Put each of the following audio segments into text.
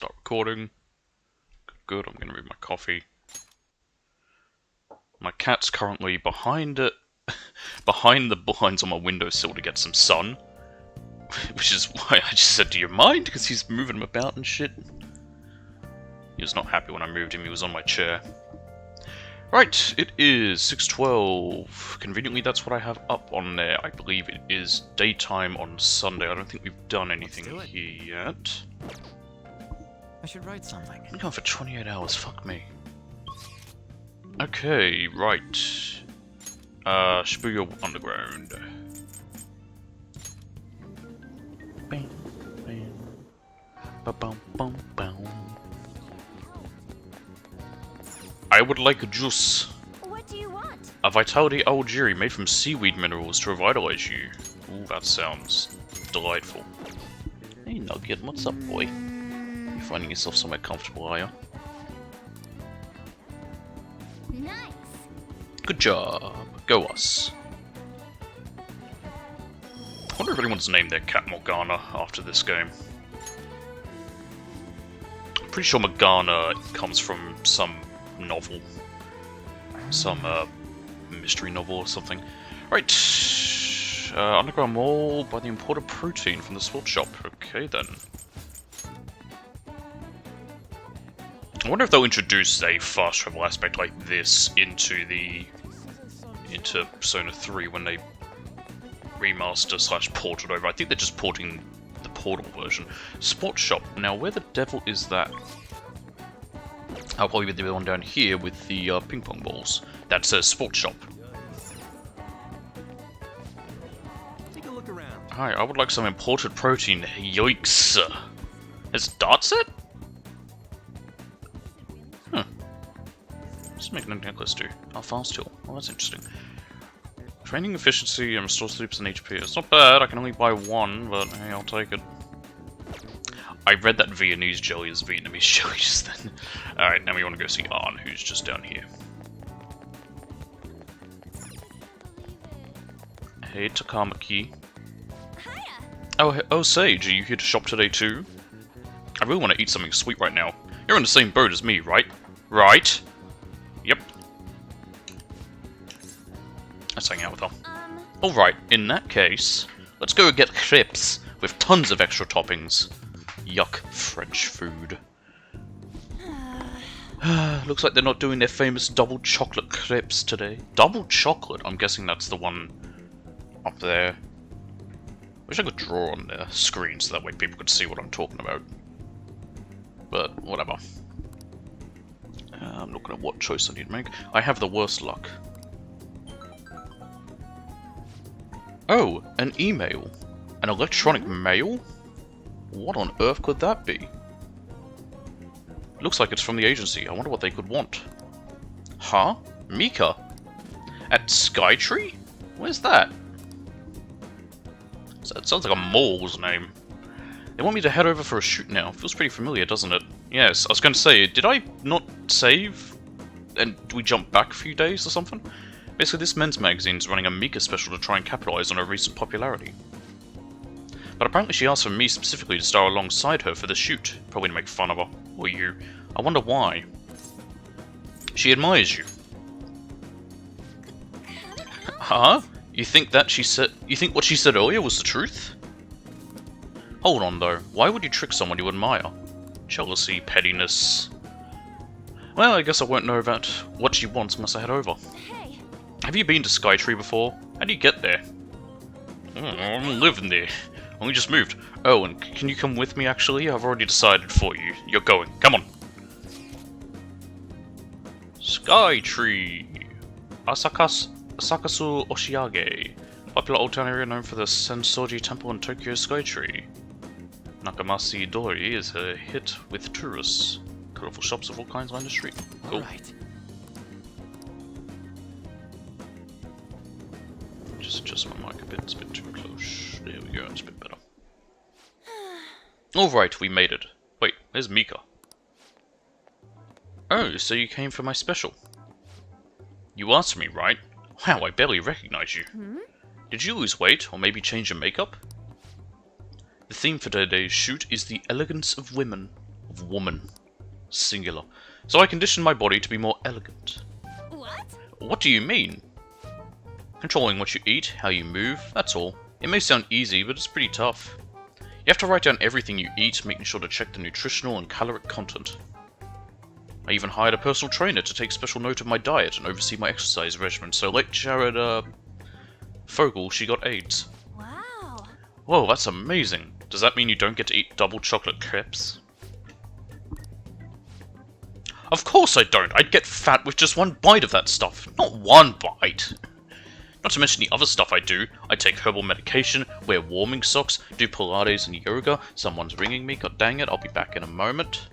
Start recording. Good, I'm gonna read my coffee. My cat's currently behind it, behind the blinds on my windowsill to get some sun. Which is why I just said, do you mind? Because he's moving him about and shit. He was not happy when I moved him, he was on my chair. Right, it is 6:12. Conveniently, that's what I have up on there. I believe it is daytime on Sunday. I don't think we've done anything here yet. I should write something. I'm going for 28 hours, fuck me. Okay, right. Shibuya Underground. Bam, bam. Ba-bum-bum-bum. I would like a juice. What do you want? A Vitality Algiri made from seaweed minerals to revitalize you. Ooh, that sounds delightful. Hey Nugget, what's up, boy? You finding yourself somewhere comfortable, are you? Nice. Good job. Go us. I wonder if anyone's named their cat Morgana after this game. I'm pretty sure Morgana comes from some novel. Some, mystery novel or something. Right. Underground Mall by the imported protein from the sports shop. Okay then. I wonder if they'll introduce a fast travel aspect like this into Persona 3 when they remaster / port it over. I think they're just porting the Portal version. Sports shop. Now, where the devil is that? I'll probably be the one down here with the ping pong balls. That says sports shop. Take a look around. Hi, I would like some imported protein. Yikes! It's a dart set? Huh. Just making a necklace too. Oh, fast tool. Oh, that's interesting. Training efficiency and restores 3% HP. It's not bad. I can only buy one, but hey, I'll take it. I read that Viennese jelly is Vietnamese jelly just then. Alright, now we want to go see Arn, who's just down here. Hey, Takamaki. Hiya. Oh, Sage, are you here to shop today too? I really want to eat something sweet right now. You're in the same boat as me, right? Right? Yep. Let's hang out with her. Alright, in that case, let's go get crepes with tons of extra toppings. Yuck, French food. Looks like they're not doing their famous double chocolate crepes today. Double chocolate? I'm guessing that's the one up there. Wish I could draw on the screen so that way people could see what I'm talking about. But, whatever. I'm looking at what choice I need to make. I have the worst luck. Oh, an email. An electronic mail? What on earth could that be? Looks like it's from the agency. I wonder what they could want. Huh? Mika? At Skytree? Where's that? That sounds like a mall's name. They want me to head over for a shoot now. Feels pretty familiar, doesn't it? Yes, I was going to say, did I not save? And do we jump back a few days or something? Basically, this men's magazine is running a Mika special to try and capitalize on her recent popularity. But apparently she asked for me specifically to star alongside her for the shoot. Probably to make fun of her. Or you. I wonder why. She admires you. Huh? You think what she said earlier was the truth? Hold on though, why would you trick someone you admire? Jealousy, pettiness... Well, I guess I won't know about what she wants unless I head over. Hey. Have you been to Skytree before? How do you get there? I'm living there. Only just moved. Oh, and can you come with me actually? I've already decided for you. You're going. Come on. Skytree. Asakasu Oshiage. Popular old town area known for the Sensoji Temple in Tokyo Skytree. Nakamasi Dori is a hit with tourists. Colorful shops of all kinds line the street. Cool. Right. Just adjust my mic a bit, it's a bit too close. There we go, it's a bit better. Alright, we made it. Wait, there's Mika. Oh, so you came for my special. You asked me, right? Wow, I barely recognize you. Did you lose weight, or maybe change your makeup? The theme for today's shoot is the elegance of women. of woman. Singular. So I conditioned my body to be more elegant. What? What do you mean? Controlling what you eat, how you move, that's all. It may sound easy, but it's pretty tough. You have to write down everything you eat, making sure to check the nutritional and caloric content. I even hired a personal trainer to take special note of my diet and oversee my exercise regimen, so like Jared, Fogel, she got AIDS. Wow. Whoa, that's amazing. Does that mean you don't get to eat double chocolate crepes? Of course I don't! I'd get fat with just one bite of that stuff. Not one bite! Not to mention the other stuff I do. I take herbal medication, wear warming socks, do Pilates and yoga. Someone's ringing me, god dang it, I'll be back in a moment.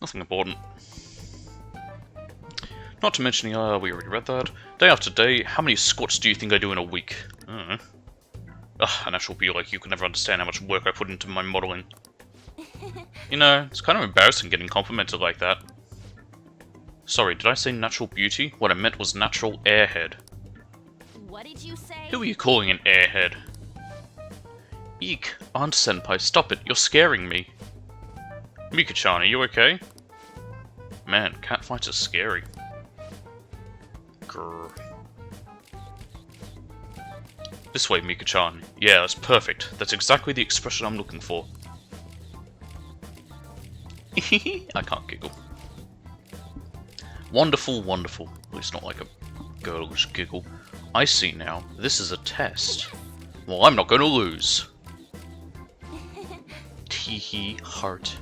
Nothing important. Not to mention, we already read that. Day after day, how many squats do you think I do in a week? Ugh, and that will be like you can never understand how much work I put into my modeling. You know, it's kind of embarrassing getting complimented like that. Sorry, did I say natural beauty? What I meant was natural airhead. What did you say? Who are you calling an airhead? Eek, Aunt Senpai, stop it, you're scaring me. Mika-chan, are you okay? Man, catfights are scary. Grr. This way, Mika-chan. Yeah, that's perfect. That's exactly the expression I'm looking for. I can't giggle. Wonderful, wonderful. At least not like a girlish giggle. I see now. This is a test. Well, I'm not going to lose. Teehee, heart.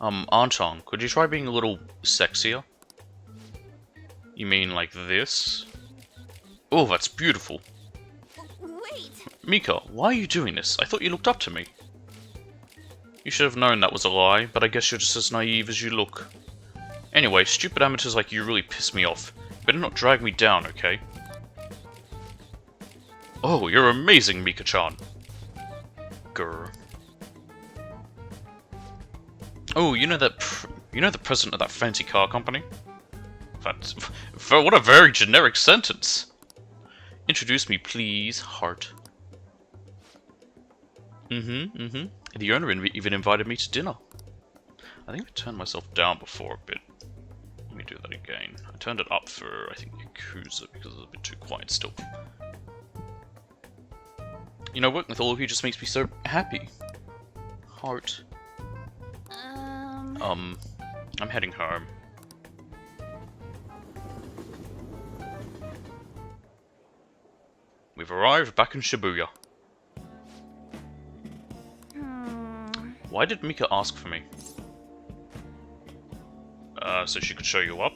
Anchong, could you try being a little sexier? You mean like this? Oh, that's beautiful. Wait. Mika, why are you doing this? I thought you looked up to me. You should have known that was a lie, but I guess you're just as naive as you look. Anyway, stupid amateurs like you really piss me off. Better not drag me down, okay? Oh, you're amazing, Mika-chan. Grr. Oh, you know the president of that fancy car company? What a very generic sentence. Introduce me, please, heart. The owner even invited me to dinner. I think I turned myself down before a bit. Let me do that again. I turned it up for, I think, Yakuza, because it was a bit too quiet still. You know, working with all of you just makes me so happy. Heart. I'm heading home. We've arrived back in Shibuya. Why did Mika ask for me? So she could show you up?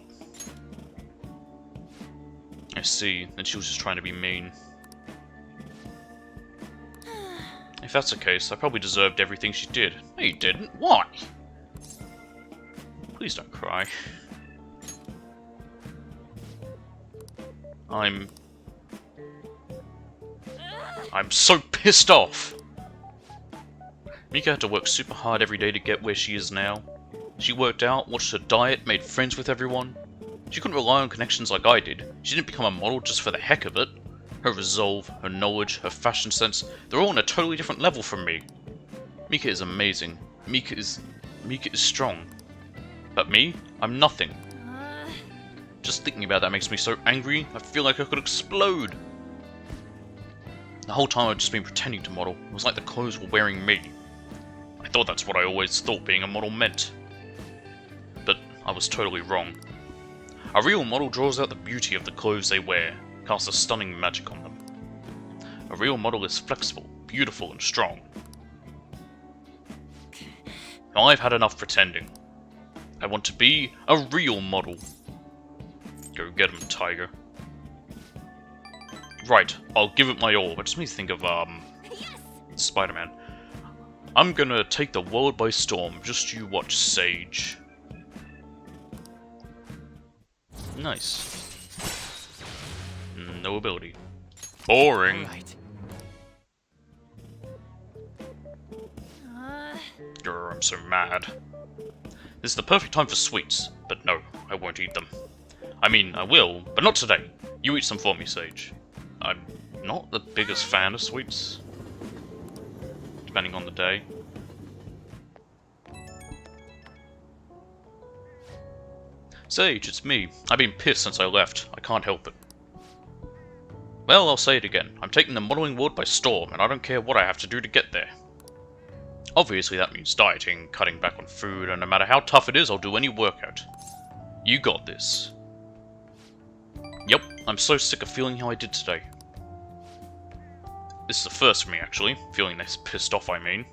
I see, then she was just trying to be mean. If that's the case, I probably deserved everything she did. No, you didn't. Why? Please don't cry. I'm so pissed off. Mika had to work super hard every day to get where she is now. She worked out, watched her diet, made friends with everyone. She couldn't rely on connections like I did. She didn't become a model just for the heck of it. Her resolve, her knowledge, her fashion sense, they're all on a totally different level from me. Mika is amazing. Mika is strong. But me? I'm nothing. Just thinking about that makes me so angry, I feel like I could explode. The whole time I've just been pretending to model. It was like the clothes were wearing me. I thought that's what I always thought being a model meant. But I was totally wrong. A real model draws out the beauty of the clothes they wear, casts a stunning magic on them. A real model is flexible, beautiful, and strong. I've had enough pretending. I want to be a real model. Go get him, Tiger. Right, I'll give it my all. But just me think of, Spider-Man. I'm gonna take the world by storm. Just you watch, Sage. Nice. No ability. Boring. Right. Grr, I'm so mad. This is the perfect time for sweets, but no, I won't eat them. I mean, I will, but not today. You eat some for me, Sage. I'm not the biggest fan of sweets. Depending on the day. Sage, it's me. I've been pissed since I left. I can't help it. Well, I'll say it again. I'm taking the modeling world by storm, and I don't care what I have to do to get there. Obviously that means dieting, cutting back on food, and no matter how tough it is, I'll do any workout. You got this. Yep, I'm so sick of feeling how I did today. This is the first for me, actually. Feeling this pissed off, I mean.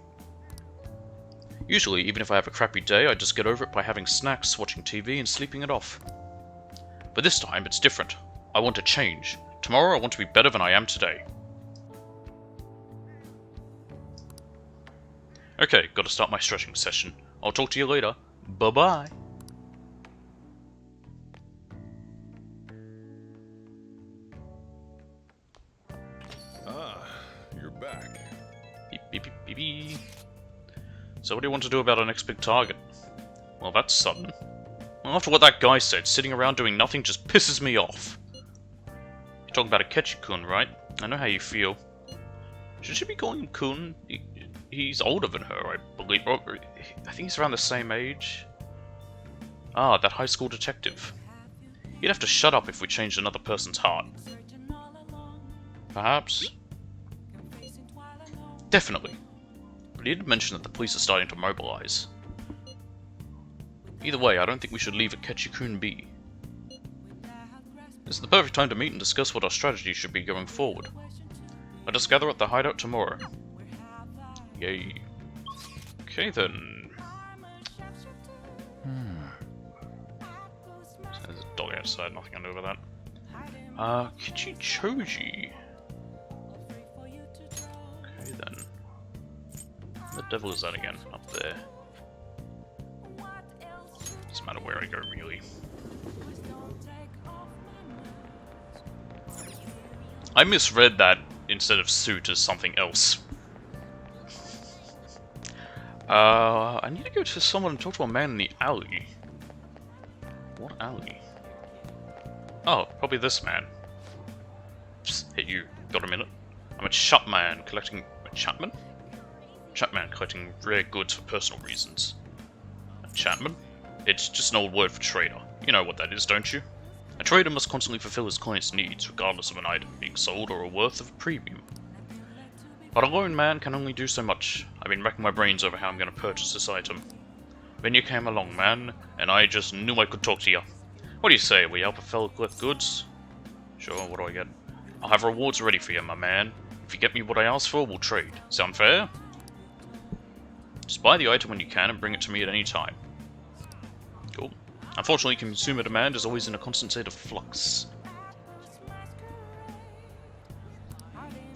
Usually, even if I have a crappy day, I just get over it by having snacks, watching TV, and sleeping it off. But this time, it's different. I want to change. Tomorrow, I want to be better than I am today. Okay, gotta start my stretching session. I'll talk to you later. Bye-bye. Ah, you're back. Beep, beep, beep, beep, beep. So what do you want to do about our next big target? Well, that's sudden. Well, after what that guy said, sitting around doing nothing just pisses me off. You're talking about Akechi-kun, right? I know how you feel. Should she be calling him Kun? He's older than her, I believe. I think he's around the same age. Ah, that high school detective. He'd have to shut up if we changed another person's heart. Perhaps? Definitely. But he did mention that the police are starting to mobilize. Either way, I don't think we should leave Akechi-kun be. This is the perfect time to meet and discuss what our strategy should be going forward. Let us gather at the hideout tomorrow. Yay. Okay then. There's a dog outside, nothing I know about that. Kichichoji. Okay then. Where the devil is that again? Up there. Doesn't matter where I go, really. I misread that instead of suit as something else. I need to go to someone and talk to a man in the alley. What alley? Oh, probably this man. Just hit you. Got a minute? I'm a Chapman collecting... A Chapman? Chapman collecting rare goods for personal reasons. A Chapman? It's just an old word for trader. You know what that is, don't you? A trader must constantly fulfill his client's needs, regardless of an item being sold or a worth of a premium. But a lone man can only do so much. I've been racking my brains over how I'm going to purchase this item. Then you came along, man, and I just knew I could talk to you. What do you say, we help a fellow collect goods? Sure, what do I get? I'll have rewards ready for you, my man. If you get me what I asked for, we'll trade. Sound fair? Just buy the item when you can and bring it to me at any time. Cool. Unfortunately, consumer demand is always in a constant state of flux.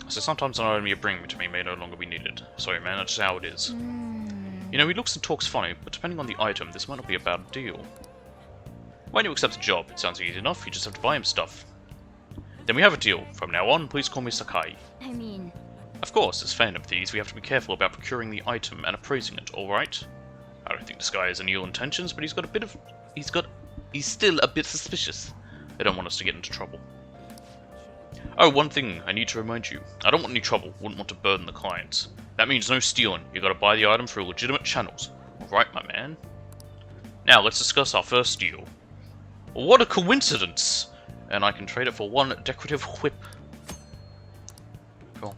So sometimes an item you bring to me may no longer be needed. Sorry man, that's just how it is. You know, he looks and talks funny, but depending on the item, this might not be a bad deal. When you accept the job, it sounds easy enough, you just have to buy him stuff. Then we have a deal. From now on, please call me Sakai. I mean, Of course, as Phantom Thieves, we have to be careful about procuring the item and appraising it, alright? I don't think this guy has any ill intentions, but he's still a bit suspicious. They don't want us to get into trouble. Oh, one thing I need to remind you. I don't want any trouble, wouldn't want to burden the clients. That means no stealing, you gotta buy the item through legitimate channels. Alright, my man. Now, let's discuss our first deal. What a coincidence! And I can trade it for one decorative whip. Cool.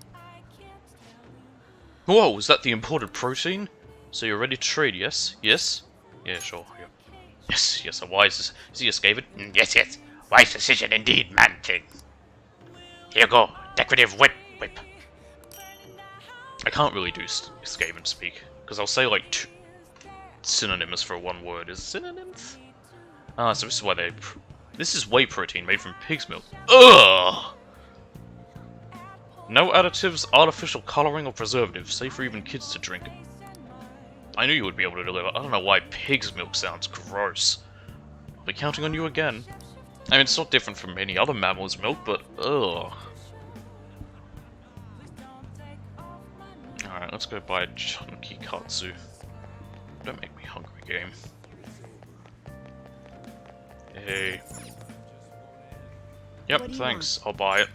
Whoa, is that the imported protein? So you're ready to trade, yes? Yes? Yeah, sure, yeah. Yes, a wise... Zeus gave it. Yes. Wise decision indeed, man thing. Here you go. Decorative whip. I can't really do Skaven speak, because I'll say like two synonyms for one word. Is it synonyms? Ah, so this is why they... This is whey protein made from pig's milk. Ugh! No additives, artificial colouring, or preservatives, safe for even kids to drink. I knew you would be able to deliver. I don't know why pig's milk sounds gross. I'll be counting on you again. I mean, it's not different from any other mammal's milk, but ugh. Alright, let's go buy a chunky katsu. Don't make me hungry, game. Hey. Yep, thanks. I'll buy it.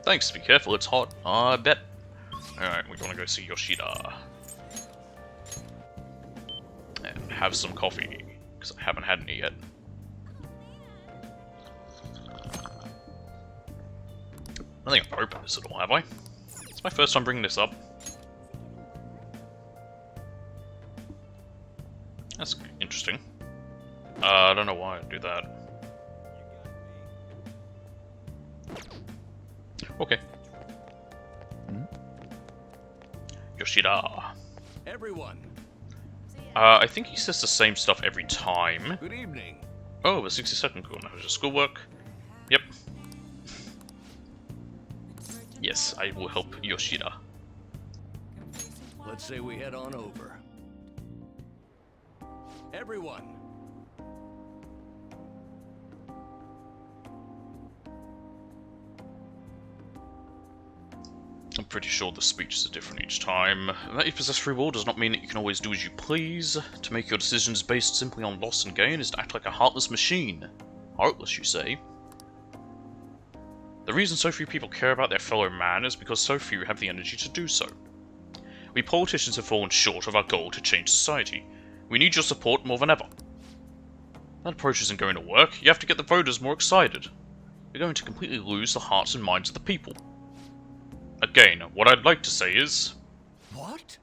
Thanks, be careful, it's hot. I bet. Alright, we wanna go see Yoshida. And have some coffee, because I haven't had any yet. I don't think I've opened this at all, have I? It's my first time bringing this up. That's interesting. I don't know why I'd do that. Okay. Yoshida. Everyone, I think he says the same stuff every time. good evening. Oh, the 60-second cool. Now just schoolwork. Yep. Yes, I will help Yoshida. Let's say we head on over. Everyone. I'm pretty sure the speeches are different each time. That you possess free will does not mean that you can always do as you please. To make your decisions based simply on loss and gain is to act like a heartless machine. Heartless, you say? The reason so few people care about their fellow man is because so few have the energy to do so. We politicians have fallen short of our goal to change society. We need your support more than ever. That approach isn't going to work. You have to get the voters more excited. You're going to completely lose the hearts and minds of the people. Again, what I'd like to say is... What?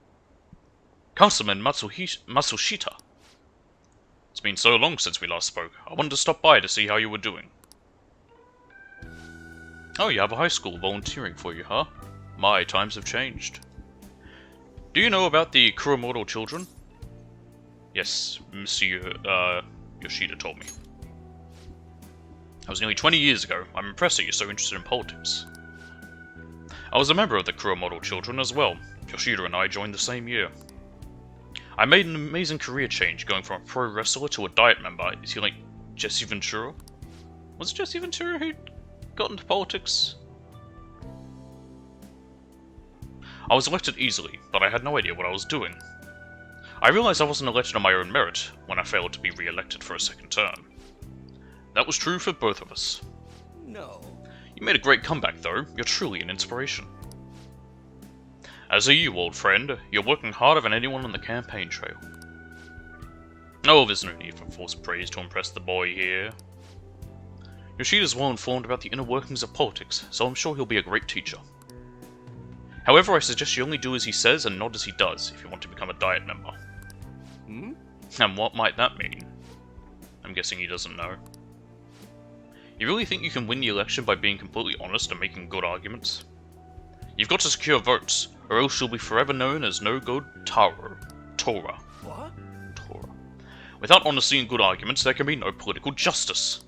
Councilman Matsushita. It's been so long since we last spoke. I wanted to stop by to see how you were doing. Oh, you have a high school volunteering for you, huh? My times have changed. Do you know about the Kuromoto children? Yes, Monsieur, Yoshida told me. That was nearly 20 years ago. I'm impressed that you're so interested in politics. I was a member of the Kuromoto children as well. Yoshida and I joined the same year. I made an amazing career change, going from a pro wrestler to a diet member. Is he like Jesse Ventura? Was it Jesse Ventura who got into politics? I was elected easily, but I had no idea what I was doing. I realized I wasn't elected on my own merit when I failed to be re-elected for a second term. That was true for both of us. No. You made a great comeback, though. You're truly an inspiration. As are you, old friend. You're working harder than anyone on the campaign trail. Oh, there's no need for false praise to impress the boy here. Yoshida's well informed about the inner workings of politics, so I'm sure he'll be a great teacher. However, I suggest you only do as he says and not as he does if you want to become a diet member. Hmm? And what might that mean? I'm guessing he doesn't know. You really think you can win the election by being completely honest and making good arguments? You've got to secure votes, or else you'll be forever known as no good Tora. What? Tora. Without honesty and good arguments, there can be no political justice.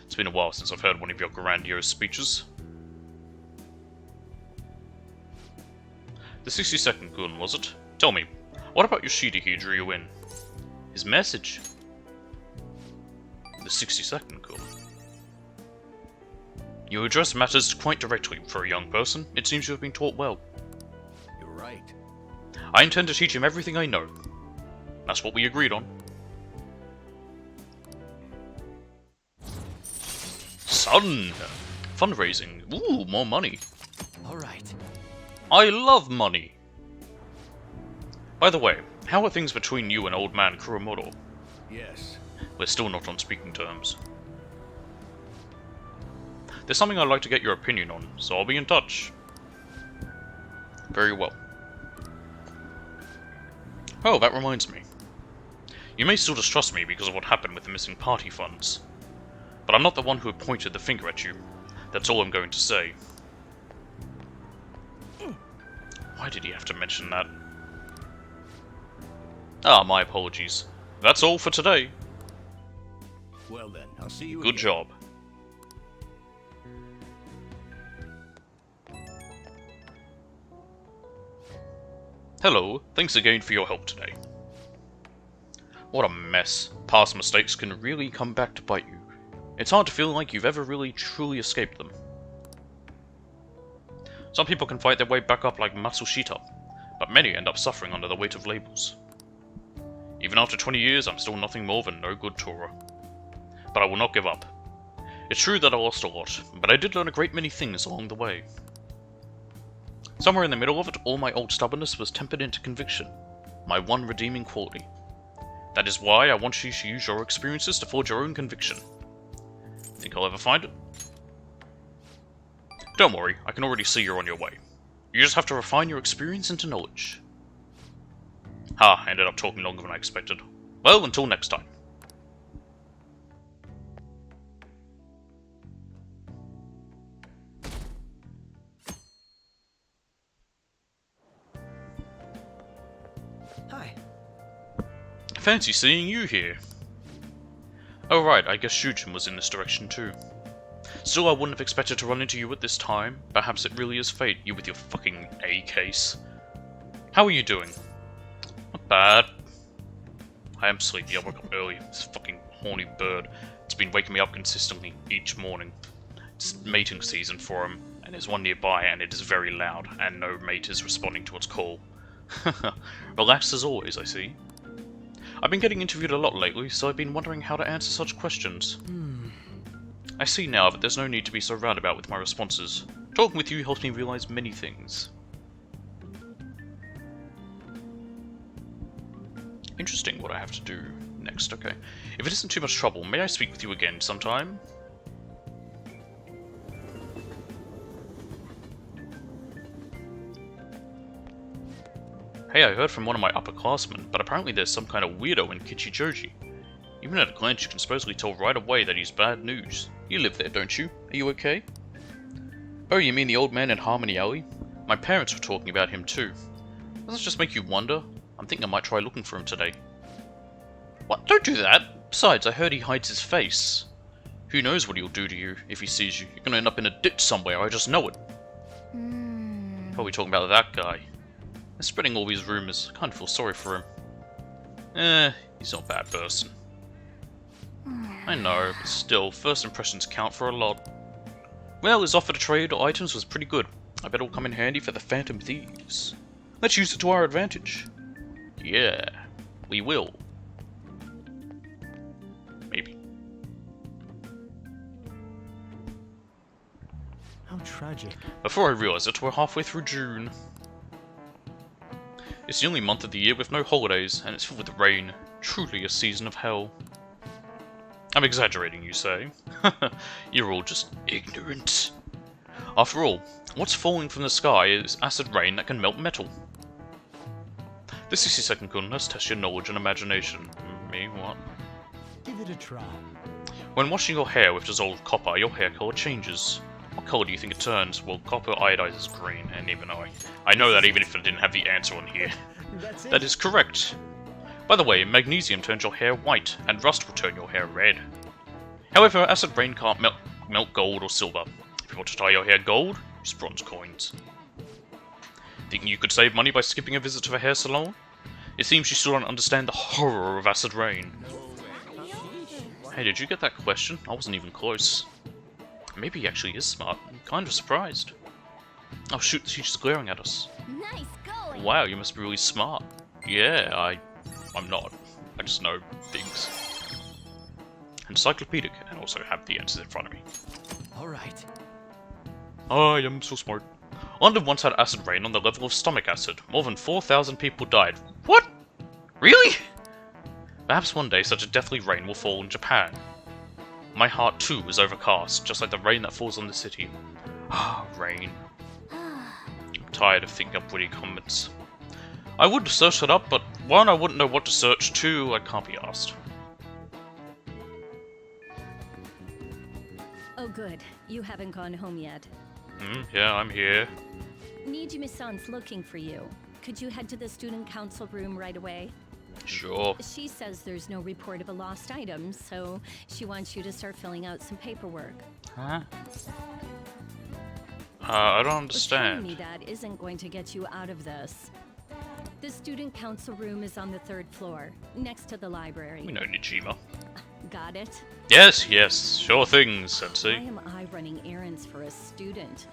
It's been a while since I've heard one of your grandiose speeches. The 60-second gun, was it? Tell me, what about Yoshida he drew you in? His message? The 60-second gun. You address matters quite directly. For a young person, it seems you have been taught well. You're right. I intend to teach him everything I know. That's what we agreed on. Son! Fundraising. Ooh, more money. All right. I love money! By the way, how are things between you and old man Kuromoto? Yes. We're still not on speaking terms. There's something I'd like to get your opinion on, so I'll be in touch. Very well. Oh, that reminds me. You may still distrust me because of what happened with the missing party funds. But I'm not the one who pointed the finger at you. That's all I'm going to say. Why did he have to mention that? Ah, my apologies. That's all for today. Well then, I'll see you Good again. job. Hello, thanks again for your help today. What a mess. Past mistakes can really come back to bite you. It's hard to feel like you've ever really truly escaped them. Some people can fight their way back up like Matsushita, but many end up suffering under the weight of labels. Even after 20 years, I'm still nothing more than no good Tora. But I will not give up. It's true that I lost a lot, but I did learn a great many things along the way. Somewhere in the middle of it, all my old stubbornness was tempered into conviction, my one redeeming quality. That is why I want you to use your experiences to forge your own conviction. Think I'll ever find it? Don't worry, I can already see you're on your way. You just have to refine your experience into knowledge. Ha, I ended up talking longer than I expected. Well, until next time. Hi. Fancy seeing you here. Oh right, I guess Shujin was in this direction too. Still, I wouldn't have expected to run into you at this time. Perhaps it really is fate, you with your fucking A case. How are you doing? Not bad. I am sleepy, I woke up early. This fucking horny bird. It's been waking me up consistently each morning. It's mating season for him, and there's one nearby and it is very loud, and no mate is responding to its call. Relaxed as always, I see. I've been getting interviewed a lot lately, so I've been wondering how to answer such questions. I see now that there's no need to be so roundabout with my responses. Talking with you helps me realize many things. Interesting what I have to do next, okay. If it isn't too much trouble, may I speak with you again sometime? Hey, I heard from one of my upperclassmen, but apparently there's some kind of weirdo in Kichijoji. Even at a glance you can supposedly tell right away that he's bad news. You live there, don't you? Are you okay? Oh, you mean the old man in Harmony Alley? My parents were talking about him too. Doesn't this just make you wonder? I'm thinking I might try looking for him today. What? Don't do that! Besides, I heard he hides his face. Who knows what he'll do to you if he sees you. You're gonna end up in a ditch somewhere, I just know it. Probably talking about that guy. They're spreading all these rumors. I kind of feel sorry for him. He's not a bad person. I know, but still, first impressions count for a lot. Well, his offer to trade items was pretty good. I bet it'll come in handy for the Phantom Thieves. Let's use it to our advantage. Yeah, we will. Maybe. How tragic. Before I realize it, we're halfway through June. It's the only month of the year with no holidays, and it's filled with rain. Truly a season of hell. I'm exaggerating, you say? You're all just ignorant. After all, what's falling from the sky is acid rain that can melt metal. This is your second gun. Let's test your knowledge and imagination. Me, what? Give it a try. When washing your hair with dissolved copper, your hair color changes. What color do you think it turns? Well, copper iodizes green, and even though I know that even if I didn't have the answer on here. That's it. That is correct. By the way, magnesium turns your hair white, and rust will turn your hair red. However, acid rain can't melt gold or silver. If you want to dye your hair gold, use bronze coins. Thinking you could save money by skipping a visit to the hair salon? It seems you still don't understand the horror of acid rain. Hey, did you get that question? I wasn't even close. Maybe he actually is smart. I'm kind of surprised. Oh shoot, the teacher's glaring at us. Nice going. Wow, you must be really smart. Yeah, I'm not. I just know things. Encyclopedic, and also have the answers in front of me. All right. I am so smart. London once had acid rain on the level of stomach acid. More than 4,000 people died. What? Really? Perhaps one day such a deathly rain will fall in Japan. My heart too is overcast, just like the rain that falls on the city. Ah, rain. I'm tired of thinking up witty comments. I would search it up, but one, I wouldn't know what to search, two, I can't be asked. Oh good, you haven't gone home yet. Yeah, I'm here. Nijimi-san's looking for you. Could you head to the student council room right away? Sure. She says there's no report of a lost item, so she wants you to start filling out some paperwork. Huh? I don't Telling understand. me that isn't going to get you out of this. The student council room is on the 3rd floor, next to the library. We know Nijima. Got it? Yes, yes, sure thing, Why Sensei. am I running errands for a student?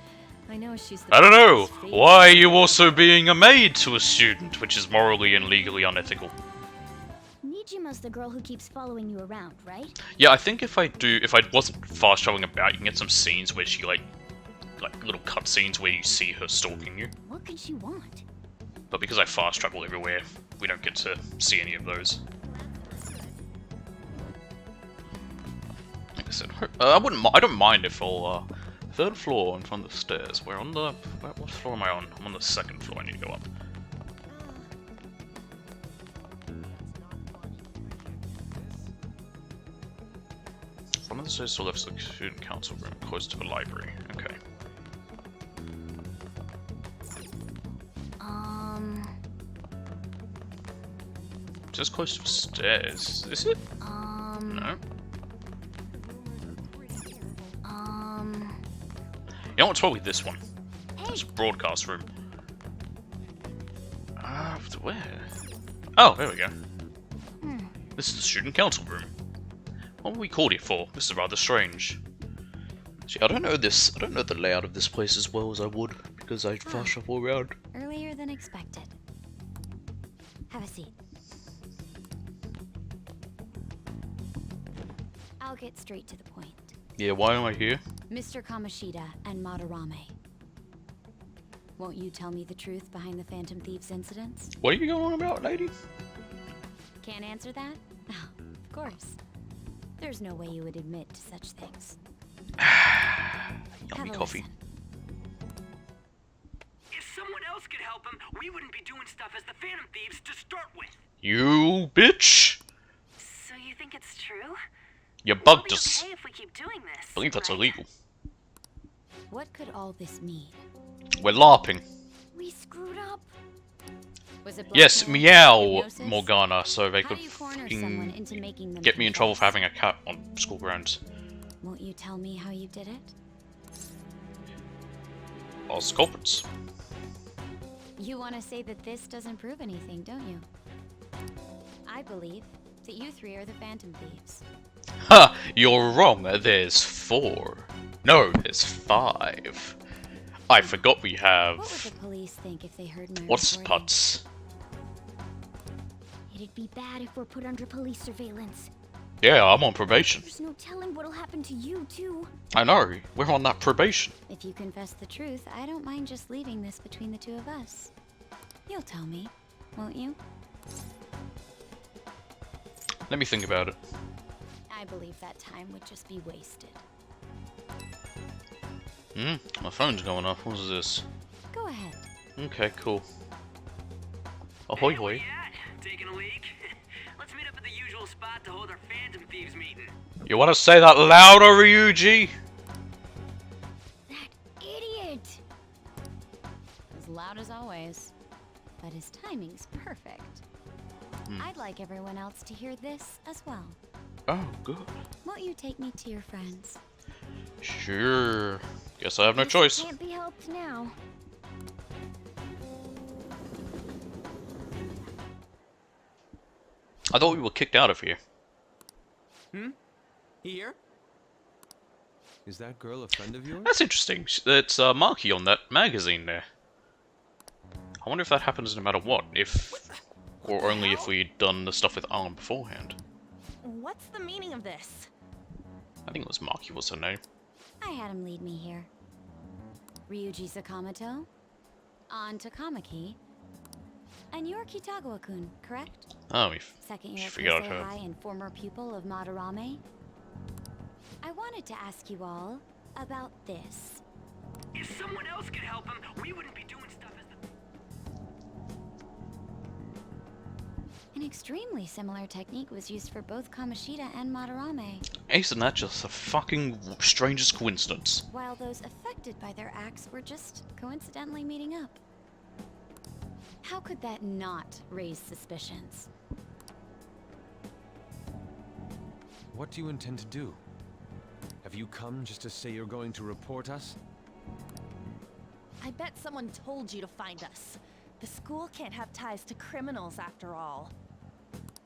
I know she's the I don't know. principal's favorite. Why are you also being a maid to a student, which is morally and legally unethical? Nijima's the girl who keeps following you around, right? Yeah, I think if I wasn't fast traveling about, you can get some scenes where she like little cut scenes where you see her stalking you. What could she want? But because I fast travel everywhere, we don't get to see any of those. Like I said, I don't mind if I'll 3rd floor in front of the stairs. We're on the what floor am I on? I'm on the 2nd floor. I need to go up. One of the stairs to the left is the student council room, close to the library. Okay. Just close to the stairs. Is it? No. You know, it's probably this one. This broadcast room. Where? Oh, there we go. This is the student council room. What were we called it for? This is rather strange. See, I don't know the layout of this place as well as I would, because I fast travel around. Earlier than expected. Have a seat. I'll get straight to the point. Yeah, why am I here? Mr. Kamoshida and Madarame. Won't you tell me the truth behind the Phantom Thieves incidents? What are you going on about, lady? Can't answer that? Oh, of course. There's no way you would admit to such things. Yummy Have a coffee. listen. If someone else could help him, we wouldn't be doing stuff as the Phantom Thieves to start with. You bitch! So you think it's true? You We'll bugged be us. okay if we keep doing this. I believe that's right? illegal. What could all this mean? We're LARPing. We screwed up. Was it Yes, blackmail? meow, Hypnosis? Morgana, so they How could do you corner someone fucking into making them get me in trouble for confess? having a cat on school grounds. Won't you tell me how you did it? Us culprits. You want to say that this doesn't prove anything, don't you? I believe that you three are the Phantom Thieves. Ha! You're wrong. There's 4. No, there's 5. I forgot we What would have. the police think if they heard my What's recording? putts? It'd be bad if we're put under police surveillance. Yeah, I'm on probation. There's no telling what'll happen to you, too. I know. We're on that probation. If you confess the truth, I don't mind just leaving this between the two of us. You'll tell me, won't you? Let me think about it. I believe that time would just be wasted. My phone's going off. What is this? Go ahead. Okay, cool. Ahoy Hey, where hoy. you at? Taking a leak? Let's meet up at the usual spot to hold our Phantom Thieves meeting. You want to say that louder, Ryuji? That idiot! As loud as always. But his timing's perfect. I'd like everyone else to hear this as well. Oh, good. Won't you take me to your friends? Sure. Guess I have no Guess it choice. Can't be helped now. I thought we were kicked out of here. Here? Is that girl a friend of yours? That's interesting. It's Marky on that magazine there. I wonder if that happens no matter what, or only if we'd done the stuff with Arm beforehand. What's the meaning of this? I think it was Marky was her name. I had him lead me here. Ryuji Sakamoto, An Takamaki, and you're Kitagawa-kun, correct? Oh, Second she year figured out Kosei her. High and former pupil of Madarame. I wanted to ask you all about this. If someone else could help him, we wouldn't be doing stuff as the... An extremely similar technique was used for both Kamoshida and Madarame. Isn't that just a fucking strangest coincidence? While those affected by their acts were just coincidentally meeting up. How could that not raise suspicions? What do you intend to do? Have you come just to say you're going to report us? I bet someone told you to find us. The school can't have ties to criminals after all.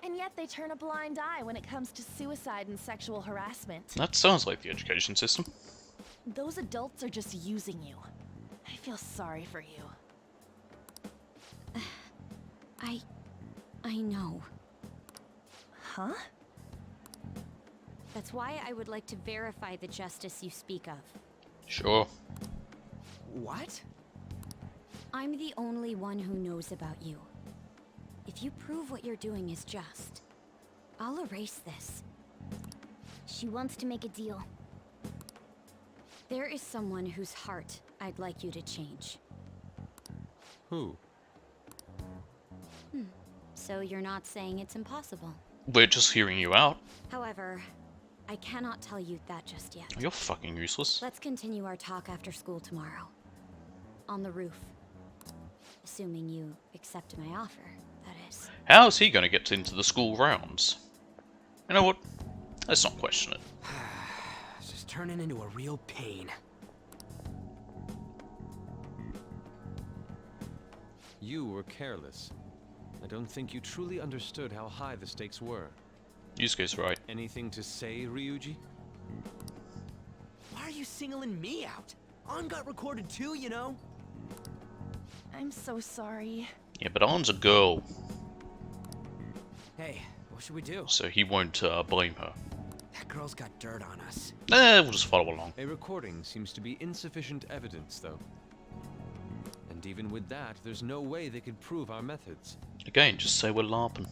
And yet they turn a blind eye when it comes to suicide and sexual harassment. That sounds like the education system. Those adults are just using you. I feel sorry for you. I know. Huh? That's why I would like to verify the justice you speak of. Sure. What? I'm the only one who knows about you. If you prove what you're doing is just, I'll erase this. She wants to make a deal. There is someone whose heart I'd like you to change. Who? So you're not saying it's impossible. We're just hearing you out. However, I cannot tell you that just yet. You're fucking useless. Let's continue our talk after school tomorrow. On the roof. Assuming you accept my offer, that is. How's he gonna get into the school grounds? You know what? Let's not question it. It's just turning into a real pain. You were careless. I don't think you truly understood how high the stakes were. Yusuke's right. Anything to say, Ryuji? Why are you singling me out? On got recorded too, you know? I'm so sorry. Yeah, but An's a girl, Hey, what should we do? so he won't blame her. That girl's got dirt on us. We'll just follow along. A recording seems to be insufficient evidence, though. And even with that, there's no way they could prove our methods. Again, just say we're LARPing.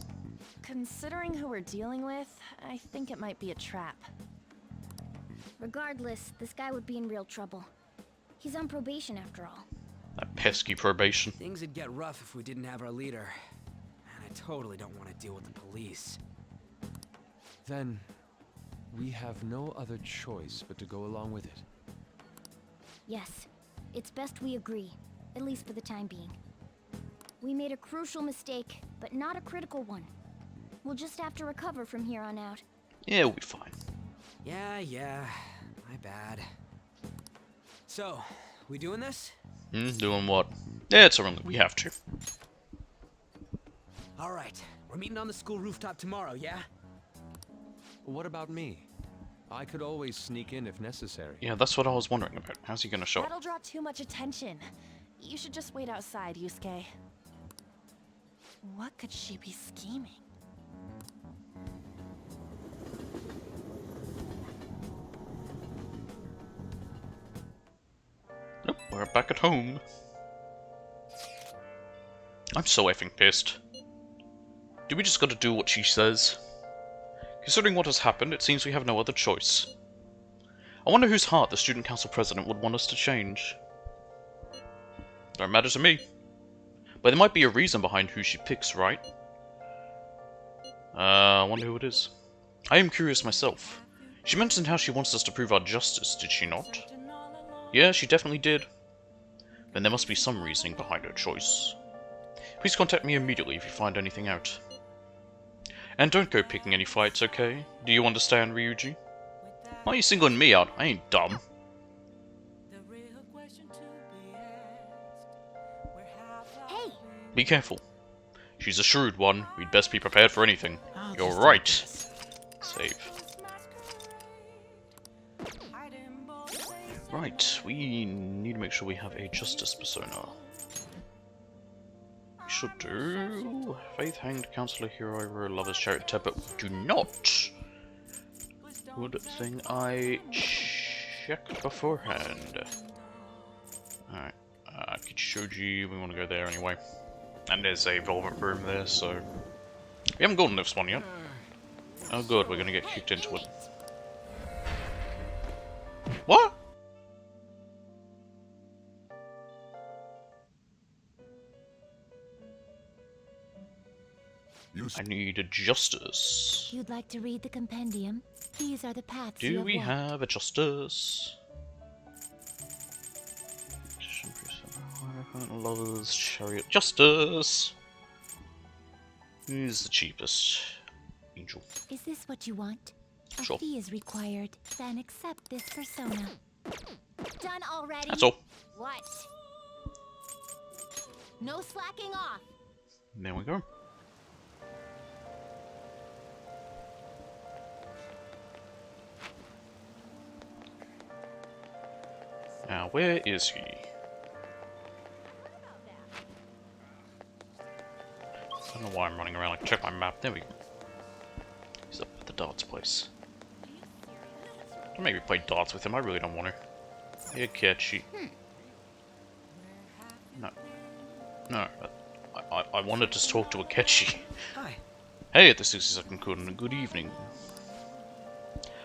Considering who we're dealing with, I think it might be a trap. Regardless, this guy would be in real trouble. He's on probation after all. That pesky probation. Things would get rough if we didn't have our leader. And I totally don't want to deal with the police. Then, we have no other choice but to go along with it. Yes, it's best we agree, at least for the time being. We made a crucial mistake, but not a critical one. We'll just have to recover from here on out. Yeah, we'll be fine. Yeah, my bad. So, we doing this? Doing what? Yeah, it's wrong. We have to. Alright, we're meeting on the school rooftop tomorrow, yeah? What about me? I could always sneak in if necessary. Yeah, that's what I was wondering about. How's he gonna show up? That'll draw too much attention. You should just wait outside, Yusuke. What could she be scheming? Nope, we're back at home. I'm so effing pissed. Do we just gotta do what she says? Considering what has happened, it seems we have no other choice. I wonder whose heart the student council president would want us to change. Don't matter to me. But there might be a reason behind who she picks, right? I wonder who it is. I am curious myself. She mentioned how she wants us to prove our justice, did she not? Yeah, she definitely did. Then there must be some reasoning behind her choice. Please contact me immediately if you find anything out. And don't go picking any fights, okay? Do you understand, Ryuji? Why are you singling me out? I ain't dumb. Hey! Be careful. She's a shrewd one. We'd best be prepared for anything. You're right. Save. Right, we need to make sure we have a justice persona. We should do Faith, Hanged, Counselor, Hero, Lover's Chariot, but we do not. Good thing I checked beforehand. Alright, Kichijoji, we want to go there anyway. And there's a velvet room there, so... We haven't gotten this one yet. Oh good, we're gonna get kicked into it. What? I need a justice. You'd like to read the compendium? These are the paths Do we have a justice? Lover's Chariot. Justice! Who's the cheapest? Angel. Is this what you want? Sure. A fee is required. Then accept this persona. Done already? That's all. What? No slacking off. There we go. Now, where is he? I don't know why I'm running around. I can check my map. There we go. He's up at the darts place. Don't make me play darts with him. I really don't want to. Here, Ketchy. No. No. I wanted to talk to a Ketchy. Hi. Hey, at the 62nd Kun. Good evening.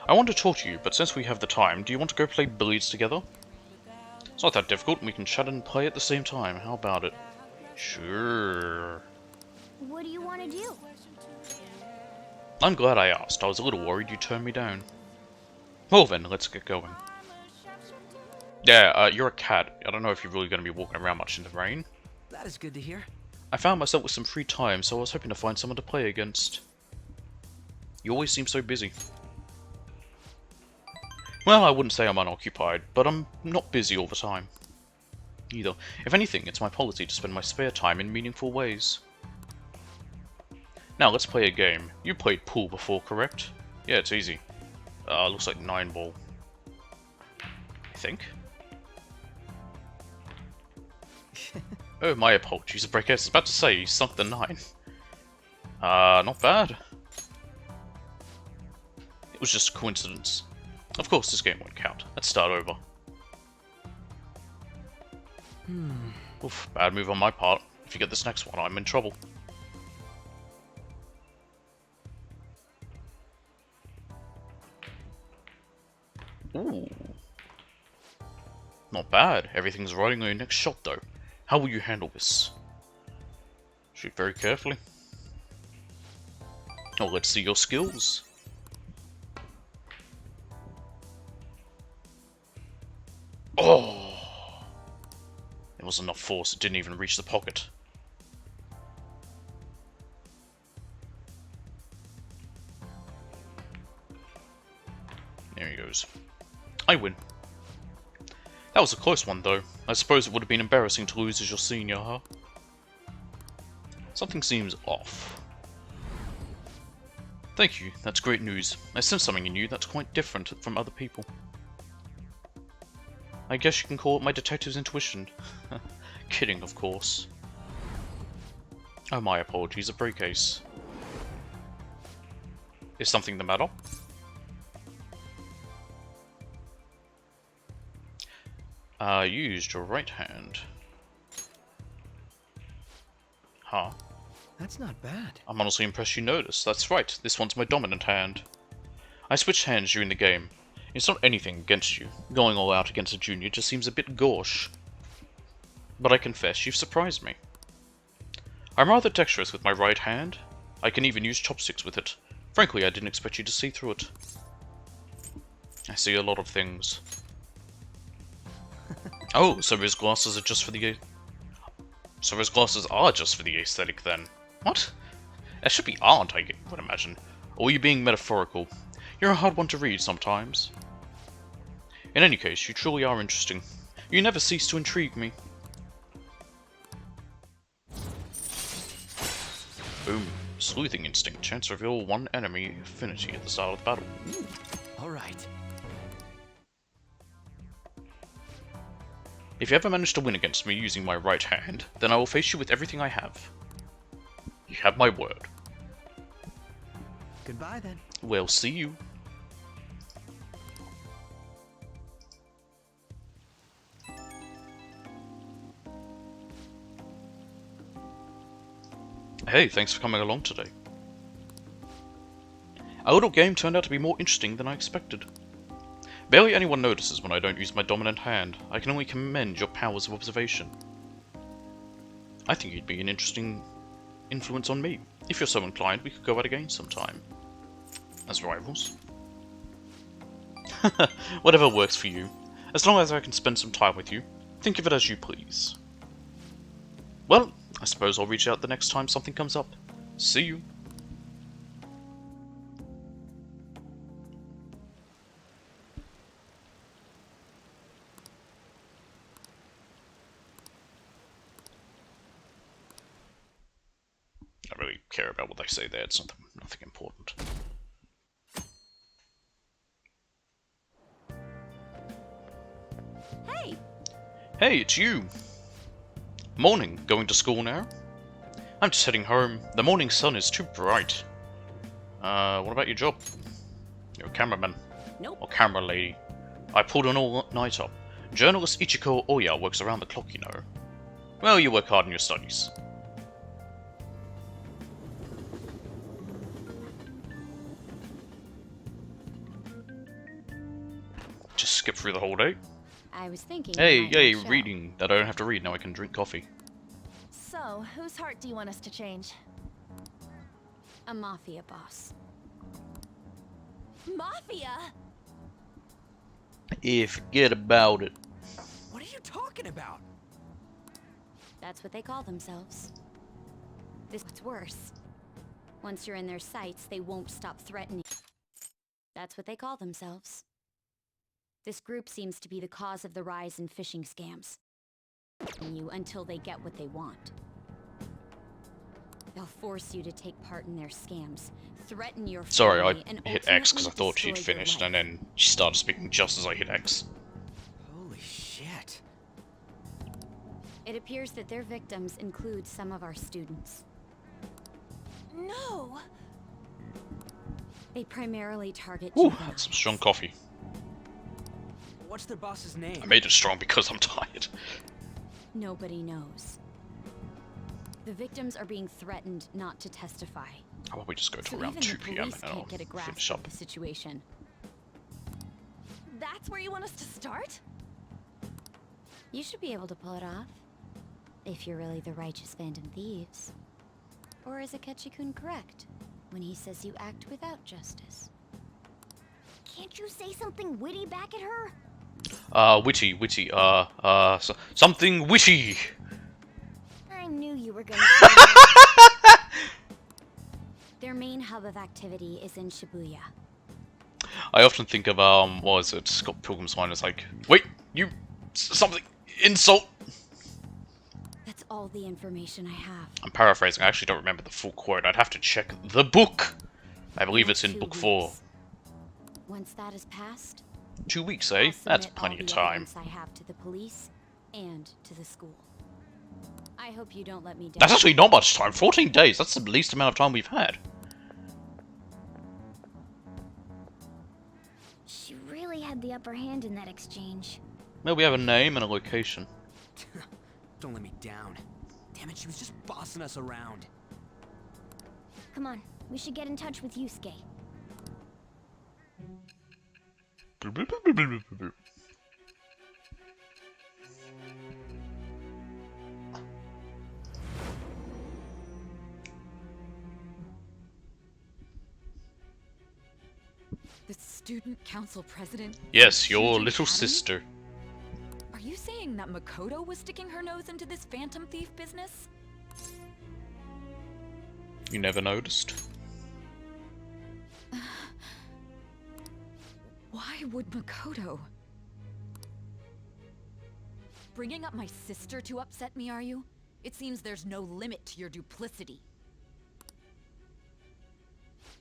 I want to talk to you, but since we have the time, do you want to go play billiards together? It's not that difficult, and we can chat and play at the same time. How about it? Sure. What do you want to do? I'm glad I asked. I was a little worried you turned me down. Well then, let's get going. Yeah, you're a cat. I don't know if you're really going to be walking around much in the rain. That is good to hear. I found myself with some free time, so I was hoping to find someone to play against. You always seem so busy. Well, I wouldn't say I'm unoccupied, but I'm not busy all the time. Either. If anything, it's my policy to spend my spare time in meaningful ways. Now, let's play a game. You played pool before, correct? Yeah, it's easy. Looks like 9-ball. I think. Oh, my apologies, Breakers. I was about to say, you sunk the 9. Not bad. It was just a coincidence. Of course, this game won't count. Let's start over. Oof, bad move on my part. If you get this next one, I'm in trouble. Ooh. Not bad. Everything's riding on your next shot, though. How will you handle this? Shoot very carefully. Oh, let's see your skills. Oh! There was enough force, it didn't even reach the pocket. There he goes. I win. That was a close one, though. I suppose it would have been embarrassing to lose as your senior, huh? Something seems off. Thank you, that's great news. I sense something in you that's quite different from other people. I guess you can call it my detective's intuition. Kidding, of course. Oh, my apologies, a break case. Is something the matter? Used your right hand. Huh. That's not bad. I'm honestly impressed you noticed. That's right, this one's my dominant hand. I switched hands during the game. It's not anything against you. Going all out against a junior just seems a bit gauche. But I confess, you've surprised me. I'm rather dexterous with my right hand. I can even use chopsticks with it. Frankly, I didn't expect you to see through it. I see a lot of things. Oh, so his glasses are just for the... So his glasses are just for the aesthetic, then. What? That should be aren't, I would imagine. Or are you being metaphorical? You're a hard one to read sometimes. In any case, you truly are interesting. You never cease to intrigue me. Boom. Sleuthing instinct. Chance to reveal one enemy affinity at the start of the battle. All right. If you ever manage to win against me using my right hand, then I will face you with everything I have. You have my word. Goodbye then. We'll see you. Hey, thanks for coming along today. Our little game turned out to be more interesting than I expected. Barely anyone notices when I don't use my dominant hand. I can only commend your powers of observation. I think you'd be an interesting influence on me. If you're so inclined, we could go out again sometime. As rivals. Whatever works for you. As long as I can spend some time with you, think of it as you please. Well, I suppose I'll reach out the next time something comes up. See you. I don't really care about what they say there, it's nothing important. Hey! Hey, it's you! Morning, going to school now? I'm just heading home. The morning sun is too bright. What about your job? You're a cameraman. Nope. Or camera lady. I pulled an all-nighter. Journalist Ichiko Oya works around the clock, you know. Well, you work hard in your studies. Just skip through the whole day. I was thinking. Hey, you might yay, want to show. reading. That I don't have to read, now I can drink coffee. So, whose heart do you want us to change? A mafia boss. Mafia? Yeah, forget about it. What are you talking about? That's what they call themselves. This what's worse. Once you're in their sights, they won't stop threatening. That's what they call themselves. This group seems to be the cause of the rise in phishing scams. You until they get what they want. They'll force you to take part in their scams, threaten your Sorry, family, I and hit X because I ultimately thought she'd destroy your finished, life. and then she started speaking just as I hit X. Holy shit. It appears that their victims include some of our students. No! They primarily target Ooh, juveniles. that's some strong coffee. What's their boss's name? I made it strong because I'm tired. Nobody knows. The victims are being threatened not to testify. How about we just go to So around even 2 the PM police and I'll can't get a grasp finish of up. the situation. That's where you want us to start? You should be able to pull it off. If you're really the righteous Phantom Thieves. Or is Akechi-kun correct when he says you act without justice? Can't you say something witty back at her? Witty, something witty! I knew you were gonna say that. Their main hub of activity is in Shibuya. I often think of, what was it, Scott Pilgrim's line is like, wait, you, something, insult! That's all the information I have. I'm paraphrasing, I actually don't remember the full quote, I'd have to check the book! I believe it's in 2 book 4. weeks. Once that is passed, 2 weeks, I'll eh? That's submit plenty all of the time. evidence I have to the police and to the school. I hope you don't let me down. That's actually not much time, 14 days, that's the least amount of time we've had. She really had the upper hand in that exchange. Well, we have a name and a location. Don't let me down. Damn it, she was just bossing us around. Come on, we should get in touch with Yusuke. The student council president? Yes, of your Shujin little Academy? sister. Are you saying that Makoto was sticking her nose into this phantom thief business? You never noticed? Why would Makoto? Bringing up my sister to upset me, are you? It seems there's no limit to your duplicity.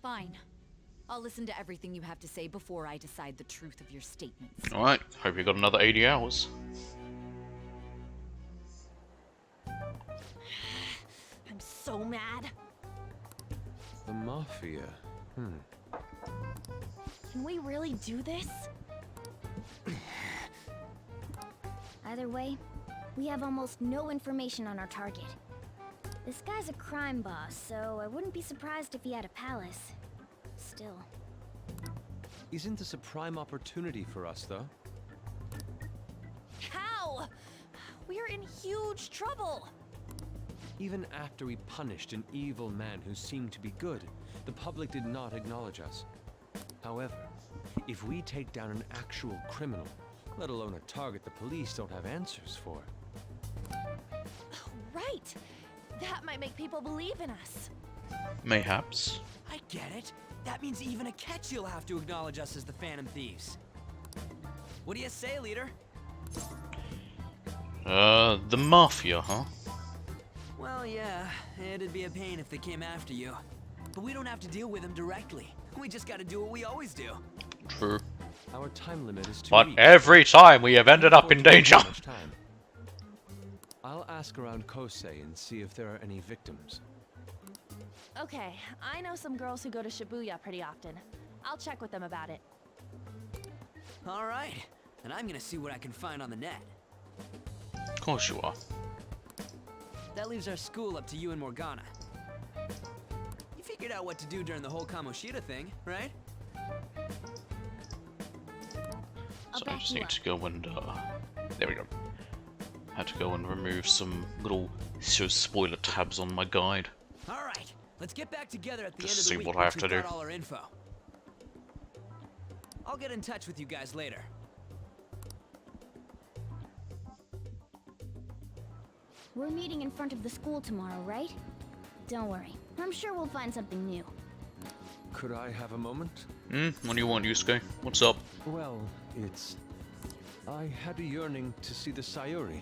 Fine. I'll listen to everything you have to say before I decide the truth of your statements. Alright, hope you got another 80 hours. so mad. The Mafia. Can we really do this? Either way, we have almost no information on our target. This guy's a crime boss, so I wouldn't be surprised if he had a palace. Still. Isn't this a prime opportunity for us, though? How? We're in huge trouble. Even after we punished an evil man who seemed to be good, the public did not acknowledge us. However, if we take down an actual criminal, let alone a target the police don't have answers for. Right. That might make people believe in us. Mayhaps. I get it. That means even a catch you'll have to acknowledge us as the Phantom Thieves. What do you say, leader? The Mafia, huh? Well, yeah, it'd be a pain if they came after you. But we don't have to deal with them directly. We just gotta do what we always do. True. Our time limit is 2 But weeks. every time we have ended up in danger. Much time. I'll ask around Kosei and see if there are any victims. Okay, I know some girls who go to Shibuya pretty often. I'll check with them about it. All right, and I'm gonna see what I can find on the net. Of course you are. That leaves our school up to you and Morgana. You figured out what to do during the whole Kamoshida thing, right? So I just need to go and, there we go. Had to go and remove some little spoiler tabs on my guide. All right, let's get back together at the Just end of see the week what I have once to we've do. got all our info. I'll get in touch with you guys later. We're meeting in front of the school tomorrow, right? Don't worry. I'm sure we'll find something new. Could I have a moment? What do you want, Yusuke? What's up? Well, it's... I had a yearning to see the Sayuri.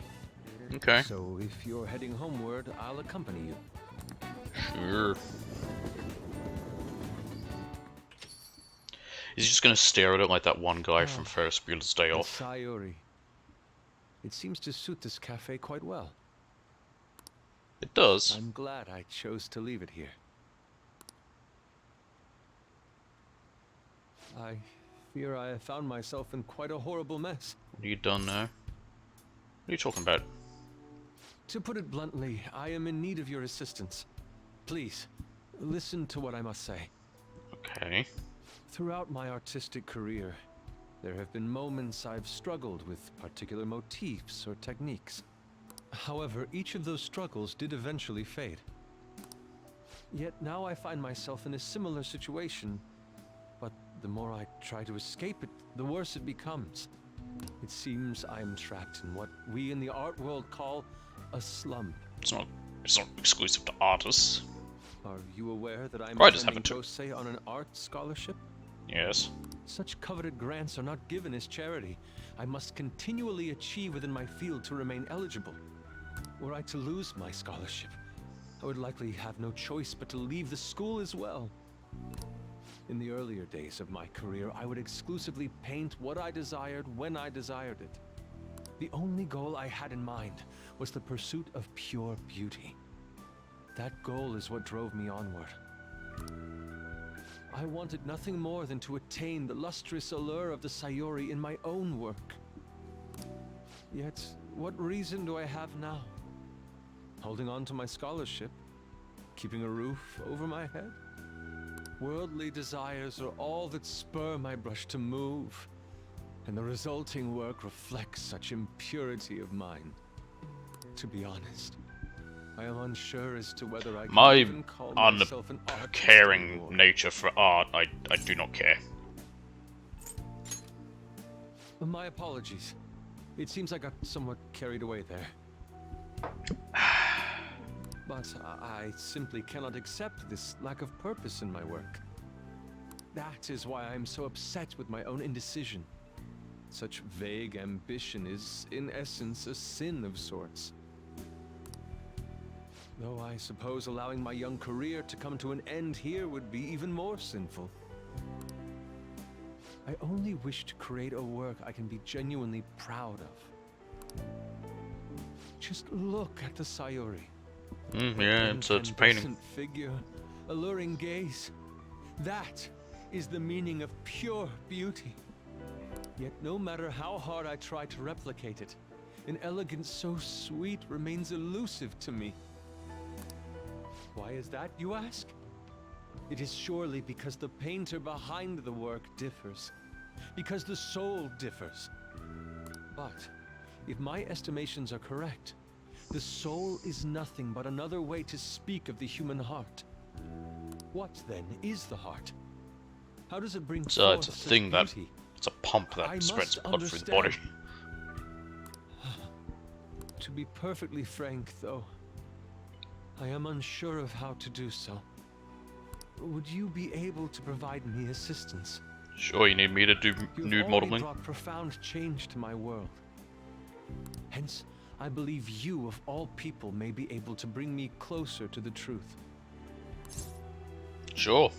Okay. So if you're heading homeward, I'll accompany you. Sure. Is he just gonna stare at it like that one guy from Ferris Bueller's Day The Off? Sayuri. It seems to suit this cafe quite well. It does. I'm glad I chose to leave it here. I fear I have found myself in quite a horrible mess. What are you done now? What are you talking about? To put it bluntly, I am in need of your assistance. Please, listen to what I must say. Okay. Throughout my artistic career, there have been moments I've struggled with particular motifs or techniques. However, each of those struggles did eventually fade. Yet now I find myself in a similar situation, but the more I try to escape it, the worse it becomes. It seems I'm trapped in what we in the art world call a slump. It's not exclusive to artists. Are you aware that I'm Writers attending haven't too. Kosei on an art scholarship? Yes. Such coveted grants are not given as charity. I must continually achieve within my field to remain eligible. Were I to lose my scholarship, I would likely have no choice but to leave the school as well. In the earlier days of my career, I would exclusively paint what I desired when I desired it. The only goal I had in mind was the pursuit of pure beauty. That goal is what drove me onward. I wanted nothing more than to attain the lustrous allure of the Sayuri in my own work. Yet, what reason do I have now? Holding on to my scholarship? Keeping a roof over my head? Worldly desires are all that spur my brush to move, and the resulting work reflects such impurity of mind. To be honest, I am unsure as to whether I can even call myself an artist uncaring anymore. nature for art, I do not care. My apologies. It seems I got somewhat carried away there. But I simply cannot accept this lack of purpose in my work. That is why I am so upset with my own indecision. Such vague ambition is, in essence, a sin of sorts. Though I suppose allowing my young career to come to an end here would be even more sinful. I only wish to create a work I can be genuinely proud of. Just look at the Sayuri. Yeah, it's a painting. Incandescent figure, alluring gaze. That is the meaning of pure beauty. Yet no matter how hard I try to replicate it, an elegance so sweet remains elusive to me. Why is that, you ask? It is surely because the painter behind the work differs. Because the soul differs. But, if my estimations are correct, the soul is nothing but another way to speak of the human heart. What, then, is the heart? How does it bring forth It's a such thing that... beauty? It's a pump that spreads blood through the body. To be perfectly frank, though, I am unsure of how to do so. Would you be able to provide me assistance? Sure, you need me to do nude modeling? Brought profound change to my world. Hence, I believe you, of all people, may be able to bring me closer to the truth. Sure.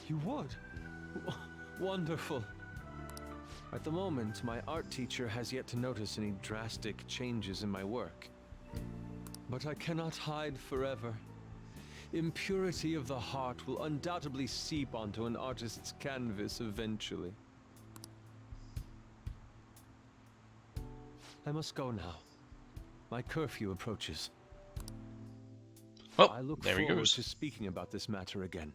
You would? Wonderful. At the moment, my art teacher has yet to notice any drastic changes in my work. But I cannot hide forever. Impurity of the heart will undoubtedly seep onto an artist's canvas eventually. I must go now. My curfew approaches. Well, I look there he forward goes. to speaking about this matter again.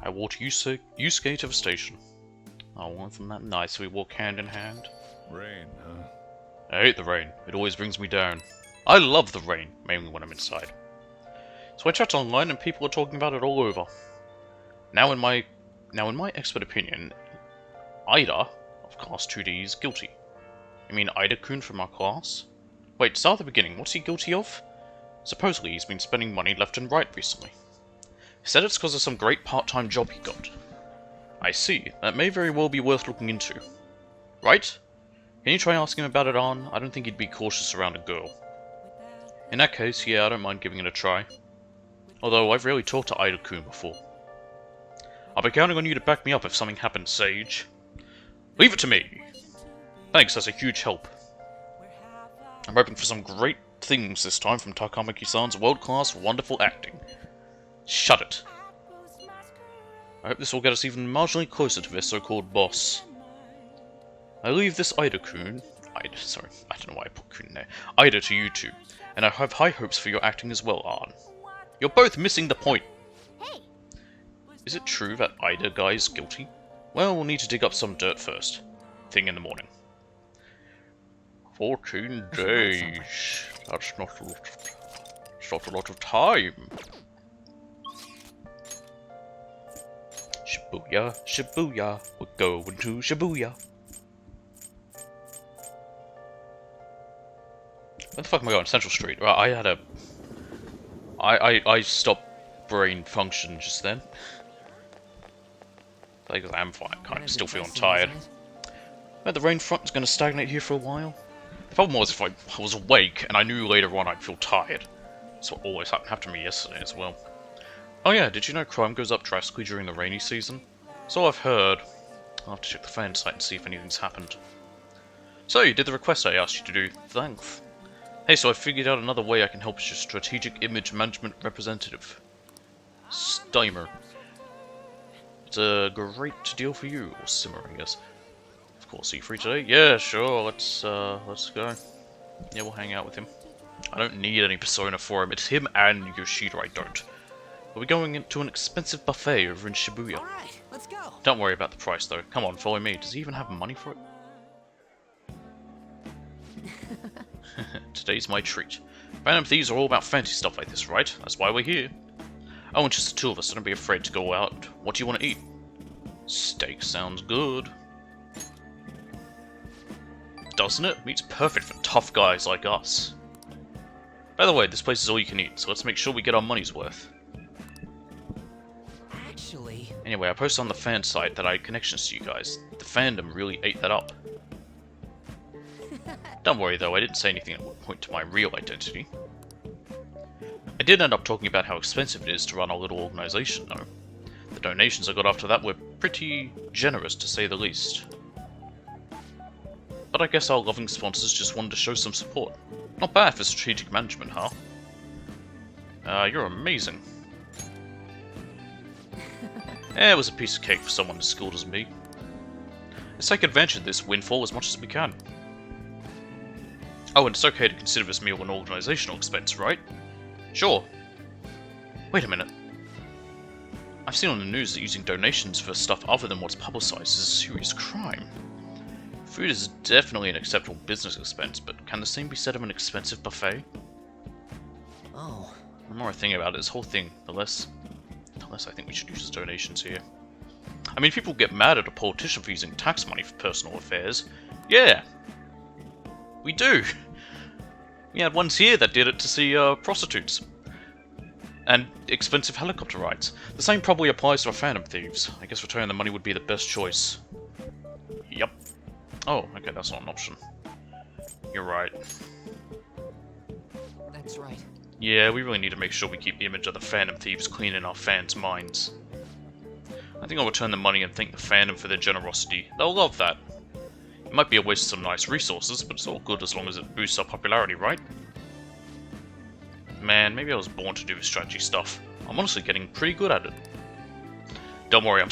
I walk Yusuke to the station. Oh, wasn't that nice? We walk hand in hand. Rain, huh? I hate the rain. It always brings me down. I love the rain, mainly when I'm inside. So I chat online and people are talking about it all over. Now in my expert opinion, Ida, of class 2D, is guilty. I mean Ida-kun from our class? Wait, start at the beginning. What's he guilty of? Supposedly he's been spending money left and right recently. He said it's because of some great part-time job he got. I see. That may very well be worth looking into. Right? Can you try asking him about it on? I don't think he'd be cautious around a girl. In that case, yeah, I don't mind giving it a try. Although, I've rarely talked to Ida-kun before. I'll be counting on you to back me up if something happens, Sage. Leave it to me! Thanks, that's a huge help. I'm hoping for some great things this time from Takamaki-san's world-class, wonderful acting. Shut it. I hope this will get us even marginally closer to their so-called boss. I leave this Ida-kun... sorry, I don't know why I put kun there. Ida to you two, and I have high hopes for your acting as well, Arn. You're both missing the point! Hey! Is it true that Ida guy is guilty? Well, we'll need to dig up some dirt first. Thing in the morning. 14 days. That's not a lot of time. Shibuya, Shibuya, we're going to Shibuya. Where the fuck am I going? Central Street. Right, I had a... I stopped brain function just then. I think I am fine. Kind of still feeling tired. But the rain front is going to stagnate here for a while. The problem was if I was awake and I knew later on I'd feel tired. That's what always happened to me yesterday as well. Oh yeah, did you know crime goes up drastically during the rainy season? So I've heard. I'll have to check the fan site and see if anything's happened. So, you did the request I asked you to do. Thanks. Hey, so I figured out another way I can help as your strategic image management representative. Steimer. It's a great deal for you, or Simmer, I guess. Of course, are you free today? Yeah, sure, let's go. Yeah, we'll hang out with him. I don't need any Persona for him, it's him and Yoshida I don't. We'll be going into an expensive buffet over in Shibuya. Alright, let's go. Don't worry about the price though. Come on, follow me. Does he even have money for it? Today's my treat. Random thieves are all about fancy stuff like this, right? That's why we're here. Oh, and just the two of us, so don't be afraid to go out. What do you want to eat? Steak sounds good. Doesn't it? Meat's perfect for tough guys like us. By the way, this place is all you can eat, so let's make sure we get our money's worth. Actually... Anyway, I posted on the fan site that I had connections to you guys. The fandom really ate that up. Don't worry though, I didn't say anything that would point to my real identity. I did end up talking about how expensive it is to run our little organization though. The donations I got after that were pretty generous to say the least. but I guess our loving sponsors just wanted to show some support. Not bad for strategic management, huh? You're amazing. It was a piece of cake for someone as skilled as me. Let's take advantage of this windfall as much as we can. Oh, and it's okay to consider this meal an organizational expense, right? Sure. Wait a minute. I've seen on the news that using donations for stuff other than what's publicized is a serious crime. Food is definitely an acceptable business expense, but can the same be said of an expensive buffet? Oh. The more I think about it, this whole thing, the less I think we should use as donations here. I mean, people get mad at a politician for using tax money for personal affairs. Yeah! We do! We had ones here that did it to see prostitutes. And expensive helicopter rides. The same probably applies to our Phantom Thieves. I guess returning the money would be the best choice. Yep. Oh, okay, that's not an option. You're right. That's right. Yeah, we really need to make sure we keep the image of the Phantom Thieves clean in our fans' minds. I think I'll return the money and thank the fandom for their generosity. They'll love that. It might be a waste of some nice resources, but it's all good as long as it boosts our popularity, right? Man, maybe I was born to do strategy stuff. I'm honestly getting pretty good at it. Don't worry, I'm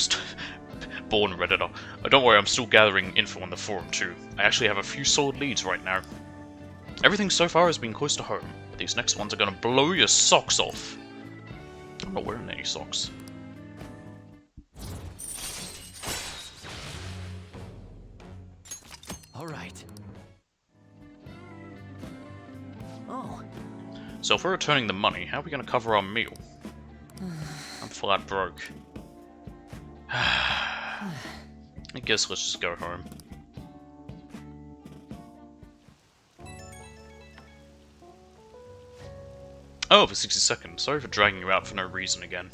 born Redditor. Don't worry, I'm still gathering info on the forum too. I actually have a few solid leads right now. Everything so far has been close to home, but these next ones are gonna blow your socks off. I'm not wearing any socks. All right. Oh. So if we're returning the money, how are we gonna cover our meal? I'm flat broke. I guess let's just go home. Oh, for 60 seconds. Sorry for dragging you out for no reason again.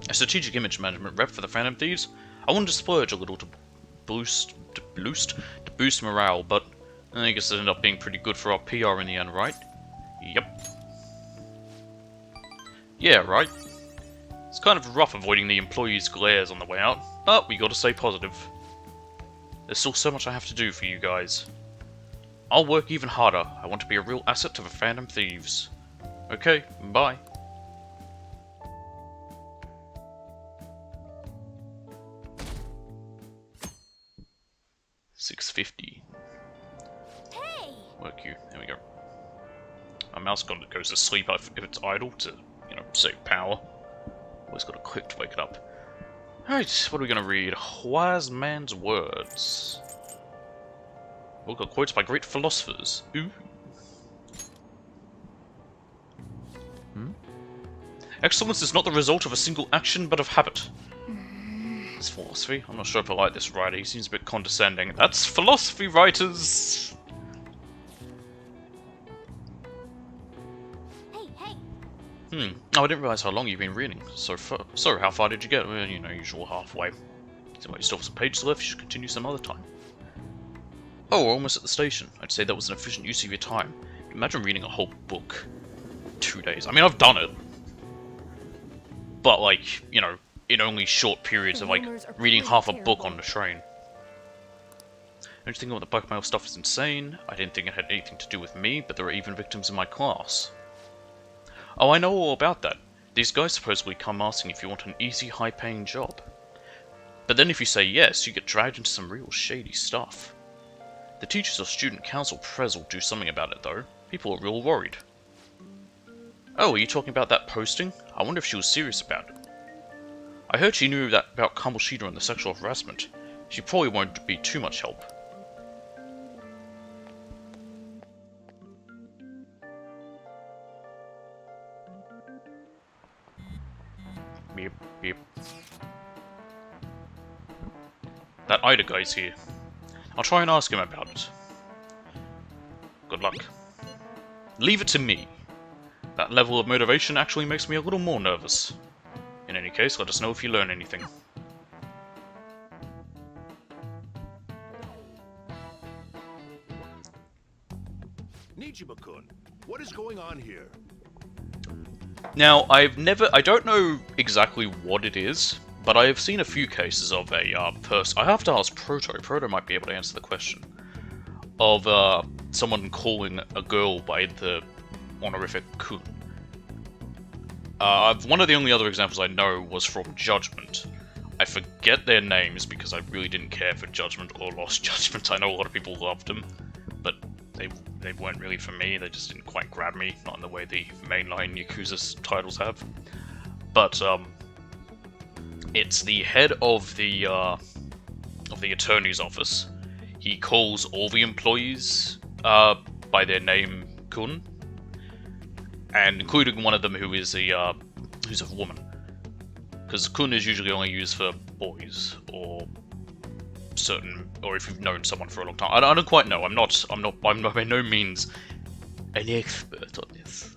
A strategic image management rep for the Phantom Thieves? I wanted to splurge a little to boost morale, but I guess it ended up being pretty good for our PR in the end, right? Yep. Yeah, right. It's kind of rough avoiding the employees' glares on the way out, but we gotta stay positive. There's still so much I have to do for you guys. I'll work even harder. I want to be a real asset to the Phantom Thieves. Okay, bye. $6.50. Hey! Work you. There we go. My mouse goes to sleep if it's idle to, you know, save power. Always got to click to wake it up. Alright, what are we going to read? Wise man's words. We've got quotes by great philosophers. Ooh. Excellence is not the result of a single action, but of habit. That's philosophy. I'm not sure if I like this writer. He seems a bit condescending. That's philosophy, writers! Hey! Oh, I didn't realise how long you've been reading. So, how far did you get? Well, you know, usual halfway. Seems like you still have some pages left. You should continue some other time. Oh, we're almost at the station. I'd say that was an efficient use of your time. Imagine reading a whole book. 2 days. I mean, I've done it. But, like, you know, in only short periods of, like, reading half a book on the train. Don't you think all the blackmail stuff is insane? I didn't think it had anything to do with me, but there are even victims in my class. Oh, I know all about that. These guys supposedly come asking if you want an easy, high-paying job. But then if you say yes, you get dragged into some real shady stuff. The teachers or student council prez will do something about it, though. People are real worried. Oh, are you talking about that posting? I wonder if she was serious about it. I heard she knew that about Kamoshida and the sexual harassment. She probably won't be too much help. Beep, beep. That Ida guy's here. I'll try and ask him about it. Good luck. Leave it to me. That level of motivation actually makes me a little more nervous. In any case, let us know if you learn anything. Nijima-kun, what is going on here? Now, I don't know exactly what it is, but I have seen a few cases of a person. I have to ask Proto. Proto might be able to answer the question of someone calling a girl by the honorific Kun. One of the only other examples I know was from Judgment. I forget their names because I really didn't care for Judgment or Lost Judgment. I know a lot of people loved them, but they weren't really for me. They just didn't quite grab me, not in the way the mainline Yakuza titles have. But it's the head of the attorney's office. He calls all the employees by their name Kun, and including one of them who's a woman. Because Kun is usually only used for boys, or if you've known someone for a long time. I don't quite know. I'm not by no means an expert on this.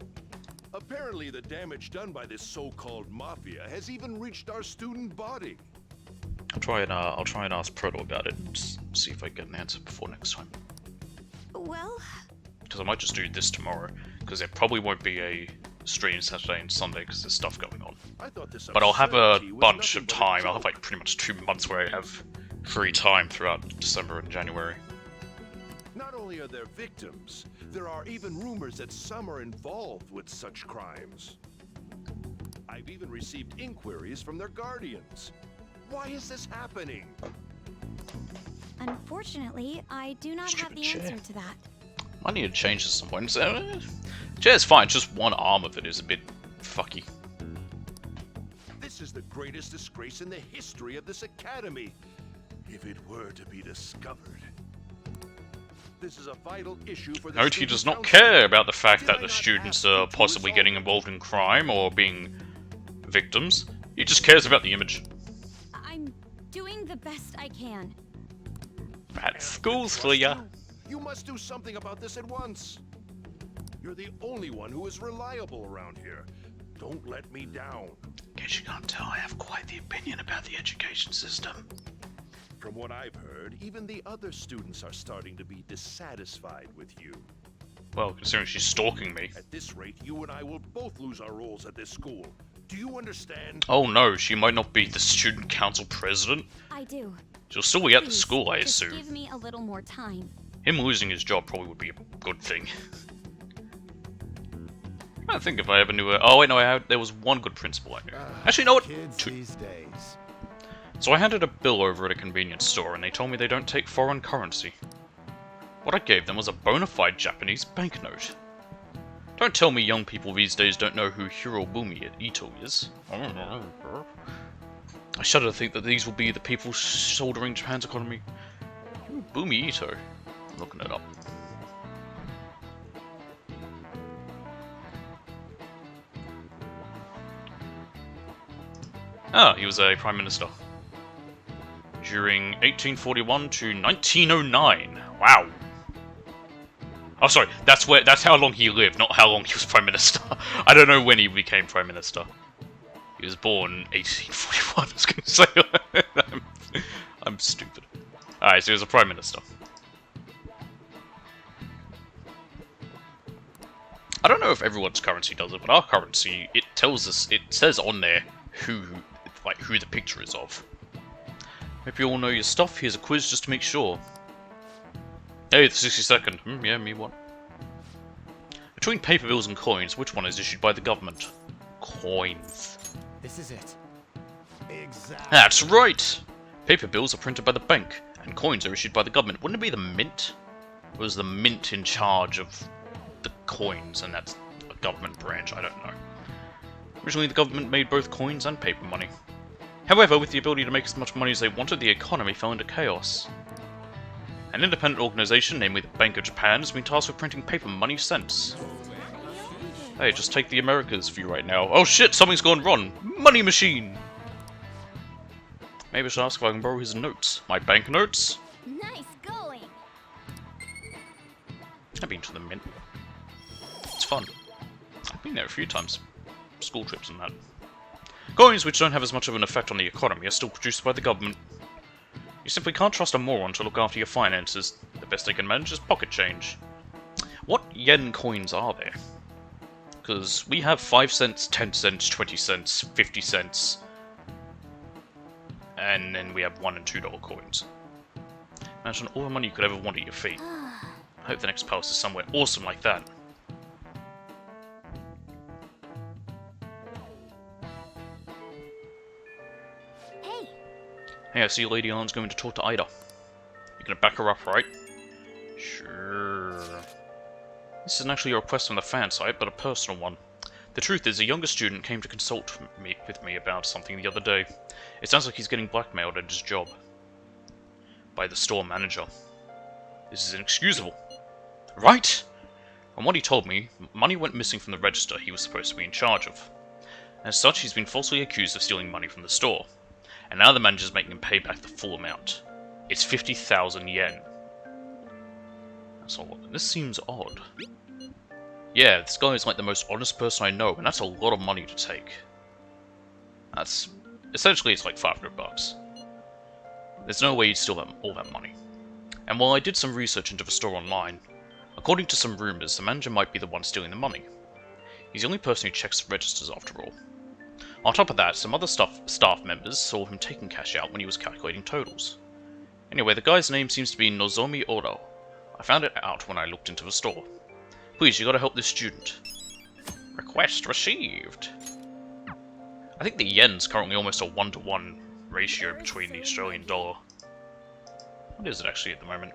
Apparently the damage done by this so-called mafia has even reached our student body. I'll try and ask Proto about it and see if I get an answer before next time. Well, because I might just do this tomorrow, because there probably won't be a stream Saturday and Sunday because there's stuff going on. But I'll have a bunch of time. I'll have like pretty much 2 months where I have free time throughout December and January. Not only are there victims, there are even rumors that some are involved with such crimes. I've even received inquiries from their guardians. Why is this happening? Unfortunately, I do not have the answer to that. I need to change this at some point. Chair's fine, just one arm of it is a bit fucky. This is the greatest disgrace in the history of this academy, if it were to be discovered. This is a vital issue for the Note he does not care about the fact that the students are possibly getting involved in crime or being victims. He just cares about the image. I'm doing the best I can. Bad schools for ya. You must do something about this at once. You're the only one who is reliable around here. Don't let me down. Guess you can't tell I have quite the opinion about the education system. From what I've heard, even the other students are starting to be dissatisfied with you. Well, considering she's stalking me. At this rate, you and I will both lose our roles at this school. Do you understand? Oh no, she might not be the student council president. I do. She'll still be at the Please, school, I just assume. Give me a little more time. Him losing his job probably would be a good thing. I think if I ever knew oh wait, no, there was one good principal I knew. Actually, no, two. These days. So I handed a bill over at a convenience store and they told me they don't take foreign currency. What I gave them was a bona fide Japanese banknote. Don't tell me young people these days don't know who Hirobumi Ito is. I shudder to think that these will be the people shouldering Japan's economy. Hirobumi Ito. I'm looking it up. Ah, he was a prime minister. During 1841 to 1909. Wow. Oh, sorry. That's how long he lived, not how long he was prime minister. I don't know when he became prime minister. He was born 1841. I was going to say. I'm stupid. Alright, so he was a prime minister. I don't know if everyone's currency does it, but our currency, it tells us, it says on there who the picture is of. Hope you all know your stuff. Here's a quiz just to make sure. Hey, the 62nd. Yeah, me one. Between paper bills and coins, which one is issued by the government? Coins. This is it. Exactly. That's right! Paper bills are printed by the bank, and coins are issued by the government. Wouldn't it be the mint? Or is the mint in charge of the coins, and that's a government branch? I don't know. Originally, the government made both coins and paper money. However, with the ability to make as much money as they wanted, the economy fell into chaos. An independent organization, namely the Bank of Japan, has been tasked with printing paper money since. Hey, just take the America's view right now. Oh shit, something's gone wrong! Money machine! Maybe I should ask if I can borrow his notes. My bank notes? Nice going. I've been to the mint. It's fun. I've been there a few times. School trips and that. Coins which don't have as much of an effect on the economy are still produced by the government. You simply can't trust a moron to look after your finances. The best they can manage is pocket change. What yen coins are there? Because we have 5 cents, 10 cents, 20 cents, 50 cents. And then we have $1 and $2 coins. Imagine all the money you could ever want at your feet. I hope the next palace is somewhere awesome like that. Hey, I see Lady Arlen's going to talk to Ida. You're gonna back her up, right? Sure. This isn't actually a request from the fan site, but a personal one. The truth is, a younger student came to consult with me about something the other day. It sounds like he's getting blackmailed at his job. By the store manager. This is inexcusable. Right? From what he told me, money went missing from the register he was supposed to be in charge of. As such, he's been falsely accused of stealing money from the store. And now the manager's making him pay back the full amount. It's 50,000 yen. That's a lot. This seems odd. Yeah, this guy is like the most honest person I know, and that's a lot of money to take. That's... essentially, it's like 500 bucks. There's no way you'd steal all that money. And while I did some research into the store online, according to some rumors, the manager might be the one stealing the money. He's the only person who checks the registers after all. On top of that, some other staff members saw him taking cash out when he was calculating totals. Anyway, the guy's name seems to be Nozomi Odo. I found it out when I looked into the store. Please, you gotta help this student. Request received. I think the yen's currently almost a 1-to-1 ratio between the Australian dollar. What is it actually at the moment?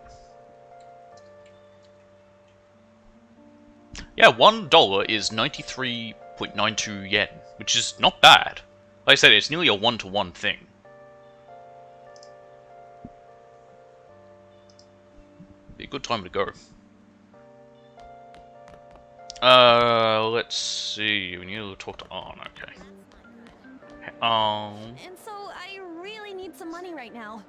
Yeah, $1 is 93.92 yen, which is not bad. Like I said, it's nearly a 1-to-1 thing. Be a good time to go. Let's see. We need to talk to Arn. Okay. And so I really need some money right now.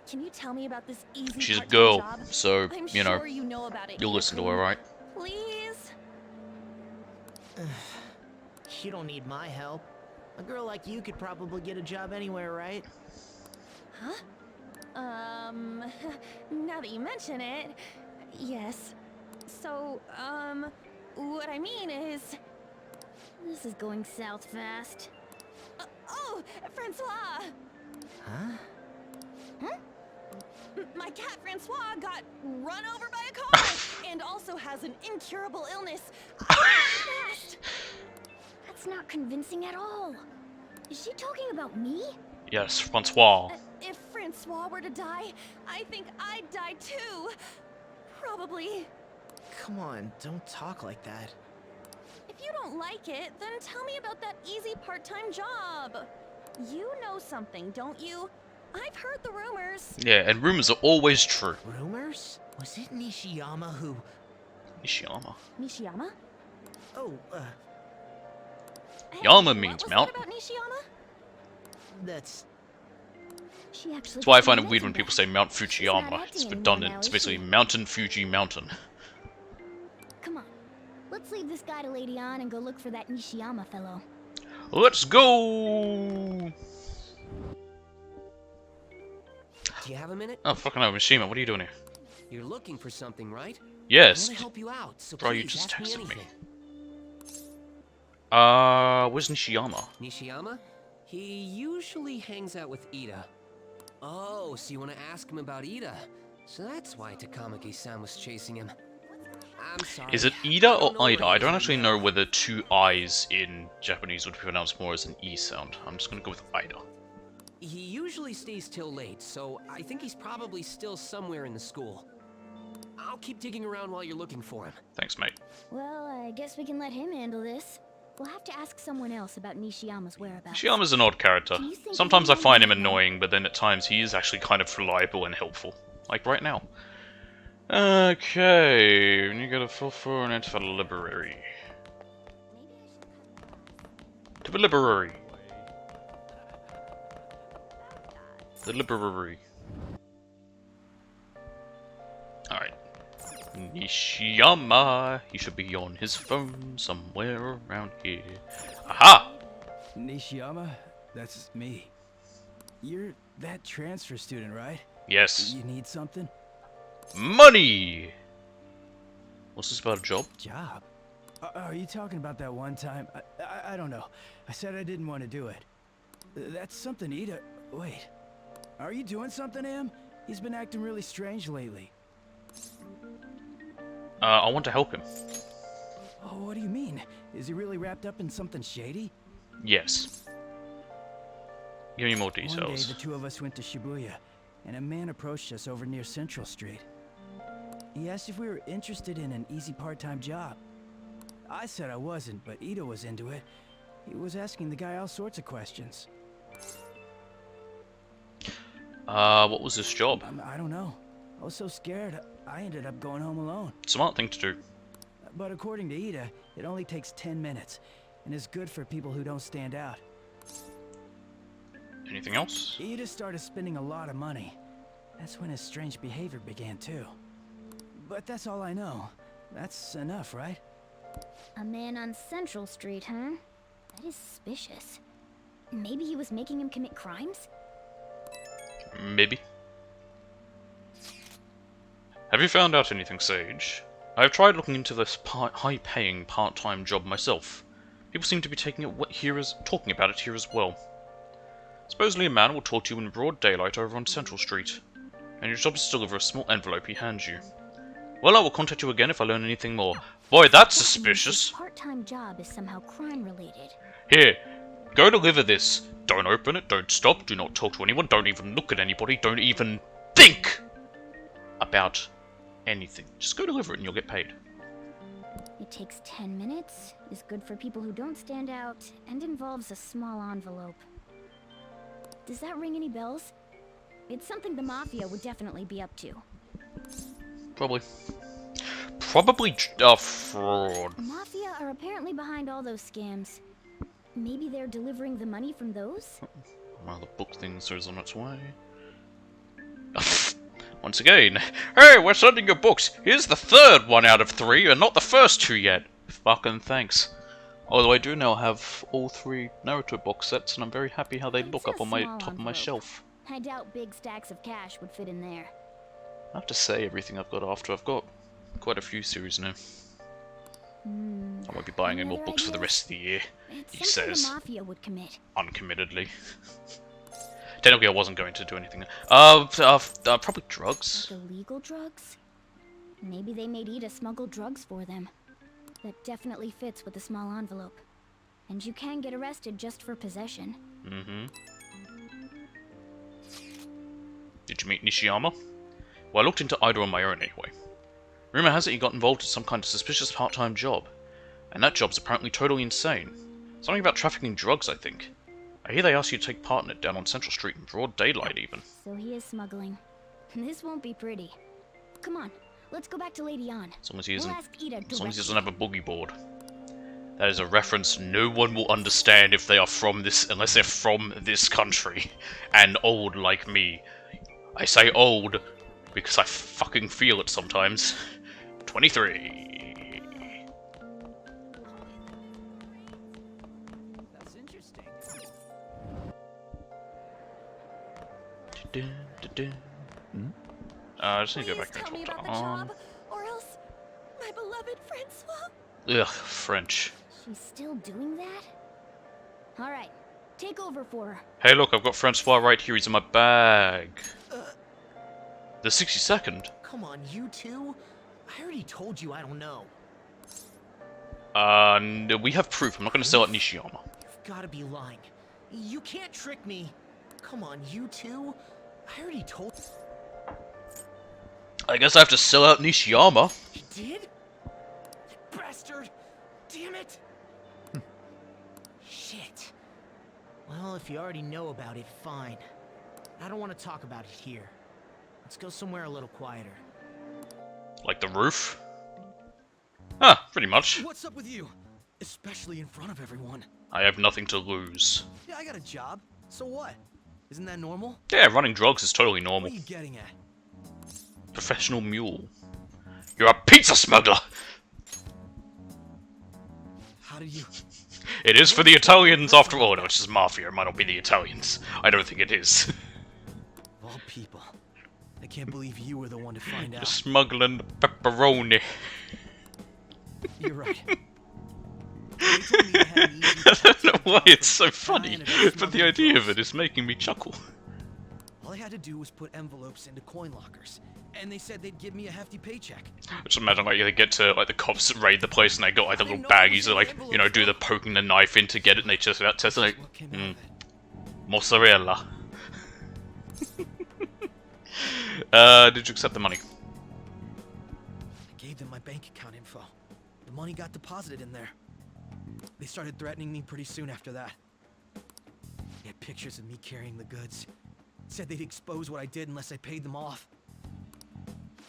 Can you tell me about this easy She's a part-time girl, job? so I'm you know, sure you know about it, you'll listen to her, right? Please? You don't need my help. A girl like you could probably get a job anywhere, right? Huh? Now that you mention it, yes. So, what I mean is... This is going south fast. Oh, Francois! Huh? Huh? My cat Francois got run over by a car and also has an incurable illness. Fast! That's not convincing at all. Is she talking about me? Yes, Francois. If Francois were to die, I think I'd die too. Probably. Come on, don't talk like that. If you don't like it, then tell me about that easy part-time job. You know something, don't you? I've heard the rumors. Yeah, and rumors are always true. Rumors? Was it Nishiyama who... Nishiyama? Nishiyama? Oh, Hey, Yama means what was mount. that about Nishiyama? That's... She actually That's why I find it weird when mentioned people that. say Mount She's Fujiyama. not It's acting redundant. anymore It's now, is basically she? Mountain Fuji Mountain. Come on. Let's leave this guy to Lady Ann and go look for that Nishiyama fellow. Let's go! Do you have a minute? Oh, fucking hell, Mishima, what are you doing here? You're looking for something, right? Yes. I want to help you out, so Bro, please you just ask me texted me. anything. Where's Nishiyama? Nishiyama? He usually hangs out with Ida. Oh, so you want to ask him about Ida? So that's why Takamaki-san was chasing him. I'm sorry. Is it Ida I or don't know Ida? where I he don't is actually right know now. whether two I's in Japanese would be pronounced more as an E sound. I'm just gonna go with Ida. He usually stays till late, so I think he's probably still somewhere in the school. I'll keep digging around while you're looking for him. Thanks, mate. Well, I guess we can let him handle this. We'll have to ask someone else about Nishiyama's whereabouts. Nishiyama's an odd character. Do you think Sometimes I anyone find him might know? annoying, but then at times he is actually kind of reliable and helpful. Like right now. Okay, we need to go to Fulfur and enter the library. To the library. The library. Alright. Nishiyama. He should be on his phone somewhere around here. Aha! Nishiyama? That's me. You're that transfer student, right? Yes. You need something? Money! What's this about a job? Job? Are you talking about that one time? I don't know. I said I didn't want to do it. That's something Ida... Wait. Are you doing something to him? He's been acting really strange lately. I want to help him. Oh, what do you mean? Is he really wrapped up in something shady? Yes. Give me more One day, details. the two of us went to Shibuya, and a man approached us over near Central Street. He asked if we were interested in an easy part-time job. I said I wasn't, but Ida was into it. He was asking the guy all sorts of questions. What was this job? I don't know. I was so scared, I ended up going home alone. Smart thing to do. But according to Ida, it only takes 10 minutes, and is good for people who don't stand out. Anything else? Ida started spending a lot of money. That's when his strange behavior began too. But that's all I know. That's enough, right? A man on Central Street, huh? That is suspicious. Maybe he was making him commit crimes? Maybe. Have you found out anything, Sage? I've tried looking into this high-paying part-time job myself. People seem to be talking about it here as well. Supposedly a man will talk to you in broad daylight over on Central Street, and your job is to deliver a small envelope he hands you. Well, I will contact you again if I learn anything more. Boy, that's suspicious! This part-time job is somehow crime-related. Here, go deliver this. Don't open it, don't stop, do not talk to anyone, don't even look at anybody, don't even think about anything. Just go deliver it and you'll get paid. It takes 10 minutes, is good for people who don't stand out, and involves a small envelope. Does that ring any bells? It's something the Mafia would definitely be up to. Probably fraud. The Mafia are apparently behind all those scams. Maybe they're delivering the money from those? Well, the book thing is on its way. Once again, hey, we're sending you books. Here's the third one out of 3, and not the first 2 yet. Fucking thanks. Although I do now have all 3 Naruto box sets, and I'm very happy how they look up on my top of my shelf. I doubt big stacks of cash would fit in there. I have to say everything I've got after. I've got quite a few series now. I won't be buying any more books for the rest of the year, he says, the Mafia would commit. uncommittedly. Technically, I wasn't going to do anything. Probably drugs. Like illegal drugs? Maybe they made Ida smuggle drugs for them. That definitely fits with the small envelope. And you can get arrested just for possession. Mm-hmm. Did you meet Nishiyama? Well, I looked into Ida on my own anyway. Rumor has it he got involved in some kind of suspicious part-time job. And that job's apparently totally insane. Something about trafficking drugs, I think. I hear they asked you to take part in it down on Central Street in broad daylight, even. So he is smuggling. This won't be pretty. Come on, let's go back to Lady Ann. As long as he We'll ask Ida as long as he directly. doesn't have a boogie board. That is a reference no one will understand if they are from this, unless they're from this country. And old like me. I say old because I fucking feel it sometimes. 23. That's interesting. I just need to go back Please tell me and talk about to the Ann. job, or else my beloved Francois. Ugh, French. She's still doing that? Alright, take over for her. Hey look, I've got Francois right here, he's in my bag. The 62nd? Come on, you two? I already told you I don't know. No, we have proof, I'm not gonna sell it Nishiyama. You've gotta be lying. You can't trick me. Come on, you two? I already told... I guess I have to sell out Nishiyama. You did? You bastard! Damn it! Shit. Well, if you already know about it, fine. I don't want to talk about it here. Let's go somewhere a little quieter. Like the roof? Ah, pretty much. What's up with you? Especially in front of everyone. I have nothing to lose. Yeah, I got a job. So what? Isn't that normal? Yeah, running drugs is totally normal. What are you getting at? Professional mule. You're a pizza smuggler! How did you... It is for the Italians after all. No, it's just Mafia. It might not be the Italians. I don't think it is. Of all people. I can't believe you were the one to find You're out. smuggling the pepperoni. You're right. I don't know why it's so funny, but the idea of it is making me chuckle. All I had to do was put envelopes into coin lockers, and they said they'd give me a hefty paycheck. Just imagine like they get to like the cops that raid the place and they got like the little baggies that like, you know, do the poking the knife in to get it and they just that test like mozzarella. Did you accept the money? I gave them my bank account info. The money got deposited in there. They started threatening me pretty soon after that. They had pictures of me carrying the goods. Said they'd expose what I did unless I paid them off.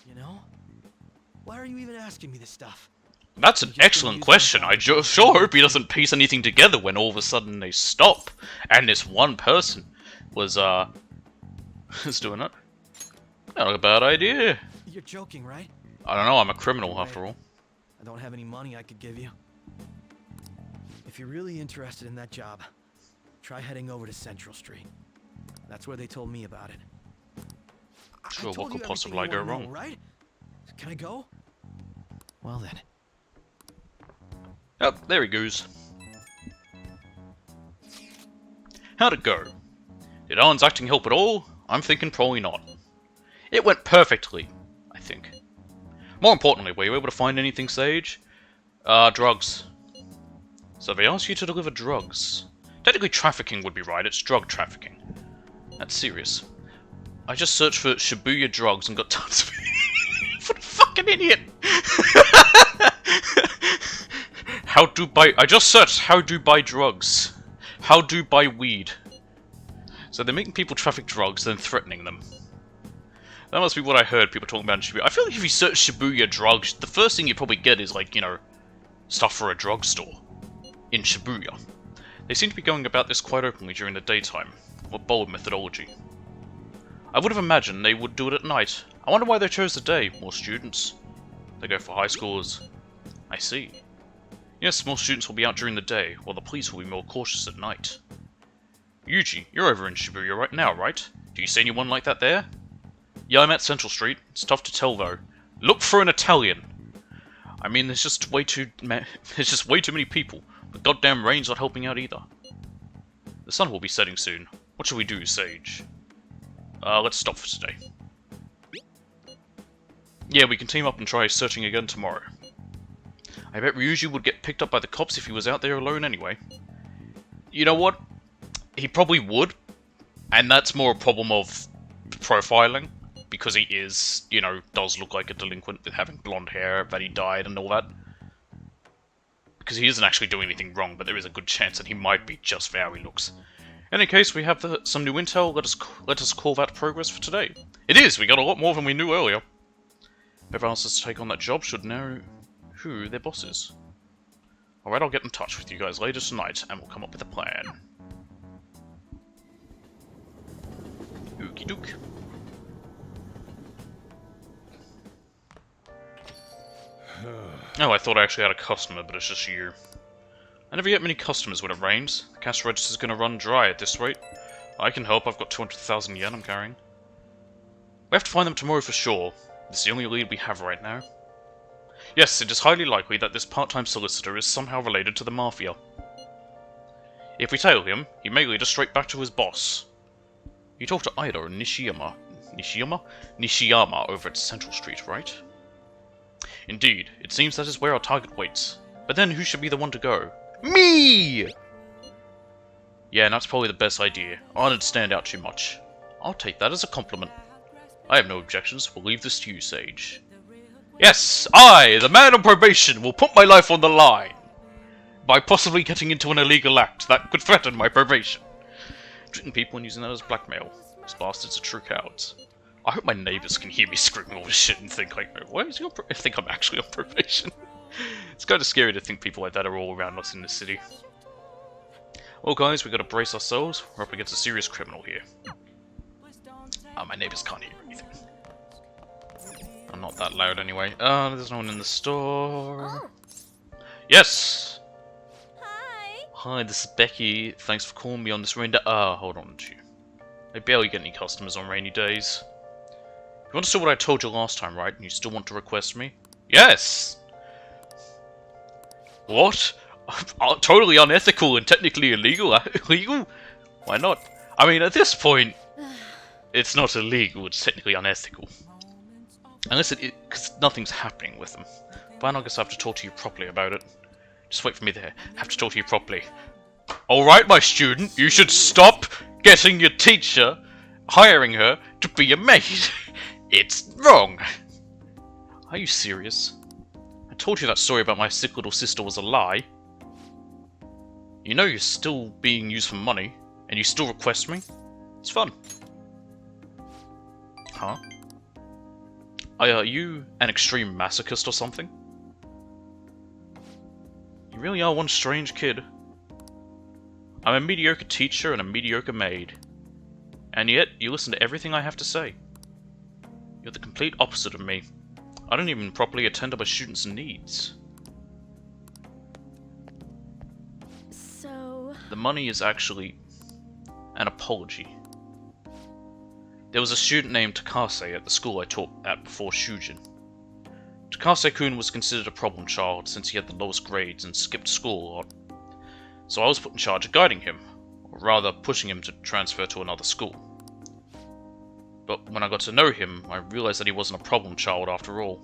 You know? Why are you even asking me this stuff? That's an excellent question. I sure hope he doesn't piece anything together when all of a sudden they stop and this one person was is doing it. Not a bad idea. You're joking, right? I don't know, I'm a criminal after all. I don't have any money I could give you. If you're really interested in that job, try heading over to Central Street. That's where they told me about it. Sure, what could possibly go wrong? Right? Can I go? Well then. Yep, there he goes. How'd it go? Did Alan's acting help at all? I'm thinking probably not. It went perfectly, I think. More importantly, were you able to find anything, Sage? Drugs. So they asked you to deliver drugs. Technically trafficking would be right, it's drug trafficking. That's serious. I just searched for Shibuya drugs and got tons of what a fucking idiot! How to buy... I just searched how to buy drugs. How to buy weed. So they're making people traffic drugs, then threatening them. That must be what I heard people talking about in Shibuya. I feel like if you search Shibuya drugs, the first thing you probably get is like, you know, stuff for a drugstore. In Shibuya. They seem to be going about this quite openly during the daytime. What bold methodology. I would have imagined they would do it at night. I wonder why they chose the day. More students. They go for high schoolers. I see. Yes, more students will be out during the day, while the police will be more cautious at night. Yuji, you're over in Shibuya right now, right? Do you see anyone like that there? Yeah, I'm at Central Street. It's tough to tell though. Look for an Italian. I mean, there's just way too many people. The goddamn rain's not helping out either. The sun will be setting soon. What shall we do, Sage? Let's stop for today. Yeah, we can team up and try searching again tomorrow. I bet Ryuji would get picked up by the cops if he was out there alone anyway. You know what? He probably would. And that's more a problem of profiling. Because he is, you know, does look like a delinquent with having blonde hair, that he died and all that. Because he isn't actually doing anything wrong, but there is a good chance that he might be just how he looks. In any case, we have some new intel. Let us call that progress for today. It is! We got a lot more than we knew earlier. Whoever asks us to take on that job should know who their boss is. Alright, I'll get in touch with you guys later tonight, and we'll come up with a plan. Okie doke. Oh, I thought I actually had a customer, but it's just you. I never get many customers when it rains. The cash register's gonna run dry at this rate. I can help, I've got 200,000 yen I'm carrying. We have to find them tomorrow for sure. This is the only lead we have right now. Yes, it is highly likely that this part-time solicitor is somehow related to the Mafia. If we tail him, he may lead us straight back to his boss. You talked to Ida or Nishiyama. Nishiyama over at Central Street, right? Indeed, it seems that is where our target waits. But then who should be the one to go? Me! Yeah, and that's probably the best idea. I didn't stand out too much. I'll take that as a compliment. I have no objections. We'll leave this to you, Sage. Yes, I, the man on probation, will put my life on the line. By possibly getting into an illegal act that could threaten my probation. Treating people and using that as blackmail. These bastards are true cowards. I hope my neighbors can hear me screaming all this shit and think like, why is he on I think I'm actually on probation. It's kind of scary to think people like that are all around us in this city. Well guys, we gotta brace ourselves. We're up against a serious criminal here. My neighbors can't hear anything. I'm not that loud anyway. There's no one in the store. Yes! Hi, this is Becky. Thanks for calling me on this rainy day. Hold on to you. I barely get any customers on rainy days. You understood what I told you last time, right? And you still want to request me? Yes! What? Totally unethical and technically illegal? Illegal? Why not? I mean, at this point... it's not illegal, it's technically unethical. Unless because nothing's happening with them. Fine, I guess I have to talk to you properly about it. Just wait for me there. I have to talk to you properly. Alright, my student, you should stop getting your teacher, hiring her to be a maid. It's wrong. Are you serious? I told you that story about my sick little sister was a lie. You know you're still being used for money, and you still request me? It's fun. Huh? Are you an extreme masochist or something? You really are one strange kid. I'm a mediocre teacher and a mediocre maid. And yet, you listen to everything I have to say. You're the complete opposite of me. I don't even properly attend to my students' needs. So... The money is actually an apology. There was a student named Takase at the school I taught at before Shujin. Takase-kun was considered a problem child since he had the lowest grades and skipped school a lot. So I was put in charge of guiding him, or rather pushing him to transfer to another school. But when I got to know him, I realized that he wasn't a problem child after all.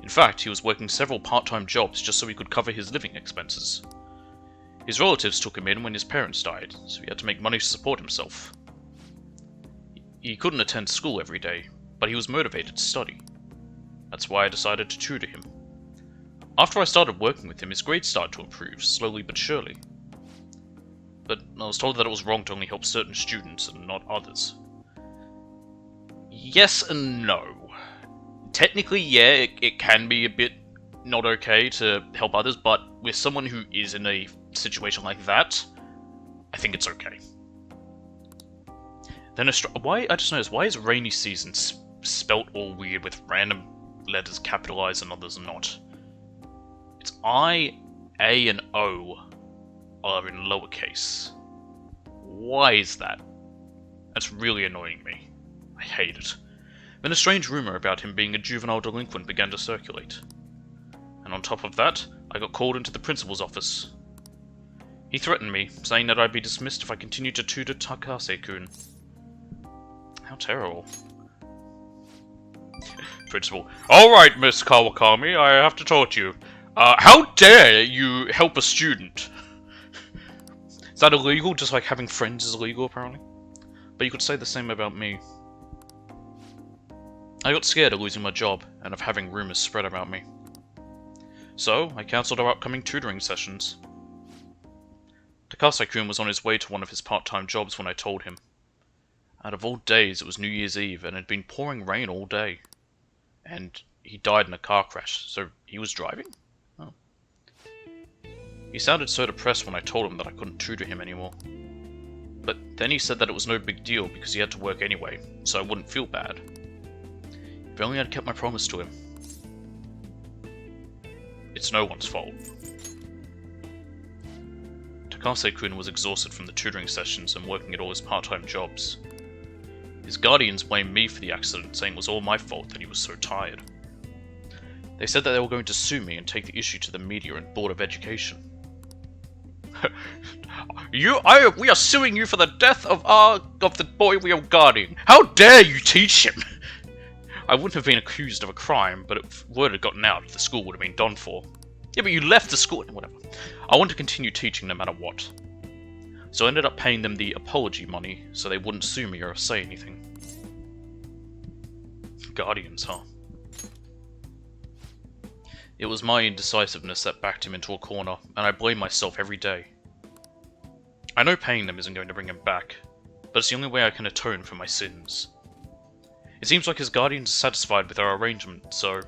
In fact, he was working several part-time jobs just so he could cover his living expenses. His relatives took him in when his parents died, so he had to make money to support himself. He couldn't attend school every day, but he was motivated to study. That's why I decided to tutor him. After I started working with him, his grades started to improve, slowly but surely. But I was told that it was wrong to only help certain students and not others. Yes and no. Technically, yeah, it can be a bit not okay to help others, but with someone who is in a situation like that, I think it's okay. Then I just noticed, why is rainy season spelt all weird with random letters capitalized and others not? It's I, A, and O are in lowercase. Why is that? That's really annoying me. I hate it. Then a strange rumor about him being a juvenile delinquent began to circulate. And on top of that, I got called into the principal's office. He threatened me, saying that I'd be dismissed if I continued to tutor Takase-kun. How terrible. Principal. Alright, Miss Kawakami, I have to talk to you. How dare you help a student? Is that illegal? Just like having friends is illegal, apparently? But you could say the same about me. I got scared of losing my job, and of having rumors spread about me. So, I cancelled our upcoming tutoring sessions. Takase-kun was on his way to one of his part-time jobs when I told him. Out of all days, it was New Year's Eve, and it had been pouring rain all day. And he died in a car crash, so he was driving? Oh. He sounded so depressed when I told him that I couldn't tutor him anymore. But then he said that it was no big deal because he had to work anyway, so I wouldn't feel bad. If only I'd kept my promise to him. It's no one's fault. Takase-kun was exhausted from the tutoring sessions and working at all his part-time jobs. His guardians blamed me for the accident, saying it was all my fault that he was so tired. They said that they were going to sue me and take the issue to the media and Board of Education. We are suing you for the death of the boy we are guarding. How dare you teach him? I wouldn't have been accused of a crime, but if word had gotten out, the school would have been done for. Yeah, but you left the school, whatever. I want to continue teaching no matter what. So I ended up paying them the apology money so they wouldn't sue me or say anything. Guardians, huh? It was my indecisiveness that backed him into a corner, and I blame myself every day. I know paying them isn't going to bring him back, but it's the only way I can atone for my sins. It seems like his guardians are satisfied with our arrangement, so...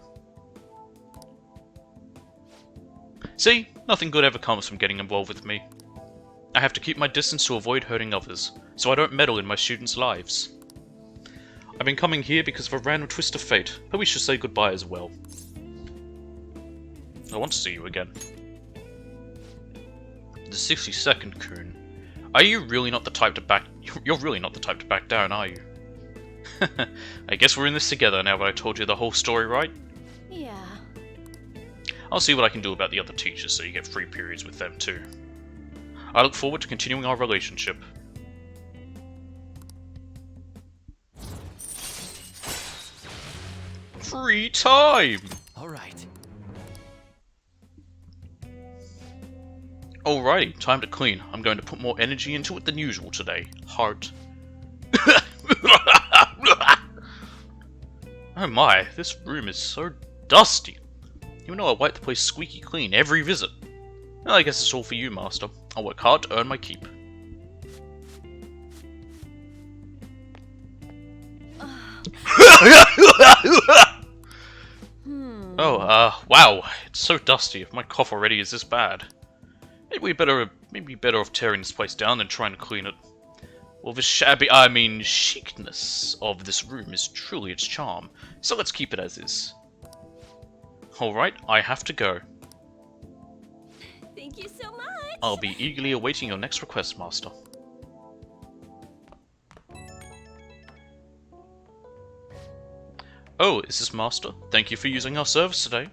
See? Nothing good ever comes from getting involved with me. I have to keep my distance to avoid hurting others, so I don't meddle in my students' lives. I've been coming here because of a random twist of fate, but we should say goodbye as well. I want to see you again. The 62nd Kun. Are you really not the type to back... You're really not the type to back down, are you? I guess we're in this together now that I told you the whole story, right? Yeah. I'll see what I can do about the other teachers so you get free periods with them too. I look forward to continuing our relationship. free time! Alright. Alrighty, time to clean. I'm going to put more energy into it than usual today. Heart. Oh my, this room is so dusty. Even though I wipe the place squeaky clean every visit. Well, I guess it's all for you, Master. I'll work hard to earn my keep. Oh, wow, it's so dusty. If my cough already is this bad. Maybe better off tearing this place down than trying to clean it. Well, the chicness of this room is truly its charm, so let's keep it as is. Alright, I have to go. Thank you so much! I'll be eagerly awaiting your next request, Master. Oh, is this Master? Thank you for using our service today.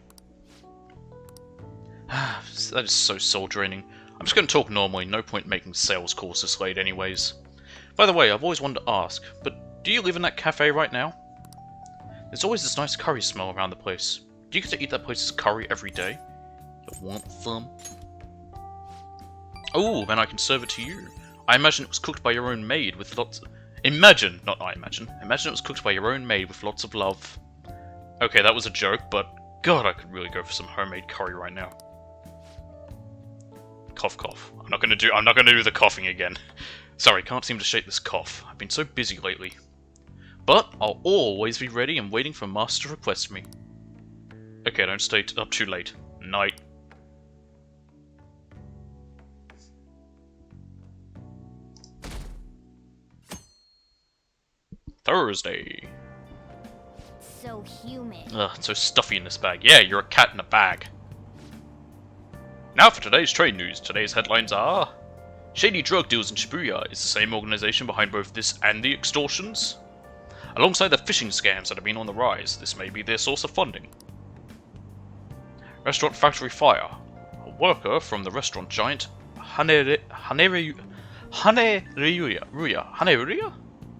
That is so soul-draining. I'm just going to talk normally, no point making sales calls this late anyways. By the way, I've always wanted to ask, but do you live in that cafe right now? There's always this nice curry smell around the place. Do you get to eat that place's curry every day? You want some? Oh, then I can serve it to you. I imagine it was cooked by your own maid with lots of... Imagine, not I imagine. Imagine it was cooked by your own maid with lots of love. Okay, that was a joke, but God, I could really go for some homemade curry right now. Cough, cough. I'm not gonna do the coughing again. Sorry, can't seem to shake this cough. I've been so busy lately. But I'll always be ready and waiting for Master to request me. Okay, don't stay up too late. Night. Thursday. So humid. Ugh, it's so stuffy in this bag. Yeah, you're a cat in a bag. Now for today's trade news. Today's headlines are... Shady Drug Deals in Shibuya is the same organization behind both this and the extortions. Alongside the phishing scams that have been on the rise, this may be their source of funding. Restaurant factory fire. A worker from the restaurant giant Haneruya?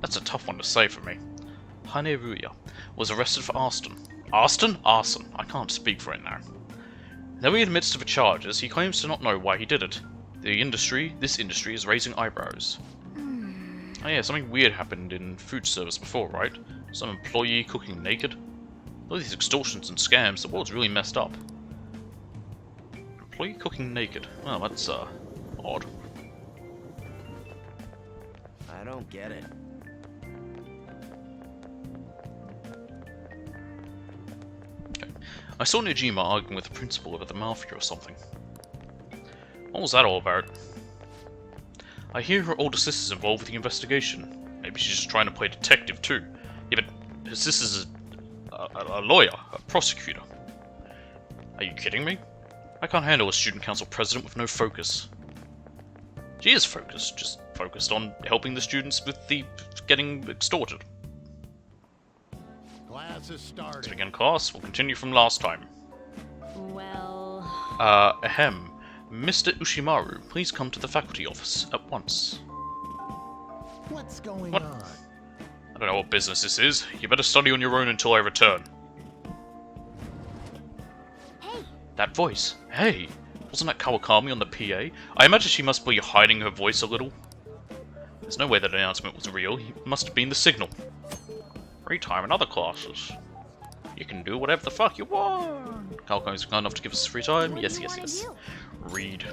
That's a tough one to say for me. Haneruya was arrested for arson. Arson? Arson. I can't speak for it now. Though he admits to the charges, he claims to not know why he did it. This industry is raising eyebrows. Oh yeah, something weird happened in food service before, right? Some employee cooking naked? All these extortions and scams, the world's really messed up. Employee cooking naked. Well, that's, odd. I don't get it. I saw Nijima arguing with the principal over the mafia or something. What was that all about? I hear her older sister's involved with the investigation. Maybe she's just trying to play detective too. Yeah, but her sister's a lawyer, a prosecutor. Are you kidding me? I can't handle a student council president with no focus. She is focused, just focused on helping the students with the getting extorted. Class is starting. To begin class, we'll continue from last time. Well... Ahem. Mr. Ushimaru, please come to the faculty office at once. What's going on? I don't know what business this is. You better study on your own until I return. Hey! That voice. Hey! Wasn't that Kawakami on the PA? I imagine she must be hiding her voice a little. There's no way that announcement was real. It must have been the signal. Free time in other classes. You can do whatever the fuck you want. Kawakami's kind enough to give us free time. Yes, yes, yes. Read.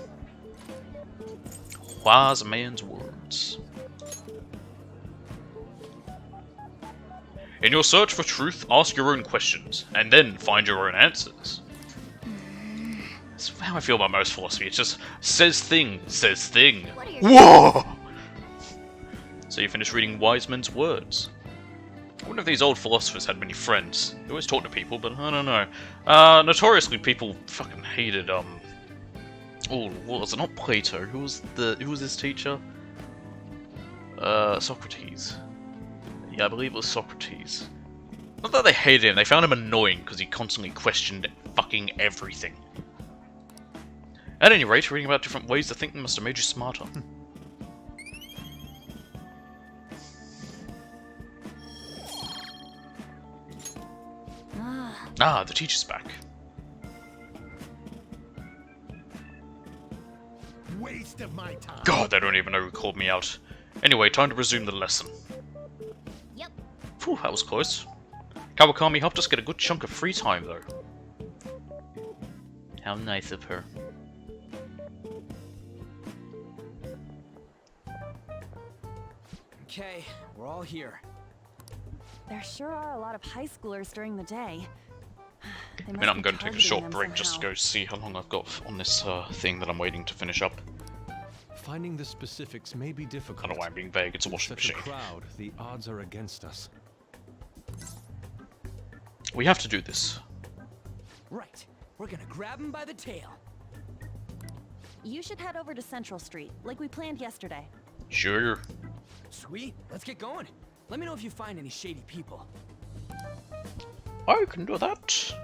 Wise man's words. In your search for truth, ask your own questions, and then find your own answers. That's how I feel about most philosophy. It's just says thing, says thing. Whoa! So you finish reading Wise Men's Words. I wonder if these old philosophers had many friends. They always talk to people, but I don't know. Notoriously, people fucking hated oh, what was it? Not Plato. Who was his teacher? Socrates. Yeah, I believe it was Socrates. Not that they hated him. They found him annoying because he constantly questioned fucking everything. At any rate, reading about different ways to think must have made you smarter. Ah, the teacher's back. Waste of my time. God, they don't even know who called me out. Anyway, time to resume the lesson. Yep. Phew, that was close. Kawakami helped us get a good chunk of free time, though. How nice of her. Okay, we're all here. There sure are a lot of high schoolers during the day. I mean, I'm going to take a short break just to go see how long I've got on this thing that I'm waiting to finish up. Finding the specifics may be difficult. I don't know why I'm being vague, it's a In washing such machine. a crowd, the odds are against us. We have to do this. Right. We're gonna grab him by the tail. You should head over to Central Street, like we planned yesterday. Sure. Sweet. Let's get going. Let me know if you find any shady people. I can do that.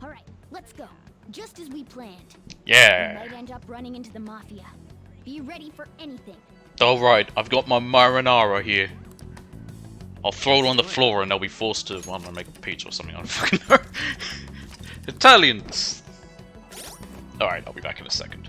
All right, let's go. Just as we planned. Yeah. We might end up running into the Mafia. Be ready for anything. Alright, I've got my marinara here. I'll throw it on the floor and they'll be forced to, I don't know, make pizza or something, I don't fucking know. Italians! Alright, I'll be back in a second.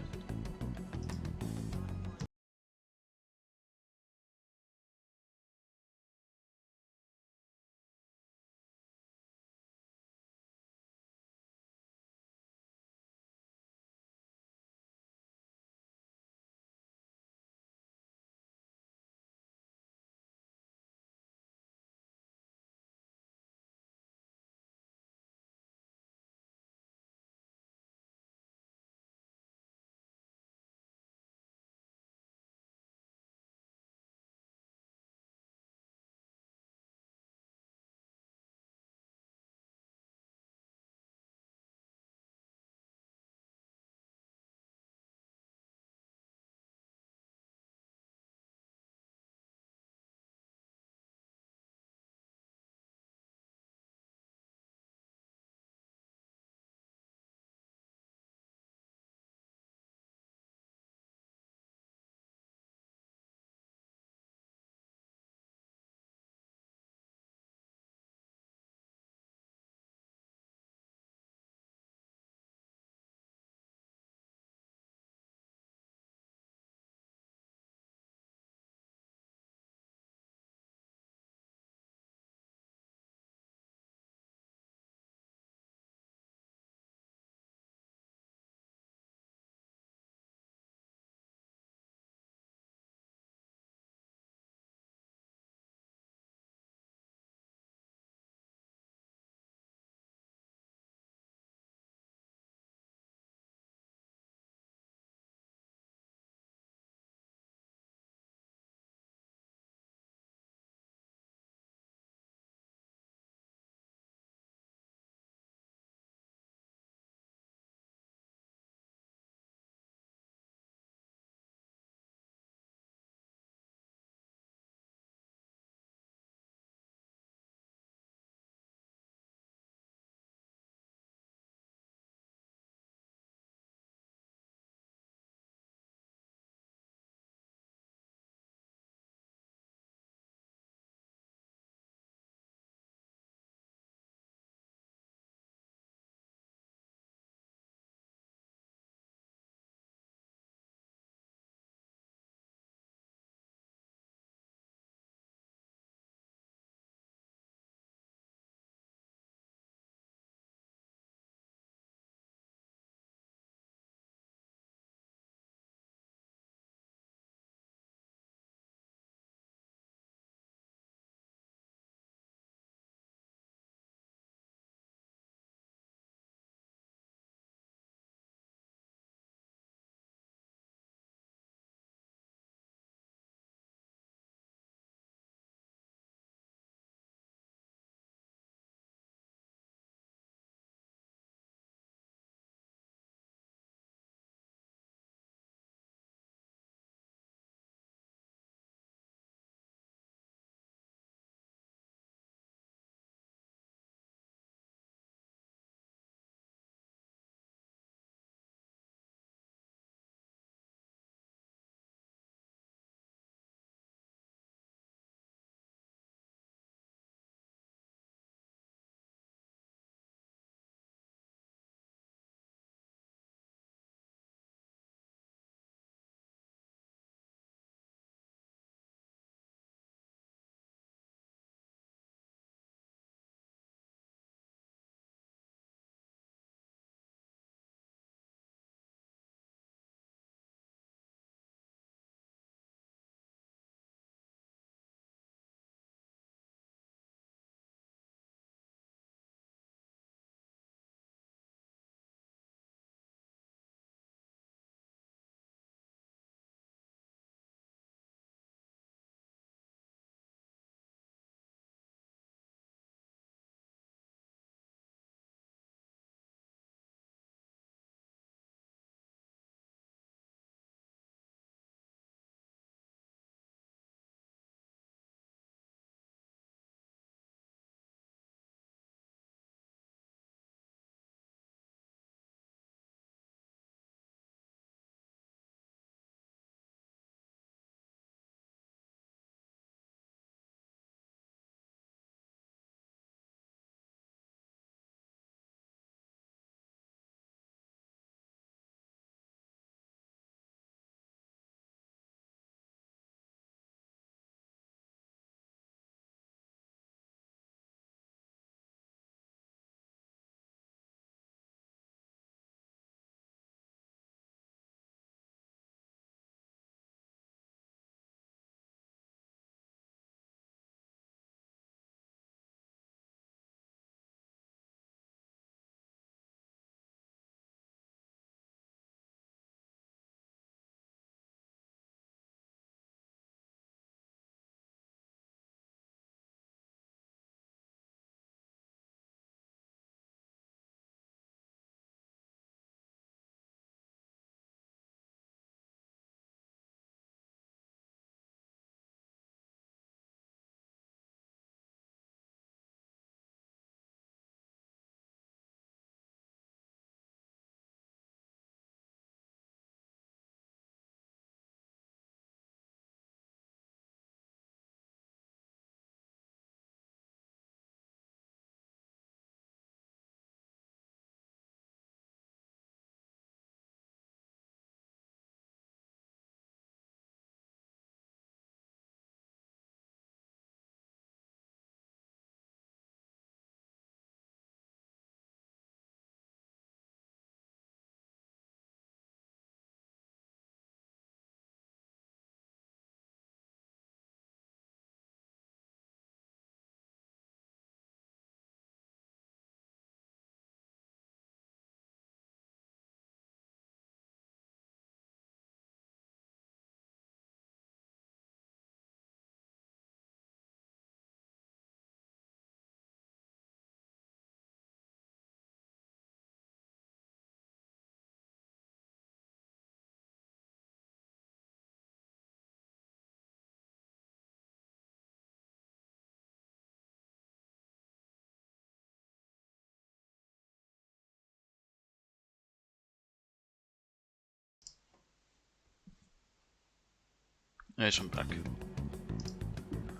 Yes, I'm back.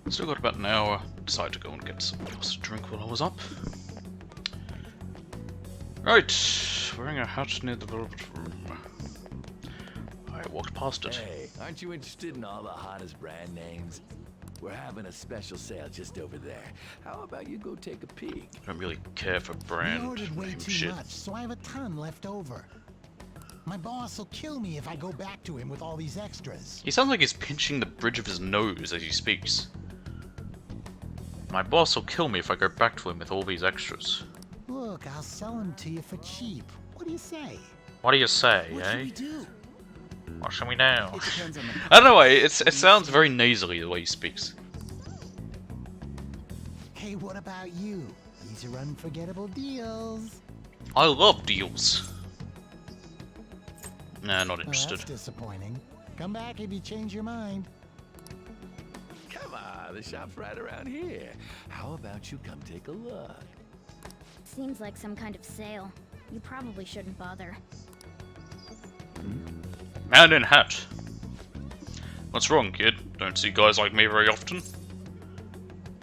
Still got about an hour. Decided to go and get something else to drink while I was up. Right, wearing a hat near the velvet room. I walked past it. Hey, aren't you interested in all the hottest brand names? We're having a special sale just over there. How about you go take a peek? I don't really care for brand We ordered way name too shit. much, so I have a ton left over. My boss will kill me if I go back to him with all these extras. He sounds like he's pinching the bridge of his nose as he speaks. My boss will kill me if I go back to him with all these extras. Look, I'll sell them to you for cheap. What do you say? What do you say, What eh? should we do? What shall we do? I It depends on the don't know, it sounds very nasally the way he speaks. Hey, what about you? These are unforgettable deals. I love deals. Nah, not interested. That's disappointing. Come back if you change your mind. Come on, the shop's right around here. How about you come take a look? Seems like some kind of sale. You probably shouldn't bother. Man in hat. What's wrong, kid? Don't see guys like me very often.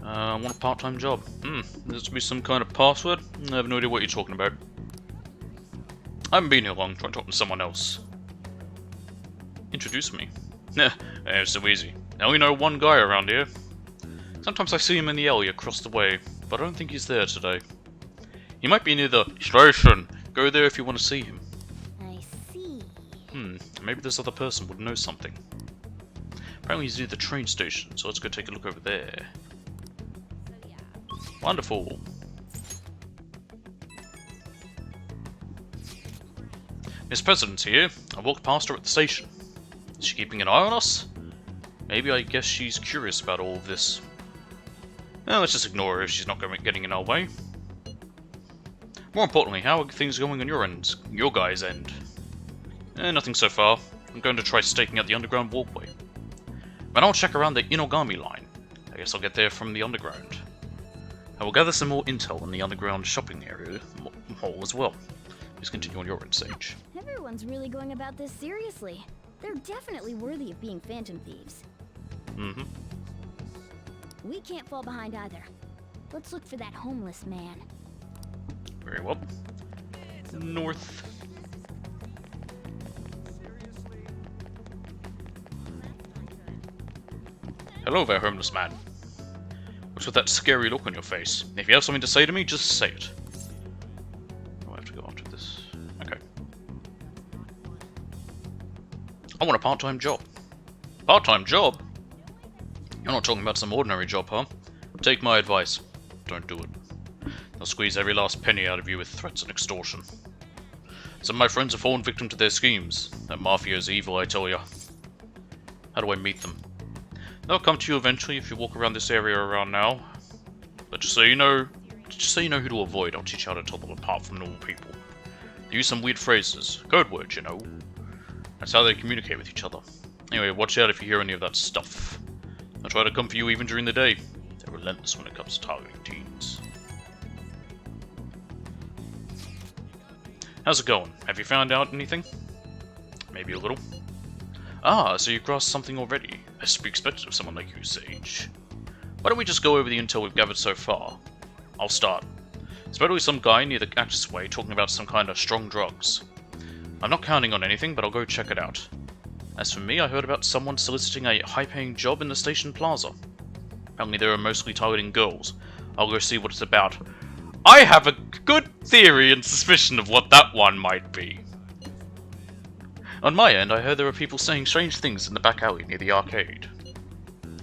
I want a part-time job. This be some kind of password? I have no idea what you're talking about. I haven't been here long, trying to talk to someone else. Introduce me. Nah, it's so easy. I only know one guy around here. Sometimes I see him in the alley across the way, but I don't think he's there today. He might be near the station. Go there if you want to see him. I see. Maybe this other person would know something. Apparently he's near the train station, so let's go take a look over there. Wonderful. Miss President's here. I walked past her at the station. Is she keeping an eye on us? Maybe I guess she's curious about all of this. Well, let's just ignore her if she's not getting in our way. More importantly, how are things going on your end? Your guys' end? Nothing so far. I'm going to try staking out the underground walkway. But I'll check around the Inogami line. I guess I'll get there from the underground. I will gather some more intel on the underground shopping area mall as well. Please continue on your end, Sage. Everyone's really going about this seriously. They're definitely worthy of being phantom thieves. We can't fall behind either. Let's look for that homeless man. Very well. North. Hello there, homeless man. What's with that scary look on your face? If you have something to say to me, just say it. Oh, I have to go after this. Okay. I want a part-time job. Part-time job? You're not talking about some ordinary job, huh? Take my advice. Don't do it. They'll squeeze every last penny out of you with threats and extortion. Some of my friends have fallen victim to their schemes. That mafia is evil, I tell ya. How do I meet them? They'll come to you eventually if you walk around this area around now. But just so you know who to avoid, I'll teach you how to tell them apart from normal people. They use some weird phrases, code words, you know. That's how they communicate with each other. Anyway, watch out if you hear any of that stuff. They'll try to come for you even during the day. They're relentless when it comes to targeting teens. How's it going? Have you found out anything? Maybe a little. Ah, so you grasped something already. As to be expected of someone like you, Sage. Why don't we just go over the intel we've gathered so far? I'll start. There's probably some guy near the Access Way talking about some kind of strong drugs. I'm not counting on anything, but I'll go check it out. As for me, I heard about someone soliciting a high-paying job in the station plaza. Apparently they were mostly targeting girls. I'll go see what it's about. I have a good theory and suspicion of what that one might be. On my end, I heard there were people saying strange things in the back alley near the arcade.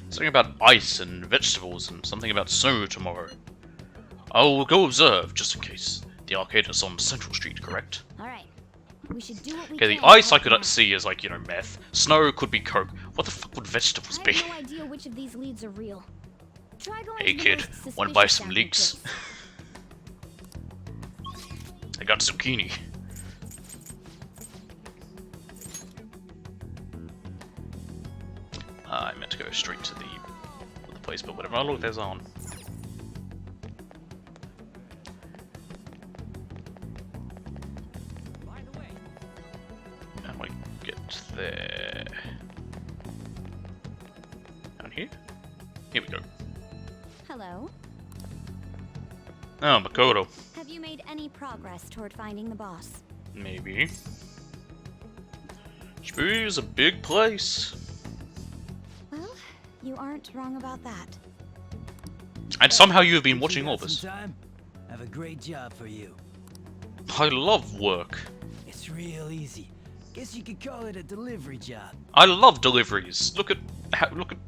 Something about ice and vegetables and something about snow tomorrow. I'll go observe, just in case. The arcade is on Central Street, correct? Alright. We should do what we Okay, can the ice to I help could them out. see as like, you know, meth. Snow could be coke. What the fuck would vegetables I be? have no idea which of these leads are real. Try going Hey to the kid, most wanna buy suspicious some sounding leeks? place. I got zucchini. I meant to go straight to the place, but whatever. Oh look, there's on. How do I get there? Here we go. Hello. Oh, Makoto. Have you made any progress toward finding the boss? Maybe. Shibuya is a big place. Well, you aren't wrong about that. And somehow you have been Think watching you all got this. some time? I have a great job for you. I love work. It's real easy. Guess you could call it a delivery job. I love deliveries. Look at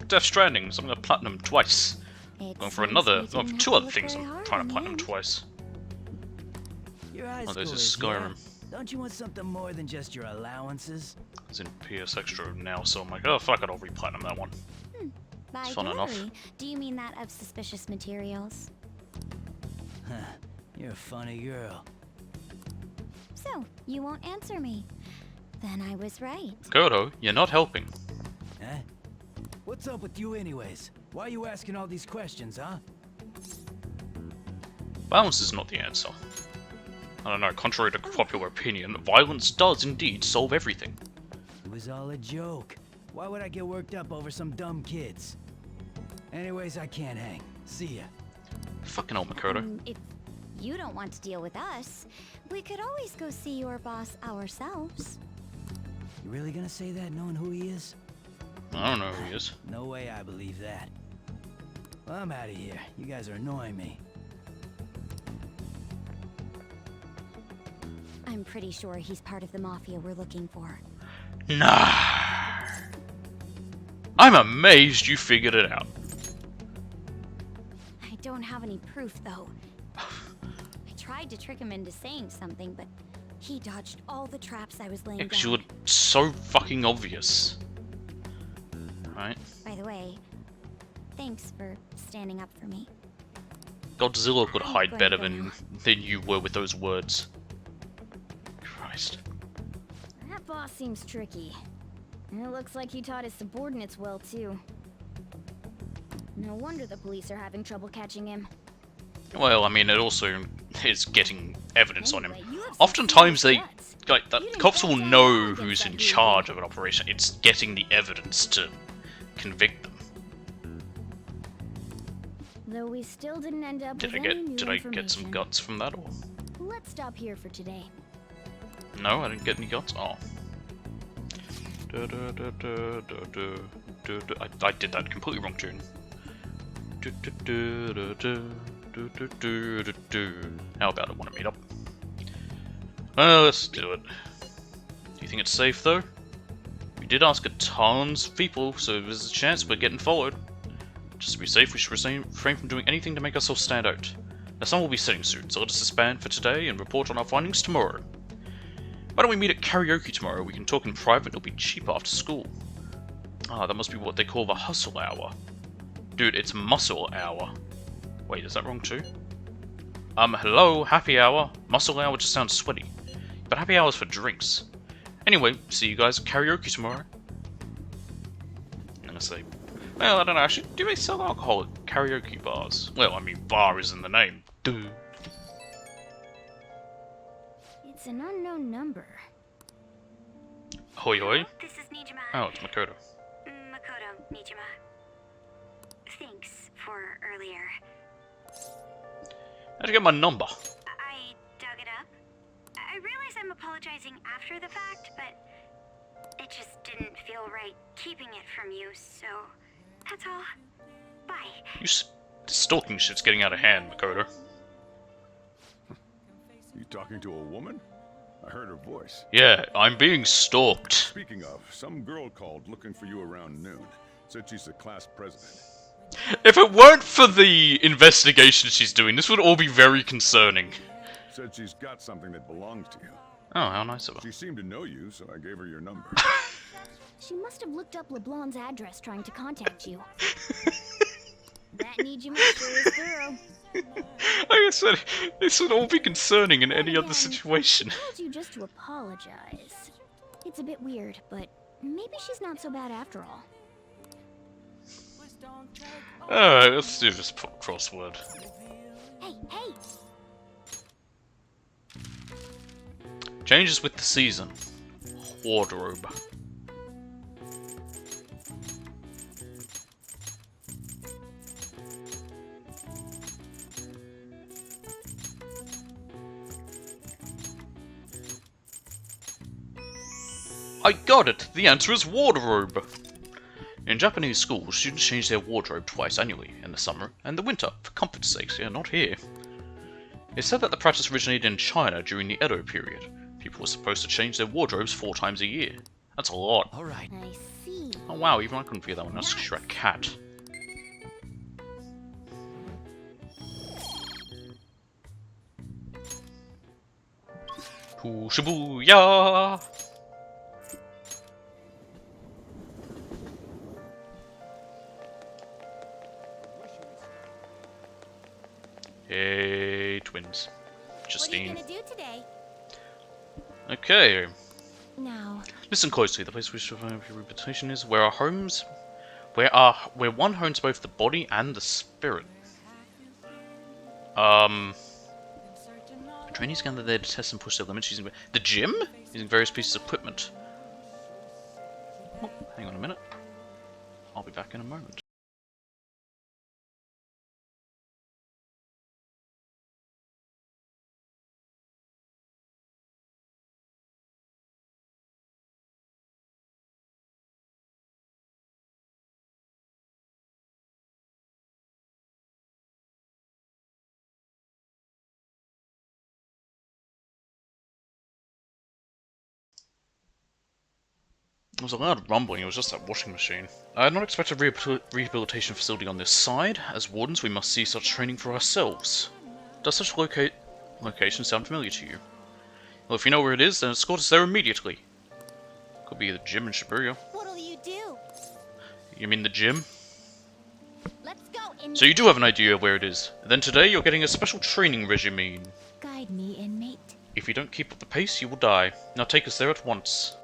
Death Stranding. I'm gonna platinum twice. Going for another. Going for 2 other things. I'm trying to platinum twice. You're high Oh, there's a schoolers, yeah? Skyrim. Don't you want something more than just your allowances? It's in PS Extra now, so I'm like, oh fuck it, I'll re-platinum that one. By It's fun enough. delivery, do you mean that of suspicious materials? Huh. You're a funny girl. So, you won't answer me. Then I was right. Goto, you're not helping. Eh? What's up with you anyways? Why are you asking all these questions, huh? Violence is not the answer. I don't know, contrary to popular opinion, violence does indeed solve everything. It was all a joke. Why would I get worked up over some dumb kids? Anyways, I can't hang. See ya. Fucking old Makoto. If you don't want to deal with us, we could always go see your boss ourselves. You really gonna say that knowing who he is? I don't know who he is. No way I believe that. Well, I'm out of here. You guys are annoying me. I'm pretty sure he's part of the mafia we're looking for. Nah. I'm amazed you figured it out. I don't have any proof, though. I tried to trick him into saying something, but he dodged all the traps I was laying Yeah, down. 'cause you were so fucking obvious. Right? By the way, thanks for standing up for me. Godzilla could hide going better to go than you were with those words. Christ. That boss seems tricky. And it looks like he taught his subordinates well, too. No wonder the police are having trouble catching him. Well, I mean, it also is getting evidence on him. Anyway, you have Oftentimes some they, guts. like, the cops will know who's in charge of an operation. It's getting the evidence to convict them. Though we still didn't end up Did with I any new get some information. guts from that, or Let's stop here for today. no? I didn't get any guts. Oh. I did that completely wrong tune. How about it? Want to meet up? Well, let's do it. Do you think it's safe though? We did ask a tons of people, so there's a chance we're getting followed. Just to be safe, we should refrain from doing anything to make ourselves stand out. The sun will be setting soon, so let us disband for today and report on our findings tomorrow. Why don't we meet at karaoke tomorrow? We can talk in private, it'll be cheap after school. Ah, that must be what they call the hustle hour. Dude, it's muscle hour. Wait, is that wrong too? Hello, happy hour. Muscle hour just sounds sweaty. But happy hour's for drinks. Anyway, see you guys at karaoke tomorrow. I'm gonna say, well, I don't know, actually, do they sell alcohol at karaoke bars? Well, I mean, bar is in the name. Duh. It's an unknown number. Hoi hoi. This is Nijima. Oh, it's Makoto. Makoto, Nijima. Thanks for earlier. How'd you get my number? I dug it up. I realize I'm apologizing after the fact, but it just didn't feel right keeping it from you, so that's all. Bye. This stalking shit's getting out of hand, Makoto. You talking to a woman? I heard her voice. Yeah, I'm being stalked. Speaking of, some girl called looking for you around noon. Said she's the class president. If it weren't for the investigation she's doing, this would all be very concerning. Said she's got something that belongs to you. Oh, how nice of her. She seemed to know you, so I gave her your number. She must have looked up LeBlanc's address trying to contact you. That Nijima sure is thorough. Like I said, this would all be concerning in any other situation. I told you just to apologize. It's a bit weird, but maybe she's not so bad after all. Alright, let's do this crossword. Hey, hey! Changes with the season. Wardrobe. I got it! The answer is wardrobe! In Japanese schools, students change their wardrobe twice annually, in the summer and the winter, for comfort's sake. Yeah, not here. It's said that the practice originated in China during the Edo period. People were supposed to change their wardrobes 4 times a year. That's a lot. Alright. I see. Oh wow, even I couldn't figure that one. That's just a cat. Shibuya! Hey, twins. Justine. What are you gonna do today? Okay. Now. Listen closely. The place we survive your reputation is where one homes both the body and the spirit. Trainees gather there to test and push their limits using the gym, using various pieces of equipment. Oh, hang on a minute. I'll be back in a moment. There was a loud rumbling, it was just that washing machine. I had not expected a rehabilitation facility on this side. As wardens, we must see such training for ourselves. Does such location sound familiar to you? Well, if you know where it is, then escort us there immediately. Could be the gym in Shibuya. What'll you do? You mean the gym? Let's go, inmate. So you do have an idea of where it is. And then today you're getting a special training regime. Guide me, inmate. If you don't keep up the pace, you will die. Now take us there at once.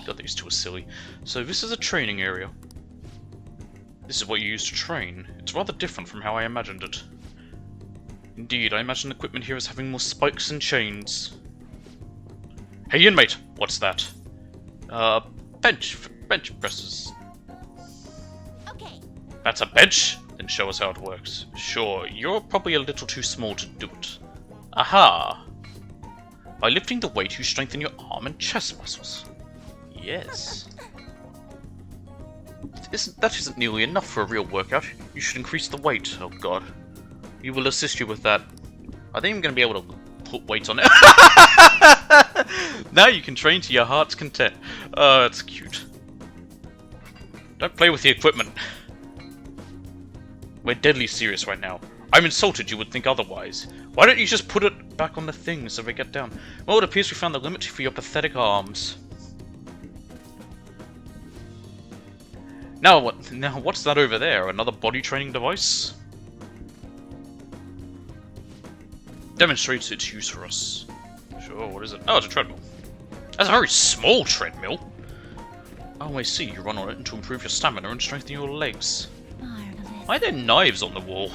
God, these two are silly. So this is a training area. This is what you use to train. It's rather different from how I imagined it. Indeed, I imagine the equipment here as having more spikes and chains. Hey inmate, what's that? Bench presses. Okay. That's a bench? Then show us how it works. Sure, you're probably a little too small to do it. Aha! By lifting the weight, you strengthen your arm and chest muscles. Yes. That isn't nearly enough for a real workout. You should increase the weight. Oh god. We will assist you with that. Are they even going to be able to put weights on it? Now you can train to your heart's content. Oh, that's cute. Don't play with the equipment. We're deadly serious right now. I'm insulted you would think otherwise. Why don't you just put it back on the thing so they get down? Well, it appears we found the limit for your pathetic arms. Now what? Now what's that over there? Another body training device? Demonstrates its use for us. Sure, what is it? Oh, it's a treadmill. That's a very small treadmill. Oh, I see. You run on it to improve your stamina and strengthen your legs. Why are there knives on the wall?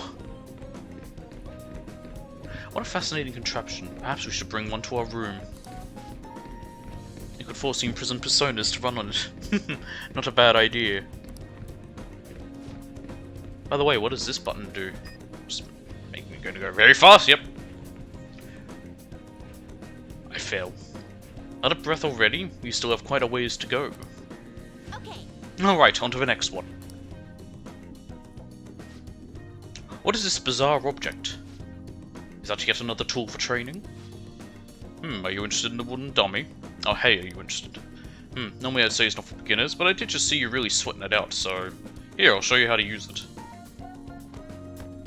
What a fascinating contraption. Perhaps we should bring one to our room. It could force the imprisoned personas to run on it. Not a bad idea. By the way, what does this button do? Just make me going to go very fast, yep. I fail. Out of breath already? We still have quite a ways to go. Okay. Alright, on to the next one. What is this bizarre object? Is that yet another tool for training? Are you interested in the wooden dummy? Oh hey, are you interested? Normally I'd say it's not for beginners, but I did just see you really sweating it out, so... Here, I'll show you how to use it.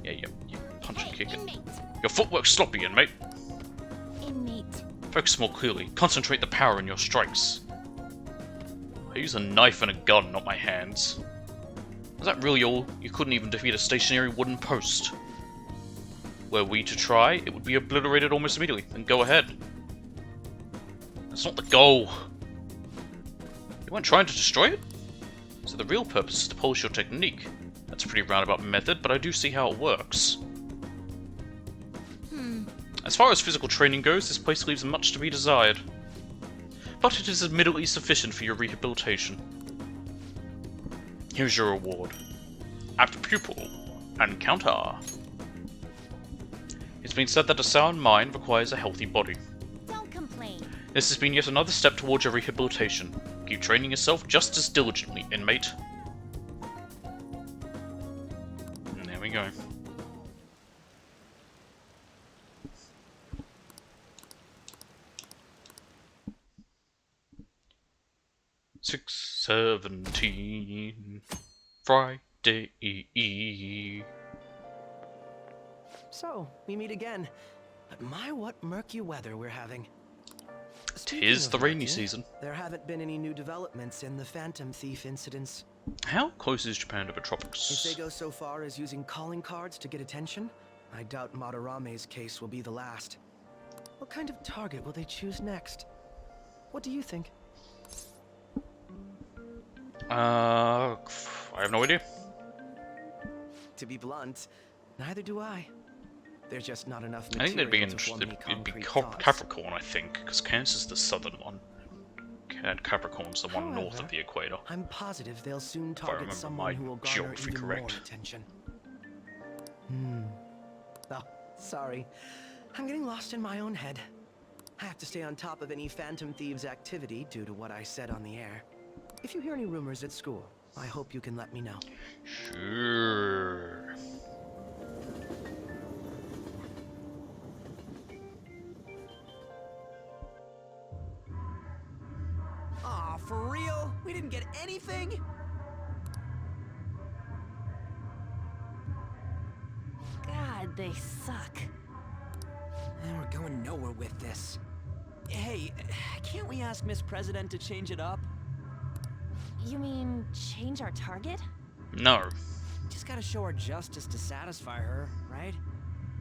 Yeah, you punch and kick it. Your footwork's sloppy, inmate. Inmate. Focus more clearly. Concentrate the power in your strikes. I use a knife and a gun, not my hands. Was that really all? You couldn't even defeat a stationary wooden post. Were we to try, it would be obliterated almost immediately. Then go ahead. That's not the goal. You weren't trying to destroy it? So the real purpose is to polish your technique. That's a pretty roundabout method, but I do see how it works. As far as physical training goes, this place leaves much to be desired. But it is admittedly sufficient for your rehabilitation. Here's your reward. Apt pupil. Encounter. It's been said that a sound mind requires a healthy body. Don't complain. This has been yet another step towards your rehabilitation. Keep training yourself just as diligently, inmate. And there we go. $6:17 Friday. So, we meet again. But my, what murky weather we're having. Tis the rainy season. There haven't been any new developments in the Phantom Thief incidents. How close is Japan to the tropics? If they go so far as using calling cards to get attention, I doubt Madarame's case will be the last. What kind of target will they choose next? What do you think? I have no idea. To be blunt, neither do I. There's just not enough I think they'd be material to form any it'd be concrete thoughts. Capricorn, I think, because Cancer's the southern one. And Capricorn's the one north of the equator. I'm positive they'll soon I target remember someone my who will garner geography even correct. more attention. Oh, sorry. I'm getting lost in my own head. I have to stay on top of any Phantom Thieves activity due to what I said on the air. If you hear any rumors at school, I hope you can let me know. Sure. Aw, for real? We didn't get anything? God, they suck. We're going nowhere with this. Hey, can't we ask Miss President to change it up? You mean change our target? No. Just gotta show her justice to satisfy her, right?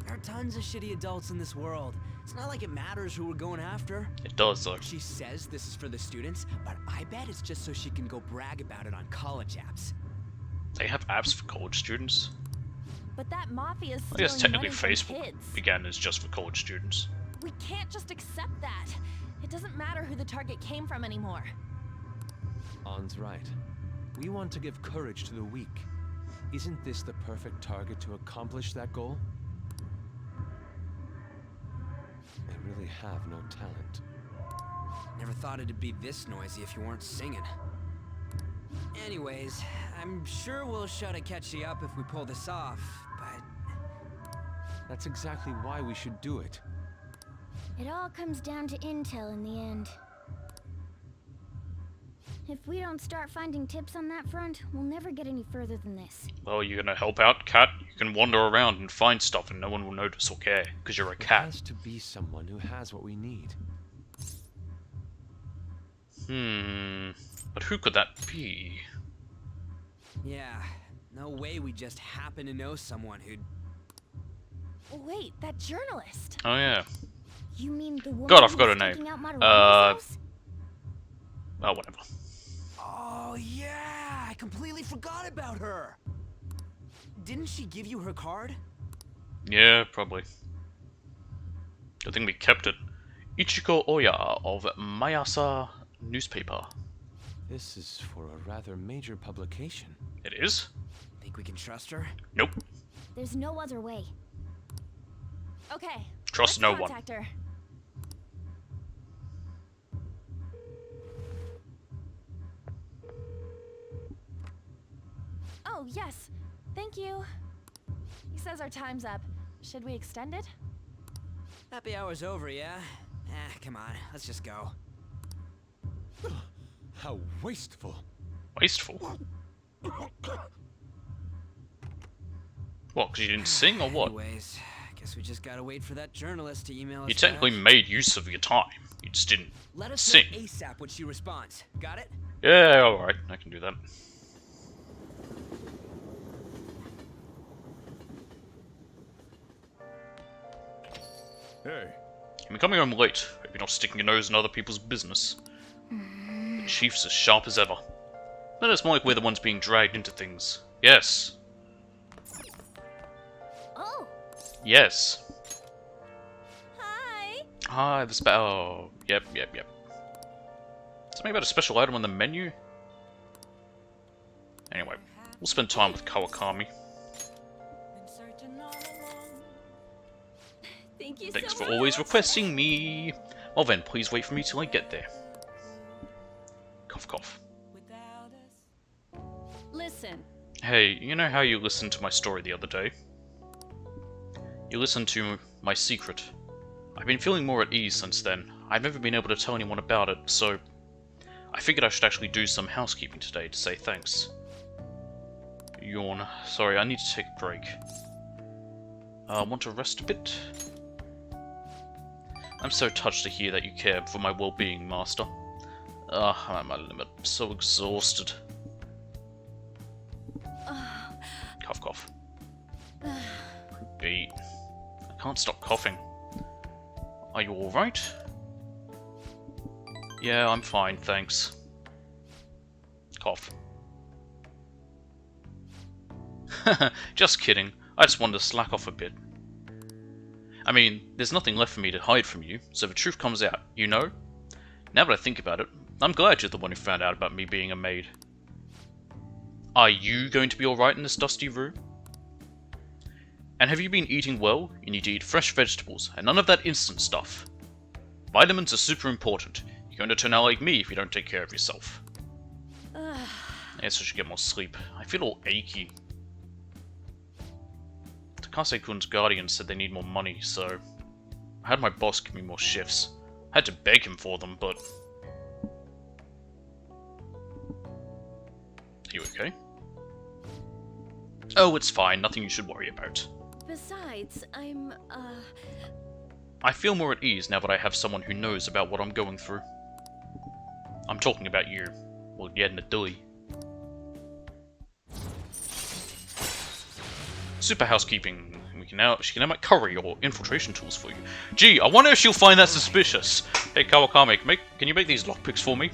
There are tons of shitty adults in this world. It's not like it matters who we're going after. It does, though. She says this is for the students, but I bet it's just so she can go brag about it on college apps. They have apps for college students. But that mafia's I guess stealing technically money from Facebook kids. began as just for college students. We can't just accept that. It doesn't matter who the target came from anymore. An's right. We want to give courage to the weak. Isn't this the perfect target to accomplish that goal? I really have no talent. Never thought it'd be this noisy if you weren't singing. Anyways, I'm sure we'll shut a catchy up if we pull this off, but... That's exactly why we should do it. It all comes down to intel in the end. If we don't start finding tips on that front, we'll never get any further than this. Well, you're gonna help out, cat? You can wander around and find stuff and no one will notice or care, because you're a There cat. has to be someone who has what we need. But who could that be? Yeah, no way we just happen to know someone who'd... Wait, that journalist. Oh yeah. You mean the woman God, I who forgot her was name. staking out Madarame's house? Oh, whatever. Oh yeah, I completely forgot about her. Didn't she give you her card? Yeah, probably. I think we kept it. Ichiko Oya of Mayasa newspaper. This is for a rather major publication. It is? Think we can trust her? Nope. There's no other way. Okay. Trust let's no one. contact her. Oh, yes. Thank you. He says our time's up. Should we extend it? Happy hour's over, yeah? Come on, let's just go. How wasteful. Wasteful? What, because you didn't sing or what? Anyways, guess we just gotta wait for that journalist to email us You technically back. made use of your time. You just didn't Let us sing. know ASAP when she responds. Got it? Yeah, alright. I can do that. Hey. You've been coming home late. Hope you're not sticking your nose in other people's business. The chief's as sharp as ever. But it's more like we're the ones being dragged into things. Yes. Oh. Yes. Hi. Hi, the oh, yep. Something about a special item on the menu? Anyway, we'll spend time with Kawakami. Thank you Thanks so for much. always requesting me. Well then, please wait for me till I get there. Cough cough. Listen. Hey, you know how you listened to my story the other day? You listened to my secret. I've been feeling more at ease since then. I've never been able to tell anyone about it, so I figured I should actually do some housekeeping today to say thanks. Yawn. Sorry, I need to take a break. I want to rest a bit. I'm so touched to hear that you care for my well-being, Master. I'm at my limit. I'm so exhausted. Cough, cough. Beat. I can't stop coughing. Are you alright? Yeah, I'm fine, thanks. Cough. Just kidding. I just wanted to slack off a bit. I mean, there's nothing left for me to hide from you, so the truth comes out, you know? Now that I think about it, I'm glad you're the one who found out about me being a maid. Are you going to be alright in this dusty room? And have you been eating well? You need to eat fresh vegetables, and none of that instant stuff. Vitamins are super important. You're going to turn out like me if you don't take care of yourself. I guess I should get more sleep. I feel all achy. Takase-kun's guardian said they need more money, so I had my boss give me more shifts. I had to beg him for them, but... Are you okay? Oh, it's fine. Nothing you should worry about. Besides, I feel more at ease now that I have someone who knows about what I'm going through. I'm talking about you. Well, Yedna Dui. Super housekeeping. She can now make curry or infiltration tools for you. Gee, I wonder if she'll find that suspicious. Hey Kawakami, can you make these lockpicks for me?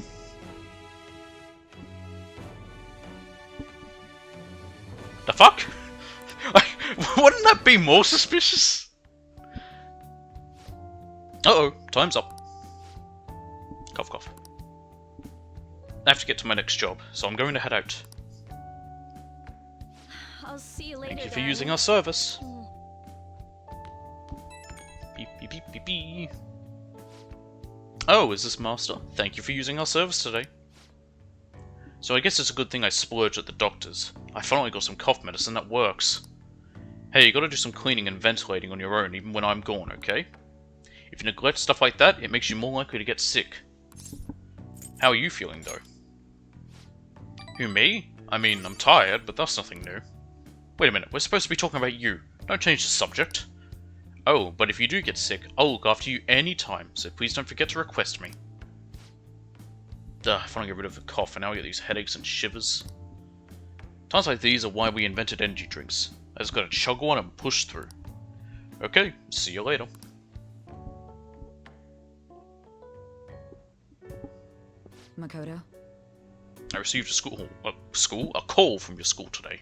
The fuck? Wouldn't that be more suspicious? Uh-oh, time's up. Cough cough. I have to get to my next job, so I'm going to head out. I'll see you later. Thank you for using our service. Beep beep beep beep beep. Oh, is this Master? Thank you for using our service today. So I guess it's a good thing I splurged at the doctor's. I finally got some cough medicine that works. Hey, you gotta do some cleaning and ventilating on your own even when I'm gone, okay? If you neglect stuff like that, it makes you more likely to get sick. How are you feeling, though? Who, me? I mean, I'm tired, but that's nothing new. Wait a minute, we're supposed to be talking about you. Don't change the subject. Oh, but if you do get sick, I'll look after you any time, so please don't forget to request me. Duh, I finally get rid of the cough, and now I get these headaches and shivers. Times like these are why we invented energy drinks. I just gotta chug one and push through. Okay, see you later. Makoto? I received a call from your school today.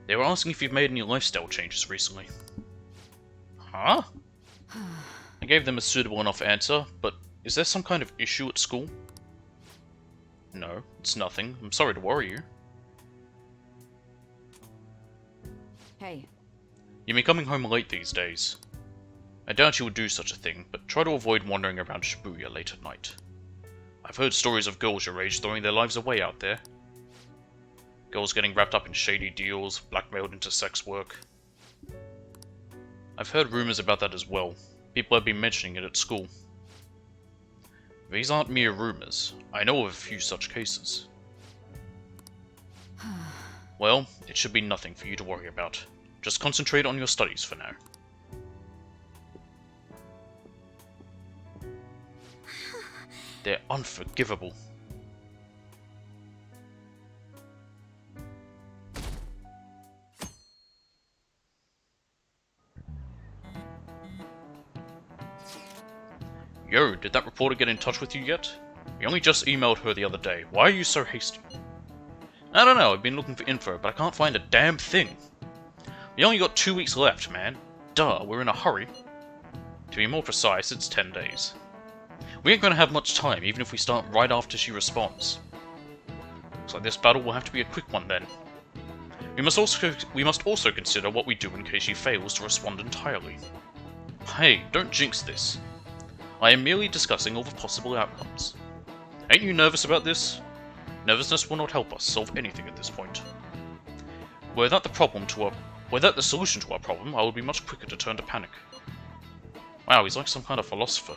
They were asking if you've made any lifestyle changes recently. Huh? I gave them a suitable enough answer, but is there some kind of issue at school? No, it's nothing. I'm sorry to worry you. Hey. You've been coming home late these days. I doubt you would do such a thing, but try to avoid wandering around Shibuya late at night. I've heard stories of girls your age throwing their lives away out there. Girls getting wrapped up in shady deals, blackmailed into sex work. I've heard rumors about that as well. People have been mentioning it at school. These aren't mere rumors. I know of a few such cases. Well, it should be nothing for you to worry about. Just concentrate on your studies for now. They're unforgivable. Yo, did that reporter get in touch with you yet? We only just emailed her the other day. Why are you so hasty? I don't know, I've been looking for info, but I can't find a damn thing. We only got 2 weeks left, man. Duh, we're in a hurry. To be more precise, it's 10 days. We ain't gonna have much time, even if we start right after she responds. Looks like this battle will have to be a quick one then. We must also consider what we do in case she fails to respond entirely. Hey, don't jinx this. I am merely discussing all the possible outcomes. Ain't you nervous about this? Nervousness will not help us solve anything at this point. Were that the solution to our problem, I would be much quicker to turn to panic. Wow, he's like some kind of philosopher.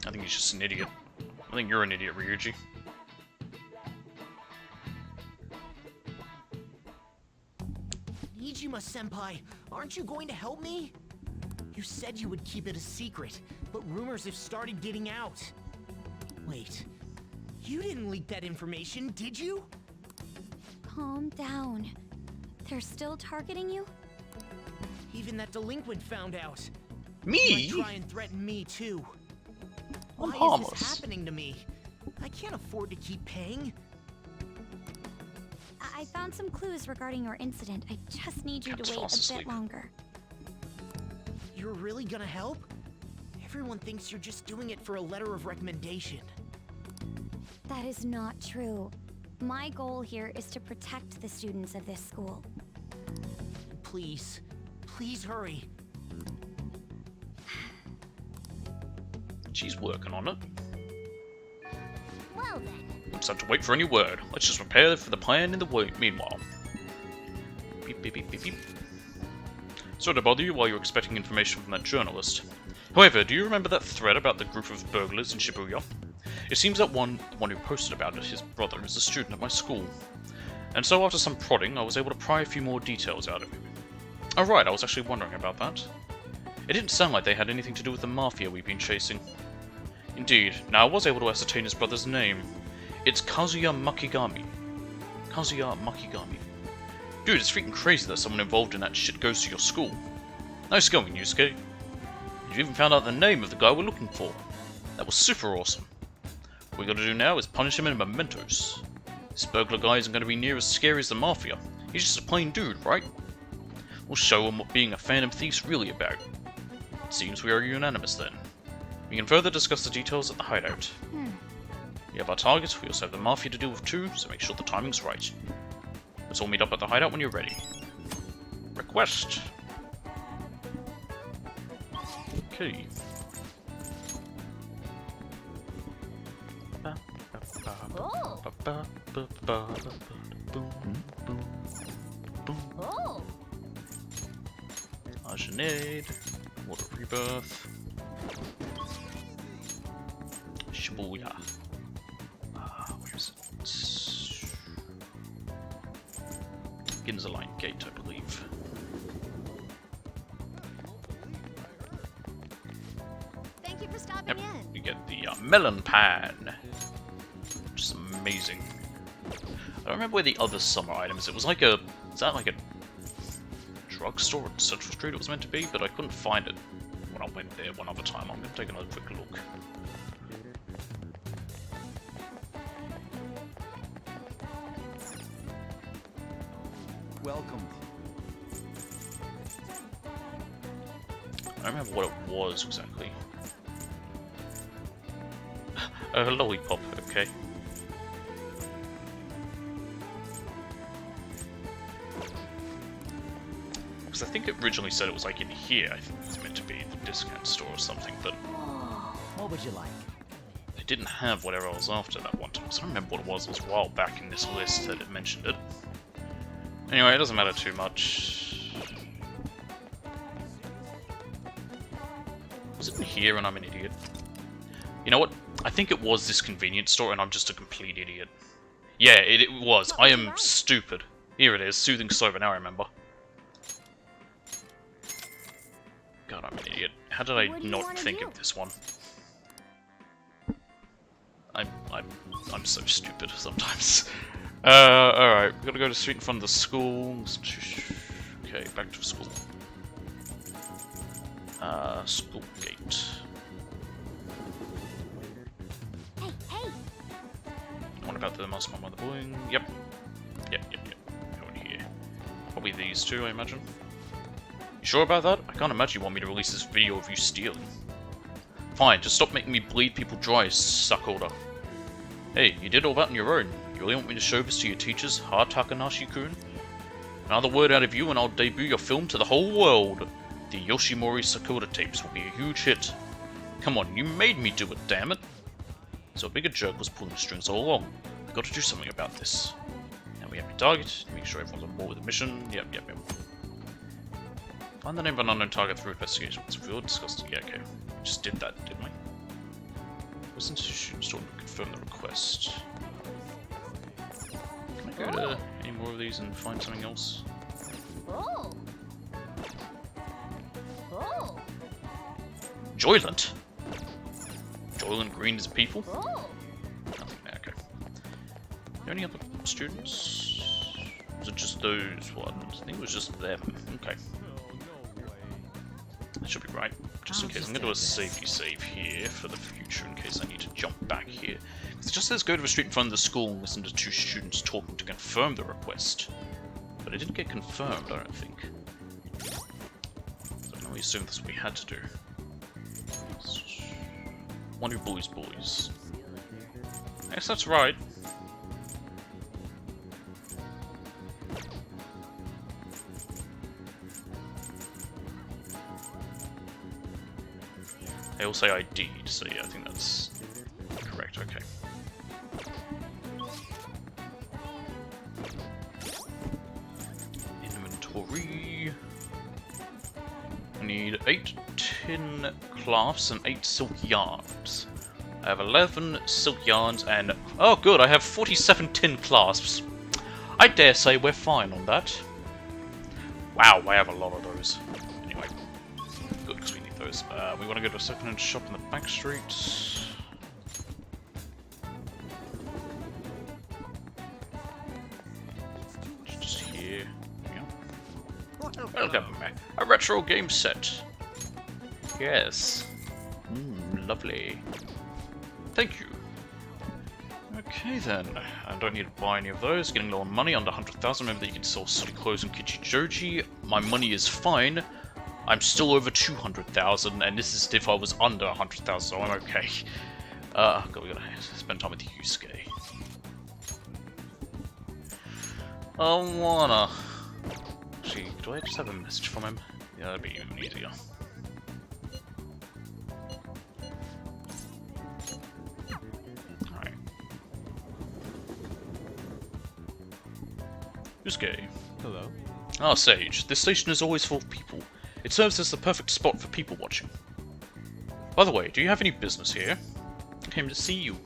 I think he's just an idiot. I think you're an idiot, Ryuji. Nijima-senpai, aren't you going to help me? You said you would keep it a secret, but rumors have started getting out. Wait, you didn't leak that information, did you? Calm down. They're still targeting you? Even that delinquent found out. Me? He might try and threaten me too. I'm Why harmless. is this happening to me? I can't afford to keep paying. I found some clues regarding your incident. I just need you to wait a bit longer. You're really gonna help? Everyone thinks you're just doing it for a letter of recommendation. That is not true. My goal here is to protect the students of this school. Please, please hurry. She's working on it. Well then. It's time to wait for any word. Let's just prepare for the plan in the meanwhile. Beep, beep, beep, beep, beep. Sorry to bother you while you're expecting information from that journalist. However, do you remember that thread about the group of burglars in Shibuya? It seems that the one who posted about it, his brother, is a student at my school. And so after some prodding, I was able to pry a few more details out of him. Oh right, I was actually wondering about that. It didn't sound like they had anything to do with the mafia we've been chasing. Indeed, now I was able to ascertain his brother's name. It's Kazuya Makigami. Kazuya Makigami. Dude, it's freaking crazy that someone involved in that shit goes to your school. Nice going, Yusuke. You even found out the name of the guy we're looking for. That was super awesome. What we gotta do now is punish him in mementos. This burglar guy isn't gonna be near as scary as the mafia. He's just a plain dude, right? We'll show him what being a Phantom Thief's really about. It seems we are unanimous then. We can further discuss the details at the hideout. We have our targets, we also have the mafia to deal with too, so make sure the timing's right. Let's all meet up at the hideout when you're ready. Request! Okay. Oh. Argenade, Water Rebirth, Shibuya. Where is it? Ginza Line Gate, I believe. Thank you for stopping in. You get the melon pan, which is amazing. I don't remember where the other summer items. It was like a. Is that like a drugstore at Central Street? It was meant to be, but I couldn't find it when I went there one other time. I'm gonna take another quick look. Welcome. I don't remember what it was exactly. A lollipop, okay. Because I think it originally said it was like in here. I think it was meant to be the discount store or something, but What would you like? they didn't have whatever I was after that one time. So I don't remember what it was. It was a while back in this list that it mentioned it. Anyway, it doesn't matter too much. Was it in here and I'm an idiot? You know what? I think it was this convenience store and I'm just a complete idiot. Yeah, it was. I am stupid. Here it is. Soothing sober. Now I remember. God, I'm an idiot. How did I not think of this one? I'm so stupid sometimes. Alright, we gotta go to the street in front of the school. Okay, back to school. School gate. Hey, hey! What about the mouse mom on the bowling? Yep. Yep. Going here. Probably these two, I imagine. You sure about that? I can't imagine you want me to release this video of you stealing. Fine, just stop making me bleed people dry, suckholder. Hey, you did all that on your own. You really want me to show this to your teachers, Takanashi-kun? Another word out of you and I'll debut your film to the whole world. The Yoshimori Sakura tapes will be a huge hit. Come on, you made me do it, damn it! So a bigger jerk was pulling the strings all along. We've got to do something about this. Now we have your target, make sure everyone's on board with the mission. Yep. Find the name of an unknown target through investigation. It's real disgusting. Yeah, okay. Just did that, didn't we? Listen to students to confirm the request. Can I go to any more of these and find something else? Oh. Oh. Joyland? Joyland Green is people? Oh. Nothing there, okay. Are there any other students? Was it just those ones? I think it was just them. Okay. That should be right. Just in case. I'm going to do a safety save here for the future in case I need to jump back here. It just says go to a street in front of the school and listen to 2 students talking to confirm the request. But it didn't get confirmed, I don't think. So I can only assume that's what we had to do. One who bullies bullies. I guess that's right. They all say ID'd, so yeah, I think that's correct, okay. Inventory. I need 8 tin cloths and 8 silk yarns. I have 11 silk yarns and... oh good, I have 47 tin clasps. I dare say we're fine on that. Wow, I have a lot of those. Anyway, good, because we need those. We want to go to a second-hand shop in the back streets. Just here. Yeah. Welcome, a retro game set. Yes. Lovely. Thank you. Okay then, I don't need to buy any of those. Getting low on money, under 100,000. Remember that you can sell silly clothes and Kichijoji. My money is fine. I'm still over 200,000, and this is if I was under 100,000, so I'm okay. God, we gotta spend time with Yusuke. I wanna... Actually, do I just have a message from him? Yeah, that'd be even easier. Yusuke. Hello. Ah, Sage. This station is always full of people. It serves as the perfect spot for people watching. By the way, do you have any business here? I came to see you.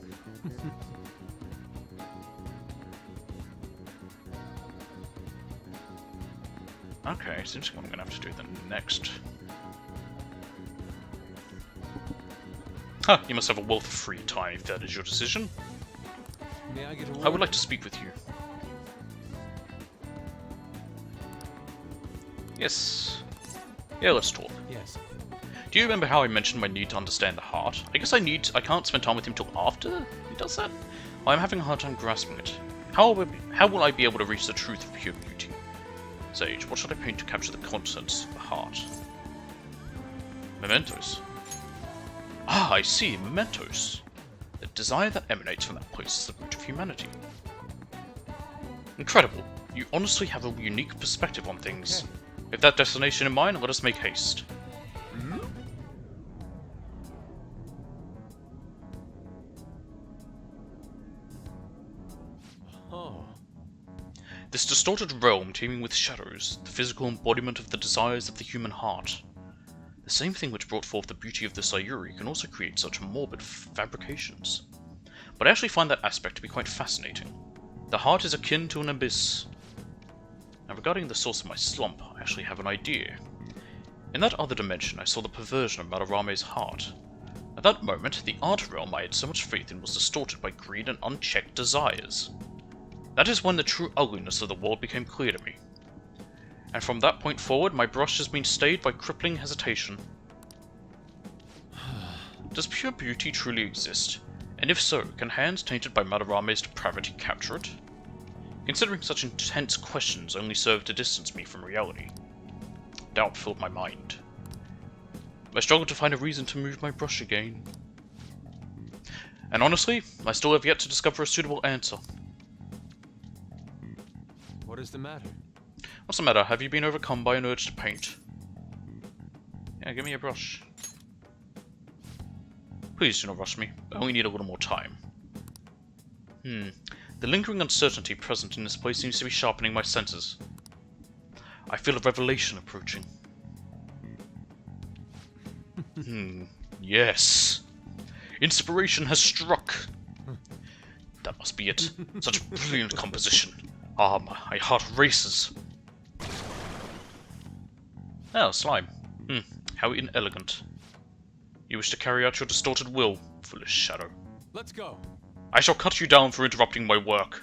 Okay, it's interesting what I'm gonna have to do then next. Huh, you must have a wealth of free time if that is your decision. May I get a word? I would like to speak with you. Yes. Yeah, let's talk. Yes. Do you remember how I mentioned my need to understand the heart? I guess I can't spend time with him till after he does that? I'm having a hard time grasping it. How will I be able to reach the truth of pure beauty? Sage, what should I paint to capture the contents of the heart? Mementos. Ah, I see, mementos. The desire that emanates from that place is the root of humanity. Incredible. You honestly have a unique perspective on things. Okay. With that destination in mind, let us make haste. Oh. This distorted realm teeming with shadows, the physical embodiment of the desires of the human heart. The same thing which brought forth the beauty of the Sayuri can also create such morbid fabrications. But I actually find that aspect to be quite fascinating. The heart is akin to an abyss. Now regarding the source of my slump, I actually have an idea. In that other dimension I saw the perversion of Madarame's heart. At that moment, the art realm I had so much faith in was distorted by greed and unchecked desires. That is when the true ugliness of the world became clear to me. And from that point forward, my brush has been stayed by crippling hesitation. Does pure beauty truly exist? And if so, can hands tainted by Madarame's depravity capture it? Considering such intense questions only serve to distance me from reality. Doubt filled my mind. I struggled to find a reason to move my brush again. And honestly, I still have yet to discover a suitable answer. What is the matter? What's the matter? Have you been overcome by an urge to paint? Yeah, give me a brush. Please do not rush me. I only need a little more time. The lingering uncertainty present in this place seems to be sharpening my senses. I feel a revelation approaching. Yes. Inspiration has struck. That must be it. Such brilliant composition. Ah, my heart races. Oh, slime. How inelegant. You wish to carry out your distorted will, foolish shadow. Let's go. I shall cut you down for interrupting my work.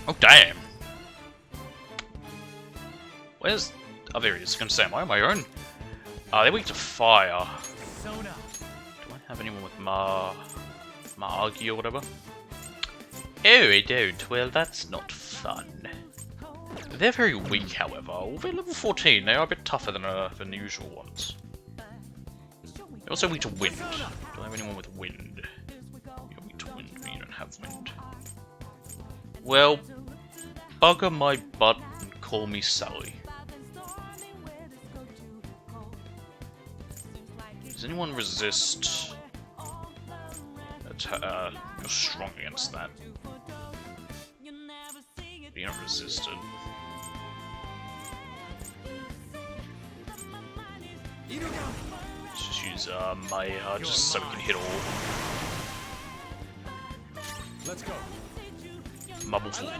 Oh, damn. Where's... Oh, there he is. I was going to say, am I on my own? They're weak to fire. Do I have anyone with Margi or whatever? Oh, I don't. Well, that's not fun. They're very weak, however. Although level 14, they are a bit tougher than the usual ones. They're also weak to wind. Do I have anyone with wind? You're weak to wind, but you don't have wind. Well, bugger my butt and call me Sally. Does anyone resist? You're strong against that. You're not resisted. Let's just use my just so we can hit all. Let's go. Mubbleful.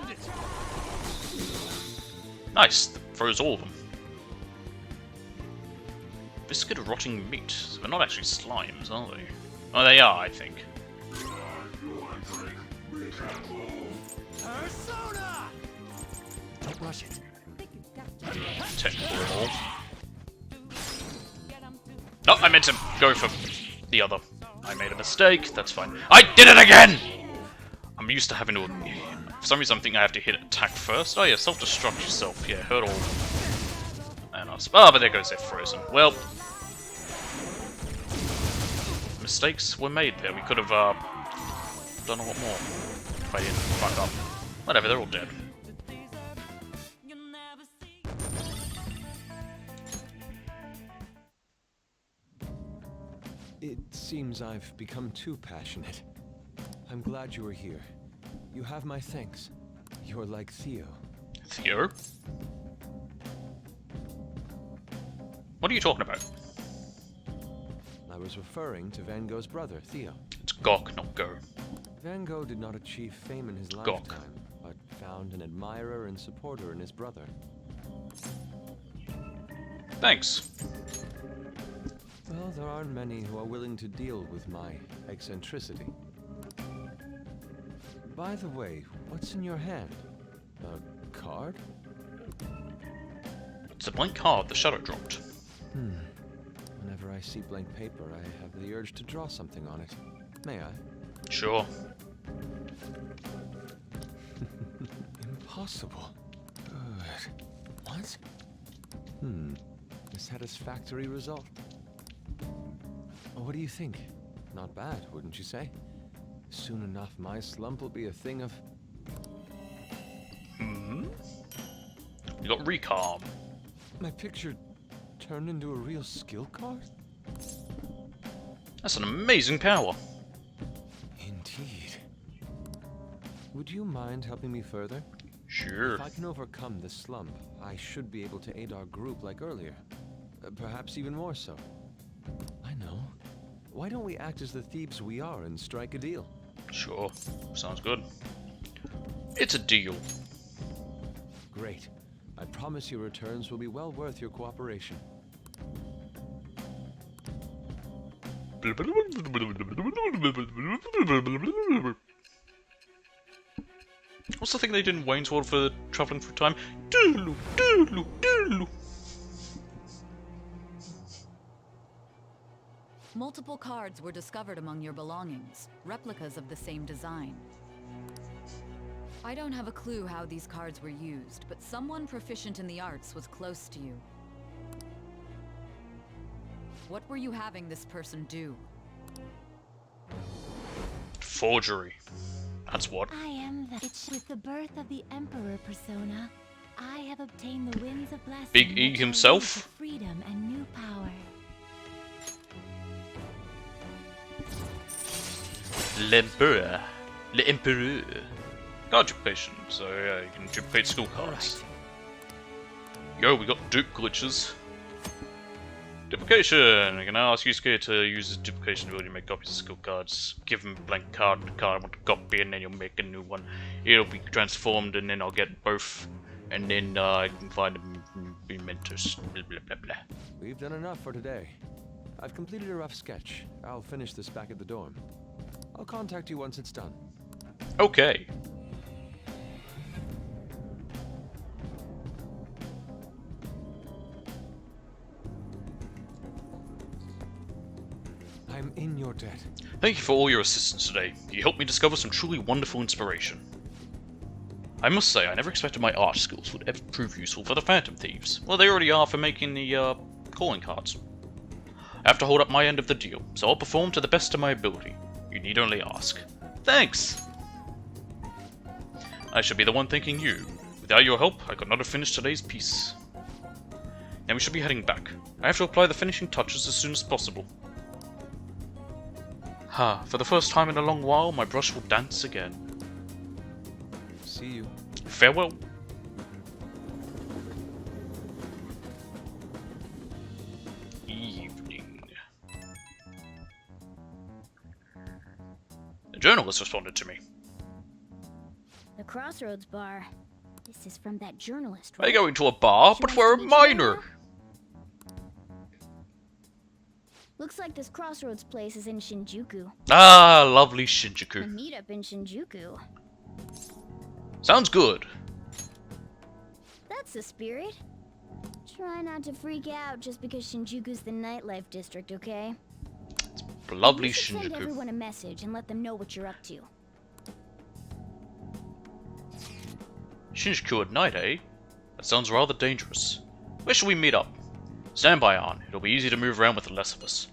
Nice, froze all of them. Biscuit of rotting meat. So they're not actually slimes, are they? Oh, they are, I think. Persona! Don't rush it. Technical all. No, I meant to go for the other. I made a mistake, that's fine. I did it again! I'm used to having to... For some reason I'm thinking I have to hit attack first. Oh yeah, self-destruct yourself. Yeah, hurt all. And us. Oh, but there goes their frozen. Well... mistakes were made there. We could have done a lot more if I didn't fuck up. Whatever, they're all dead. It seems I've become too passionate. I'm glad you were here. You have my thanks. You're like Theo. Theo? What are you talking about? I was referring to Van Gogh's brother, Theo. It's Gok, not Go. Van Gogh did not achieve fame in his lifetime, but found an admirer and supporter in his brother. Thanks. Well, there aren't many who are willing to deal with my eccentricity. By the way, what's in your hand? A card? It's a blank card the shadow dropped. Whenever I see blank paper, I have the urge to draw something on it. May I? Sure. Impossible. Good. What? A satisfactory result. What do you think? Not bad, wouldn't you say? Soon enough, my slump will be a thing of... You got Recalm. My picture turned into a real skill card? That's an amazing power. Indeed. Would you mind helping me further? Sure. If I can overcome this slump, I should be able to aid our group like earlier. Perhaps even more so. I know. Why don't we act as the thieves we are and strike a deal? Sure. Sounds good. It's a deal. Great. I promise your returns will be well worth your cooperation. What's the thing they did in Wayne's World for traveling through time? Doodaloo, doodaloo, doodaloo. Multiple cards were discovered among your belongings, replicas of the same design. I don't have a clue how these cards were used, but someone proficient in the arts was close to you. What were you having this person do? Forgery. That's what. I am the... With the birth of the Emperor persona, I have obtained the winds of blessing. Big E himself? Freedom and new power. L'Empereur. L'Empereur. Card duplication, so yeah, you can duplicate school cards. Yo, we got dupe glitches. Duplication! You can now ask Yusuke to use his duplication ability to make copies of school cards. Give him a blank card I want to copy, and then you'll make a new one. It'll be transformed, and then I'll get both. And then I can find them and be mentors. Blah, blah, blah, blah. We've done enough for today. I've completed a rough sketch. I'll finish this back at the dorm. I'll contact you once it's done. Okay. I'm in your debt. Thank you for all your assistance today. You helped me discover some truly wonderful inspiration. I must say, I never expected my art skills would ever prove useful for the Phantom Thieves. Well, they already are for making the, calling cards. I have to hold up my end of the deal, so I'll perform to the best of my ability. You need only ask. Thanks! I should be the one thanking you. Without your help, I could not have finished today's piece. Now we should be heading back. I have to apply the finishing touches as soon as possible. For the first time in a long while, my brush will dance again. See you. Farewell. Evening. The journalist responded to me. The Crossroads Bar. This is from that journalist, We're right? going to a bar, but we're a minor. Looks like this Crossroads place is in Shinjuku. Ah, lovely A Shinjuku. meetup in Shinjuku. Sounds good. That's the spirit. Try not to freak out just because Shinjuku's the nightlife district, okay? Lovely You should send Shinjuku. everyone a message and let them know what you're up to. Shinjuku at night, eh? That sounds rather dangerous. Where should we meet up? Stand by, Arn. It'll be easy to move around with the less of us.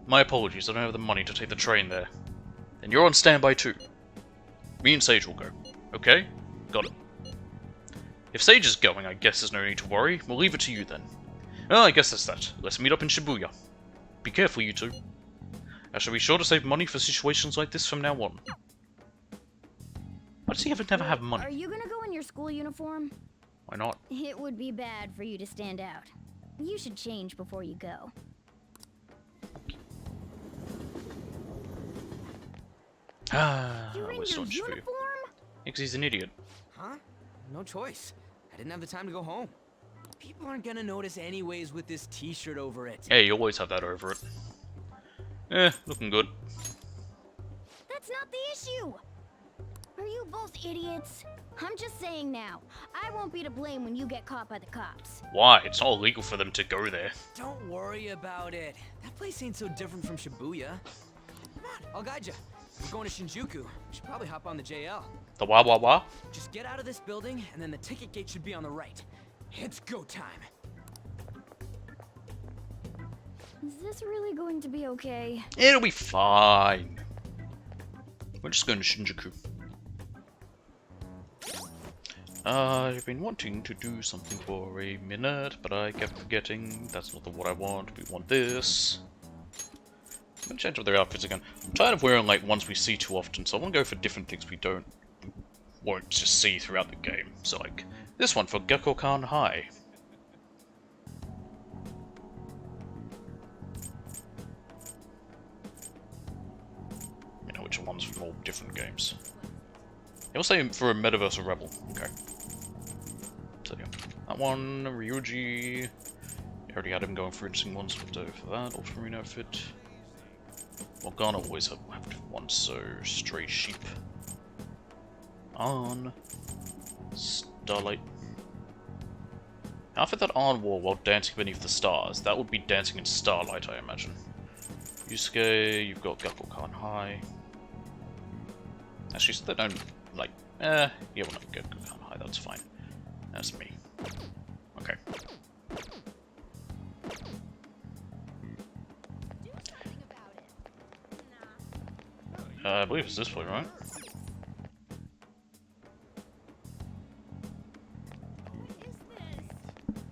My apologies, I don't have the money to take the train there. Then you're on standby too. Me and Sage will go. Okay? Got it. If Sage is going, I guess there's no need to worry. We'll leave it to you then. Well, I guess that's that. Let's meet up in Shibuya. Be careful, you two. I shall be sure to save money for situations like this from now on. Why does he never have money? Are you gonna go in your school uniform? Why not? It would be bad for you to stand out. You should change before you go. You're in we're still your in Shibuya. uniform? Because he's an idiot. Huh? No choice. I didn't have the time to go home. People aren't gonna notice anyways with this t-shirt over it. Yeah, you always have that over it. Looking good. That's not the issue! Are you both idiots? I'm just saying now. I won't be to blame when you get caught by the cops. Why? It's not illegal for them to go there. Don't worry about it. That place ain't so different from Shibuya. Come on, I'll guide you. We're going to Shinjuku. We should probably hop on the JL. The wah wah wah? Just get out of this building, and then the ticket gate should be on the right. It's go time. Is this really going to be okay? It'll be fine. We're just going to Shinjuku. I've been wanting to do something for a minute, but I kept forgetting. That's not what I want. We want this. I'm gonna change up their outfits again. I'm tired of wearing like ones we see too often, so I want to go for different things we won't just see throughout the game. So like this one for Gekko-kan High. You know which ones from all different games. You'll say for a Metaverse Rebel. Okay. So yeah, that one, Ryuji. You already had him going for interesting ones for that Ultramarine outfit. Morgana always have one, so Stray Sheep. On Starlight. Outfit that Arn wore while dancing beneath the stars. That would be dancing in Starlight, I imagine. Yusuke, you've got Gekko-kan High. Actually, so they don't like. Yeah, we'll not Gekko-kan High. That's fine. That's me. Okay. I believe it's this way, right?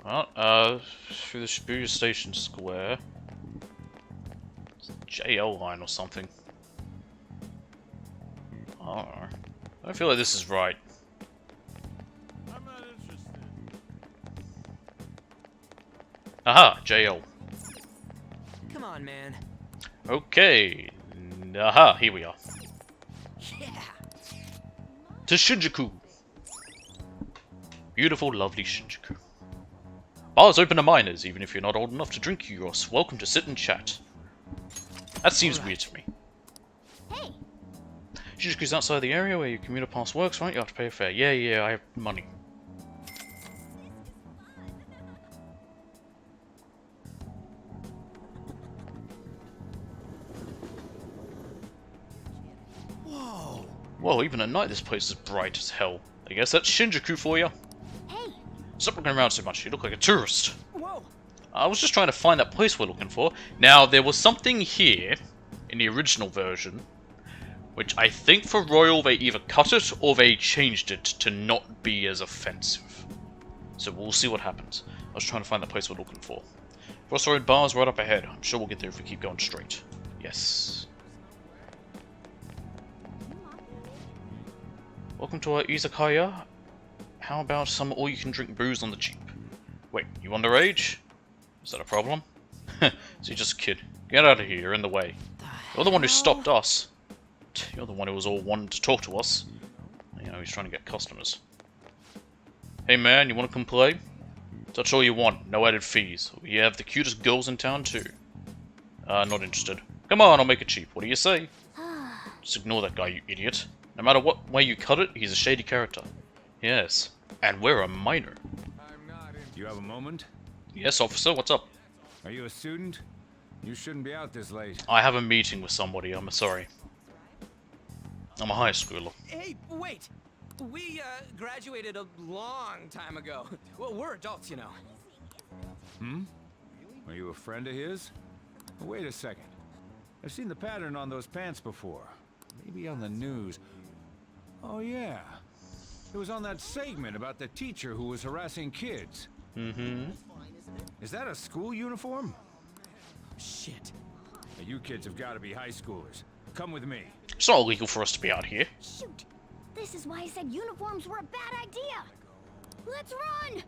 Well, through the Shibuya Station Square. It's a JL line or something. I don't know. I feel like this is right. Aha, JL. Come on, man. Okay. Aha, here we are. Yeah. To Shinjuku. Beautiful, lovely Shinjuku. Bars open to minors, even if you're not old enough to drink, you're welcome to sit and chat. That seems weird to me. Hey. Shinjuku's outside the area where your commuter pass works, right? You have to pay a fare. Yeah, I have money. Whoa. Whoa, even at night this place is bright as hell. I guess that's Shinjuku for you. Hey. Stop looking around so much, you look like a tourist. Whoa. I was just trying to find that place we're looking for. Now, there was something here, in the original version, which I think for Royal they either cut it or they changed it to not be as offensive. So we'll see what happens. I was trying to find the place we're looking for. Crossroad Bar's right up ahead. I'm sure we'll get there if we keep going straight. Yes. Welcome to our izakaya. How about some all-you-can-drink booze on the cheap? Wait, you underage? Is that a problem? So you're just a kid. Get out of here, you're in the way. You're the one who stopped us. You're the one who was all wanting to talk to us. You know, he's trying to get customers. Hey man, you want to come play? Touch all you want, no added fees. We have the cutest girls in town too. Not interested. Come on, I'll make it cheap. What do you say? Just ignore that guy, you idiot. No matter what way you cut it, he's a shady character. Yes, and we're a minor. Do you have a moment? Yes, officer, what's up? Are you a student? You shouldn't be out this late. I have a meeting with somebody, I'm sorry. I'm a high schooler. Hey, wait! We, graduated a long time ago. Well, we're adults, you know. Hmm? Are you a friend of his? Wait a second. I've seen the pattern on those pants before. Maybe on the news. Oh yeah. It was on that segment about the teacher who was harassing kids. Mm-hmm. Is that a school uniform? Shit. Now, you kids have got to be high schoolers. Come with me. It's not illegal for us to be out here. Shoot. This is why I said uniforms were a bad idea. Let's run.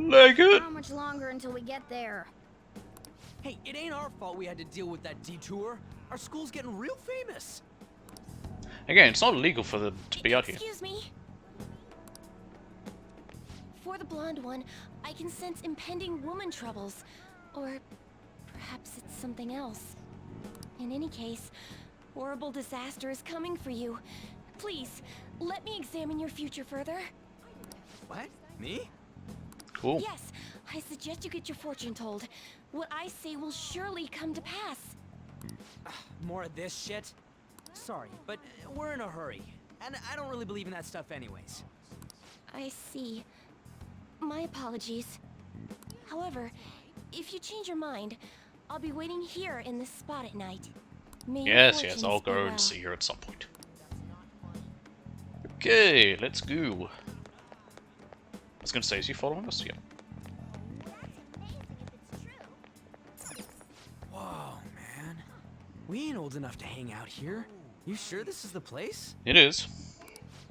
Like it. How much longer until we get there? Hey, it ain't our fault we had to deal with that detour. Our school's getting real famous. Again, it's not illegal for them to be out here. Excuse me. For the blonde one, I can sense impending woman troubles. Or perhaps it's something else. In any case, horrible disaster is coming for you. Please, let me examine your future further. What? Me? Cool. Yes, I suggest you get your fortune told. What I say will surely come to pass. More of this shit? Sorry, but we're in a hurry. And I don't really believe in that stuff anyways. I see. My apologies. However, if you change your mind, I'll be waiting here in this spot at night. May your Yes, fortunes I'll be go well. and see her at some point. Okay, let's go. I was gonna say, is he following us? Yeah. Whoa, man. We ain't old enough to hang out here. You sure this is the place? It is.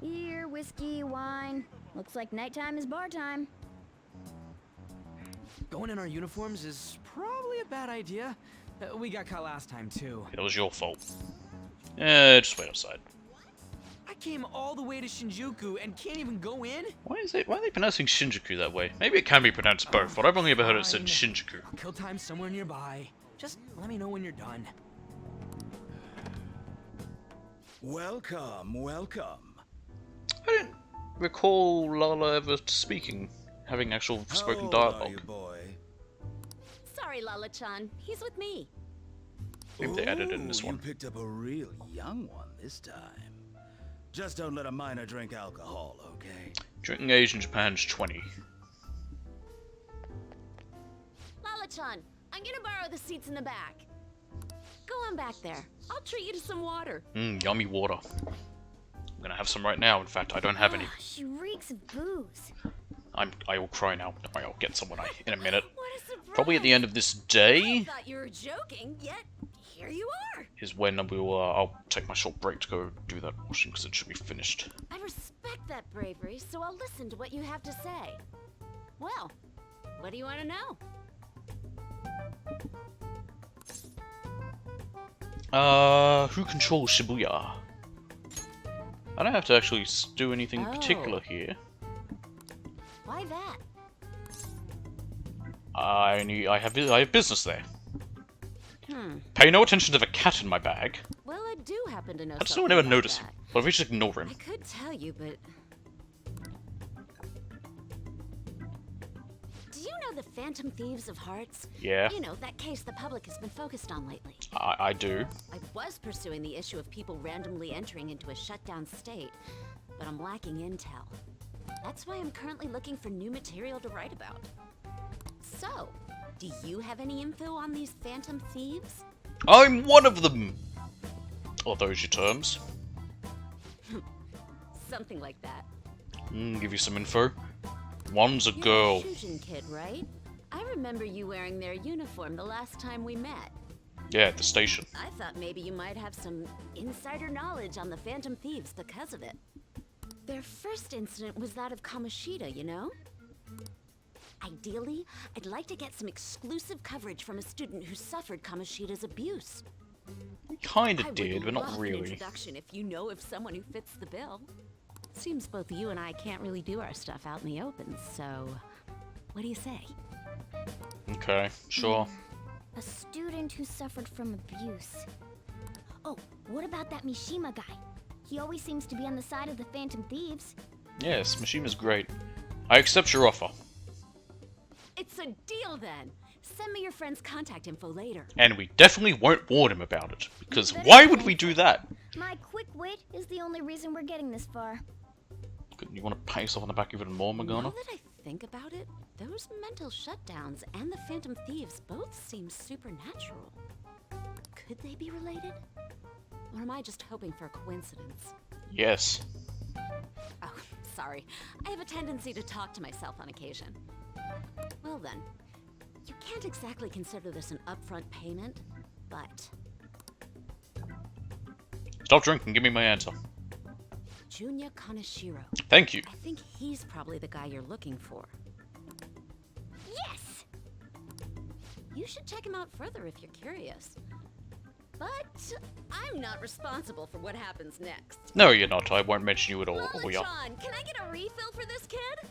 Beer, whiskey, wine. Looks like nighttime is bar time. Going in our uniforms is probably a bad idea. We got caught last time, too. It was your fault. Just wait outside. I came all the way to Shinjuku and can't even go in? Why are they pronouncing Shinjuku that way? Maybe it can be pronounced both, but I've only ever heard it said Fine. Shinjuku. I'll kill time somewhere nearby. Just let me know when you're done. Welcome, welcome. I didn't recall Lala ever speaking, having actual spoken How old dialogue. are you, boy? Sorry, Lala-chan. He's with me. I think they added it in this Ooh, one. You picked up a real young one this time. Just don't let a minor drink alcohol, okay? Drinking age in Japan is 20. Lala-chan, I'm gonna borrow the seats in the back. Go on back there. I'll treat you to some water. Yummy water. I'm gonna have some right now. In fact, I don't have any. She reeks of booze. I will cry now. Don't worry, I'll get some in a minute. What a surprise! Probably at the end of this I day. thought you were joking, yet here you are. is when I'll take my short break to go do that washing because it should be finished. I respect that bravery, so I'll listen to what you have to say. Well, what do you want to know? Who controls Shibuya? I don't have to actually do anything particular here. Why that? I have business there. Hmm. Pay no attention to the cat in my bag. Well, I do happen to know I just something don't ever about notice that. him. But if we just ignore him. I could tell you, but... Do you know the Phantom Thieves of Hearts? Yeah. You know, that case the public has been focused on lately. I do. I was pursuing the issue of people randomly entering into a shutdown state, but I'm lacking intel. That's why I'm currently looking for new material to write about. So, do you have any info on these Phantom Thieves? I'm one of them! Are those your terms? Something like that. Give you some info. One's a girl. You're a Shujin kid, right? I remember you wearing their uniform the last time we met. Yeah, at the station. I thought maybe you might have some insider knowledge on the Phantom Thieves because of it. Their first incident was that of Kamoshida, you know? Ideally, I'd like to get some exclusive coverage from a student who suffered Kamoshida's abuse. Kinda I would did, but not love an really. introduction if you know of someone who fits the bill. Seems both you and I can't really do our stuff out in the open, so what do you say? Okay, sure. A student who suffered from abuse. Oh, what about that Mishima guy? He always seems to be on the side of the Phantom Thieves. Yes, Mishima's great. I accept your offer. It's a deal then. Send me your friend's contact info later. And we definitely won't warn him about it, because why would we do that? My quick wit is the only reason we're getting this far. You want to pat yourself on the back even more, Morgana? Now that I think about it, those mental shutdowns and the Phantom Thieves both seem supernatural. Could they be related? Or am I just hoping for a coincidence? Yes. Oh, sorry. I have a tendency to talk to myself on occasion. Well then, you can't exactly consider this an upfront payment, but... Stop drinking, give me my answer. Junya Kaneshiro. Thank you. I think he's probably the guy you're looking for. Yes! You should check him out further if you're curious. But I'm not responsible for what happens next. No, you're not. I won't mention you at all. Oh, yeah. John, can I get a refill for this kid?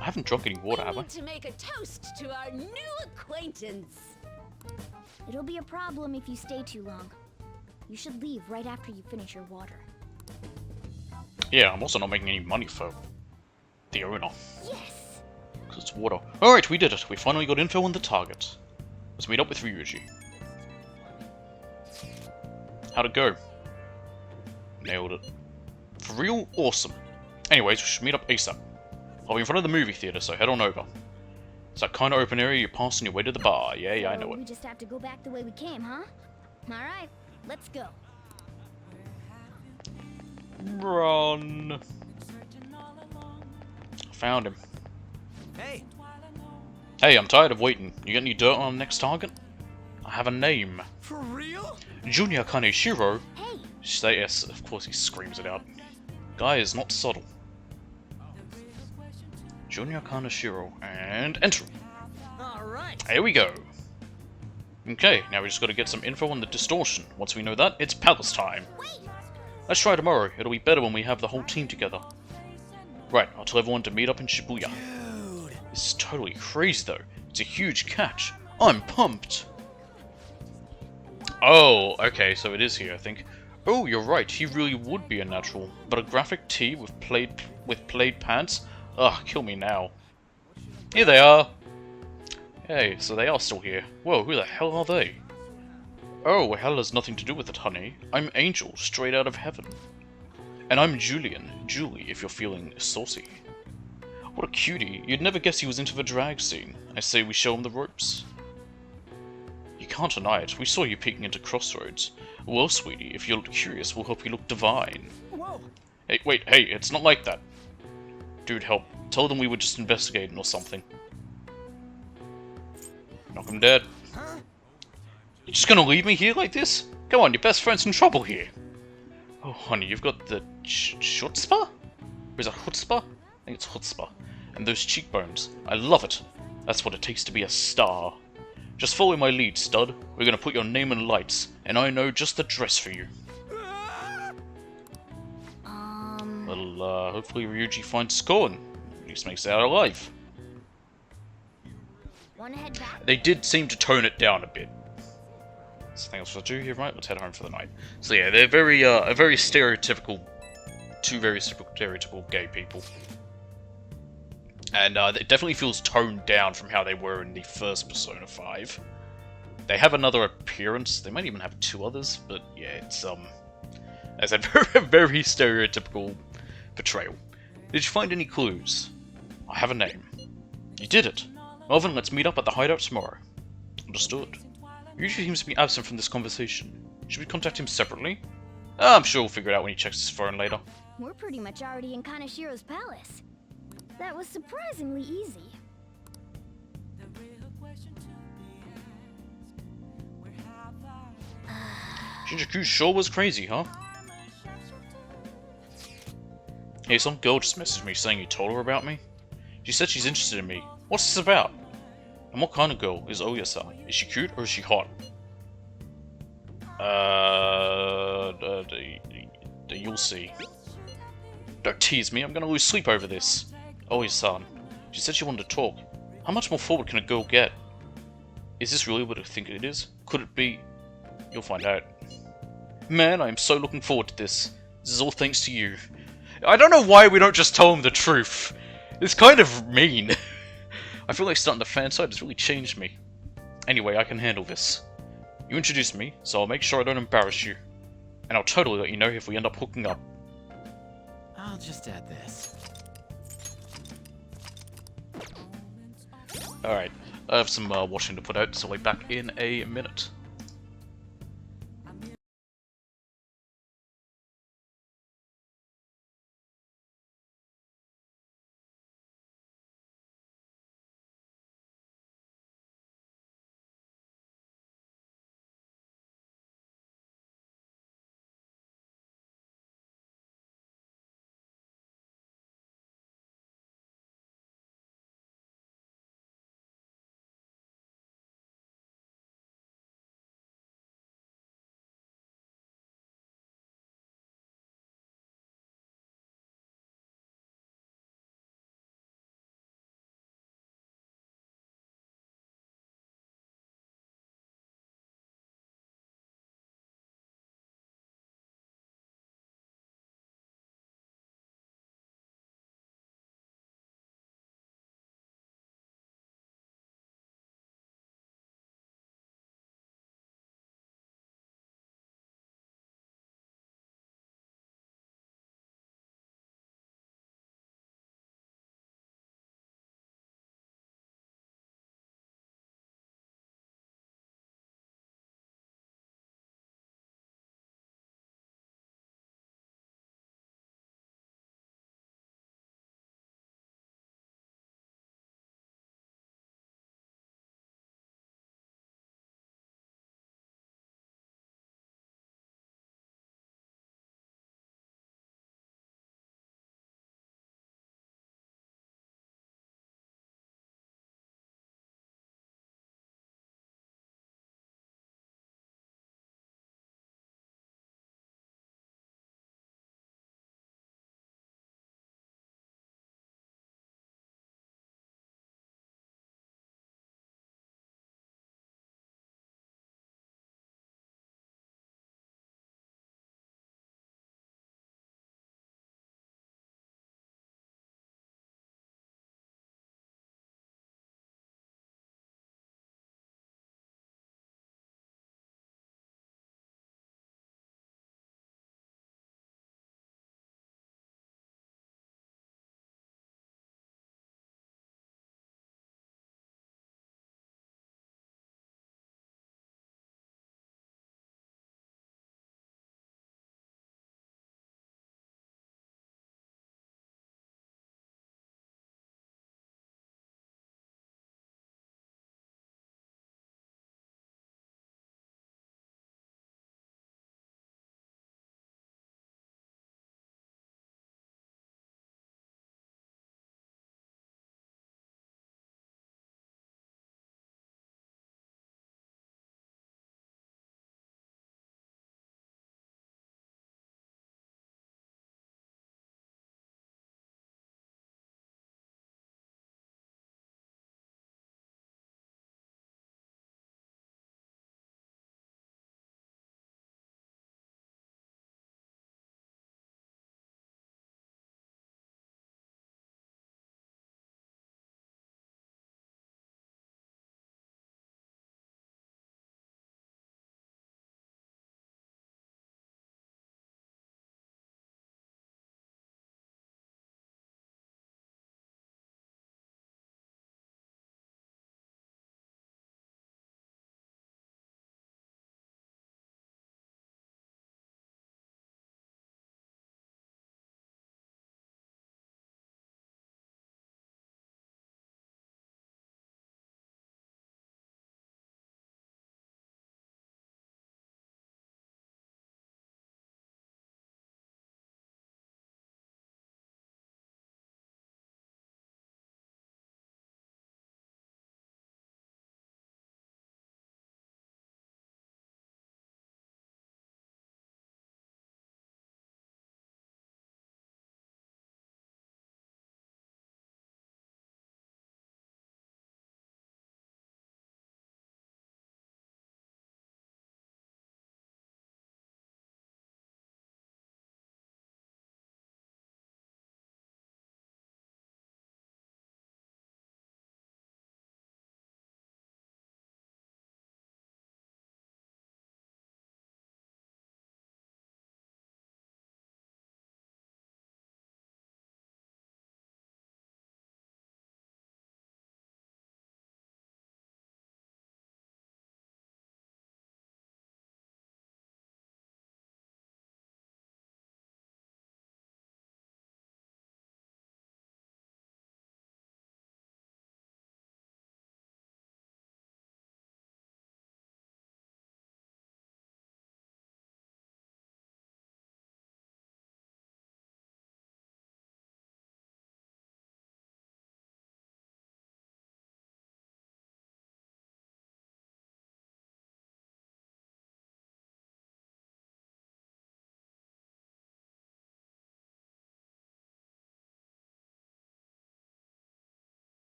I haven't drunk any water, have We I? need to make a toast to our new acquaintance. It'll be a problem if you stay too long. You should leave right after you finish your water. Yeah, I'm also not making any money for the owner. Yes! Because it's water. Alright, we did it. We finally got info on the target. Let's meet up with Ryuji. How'd it go? Nailed it. For real? Awesome. Anyways, we should meet up ASAP. I'll be in front of the movie theater, so head on over. It's that kind of open area you pass on your way to the bar. Yeah, I know So it. we just have to go back the way we came, huh? Alright, let's go. Run. I found him. Hey! Hey, I'm tired of waiting. You got any dirt on the next target? I have a name. For real? Junya Kaneshiro. Hey! Say yes, of course he screams it out. Guy is not subtle. Junya Kaneshiro, and enter. Alright! Here we go. Okay, now we just gotta get some info on the distortion. Once we know that, it's palace time. Let's try tomorrow. It'll be better when we have the whole team together. Right, I'll tell everyone to meet up in Shibuya. Dude. This is totally crazy though. It's a huge catch. I'm pumped. Oh, okay, so it is here, I think. Oh, you're right, he really would be a natural. But a graphic tee with plaid pants? Ugh, kill me now. Here they are! Hey, so they are still here. Whoa, who the hell are they? Oh, hell has nothing to do with it, honey. I'm Angel, straight out of heaven. And I'm Julian, Julie, if you're feeling saucy. What a cutie, you'd never guess he was into the drag scene. I say we show him the ropes. You can't deny it, we saw you peeking into Crossroads. Well, sweetie, if you look curious, we'll help you look divine. Whoa! Hey, wait, hey, it's not like that. Dude, help. Tell them we were just investigating or something. Knock him dead. Huh? You just gonna leave me here like this? Come on, your best friend's in trouble here. Oh, honey, you've got the chutzpah? Or is it chutzpah? I think it's chutzpah. And those cheekbones. I love it. That's what it takes to be a star. Just follow my lead, stud. We're gonna put your name in lights, and I know just the dress for you. Well, hopefully Ryuji finds Score and at least makes it out alive. Wanna head back? They did seem to tone it down a bit. Something else to do here, right? Let's head home for the night. So yeah, they're very, a very stereotypical, two very stereotypical gay people. And it definitely feels toned down from how they were in the first Persona 5. They have another appearance, they might even have 2 others, but yeah, it's, as I said, very stereotypical portrayal. Did you find any clues? I have a name. You did it. Well then, let's meet up at the hideout tomorrow. Understood. He usually seems to be absent from this conversation. Should we contact him separately? I'm sure we'll figure it out when he checks his phone later. We're pretty much already in Kanashiro's palace. That was surprisingly easy. Shinjuku sure was crazy, huh? Hey, some girl just messaged me saying you told her about me. She said she's interested in me. What's this about? And what kind of girl is Oya-san? Is she cute or is she hot? You'll see. Don't tease me, I'm gonna lose sleep over this. Oya-san. She said she wanted to talk. How much more forward can a girl get? Is this really what I think it is? Could it be? You'll find out. Man, I am so looking forward to this. This is all thanks to you. I don't know why we don't just tell him the truth. It's kind of mean. I feel like starting the fan side has really changed me. Anyway, I can handle this. You introduced me, so I'll make sure I don't embarrass you. And I'll totally let you know if we end up hooking up. I'll just add this. Alright, I have some washing to put out, so I'll be back in a minute.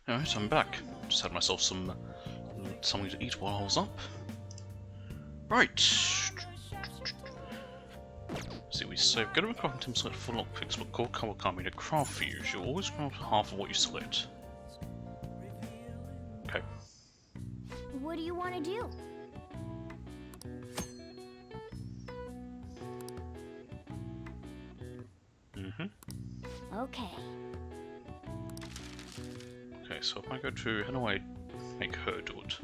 Alright, I'm back. Just had myself some something to eat while I was up. Right. See, we save. Go to a crafting table, select full lockpicks, but core cover can't be a craft for you. You'll always craft half of what you select. Okay. What do you want to do? Okay. Okay, so if I go to, how do I make her do it?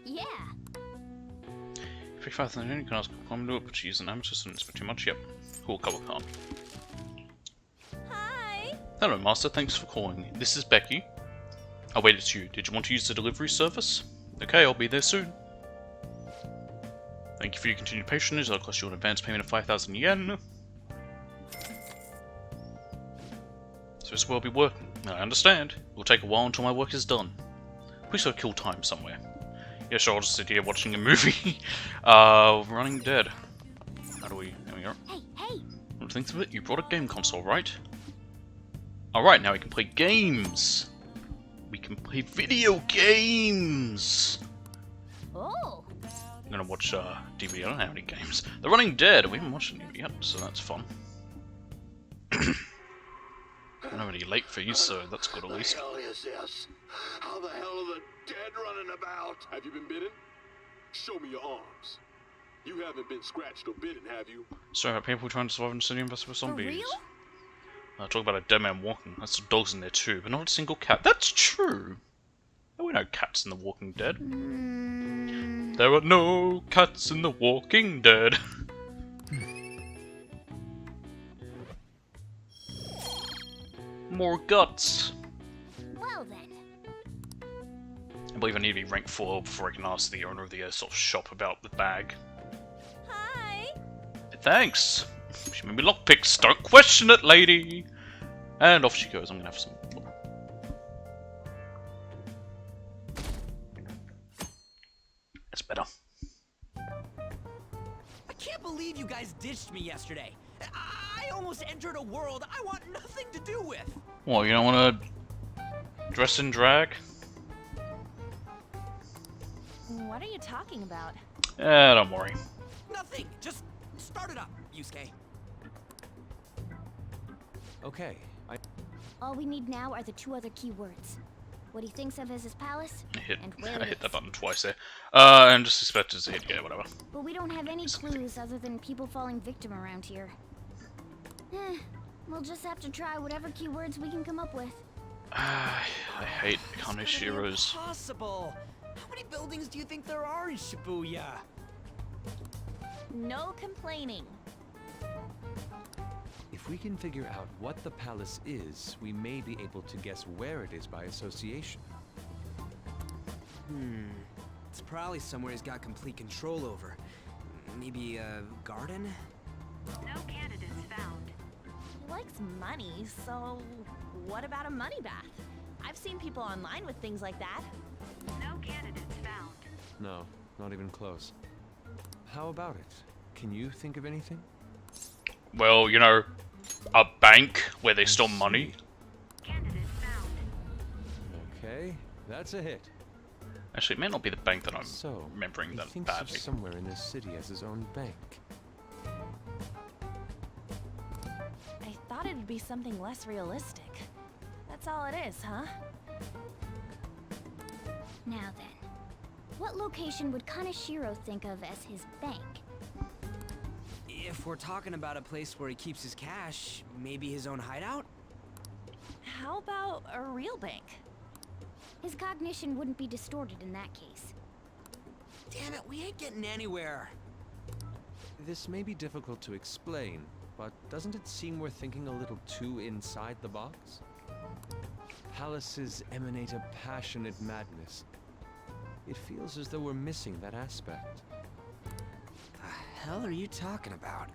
Yeah. 55,000 you can ask a common do it, but she is an amateur, so it's too much. Yep. Cool cover card. Hi. Hello, Master. Thanks for calling. This is Becky. Oh wait, it's you. Did you want to use the delivery service? Okay, I'll be there soon. Thank you for your continued patience. I'll cost you an advance payment of 5,000 yen. So this will be working. I understand. It will take a while until my work is done. Please go kill time somewhere. Yeah, sure, I'll just sit here watching a movie. Running Dead. How do we... There we go. Hey, hey! What do you think of it? You brought a game console, right? Alright, now we can play games! We can play video games! Oh! I'm gonna watch DVD. I don't have any games. The Running Dead. We haven't watched any yet, so that's fun. I don't have any late fees, so that's good at least. What the hell is this? How the hell are the dead running about? Have you been bitten? Show me your arms. You haven't been scratched or bitten, have you? Sorry about people trying to survive in a city infested with zombies. For real? Talk about a dead man walking. That's some dogs in there too, but not a single cat. That's true. There were no cats in The Walking Dead. There are no cats in The Walking Dead. More guts. Well then. I believe I need to be rank 4 before I can ask the owner of the airsoft shop about the bag. Hi. Thanks. She made me lockpicks. Don't question it, lady. And off she goes. I'm gonna have some. That's better. I can't believe you guys ditched me yesterday. I almost entered a world I want nothing to do with. What, you don't want to dress in drag? What are you talking about? Don't worry. Nothing. Just start it up, Yusuke. Okay, All we need now are the 2 other keywords. What he thinks of as his palace, and where I it hit is. that button twice there. And just expected to hit, yeah, whatever. But we don't have any clues other than people falling victim around here. We'll just have to try whatever keywords we can come up with. I hate Kaneshiro's. Impossible. How many buildings do you think there are in Shibuya? No complaining. if we can figure out what the palace is, we may be able to guess where it is by association. It's probably somewhere he's got complete control over. Maybe a garden? No candidates found. He likes money, so what about a money bath? I've seen people online with things like that. No candidates found. No, not even close. How about it? Can you think of anything? Well, you know, a bank where they store money. Candidates found. Okay, that's a hit. Actually, it may not be the bank that I'm So, remembering he that thinks badly. of somewhere in this city as his own bank. I thought it'd be something less realistic. That's all it is, huh? Now then, what location would Kaneshiro think of as his bank? If we're talking about a place where he keeps his cash, maybe his own hideout? How about a real bank? His cognition wouldn't be distorted in that case. Damn it, we ain't getting anywhere. This may be difficult to explain, but doesn't it seem we're thinking a little too inside the box? Palaces emanate a passionate madness. It feels as though we're missing that aspect. The hell are you talking about?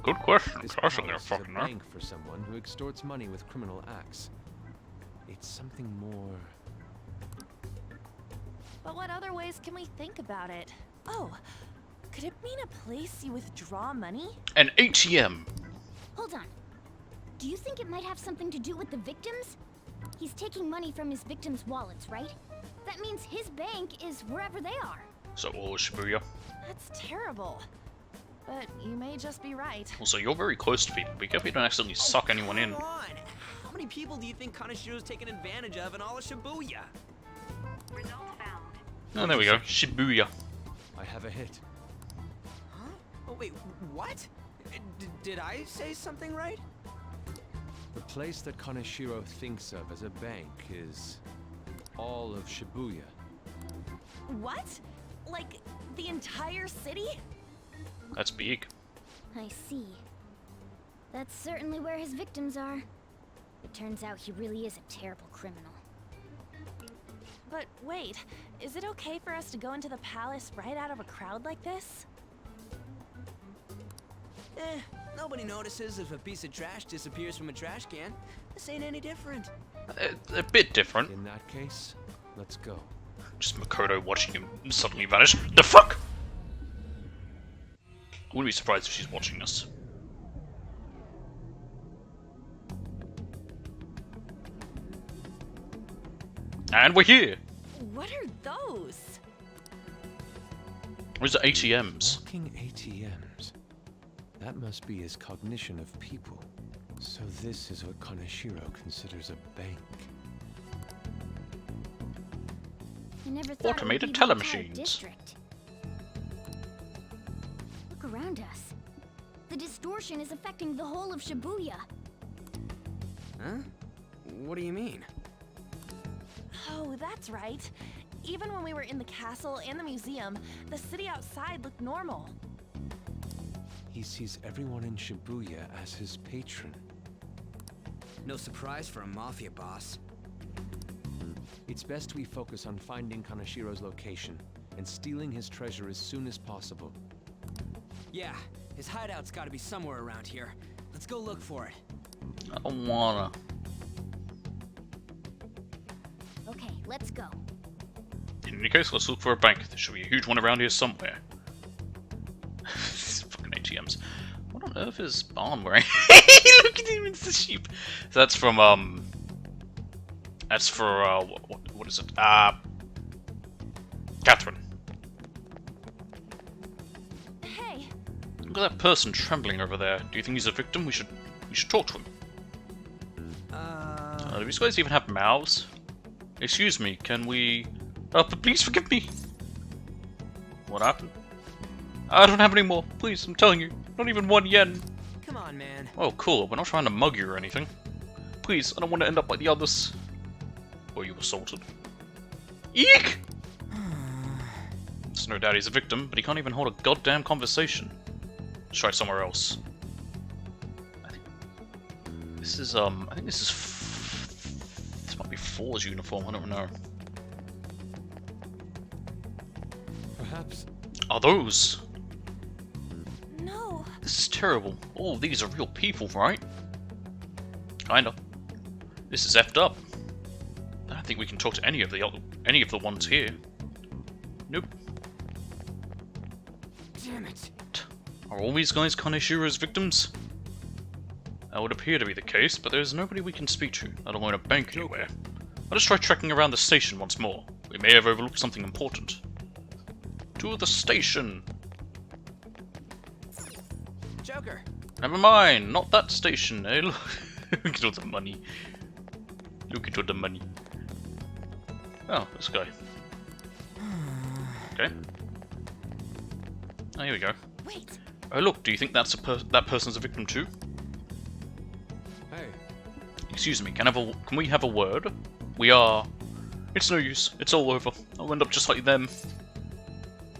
Good question. This Gosh, palace they're is a fucking bank for someone who extorts money with criminal acts. It's something more. But what other ways can we think about it? Oh, could it mean a place you withdraw money? An ATM. Hold on. Do you think it might have something to do with the victims? He's taking money from his victims' wallets, right? That means his bank is wherever they are. So all of Shibuya. That's terrible. But you may just be right. Also, you're very close to people. Be careful you don't accidentally suck anyone in. Come on! How many people do you think Kanashiro's taken advantage of in all of Shibuya? Result found. Oh, there we go. Shibuya. I have a hit. Huh? Oh, wait, what? Did I say something right? The place that Kaneshiro thinks of as a bank is all of Shibuya. What? Like, the entire city? That's big. I see. That's certainly where his victims are. It turns out he really is a terrible criminal. But wait, is it okay for us to go into the palace right out of a crowd like this? Nobody notices if a piece of trash disappears from a trash can. This ain't any different. A bit different. In that case, let's go. Just Makoto watching him suddenly vanish. The fuck? I wouldn't be surprised if she's watching this. And we're here! What are those? Those are ATMs. Walking ATMs. That must be his cognition of people. So this is what Kaneshiro considers a bank. I never thought Automated it would be the entire telemachines. district. Look around us. The distortion is affecting the whole of Shibuya. Huh? What do you mean? Oh, that's right. Even when we were in the castle and the museum, the city outside looked normal. He sees everyone in Shibuya as his patron. No surprise for a mafia boss. It's best we focus on finding Kanashiro's location and stealing his treasure as soon as possible. Yeah, his hideout's gotta be somewhere around here. Let's go look for it. I don't wanna. Okay, let's go. In any case, let's look for a bank. There should be a huge one around here somewhere. Fucking ATMs. What on earth is Barn wearing? Look at him, it's the sheep. So that's from, that's for, what is it? Catherine. Hey. Look at that person trembling over there. Do you think he's a victim? We should talk to him. Do these guys even have mouths? Excuse me, can we... please forgive me! What happened? I don't have any more. Please, I'm telling you. Not even 1 yen. Come on, man. Oh, cool. We're not trying to mug you or anything. Please, I don't want to end up like the others. Or you assaulted. Eek! There's no doubt he's a victim, but he can't even hold a goddamn conversation. Let's try somewhere else. I think this is, this might be Four's uniform, I don't know. Perhaps. Are those? No. This is terrible. All of these are real people, right? Kinda. This is effed up. I don't think we can talk to any of the ones here. Nope. Damn it. Are all these guys Kaneshiro's victims? That would appear to be the case, but there's nobody we can speak to, let alone a bank anywhere. Let us try trekking around the station once more. We may have overlooked something important. To the station! Joker. Never mind, not that station, eh? Look at all the money. Look at all the money. Oh, this guy. Okay. Oh, here we go. Wait. Oh, look, do you think that's that person's a victim too? Hey. Excuse me, can we have a word? We are... It's no use, it's all over. I'll end up just like them.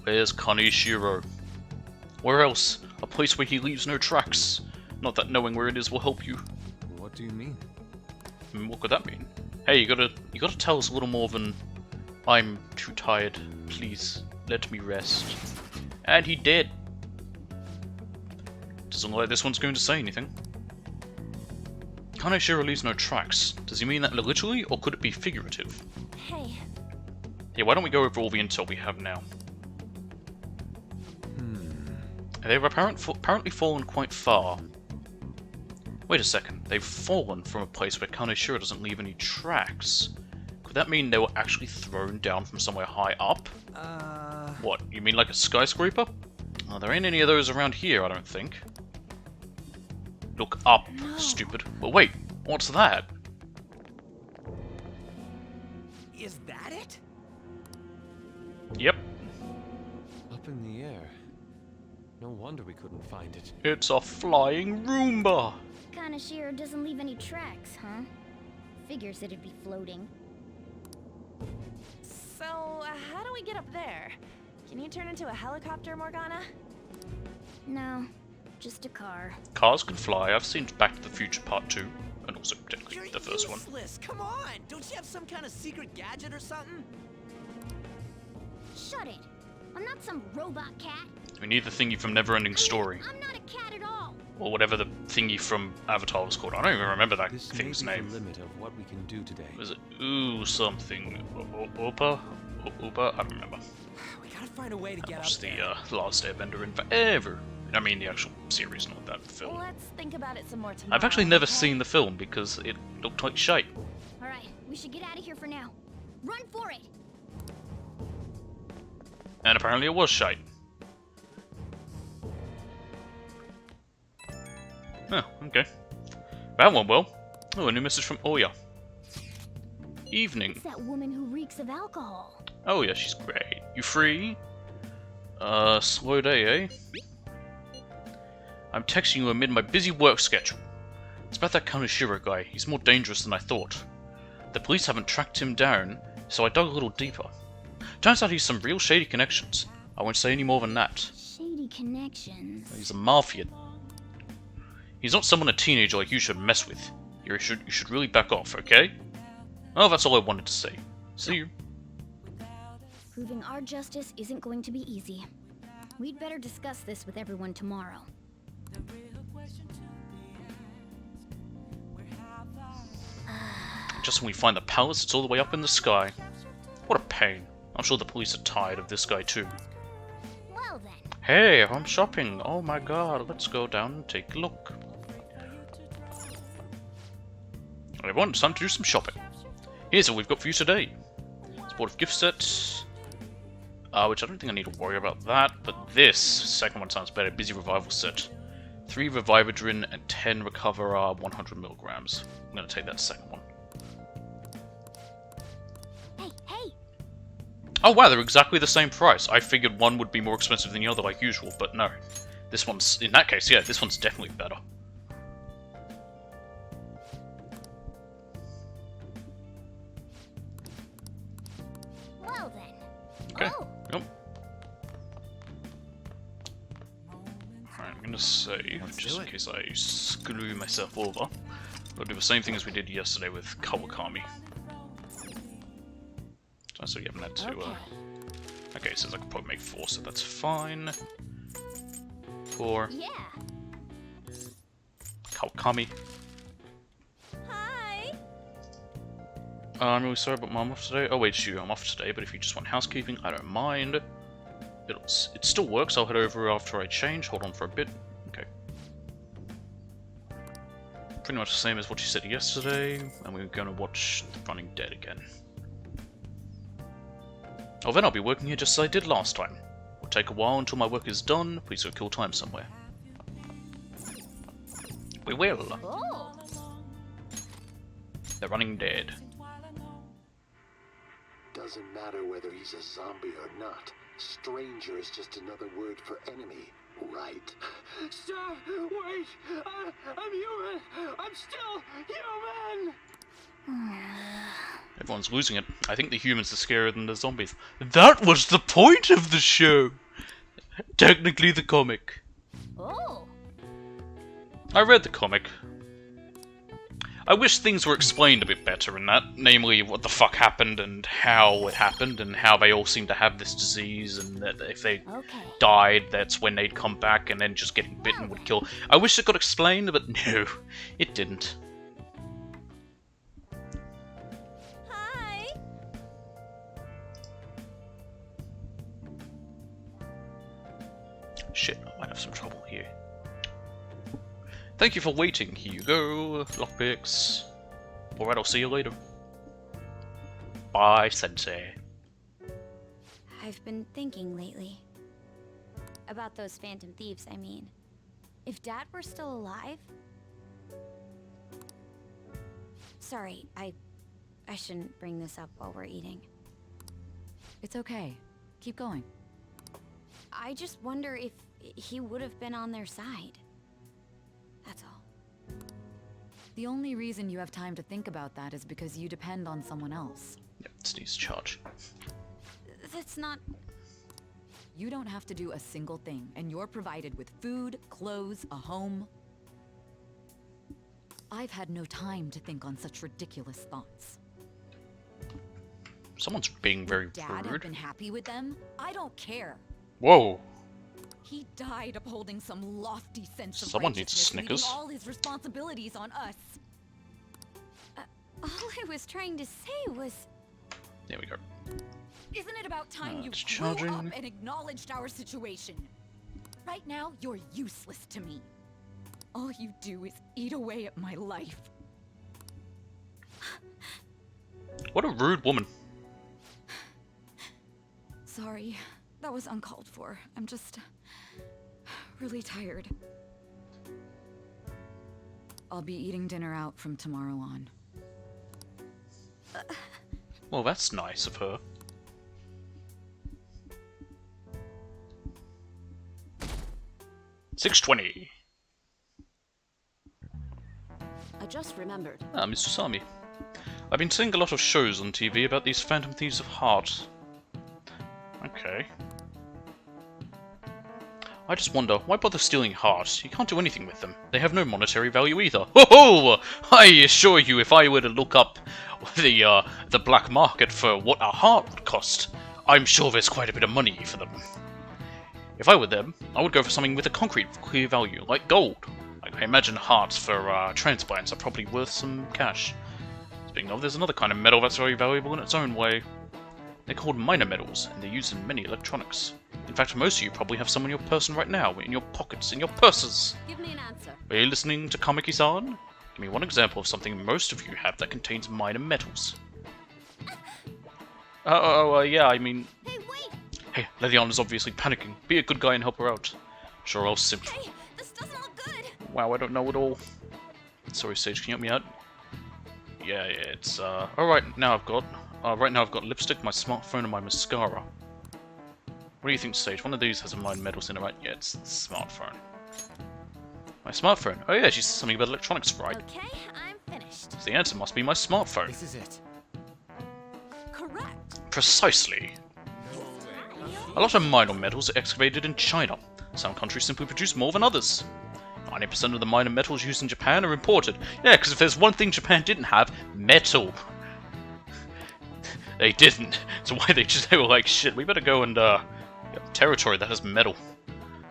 Where's Kaneshiro? Where else? A place where he leaves no tracks. Not that knowing where it is will help you. What do you mean? What could that mean? Hey, you gotta tell us a little more than I'm too tired. Please, let me rest. And he did. Doesn't look like this one's going to say anything. Kaneshiro leaves no tracks. Does he mean that literally, or could it be figurative? Hey. Yeah, why don't we go over all the intel we have now? They've apparently fallen quite far. Wait a second, they've fallen from a place where Kaneshiro doesn't leave any tracks. Could that mean they were actually thrown down from somewhere high up? What, you mean like a skyscraper? Oh, there ain't any of those around here, I don't think. Look up, stupid. Well, wait, what's that? Is that it? Yep. Up in the air. No wonder we couldn't find it. It's a flying Roomba! Kaneshiro doesn't leave any tracks, huh? Figures it'd be floating. So, how do we get up there? Can you turn into a helicopter, Morgana? No, just a car. Cars can fly. I've seen Back to the Future Part 2, and also technically the first one. Useless. Come on! Don't you have some kind of secret gadget or something? Shut it! I'm not some robot cat. We need the thingy from Neverending Story. I'm not a cat at all. Or whatever the thingy from Avatar was called. I don't even remember that This thing's may be name. the limit of what we can do today. Was it Ooh something? Opa? Opa? I don't remember. We gotta find a way to get up Watched there. the Last Airbender in forever. I mean the actual series, not that film. Let's think about it some more tomorrow. I've actually never seen the film because it looked like shite. Alright, we should get out of here for now. Run for it! And apparently it was shite. Oh, okay. That went well. Oh, a new message from Oya. Evening. It's that woman who reeks of alcohol. Oh yeah, she's great. You free? Slow day, eh? I'm texting you amid my busy work schedule. It's about that Kaneshiro guy. He's more dangerous than I thought. The police haven't tracked him down, so I dug a little deeper. Turns out he's some real shady connections. I won't say any more than that. Shady connections. He's a mafia. He's not someone a teenager like you should mess with. You should really back off, okay? Oh, that's all I wanted to say. See you. Proving our justice isn't going to be easy. We'd better discuss this with everyone tomorrow. Just when we find the palace, it's all the way up in the sky. What a pain. I'm sure the police are tired of this guy too. Well then. Hey, I'm shopping. Oh my god, let's go down and take a look. Everyone, it's time to do some shopping. Here's what we've got for you today. Sportive gift set. Which I don't think I need to worry about that, but this second one sounds better. Busy revival set. 3 Revivadrin and 10 Recover 100 milligrams. I'm gonna take that second one. Hey! Oh wow, they're exactly the same price. I figured one would be more expensive than the other like usual, but no. This one's, in that case, yeah, this one's definitely better. Well then. Okay. Oh. Yep. Alright, I'm gonna say, just in case I screw myself over, we'll do the same thing as we did yesterday with Kawakami. So you haven't had to, okay, it says I can probably make 4, so that's fine. 4. Yeah. Kawakami. Hi. I'm really sorry about I'm off today. Oh wait, shoot, I'm off today, but if you just want housekeeping, I don't mind. It still works, I'll head over after I change. Hold on for a bit. Okay. Pretty much the same as what you said yesterday, and we're going to watch The Running Dead again. Oh, then I'll be working here just as I did last time. It'll take a while until my work is done. Please go kill time somewhere. We will. Oh. The Running Dead. Doesn't matter whether he's a zombie or not. Stranger is just another word for enemy, right? Stop! Wait! I'm human! I'm still human! Everyone's losing it. I think the humans are scarier than the zombies. That was the point of the show! Technically the comic. Oh. I read the comic. I wish things were explained a bit better in that. Namely, what the fuck happened and how it happened and how they all seem to have this disease and that if they died, that's when they'd come back and then just getting bitten would kill. I wish it got explained, but no, it didn't. Hi. Shit, I might have some trouble here. Thank you for waiting. Here you go. Lockpicks. Alright, I'll see you later. Bye, Sensei. I've been thinking lately. About those Phantom Thieves, I mean. If Dad were still alive... Sorry, I shouldn't bring this up while we're eating. It's okay. Keep going. I just wonder if he would have been on their side. That's all. The only reason you have time to think about that is because you depend on someone else. Yep, sneeze charge. That's not... You don't have to do a single thing, and you're provided with food, clothes, a home. I've had no time to think on such ridiculous thoughts. Someone's being very Dad rude. have been happy with them? I don't care. Whoa. He died upholding some lofty sense of Someone needs righteousness, leaving Snickers. all his responsibilities on us. All I was trying to say was... There we go. Isn't it about time you it's grew up charging. and acknowledged our situation? Right now, you're useless to me. All you do is eat away at my life. What a rude woman. Sorry, that was uncalled for. I'm just really tired. I'll be eating dinner out from tomorrow on. Well, that's nice of her. $6.20. I just remembered. Ah, Mr. Sami. I've been seeing a lot of shows on TV about these Phantom Thieves of Heart. Okay. I just wonder, why bother stealing hearts? You can't do anything with them. They have no monetary value either. Ho-ho! I assure you, if I were to look up the black market for what a heart would cost, I'm sure there's quite a bit of money for them. If I were them, I would go for something with a concrete clear value, like gold. I imagine hearts for transplants are probably worth some cash. Speaking of, there's another kind of metal that's very valuable in its own way. They're called minor metals, and they're used in many electronics. In fact, most of you probably have some in your person right now, in your pockets, in your purses. Give me an answer. Are you listening to Kamiki-san? Give me one example of something most of you have that contains minor metals. Yeah, I mean... Hey, wait! Hey, Leviana's obviously panicking. Be a good guy and help her out. Sure, I'll simp. Hey, this doesn't look good! Wow, I don't know at all. Sorry, Sage, can you help me out? Yeah, it's, alright, right now I've got lipstick, my smartphone, and my mascara. What do you think, Sage? One of these has a minor metals in it, right? Yeah, it's the smartphone. My smartphone? Oh yeah, she said something about electronics, right? Okay, I'm finished. So the answer must be my smartphone. This is it. Correct. Precisely. A lot of minor metals are excavated in China. Some countries simply produce more than others. 90% of the minor metals used in Japan are imported. Yeah, because if there's one thing Japan didn't have, metal. They didn't. So why they were like, shit, we better go and get territory that has metal.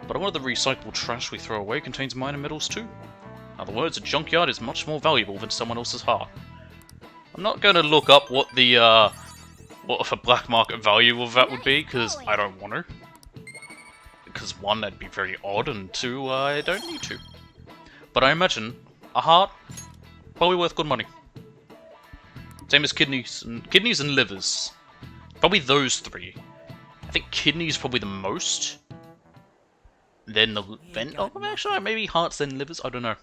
But a lot of the recyclable trash we throw away contains minor metals too. In other words, a junkyard is much more valuable than someone else's heart. I'm not going to look up what the what the black market value of that would be, because I don't want to. Because one, that'd be very odd, and two, I don't need to. But I imagine a heart, probably worth good money. Same as kidneys and livers. Probably those three. I think kidneys probably the most. Then actually maybe hearts then livers. I don't know.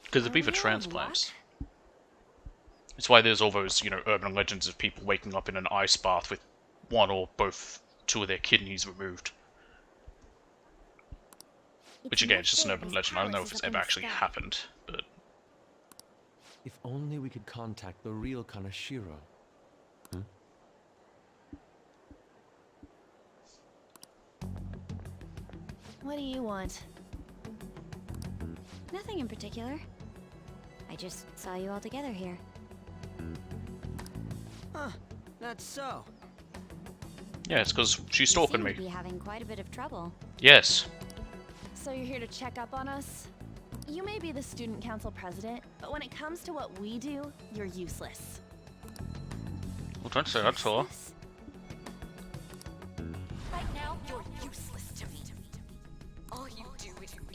Because it'd be for transplants. It's why there's all those, you know, urban legends of people waking up in an ice bath with one or two of their kidneys removed. Which again, is just an urban legend. I don't know if it's ever actually happened, but... If only we could contact the real Kanashiro. Hmm? What do you want? Nothing in particular. I just saw you all together here. Huh, that's so. Yeah, it's because she's stalking me. You seem to be having quite a bit of trouble. Yes. So you're here to check up on us? You may be the student council president, but when it comes to what we do, you're useless. Well, don't say that to her. Right now, you're useless to me. All you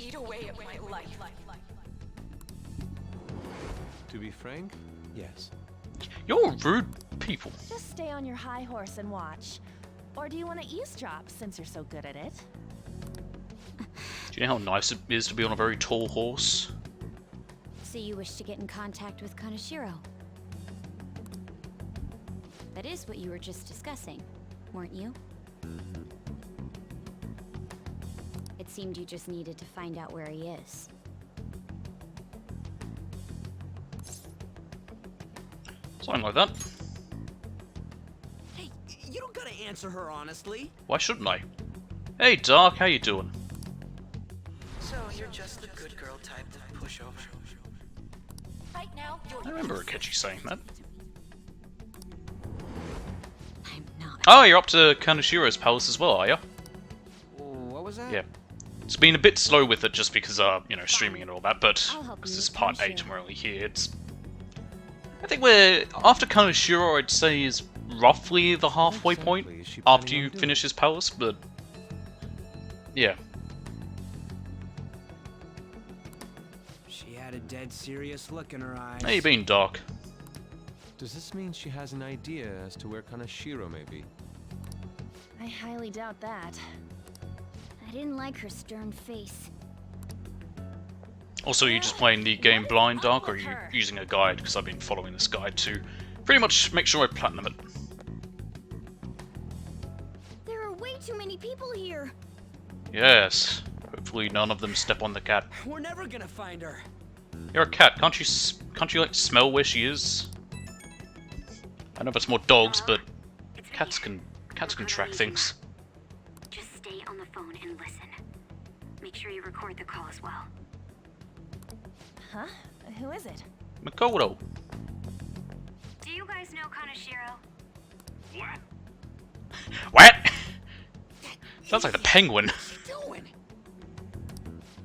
eat away at my life. To be frank, yes. You're rude people. Just stay on your high horse and watch. Or do you want to eavesdrop since you're so good at it? Do you know how nice it is to be on a very tall horse? So you wish to get in contact with Kaneshiro? That is what you were just discussing, weren't you? It seemed you just needed to find out where he is. Something like that. Hey, you don't gotta answer her honestly. Why shouldn't I? Hey Dark, how you doing? So you're just the good girl type to push over. Right now, you're I remember Akechi saying that. I'm not. Oh, you're up to Kaneshiro's palace as well, are you? What was that? Yeah. It's been a bit slow with it just because, you know, streaming and all that, but because this is part 8 and we're only here, it's... I think we're... After Kaneshiro, I'd say is roughly the halfway point after you finish his palace, but... Yeah. She had a dead serious look in her eyes. How you been, Dark? Does this mean she has an idea as to where Kaneshiro may be? I highly doubt that. I didn't like her stern face. Also, are you just playing the game blind, Dark, or are you using a guide? Because I've been following this guide to pretty much make sure I platinum it. There are way too many people here. Yes. Hopefully none of them step on the cat. We're never gonna find her. You're a cat, can't you like smell where she is? I know that's more dogs, but cats can track things. Just stay on the phone and listen. Make sure you record the call as well. Huh? Who is it? Makoto. Do you guys know Kaneshiro? What? What? Sounds like the penguin.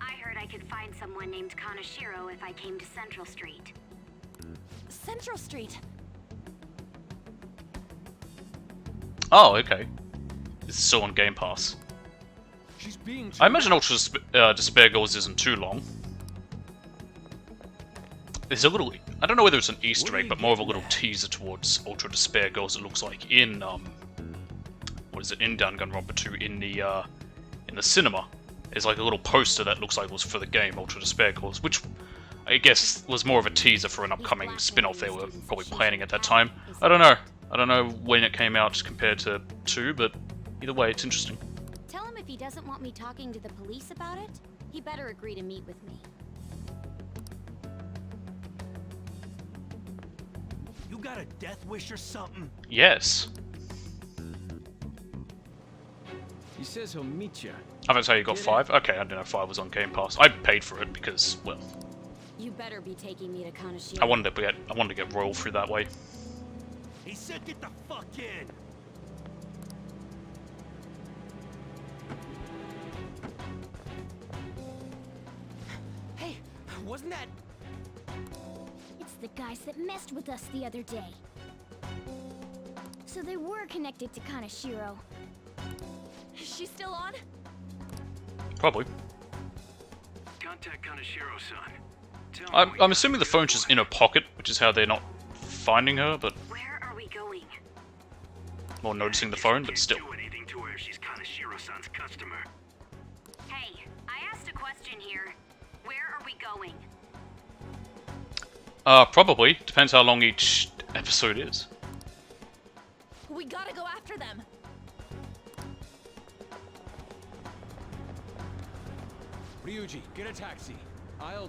I heard I could find someone named Kaneshiro if I came to Central Street. Central Street. Oh, okay. This is still on Game Pass. She's being I imagine Ultra Despair Goals isn't too long. There's a little... I don't know whether it's an Easter egg, but more of a little teaser towards Ultra Despair Goals, it looks like, in, what is it, in Danganronpa 2, in the cinema. There's like a little poster that looks like it was for the game, Ultra Despair Goals, which I guess was more of a teaser for an upcoming spin-off they were probably planning at that time. I don't know. I don't know when it came out compared to 2, but either way, it's interesting. Tell him if he doesn't want me talking to the police about it, he better agree to meet with me. You got a death wish or something? Yes. He says he'll meet you. I was how you got 5? Okay, I didn't know 5 was on Game Pass. I paid for it because, well, You better be taking me to Kaneshiro. I wanted to get Royal through that way. He said get the fuck in! Hey, wasn't that... It's the guys that messed with us the other day. So they were connected to Kaneshiro. Is she still on? Probably. Contact Kaneshiro-san. I'm assuming the phone's just in her pocket, which is how they're not finding her, but... Where are we going? More noticing the phone, but still. Do anything to her if she's Kaneshiro-san's customer. Hey, I asked a question here. Where are we going? Probably. Depends how long each episode is. We gotta go after them. Ryuji, get a taxi. I'll...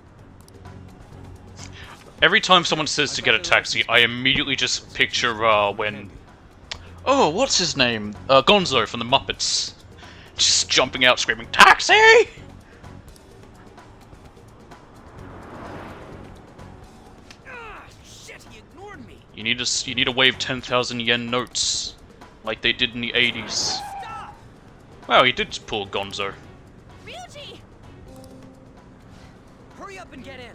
Every time someone says to get a taxi, I immediately just picture, when... Oh, what's his name? Gonzo from the Muppets. Just jumping out screaming, TAXI! Shit, he ignored me! You need to wave 10,000 yen notes, like they did in the 80s. Wow, he did pull Gonzo. Ryuji! Hurry up and get in!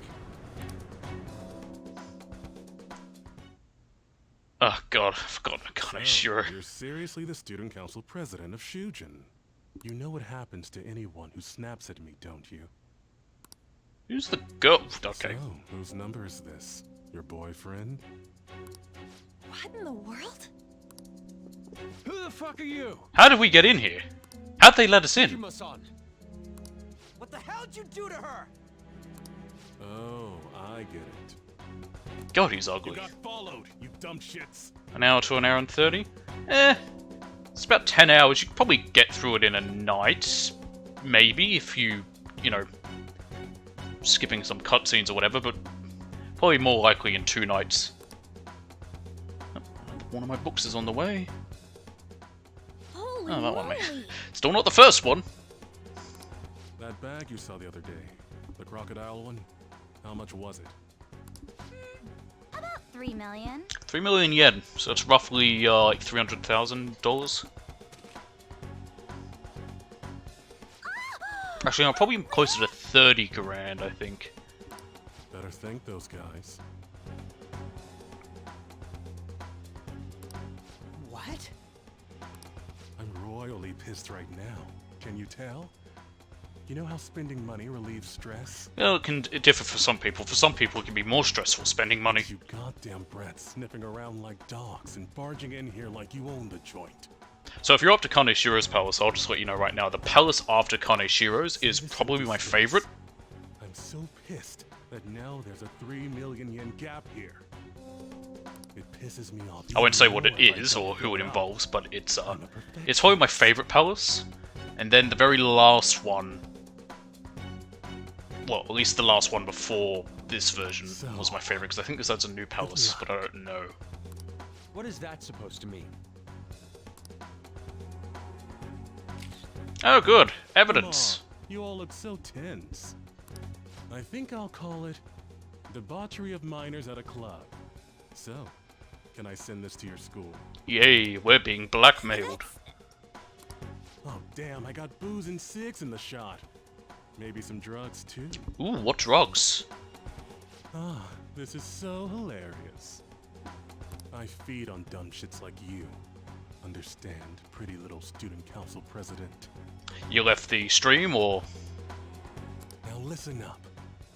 Oh god, I forgot Kaneshiro. So, you're seriously the student council president of Shujin. You know what happens to anyone who snaps at me, don't you? Who's the girl? Okay. So, whose number is this? Your boyfriend? What in the world? Who the fuck are you? How did we get in here? How'd they let us in? Kima-san. What the hell'd you do to her? Oh, I get it. God, he's You ugly. got followed, you dumb shits. An hour to an hour and 30? It's about 10 hours. You could probably get through it in a night. Maybe, if you know, skipping some cutscenes or whatever, but probably more likely in 2 nights. Oh, one of my books is on the way. Holy Oh, that one, mate. moly. Still not the first one. That bag you saw the other day, the crocodile one, how much was it? About 3 million. 3 million yen, so that's roughly like $300,000. Actually, I'm probably closer to 30 grand, I think. Better thank those guys. What? I'm royally pissed right now. Can you tell? You know how spending money relieves stress? Well, it can differ for some people. For some people, it can be more stressful spending money. You goddamn brats sniffing around like dogs and barging in here like you own the joint. So if you're up to Kaneshiro's palace, I'll just let you know right now, the palace after Kaneshiro's is probably my favorite. I'm so pissed that now there's a 3 million yen gap here. It pisses me off. I won't say what it is or who it involves, but it's probably my favorite palace. And then the very last one, well, at least the last one before this version was my favorite, because I think this adds a new palace, but I don't know. What is that supposed to mean? Oh, good. Come Evidence. on, you all look so tense. I think I'll call it debauchery of minors at a club. So, can I send this to your school? Yay, we're being blackmailed. Oh damn, I got booze and cigs in the shot. Maybe some drugs too. Ooh, what drugs? Ah, this is so hilarious. I feed on dumb shits like you. Understand, pretty little student council president. You left the stream, or Now listen up.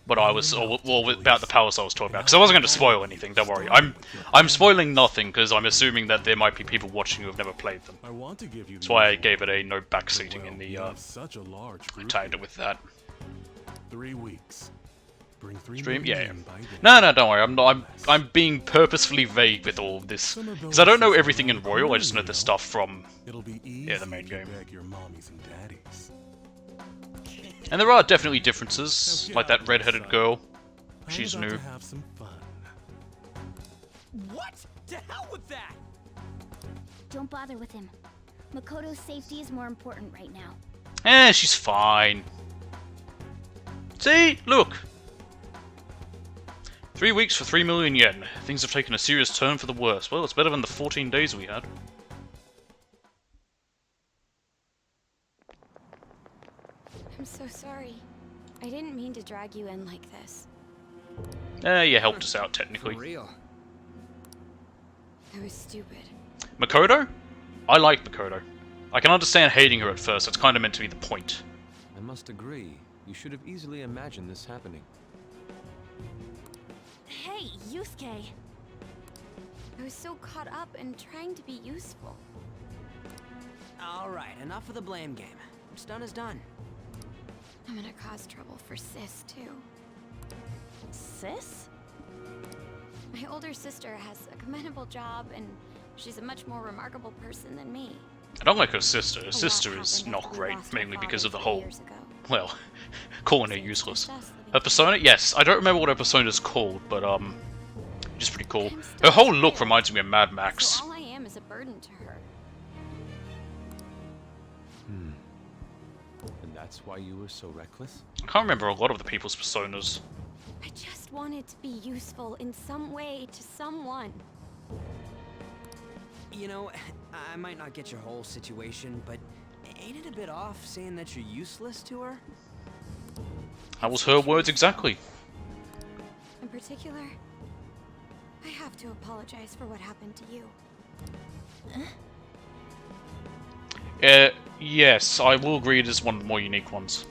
what I was, or well, about the palace I was talking about? Because I wasn't going to spoil anything. Don't worry. I'm spoiling nothing because I'm assuming that there might be people watching who have never played them. I want to give you That's why I gave it a no backseating in the. you have such a large I group tagged it with that. 3 weeks. Bring 3 Stream, million yeah. yen by then. No, don't worry. I'm not. I'm being purposefully vague with all of this because I don't know everything in Royal. I just know the stuff from It'll be easy the main if you game. beg your mommies and daddies. And there are definitely differences, like that red-headed girl. She's I'm about new. to have some fun. What? To hell with that! Don't bother with him. Makoto's safety is more important right now. She's fine. See? Look! 3 weeks for 3 million yen. Things have taken a serious turn for the worse. Well, it's better than the 14 days we had. I'm so sorry. I didn't mean to drag you in like this. You helped us out, technically. For real. I was stupid. Makoto? I like Makoto. I can understand hating her at first. That's kind of meant to be the point. I must agree. You should have easily imagined this happening. Hey, Yusuke. I was so caught up in trying to be useful. Alright, enough of the blame game. What's done is done. I'm gonna cause trouble for Sis, too. Sis? My older sister has a commendable job, and she's a much more remarkable person than me. I don't like her sister. Her A lot sister is happened not after we great, lost our mainly father because of the 3 whole... years ago. Well, calling her useless. Her persona? Yes, I don't remember what her persona's called, but, it's pretty cool. Her whole look reminds me of Mad Max. So all I am is a burden to her. And that's why you were so reckless? I can't remember a lot of the people's personas. I just wanted to be useful in some way to someone. You know, I might not get your whole situation, but ain't it a bit off saying that you're useless to her? That was her words exactly. In particular, I have to apologize for what happened to you. Yes, I will agree it is one of the more unique ones.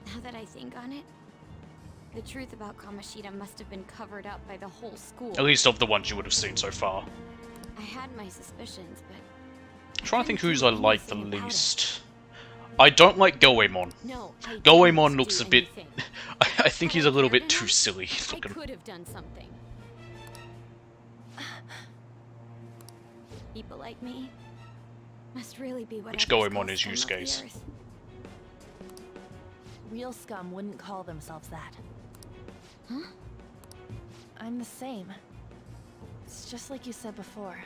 Now that I think on it, The truth about Kamoshida must have been covered up by the whole school. At least of the ones you would have seen so far. I had my suspicions, but I'm trying to think whose I like the least. I don't like Goemon. no, I Goemon didn't looks do a bit... anything. I think he's a little bit too silly I looking. could have done something. People like me must really be what Which Goemon is Yusuke's? Real scum wouldn't call themselves that. Huh? I'm the same. It's just like you said before.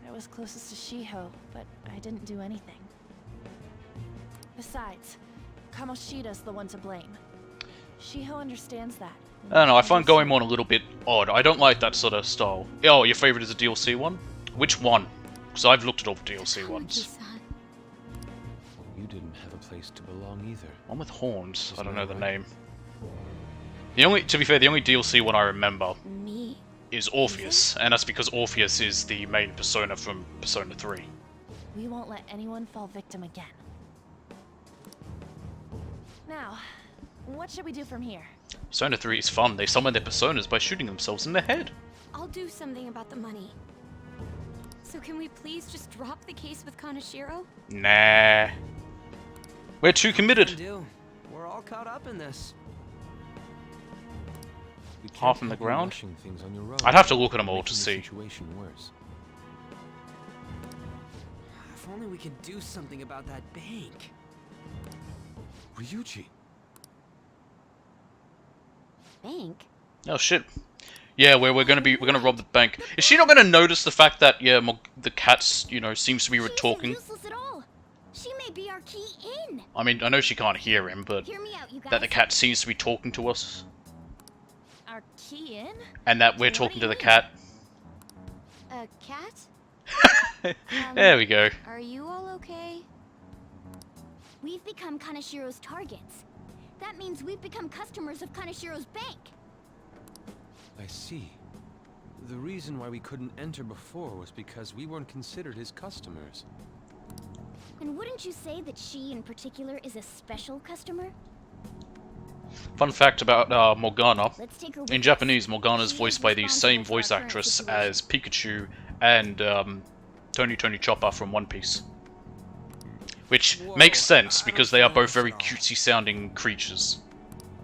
I was closest to Shiho, but I didn't do anything. Besides, Kamoshida's the one to blame. Shiho understands that. I don't know, I find Goemon a little bit odd. I don't like that sort of style. Oh, your favorite is a DLC one? Which one? Because I've looked at all the DLC ones. You didn't have a place to belong either. One with horns. I don't know the name. The only, to be fair, the only DLC one I remember is Orpheus, and that's because Orpheus is the main persona from Persona 3. We won't let anyone fall victim again. Now, what should we do from here? Persona 3 is fun. They summon their personas by shooting themselves in the head. I'll do something about the money. So can we please just drop the case with Kaneshiro? Nah. We're too committed. We're all caught up in this. Half on the ground? Things on your own, I'd have to look at them all to making the see. Situation worse. If only we could do something about that bank. Ryuji. Bank? Oh shit. Yeah, we're gonna rob the bank. Is she not gonna notice the fact that the cats, seems to be talking? Useless at all. She may be our key in. I mean, I know she can't hear him, but Hear me out, you guys. that the cat seems to be talking to us, Our key in? and that we're talking to the cat. A cat? There we go. Are you all okay? We've become Kaneshiro's targets. That means we've become customers of Kaneshiro's bank. I see. The reason why we couldn't enter before was because we weren't considered his customers. And wouldn't you say that she in particular is a special customer? Fun fact about Morgana. Let's take her In Japanese, Morgana is voiced by the same voice actress as Pikachu and Tony Chopper from One Piece. Which makes sense, because they are both very cutesy sounding creatures.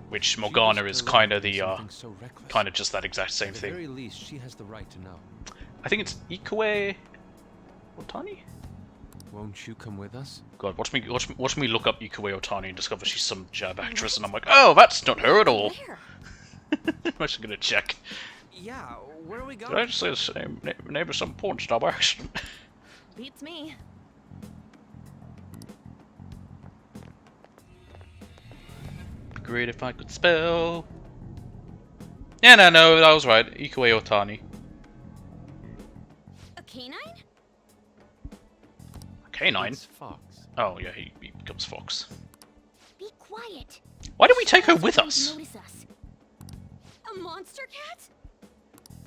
Which Morgana is kind of the, kind of just that exact same At the thing. very least, she has the right to know. I think it's Ikue Otani? Won't you come with us? God, watch me look up Ikue Otani and discover she's some jab actress, and I'm like, oh, that's not her at all. I'm actually gonna check. Yeah, where are we going? Did I just say the same name of some porn star by accident? Beats me. Great if I could spell. Yeah, no, I was right. Ikue Otani. A canine? Canine? It's Fox. Oh, yeah, he becomes Fox. Be quiet. Why don't we take her with us? Notice us. A monster cat?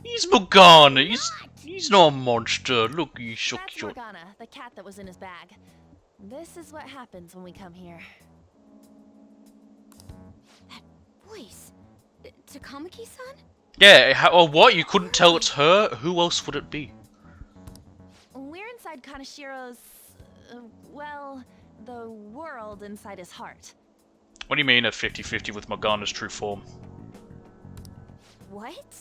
He's Morgana. He's not a monster. Look, he's so That's cute. Morgana, the cat that was in his bag. This is what happens when we come here. Voice. Takamaki-san? Yeah, or what? You couldn't tell it's her? Who else would it be? We're inside Kaneshiro's, well, the world inside his heart. What do you mean a 50-50 with Morgana's true form? What?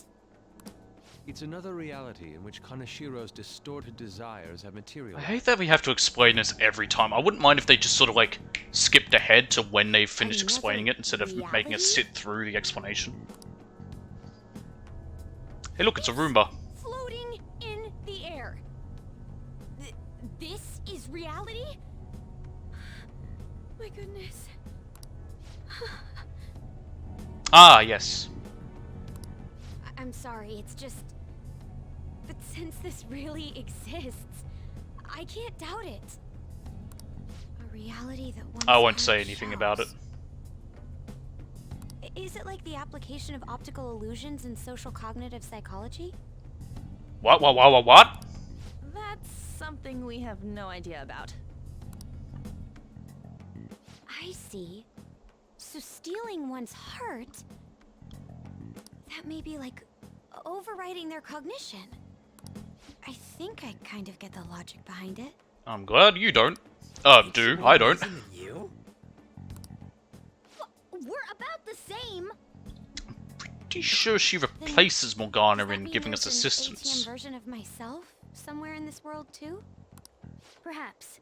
It's another reality in which Kaneshiro's distorted desires have I materialized. hate that we have to explain this every time. I wouldn't mind if they just sort of like skipped ahead to when they finished explaining it instead of making us sit through the explanation. Hey look, it's a Roomba. Floating in the air. This is reality? My goodness. Ah, yes. I'm sorry, it's just... But since this really exists, I can't doubt it. A reality that once I won't had say anything about it. Is it like the application of optical illusions in social cognitive psychology? What? That's something we have no idea about. I see. So stealing one's heart That may be like overriding their cognition. I think I kind of get the logic behind it. I'm glad you don't. Do. I don't. You? We're about the same. Pretty sure she replaces Morgana in Mean giving us there's assistance. an ATM version of myself somewhere in this world too? Perhaps.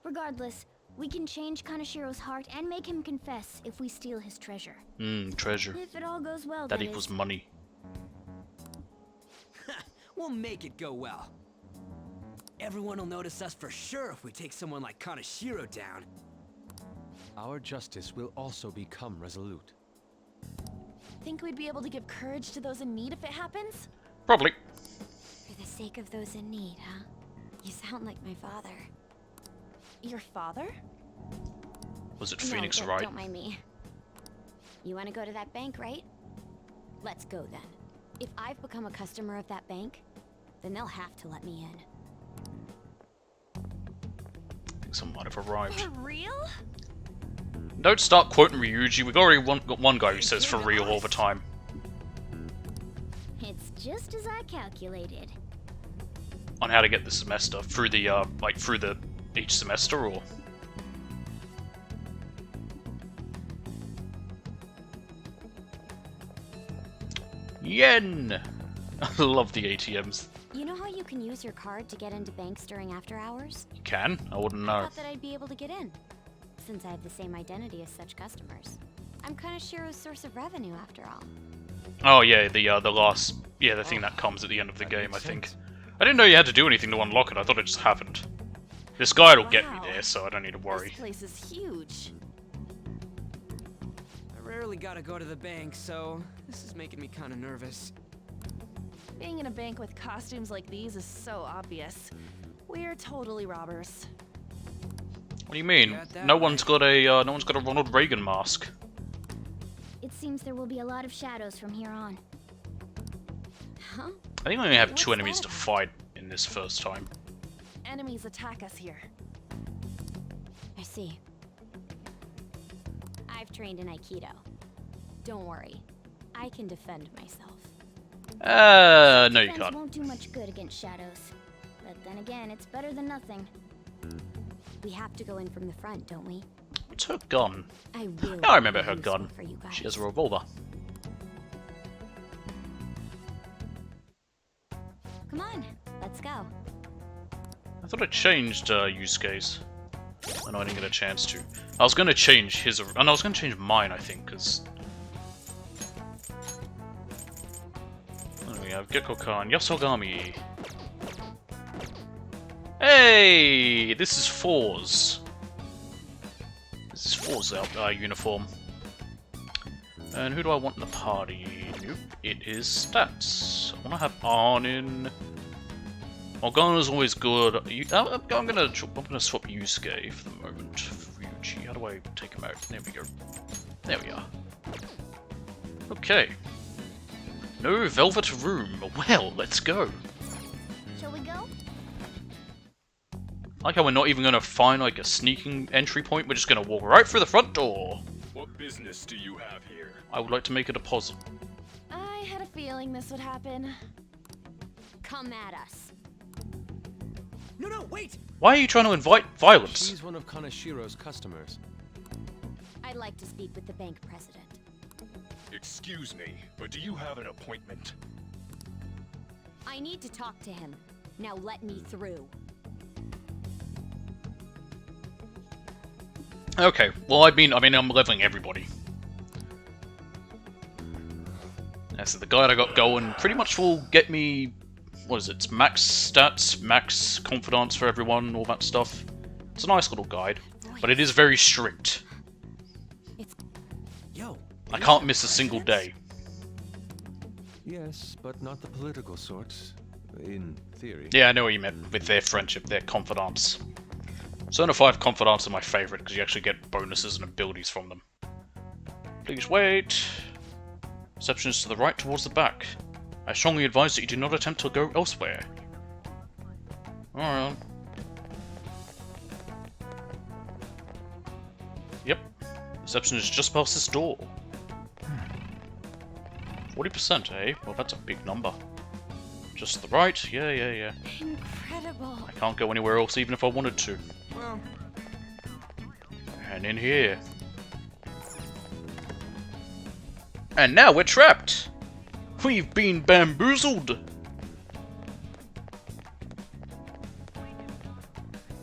Regardless, we can change Kanashiro's heart and make him confess if we steal his treasure. Treasure. If it all goes well, That that equals is. money. We'll make it go well. Everyone will notice us for sure if we take someone like Kanashiro down. Our justice will also become resolute. Think we'd be able to give courage to those in need if it happens? Probably. For the sake of those in need, huh? You sound like my father. Your father? Was it Phoenix no, Wright? Don't mind me. You want to go to that bank, right? Let's go then. If I've become a customer of that bank, then they'll have to let me in. I think someone might have arrived. For real? Don't start quoting Ryuji. We've already got one guy who says for real all the time. It's just as I calculated. On how to get the semester through the each semester, or yen. I love the ATMs. You know how you can use your card to get into banks during after hours? You can? I wouldn't I know. thought that I'd be able to get in, since I have the same identity as such customers. I'm Kanashiro's source of revenue, after all. Oh yeah, the thing that comes at the end of the game, I think. I didn't know you had to do anything to unlock it. I thought it just happened. This guide will get me there, so I don't need to worry. This place is huge. I rarely gotta go to the bank, so this is making me kind of nervous. Being in a bank with costumes like these is so obvious. We're totally robbers. What do you mean? Got that No one's got a Ronald Reagan mask. It seems there will be a lot of shadows from here on. Huh? I think we only have two What's enemies that to fight in this first time. Enemies attack us here. I see. I've trained in Aikido. Don't worry. I can defend myself. No you Defense can't. won't do much good against shadows. But then again, it's better than nothing. We have to go in from the front, don't we? What's her gun? I will. I remember her use gun. one for you guys. She has a revolver. Come on, let's go. I thought I changed Yusuke's. I know I didn't get a chance to. I was going to change his, and I was going to change mine, I think, because... We have Gekko-kan, Yasogami. Hey! This is Four's. This is Four's uniform. And who do I want in the party? Nope, it is Stats. I want to have Arnin. Morgana's always good. I'm gonna swap Yusuke for the moment. Ryuji, how do I take him out? There we go. There we are. Okay. No velvet room. Well, let's go. Shall we go? I like how we're not even gonna find like a sneaking entry point. We're just gonna walk right through the front door. What business do you have here? I would like to make a deposit. I had a feeling this would happen. Come at us. No, wait! Why are you trying to invite violence? She's one of Kanashiro's customers. I'd like to speak with the bank president. Excuse me, but do you have an appointment? I need to talk to him. Now let me through. Okay, well I'm leveling everybody. Yeah, so the guide I got going pretty much will get me, what is it, it's max stats, max confidence for everyone, all that stuff. It's a nice little guide, but it is very strict. Yo, I can't miss a single day. Yes, but not the political sorts. In theory. Yeah, I know what you meant with their friendship, their confidants. Zone of 5 confidants are my favourite because you actually get bonuses and abilities from them. Please wait. Reception is to the right towards the back. I strongly advise that you do not attempt to go elsewhere. Alright. Yep. Reception is just past this door. 40%, eh? Well, that's a big number. Just the right? Yeah. Incredible. I can't go anywhere else even if I wanted to. Well, And in here. And now we're trapped! We've been bamboozled!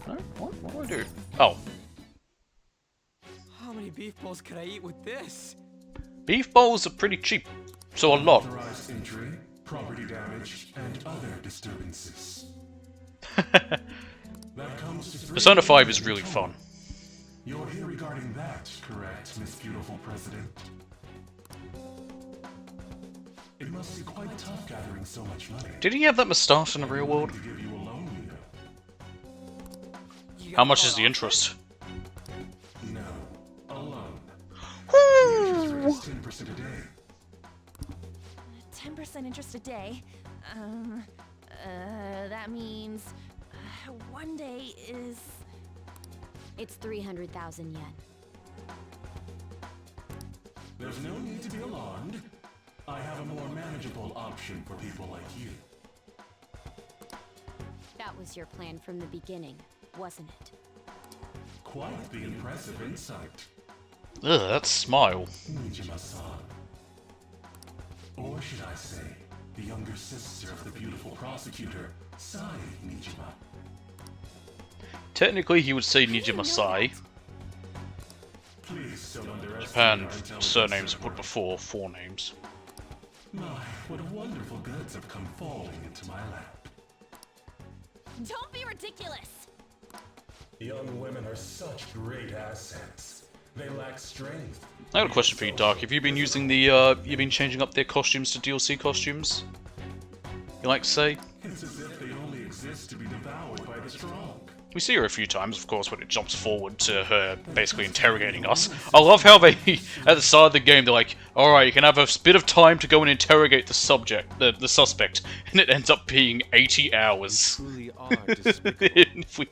No? What do I do? Oh. How many beef bowls could I eat with this? Beef bowls are pretty cheap. So a lot. Unauthorized entry, property damage, and other disturbances. That comes to Persona 5 is really fun. You're here regarding that, correct, Miss Beautiful President? It must be quite tough gathering so much money. Did he have that moustache in the real world? How much is the interest? No, a loan. Woo! The interest rate is 10% a day. 10% interest a day. That means 1 day is. It's 300,000 yen. There's no need to be alarmed. I have a more manageable option for people like you. That was your plan from the beginning, wasn't it? Quite the impressive insight. Ugh, that smile. Nijima-san. Or should I say, the younger sister of the beautiful prosecutor, Sai Nijima. Technically, he would say Nijima Sai. Please don't underestimate Japan our intelligence, surnames are sir. put before forenames. My, what wonderful goods have come falling into my lap. Don't be ridiculous! Young women are such great assets. They lack strength. I got a question for you, Dark. Have you been using the, you've been changing up their costumes to DLC costumes? You like to say? It's as if they only exist to be devoured by the strong. We see her a few times, of course, when it jumps forward to her basically interrogating us. I love how they, at the start of the game, they're like, alright, you can have a bit of time to go and interrogate the subject, the suspect, and it ends up being 80 hours. if we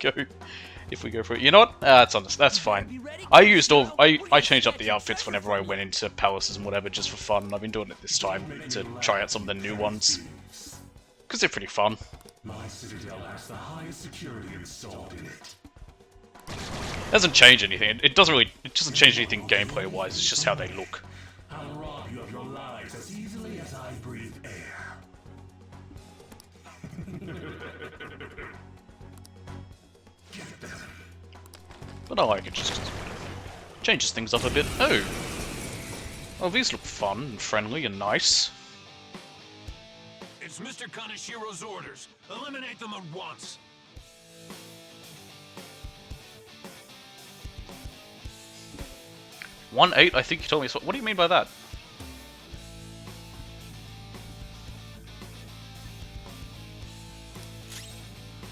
go for it. You know what? That's fine. I changed up the outfits whenever I went into palaces and whatever, just for fun, and I've been doing it this time to try out some of the new ones. Because they're pretty fun. My citadel has the highest security installed in it. It doesn't change anything. It doesn't change anything gameplay-wise. It's just how they look. I'll rob you of your lives as easily as I breathe air. But I like it just 'cause it changes things up a bit. Oh, these look fun and friendly and nice. It's Mr. Kanashiro's orders. Eliminate them at once. $1.8, I think you told me. What do you mean by that?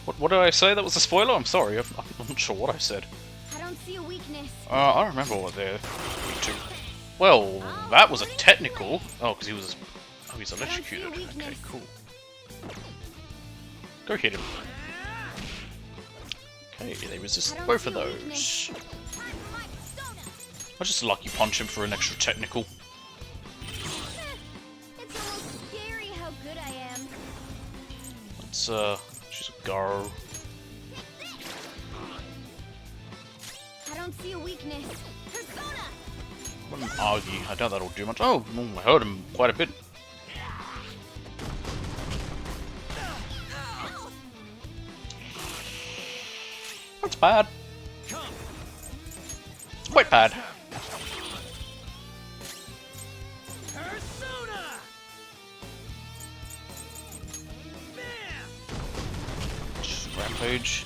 What did I say? That was a spoiler? I'm sorry. I'm not sure what I said. I don't see a weakness. I don't remember what they're weak to. Well, that was a technical. Oh, because he was. Oh, he's electrocuted. Okay, cool. Go hit him. Okay, they resist both of those. I'll just lucky punch him for an extra technical. It's almost scary how good I am. Let's just go. I don't see a weakness. Persona! What an Agi. I doubt that'll do much. Oh, I hurt him quite a bit. That's bad. Quite bad. Rampage.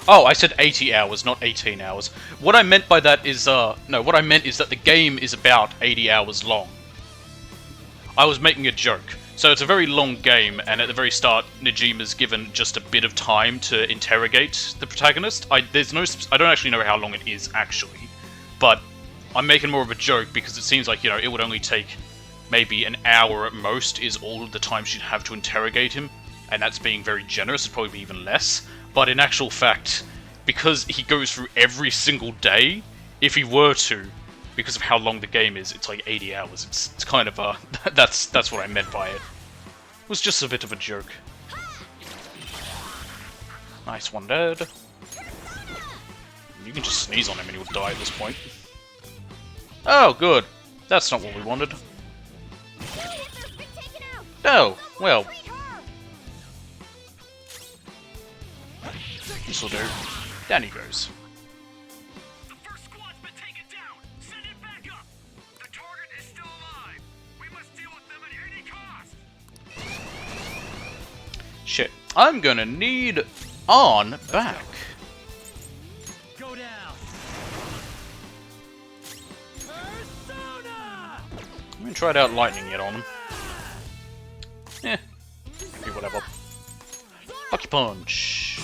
Oh, I said 80 hours, not 18 hours. What I meant by that is, no, what I meant is that the game is about 80 hours long. I was making a joke. So it's a very long game, and at the very start, Nijima's given just a bit of time to interrogate the protagonist. I don't actually know how long it is, actually. But I'm making more of a joke because it seems like, you know, it would only take maybe an hour at most is all of the time she'd have to interrogate him. And that's being very generous, it'd probably be even less. But in actual fact, because he goes through every single day, if he were to, because of how long the game is, it's like 80 hours. It's kind of that's what I meant by it. It was just a bit of a joke. Nice one, dead. You can just sneeze on him and he'll die at this point. Oh, good. That's not what we wanted. Oh, well. This'll do. Down he goes. Shit. I'm gonna need on back. Go down. I'm gonna try out lightning it on him. Eh. Maybe whatever. Lucky punch.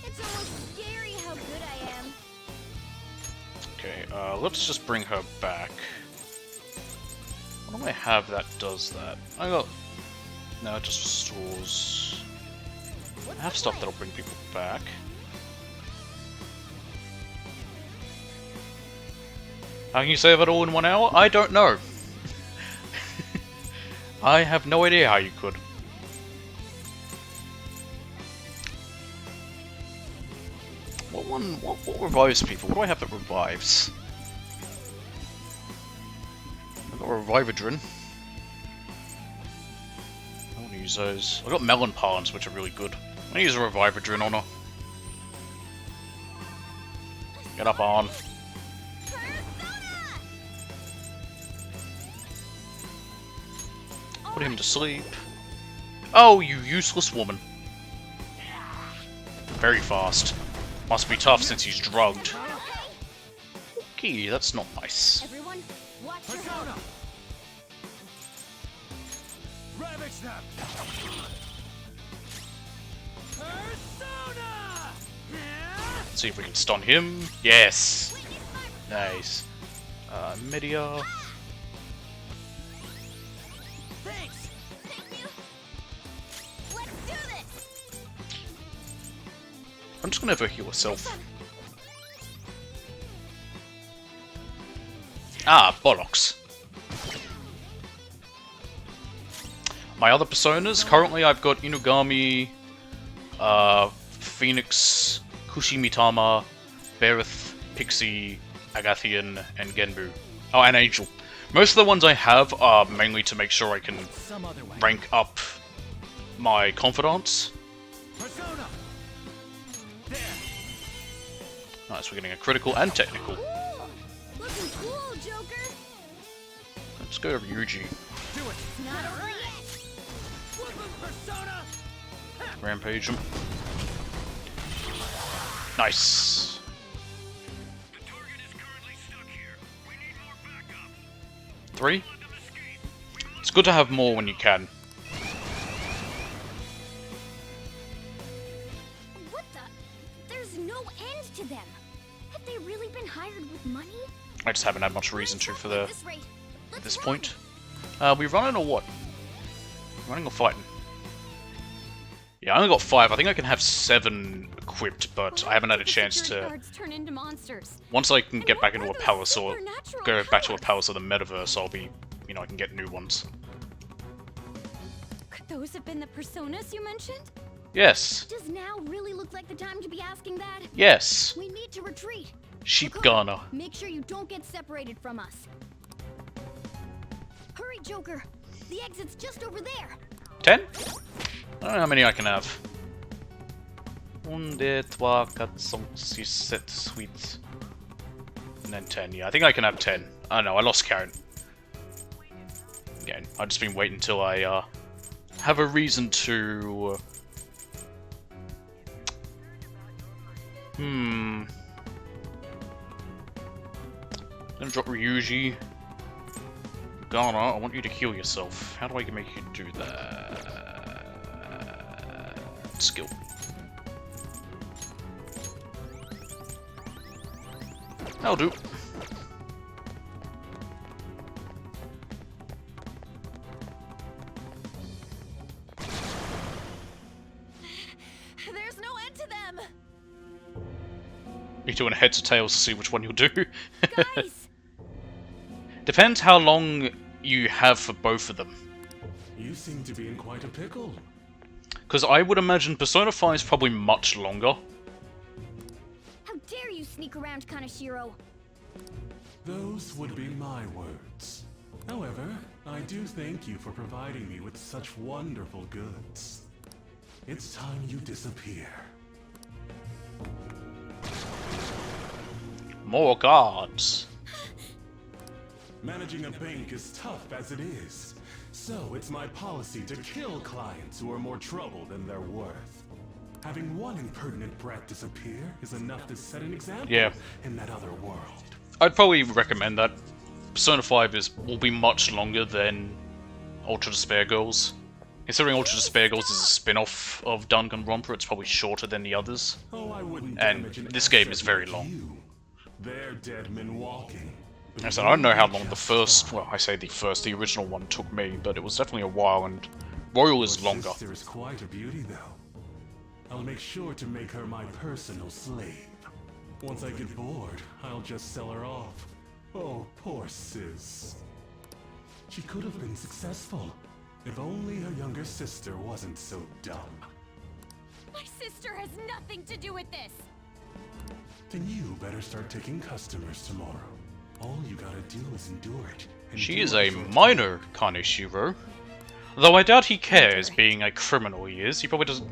It's almost scary how good I am. Okay, let's just bring her back. What do I have that does that? I got... No, it just restores... I have stuff that'll bring people back. How can you save it all in 1 hour? I don't know. I have no idea how you could. What revives people? What do I have that revives? I've got Revividrin. I want to use those. I've got Melon Palms, which are really good. I'm gonna use a Revividrin on her. Get up on. Put him to sleep. Oh, you useless woman. Very fast. Must be tough since he's drugged. Okay, that's not nice. Everyone, watch your Persona. Ravage them. Persona. Let's see if we can stun him. Yes. Nice. Media. Thanks. Thank you. Let's do this. I'm just gonna have her heal herself. Ah, bollocks. My other personas, currently I've got Inugami, Phoenix, Kushimitama, Berith, Pixie, Agathian, and Genbu. Oh, and Angel. Most of the ones I have are mainly to make sure I can rank up my confidants. Persona. Nice, we're getting a critical and technical. Looking cool, Joker. Let's go to Ryuji. Do it. Not over yet. Persona. Rampage him. Nice. 3? It's good to have more when you can. What the? There's no end to them. Have they really been hired with money? I just haven't had much reason to for the This rate. at this point. We running or what? Running or fighting? Yeah, I only got 5. I think I can have 7 equipped, but I haven't had a chance to. Guards turn into monsters. Once I can get back into a palace or go back to a palace or the metaverse, I'll be, you know, I can get new ones. Could those have been the personas you mentioned? Yes. Does now really look like the time to be asking that? Yes. We need to retreat. Sheep Look, Ghana. Make sure you don't get separated from us. Hurry, Joker. The exit's just over there. 10? I don't know how many I can have. 1, 2, 3, 4, 5, 6, 7, 8. And then 10. Yeah, I think I can have 10. I don't know, I lost count. Again, I've just been waiting until I have a reason to... I'm gonna drop Ryuji. Ghana, I want you to heal yourself. How do I make you do that? Skill. That'll do. There's no end to them. You're doing heads or tails to see which one you'll do. Guys, Depends how long you have for both of them. You seem to be in quite a pickle. Because I would imagine Persona 5 is probably much longer. How dare you sneak around, Kaneshiro? Those would be my words. However, I do thank you for providing me with such wonderful goods. It's time you disappear. More guards. Managing a bank is tough as it is, so it's my policy to kill clients who are more trouble than they're worth. Having one impertinent brat disappear is enough to set an example in that other world. I'd probably recommend that. Persona 5 will be much longer than Ultra Despair Girls. Considering Ultra Despair Girls is a spin-off of Danganronpa, it's probably shorter than the others. Oh, I wouldn't and damage an this game is asset very like long. you. They're dead men walking. I said, I don't know how long the first, well, I say the original one took me, but it was definitely a while, and Royal is longer. Your sister is quite a beauty, though. I'll make sure to make her my personal slave. Once I get bored, I'll just sell her off. Oh, poor sis. She could have been successful, if only her younger sister wasn't so dumb. My sister has nothing to do with this! Then you better start taking customers tomorrow. All you gotta do is endure it. and She do is what a you're told. minor Kaneshiro. Though I doubt he cares, being a criminal he is. He probably doesn't...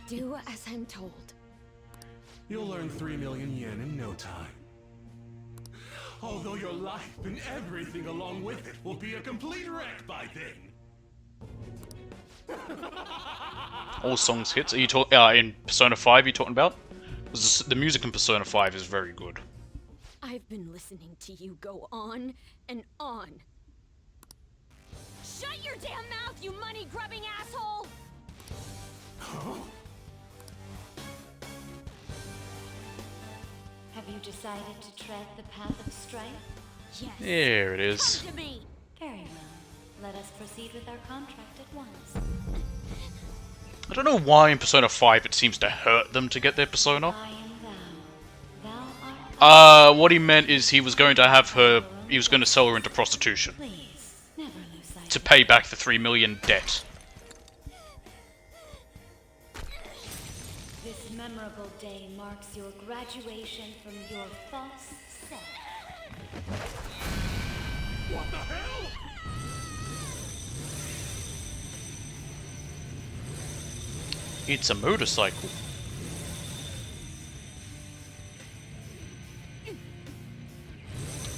Do as I'm told. You'll earn 3 million yen in no time. Although your life and everything along with it will be a complete wreck by then. All songs hits. Are you talking in Persona 5? You talking about? 'Cause the music in Persona 5 is very good. I've been listening to you go on and on. Shut your damn mouth, you money-grubbing asshole! Have you decided to tread the path of strife? Yes. There it is. Come to me. Very well. Let us proceed with our contract at once. I don't know why in Persona 5 it seems to hurt them to get their persona. I am thou. Thou art What he meant is he was going to have her... He was going to sell her into prostitution. Please, never lose sight. To pay back the 3 million debt. This memorable day marks your graduation from your false self. What the hell? It's a motorcycle.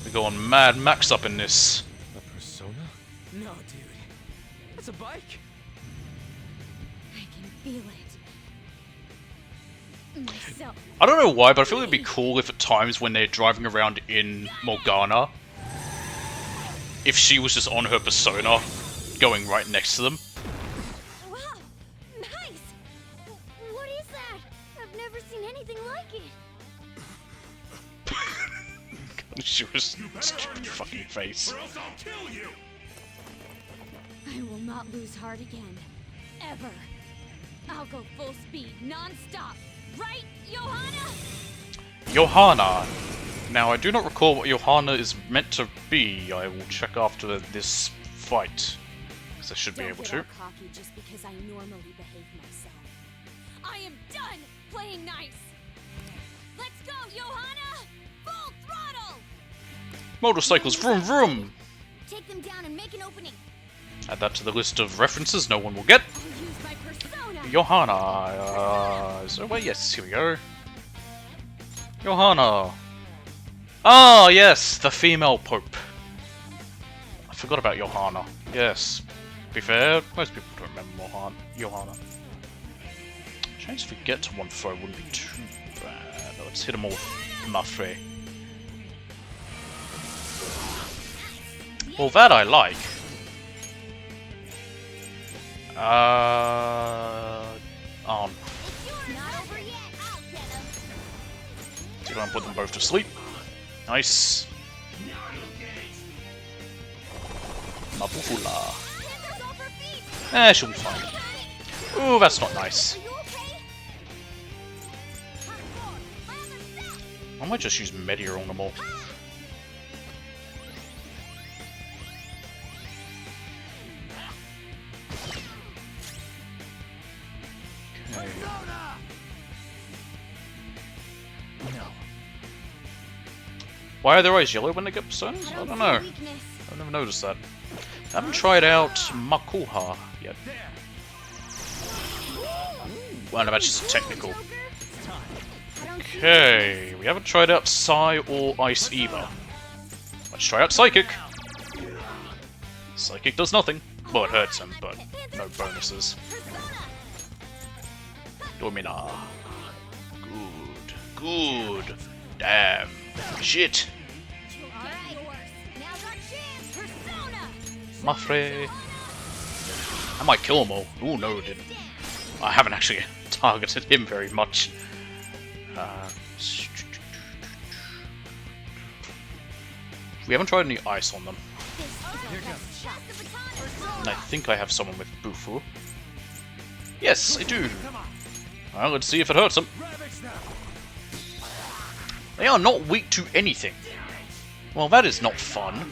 We're going Mad Max up in this. A persona? No, dude. That's a bike. I can feel it. Myself. I don't know why, but I feel it'd be cool if at times when they're driving around in Morgana, if she was just on her persona, going right next to them. Wow, nice! What is that? I've never seen anything like it. She was stupid fucking face. Or else I'll kill you. I will not lose heart again. Ever. I'll go full speed, non-stop. Right, Johanna? Johanna. Now, I do not recall what Johanna is meant to be. I will check after this fight. Because I should be able to. Don't get all cocky just because I normally behave myself. I am done playing nice. Let's go, Johanna! Full throttle! Motorcycles, vroom vroom! Take them down and make an opening. Add that to the list of references no one will get. I'll use my persona. Johanna. Is there a way? Yes, here we go. Johanna. Ah, yes, the female pope. I forgot about Johanna. Yes. To be fair, most people don't remember Johanna. Chance if we get to one foe wouldn't be too bad. Let's hit them all with Mafre. Well, that I like. On. See if I can put them both to sleep. Nice. Mabufula. She'll be fine. Ooh, that's not nice. I might just use Meteor on them all. No. Why are their eyes yellow when they get stoned? I don't know. I've never noticed that. I haven't tried out Makuha yet. Well, no, that's just technical. Okay, we haven't tried out Psy or Ice either. Let's try out Psychic. Psychic does nothing. Well, it hurts him, but no bonuses. Domina. Good. Good. Damn. Shit. Mafre. I might kill them all. Ooh, no, it didn't. I haven't actually targeted him very much. We haven't tried any ice on them. And I think I have someone with Bufu. Yes, I do. Well, let's see if it hurts them. They are not weak to anything. Well, that is not fun.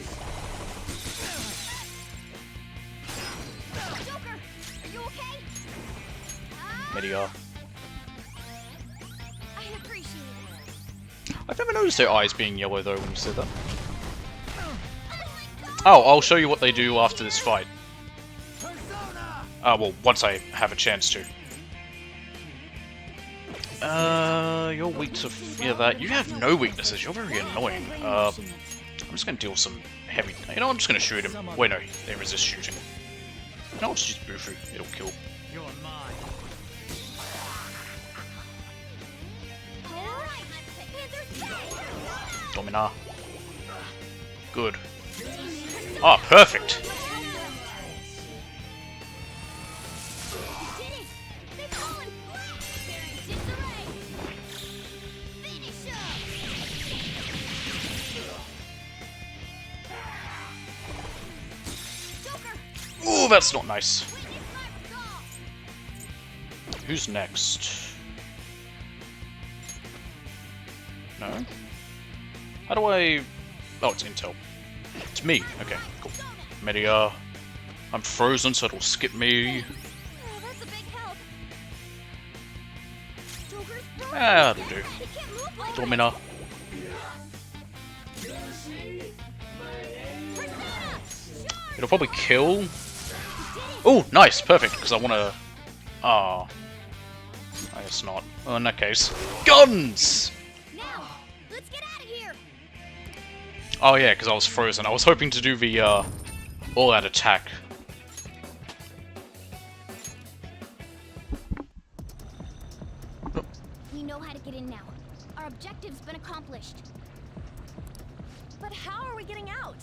Meteor. I've never noticed their eyes being yellow though when you said that. Oh, I'll show you what they do after this fight. Well, once I have a chance to. You're weak to fear that. You have no weaknesses, you're very annoying. I'm just gonna deal some heavy... You know, I'm just gonna shoot him. Wait, no, they resist shooting. No, I'll just use Bufu, it'll kill. You're mine. Domina. Good. Ah, perfect. Ooh, that's not nice. Who's next? No? How do I... Oh, it's Intel. It's me. Okay, cool. Meteor. I'm frozen, so it'll skip me. Ah, that'll do. Domina. It'll probably kill. Oh, nice, perfect, because I want to... Ah. I guess not. Oh, in that case. Guns! Oh yeah, because I was frozen. I was hoping to do the all-out attack. We know how to get in now. Our objective's been accomplished. But how are we getting out?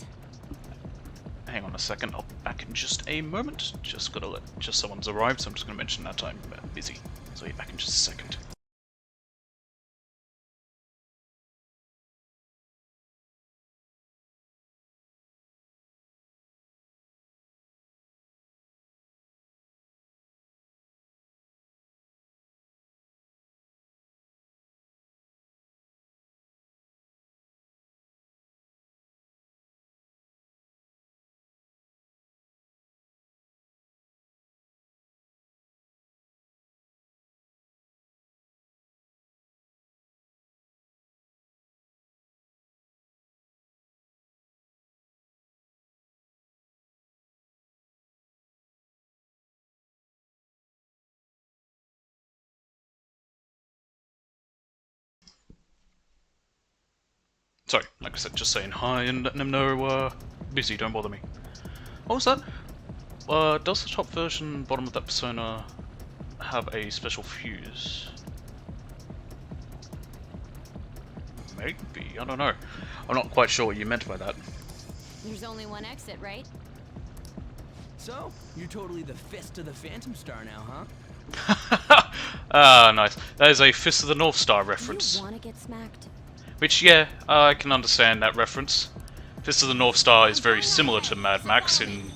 Hang on a second, I'll be back in just a moment. Just gotta let... Just someone's arrived, so I'm just gonna mention that I'm busy. So I'll be back in just a second. Sorry, like I said, just saying hi and letting them know, busy, don't bother me. What was that? Does the top version, bottom of that persona, have a special fuse? Maybe, I don't know. I'm not quite sure what you meant by that. There's only one exit, right? So, you're totally the fist of the Phantom Star now, huh? Ah, nice. That is a Fist of the North Star reference. You wanna get smacked? Which, yeah, I can understand that reference. Fist of the North Star is very similar to Mad Max in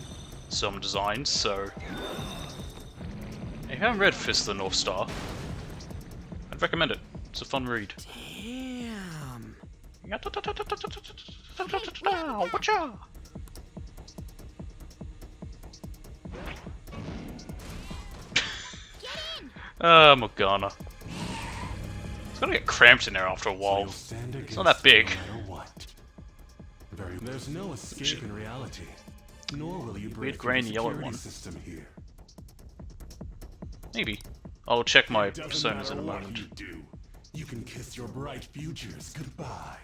some designs, so... If you haven't read Fist of the North Star, I'd recommend it. It's a fun read. Damn. Watcha! Morgana. It's gonna get cramped in there after a while. It's not that big. There's no escape in reality, nor will you break Weird grey and the yellow security one. system here. Maybe. I'll check my It doesn't personas in a matter what moment. you do. You can kiss your bright futures goodbye.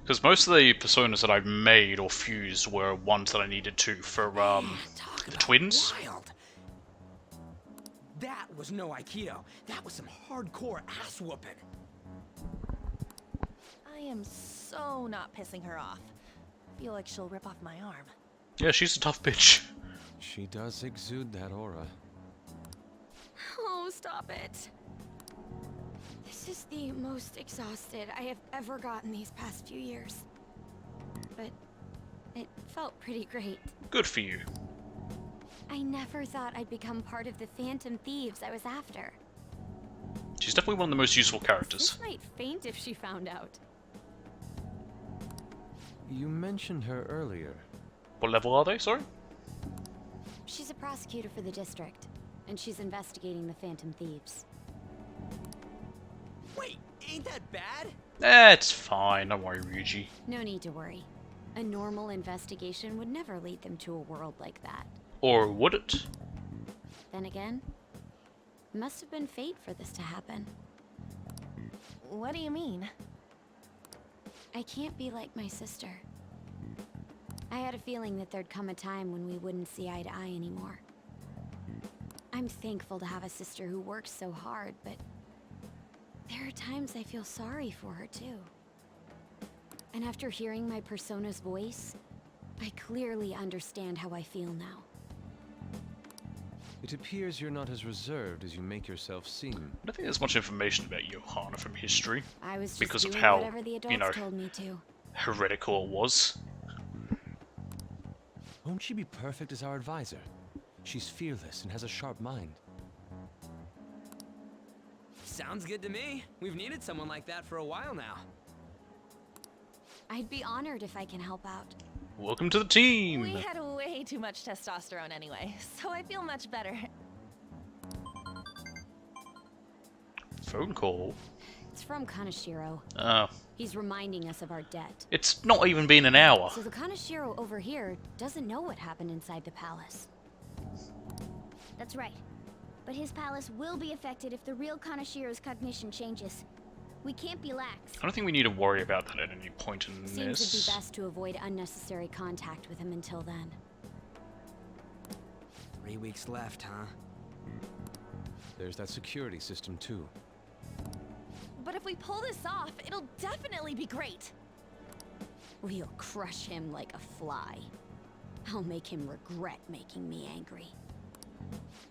Because most of the personas that I've made or fused were ones that I needed to for the twins. Wild. That was no Aikido. That was some hardcore ass whooping. I am so not pissing her off. Feel like she'll rip off my arm. Yeah, she's a tough bitch. She does exude that aura. Oh, stop it. This is the most exhausted I have ever gotten these past few years. But it felt pretty great. Good for you. I never thought I'd become part of the Phantom Thieves I was after. She's definitely one of the most useful characters. This might faint if she found out. You mentioned her earlier. What level are they, sorry? She's a prosecutor for the district, and she's investigating the Phantom Thieves. Wait, ain't that bad? It's fine, don't worry, Ryuji. No need to worry. A normal investigation would never lead them to a world like that. Or would it? Then again, it must have been fate for this to happen. What do you mean? I can't be like my sister. I had a feeling that there'd come a time when we wouldn't see eye to eye anymore. I'm thankful to have a sister who works so hard, but there are times I feel sorry for her too. And after hearing my persona's voice, I clearly understand how I feel now. It appears you're not as reserved as you make yourself seem. I don't think there's much information about Johanna from history. I was just because of doing how, whatever the adults you know, told me to. heretical it was. Won't she be perfect as our advisor? She's fearless and has a sharp mind. Sounds good to me. We've needed someone like that for a while now. I'd be honored if I can help out. Welcome to the team! We had way too much testosterone anyway, so I feel much better. Phone call? It's from Kaneshiro. Oh. He's reminding us of our debt. It's not even been an hour. So the Kaneshiro over here doesn't know what happened inside the palace. That's right. But his palace will be affected if the real Kaneshiro's cognition changes. We can't be lax. I don't think we need to worry about that at any point in Seems it'd this. be best to avoid unnecessary contact with him until then. 3 weeks left, huh? There's that security system too. But if we pull this off, it'll definitely be great. We'll crush him like a fly. I'll make him regret making me angry.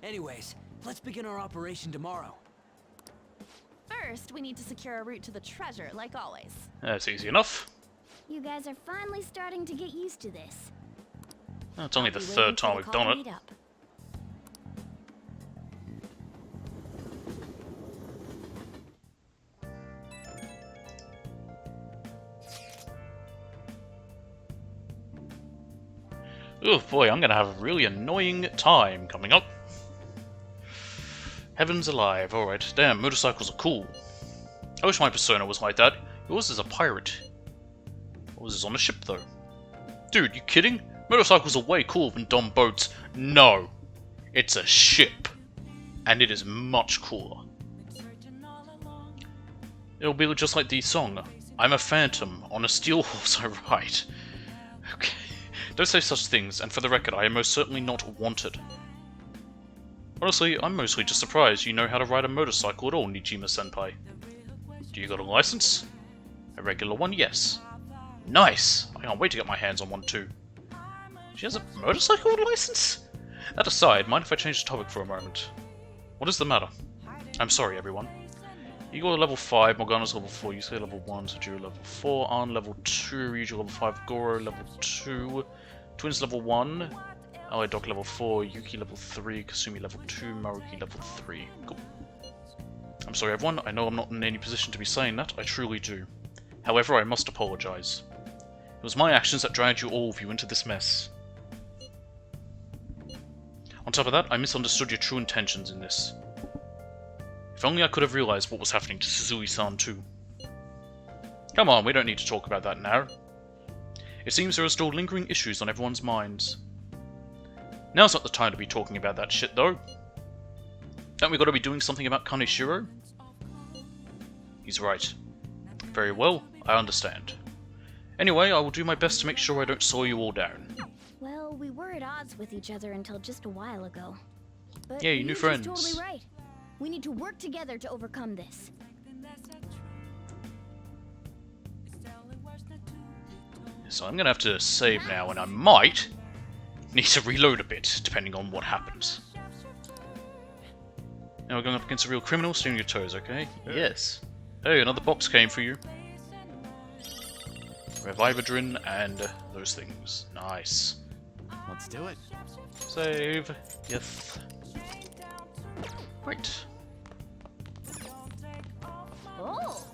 Anyways, let's begin our operation tomorrow. First, we need to secure a route to the treasure, like always. That's easy enough. You guys are finally starting to get used to this. That's only the Be third waiting time for we've the done call it. to meet up. Oh boy, I'm gonna have a really annoying time coming up. Heavens alive, alright. Damn, motorcycles are cool. I wish my persona was like that. Yours is a pirate. Yours is on a ship though. Dude, you kidding? Motorcycles are way cooler than dumb boats. No. It's a ship. And it is much cooler. It'll be just like the song. I'm a phantom, on a steel horse I ride. Okay. Don't say such things, and for the record, I am most certainly not wanted. Honestly, I'm mostly just surprised you know how to ride a motorcycle at all, Nijima-senpai. Do you got a license? A regular one, yes. Nice! I can't wait to get my hands on one too. She has a motorcycle license? That aside, mind if I change the topic for a moment? What is the matter? I'm sorry, everyone. Igor level 5, Morgana's level 4, Yusuke level 1, Sojiro level 4, Arn level 2, Ryuji level 5, Goro level 2, Twins level 1, Allied Doc level 4, Yuki level 3, Kasumi level 2, Maruki level 3. Cool. I'm sorry everyone, I know I'm not in any position to be saying that, I truly do. However, I must apologize. It was my actions that dragged you all of you into this mess. On top of that, I misunderstood your true intentions in this. If only I could have realized what was happening to Suzui-san too. Come on, we don't need to talk about that now. It seems there are still lingering issues on everyone's minds. Now's not the time to be talking about that shit though. Don't we gotta be doing something about Kaneshiro? He's right. Very well, I understand. Anyway, I will do my best to make sure I don't slow you all down. Well, we were at odds with each other until just a while ago. But yeah, you new friends. Totally right. We need to work together to overcome this. So I'm gonna have to save now, and I might need to reload a bit, depending on what happens. Now we're going up against a real criminal, stay on your toes, okay? Yes. Hey, another box came for you. Revivadrin and those things. Nice. Let's do it. Save. Yes. Right. Oh.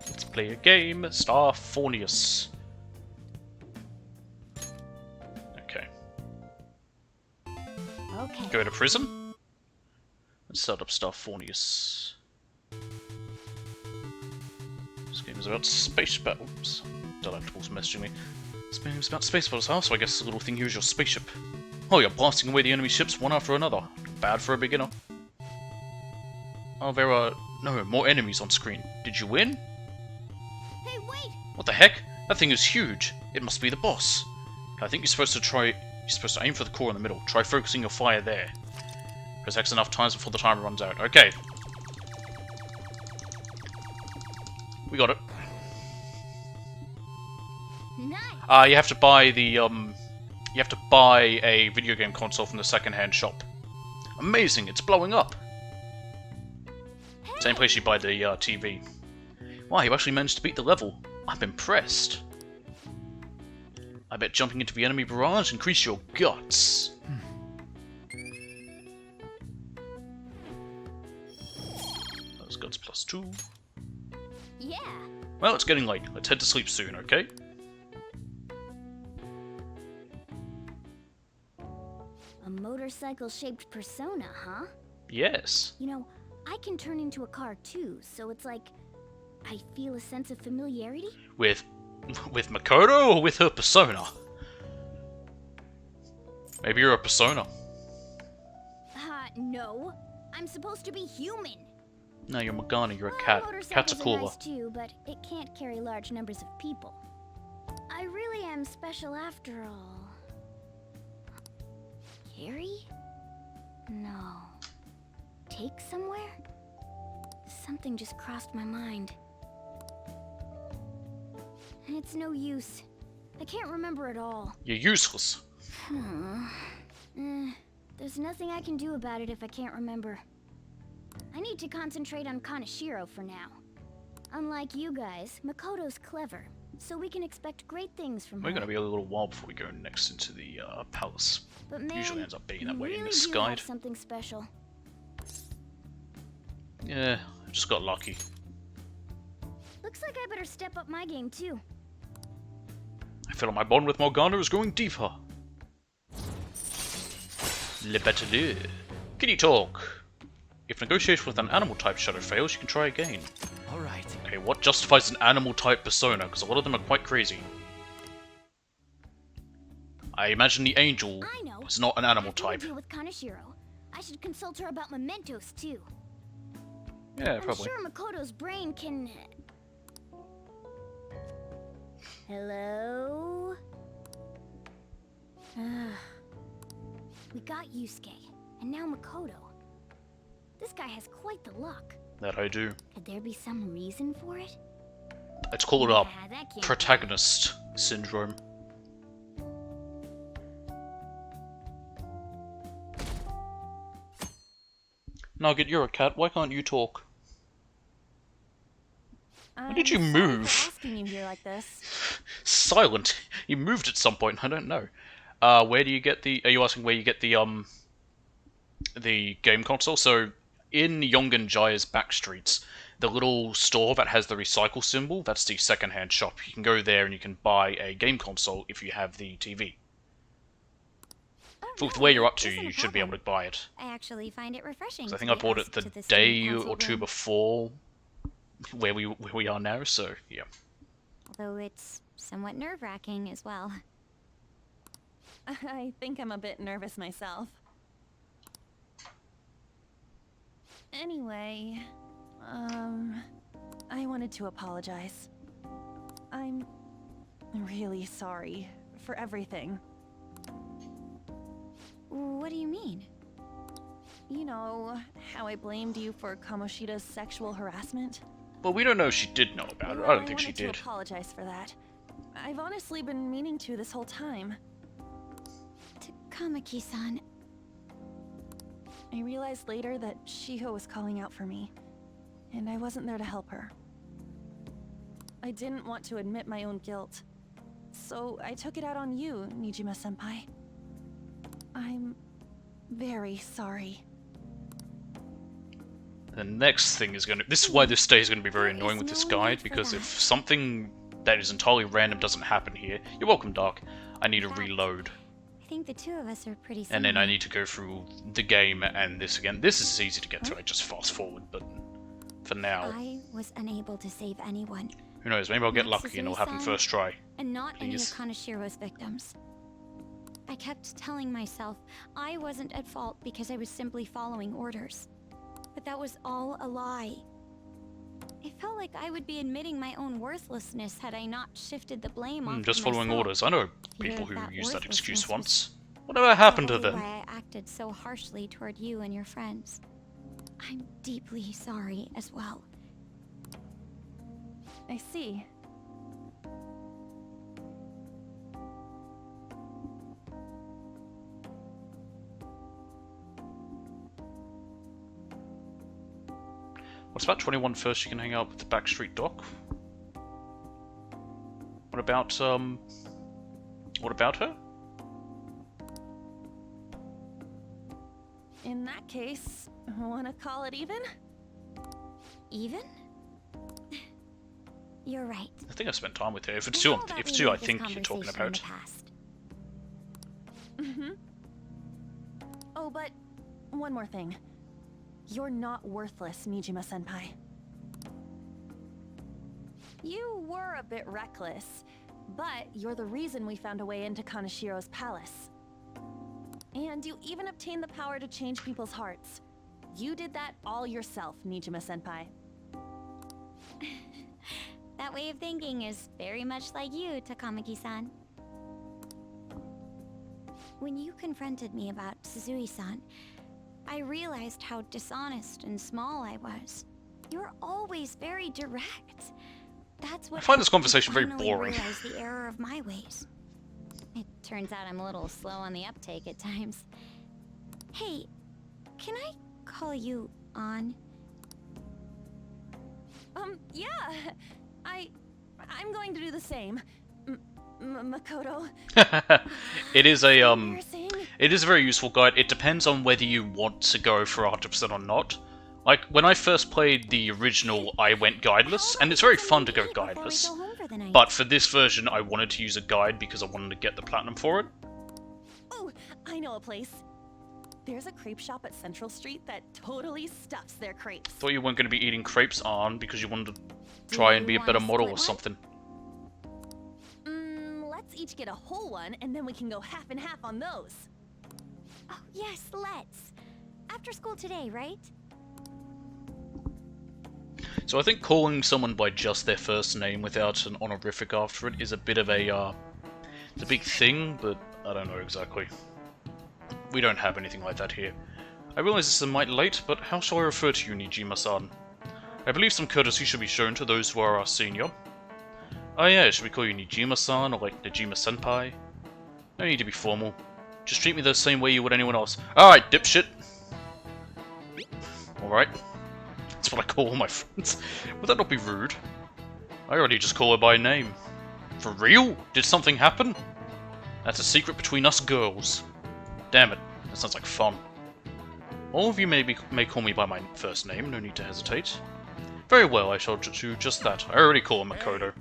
Let's play a game. Starfornius. Okay. Okay. Go to prison. Let's start up Starfornius. This game is about space battles. Delectable's messaging me. This game is about space battles, so I guess the little thing here is your spaceship. Oh, you're blasting away the enemy ships one after another. Bad for a beginner. Oh, there are no more enemies on screen. Did you win? Hey, wait! What the heck? That thing is huge. It must be the boss. I think you're supposed to aim for the core in the middle. Try focusing your fire there. Press X enough times before the timer runs out. Okay. We got it. Nice. You have to buy the you have to buy a video game console from the second-hand shop. Amazing! It's blowing up. Hey. Same place you buy the TV. Wow, you actually managed to beat the level. I'm impressed. I bet jumping into the enemy barrage increased your guts. That's guts +2. Yeah. Well, it's getting late. Let's head to sleep soon, okay? A motorcycle-shaped persona, huh? Yes. You know, I can turn into a car too, so it's like I feel a sense of familiarity. With Makoto or with her persona? Maybe you're a persona. No. I'm supposed to be human. No, you're Morgana, you're a cat. Cats are cooler. Nice too, but it can't carry large numbers of people. I really am special after all. Carry? No. Take somewhere? Something just crossed my mind. It's no use. I can't remember it all. You're useless. There's nothing I can do about it if I can't remember. I need to concentrate on Kaneshiro for now. Unlike you guys, Makoto's clever, so we can expect great things from her. We're gonna be a little while before we go next into the palace. But man, usually ends up being that way really in this do guide. Have something special. Yeah, I just got lucky. Looks like I better step up my game too. I feel like my bond with Morgana is growing deeper. Le Batelier. Kitty talk. If negotiation with an animal type shadow fails, you can try again. Alright. Okay, what justifies an animal type persona? Because a lot of them are quite crazy. I imagine the angel is not an animal type. Deal with Kaneshiro. I should consult her about mementos too. Yeah, probably. I'm sure Makoto's brain can. Hello? We got Yusuke, and now Makoto. This guy has quite the luck. That I do. Could there be some reason for it? Let's call it up. Protagonist syndrome. Nugget, you're a cat. Why can't you talk? When did you move? Asking you here like this. Silent. You moved at some point. I don't know. Where do you get the? Are you asking where you get the game console? So in Yongan Jaya's back streets, the little store that has the recycle symbol, that's the second-hand shop. You can go there and you can buy a game console if you have the TV. With where you're up to, you should be able to buy it. I actually find it refreshing. I think I bought it the day or two before where we are now, so yeah. Although it's somewhat nerve-wracking as well. I think I'm a bit nervous myself. Anyway, I wanted to apologize. I'm really sorry for everything. What do you mean? You know, how I blamed you for Kamoshida's sexual harassment? Well, we don't know if she did know about it. I don't think she did. I wanted to apologize for that. I've honestly been meaning to this whole time. Takamaki-san. I realized later that Shiho was calling out for me, and I wasn't there to help her. I didn't want to admit my own guilt, so I took it out on you, Nijima-senpai. I'm very sorry. The next thing is this is why this day is going to be very annoying with this guide, because if something that is entirely random doesn't happen here, you're welcome, Dark, I need to reload. I think the two of us are pretty similar. And then I need to go through the game and this again. This is easy to get through, I just fast forward, but for now... I was unable to save anyone. Who knows, maybe I'll get lucky and it'll happen first try. And not any of Please. Kanashiro's victims. I kept telling myself I wasn't at fault because I was simply following orders. But that was all a lie. I felt like I would be admitting my own worthlessness had I not shifted the blame onto Just following myself. orders. I know Fear people who that use that excuse worthlessness once. Whatever happened to probably them? why I acted so harshly toward you and your friends. I'm deeply sorry as well. I see. What's about 21 first? You can hang out with the Backstreet Doc. What about her? In that case, wanna call it even? Even? You're right. I think I spent time with her. If it's two, I think you're talking about. Mm-hmm. Oh, but one more thing. You're not worthless, Nijima-senpai. You were a bit reckless, but you're the reason we found a way into Kanashiro's palace. And you even obtained the power to change people's hearts. You did that all yourself, Nijima-senpai. That way of thinking is very much like you, Takamaki-san. When you confronted me about Suzui-san, I realized how dishonest and small I was. You're always very direct. That's what I find this conversation very finally boring. realize the error of my ways. It turns out I'm a little slow on the uptake at times. Hey, can I call you on? Yeah. I'm going to do the same. Makoto. It is a very useful guide. It depends on whether you want to go for 100% or not. Like, when I first played the original, I went guideless, and it's very fun to go guideless. But for this version, I wanted to use a guide because I wanted to get the platinum for it. Oh, I know a place. There's a crepe shop at Central Street that totally stuffs their crepes. Thought you weren't going to be eating crepes, on because you wanted to try and be a better model or something. Let's each get a whole one, and then we can go half and half on those. Oh, yes, let's. After school today, right? So I think calling someone by just their first name without an honorific after it is a bit of a, it's a big thing, but I don't know exactly. We don't have anything like that here. I realize this is a mite late, but how shall I refer to you, Nijima-san? I believe some courtesy should be shown to those who are our senior. Oh yeah, should we call you Nijima-san or like Najima-senpai? No need to be formal. Just treat me the same way you would anyone else. Alright, dipshit! Alright. That's what I call all my friends. Would that not be rude? I already just call her by name. For real? Did something happen? That's a secret between us girls. Damn it, that sounds like fun. All of you may call me by my first name, no need to hesitate. Very well, I shall do just that. I already call him Makoto.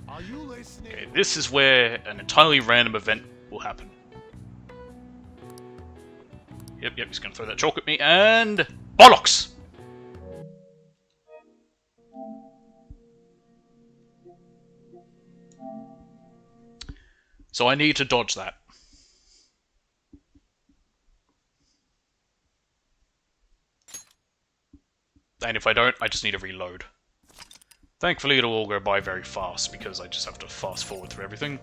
Okay, this is where an entirely random event will happen. Yep, he's gonna throw that chalk at me, and... bollocks! So I need to dodge that. And if I don't, I just need to reload. Thankfully it'll all go by very fast, because I just have to fast forward through everything.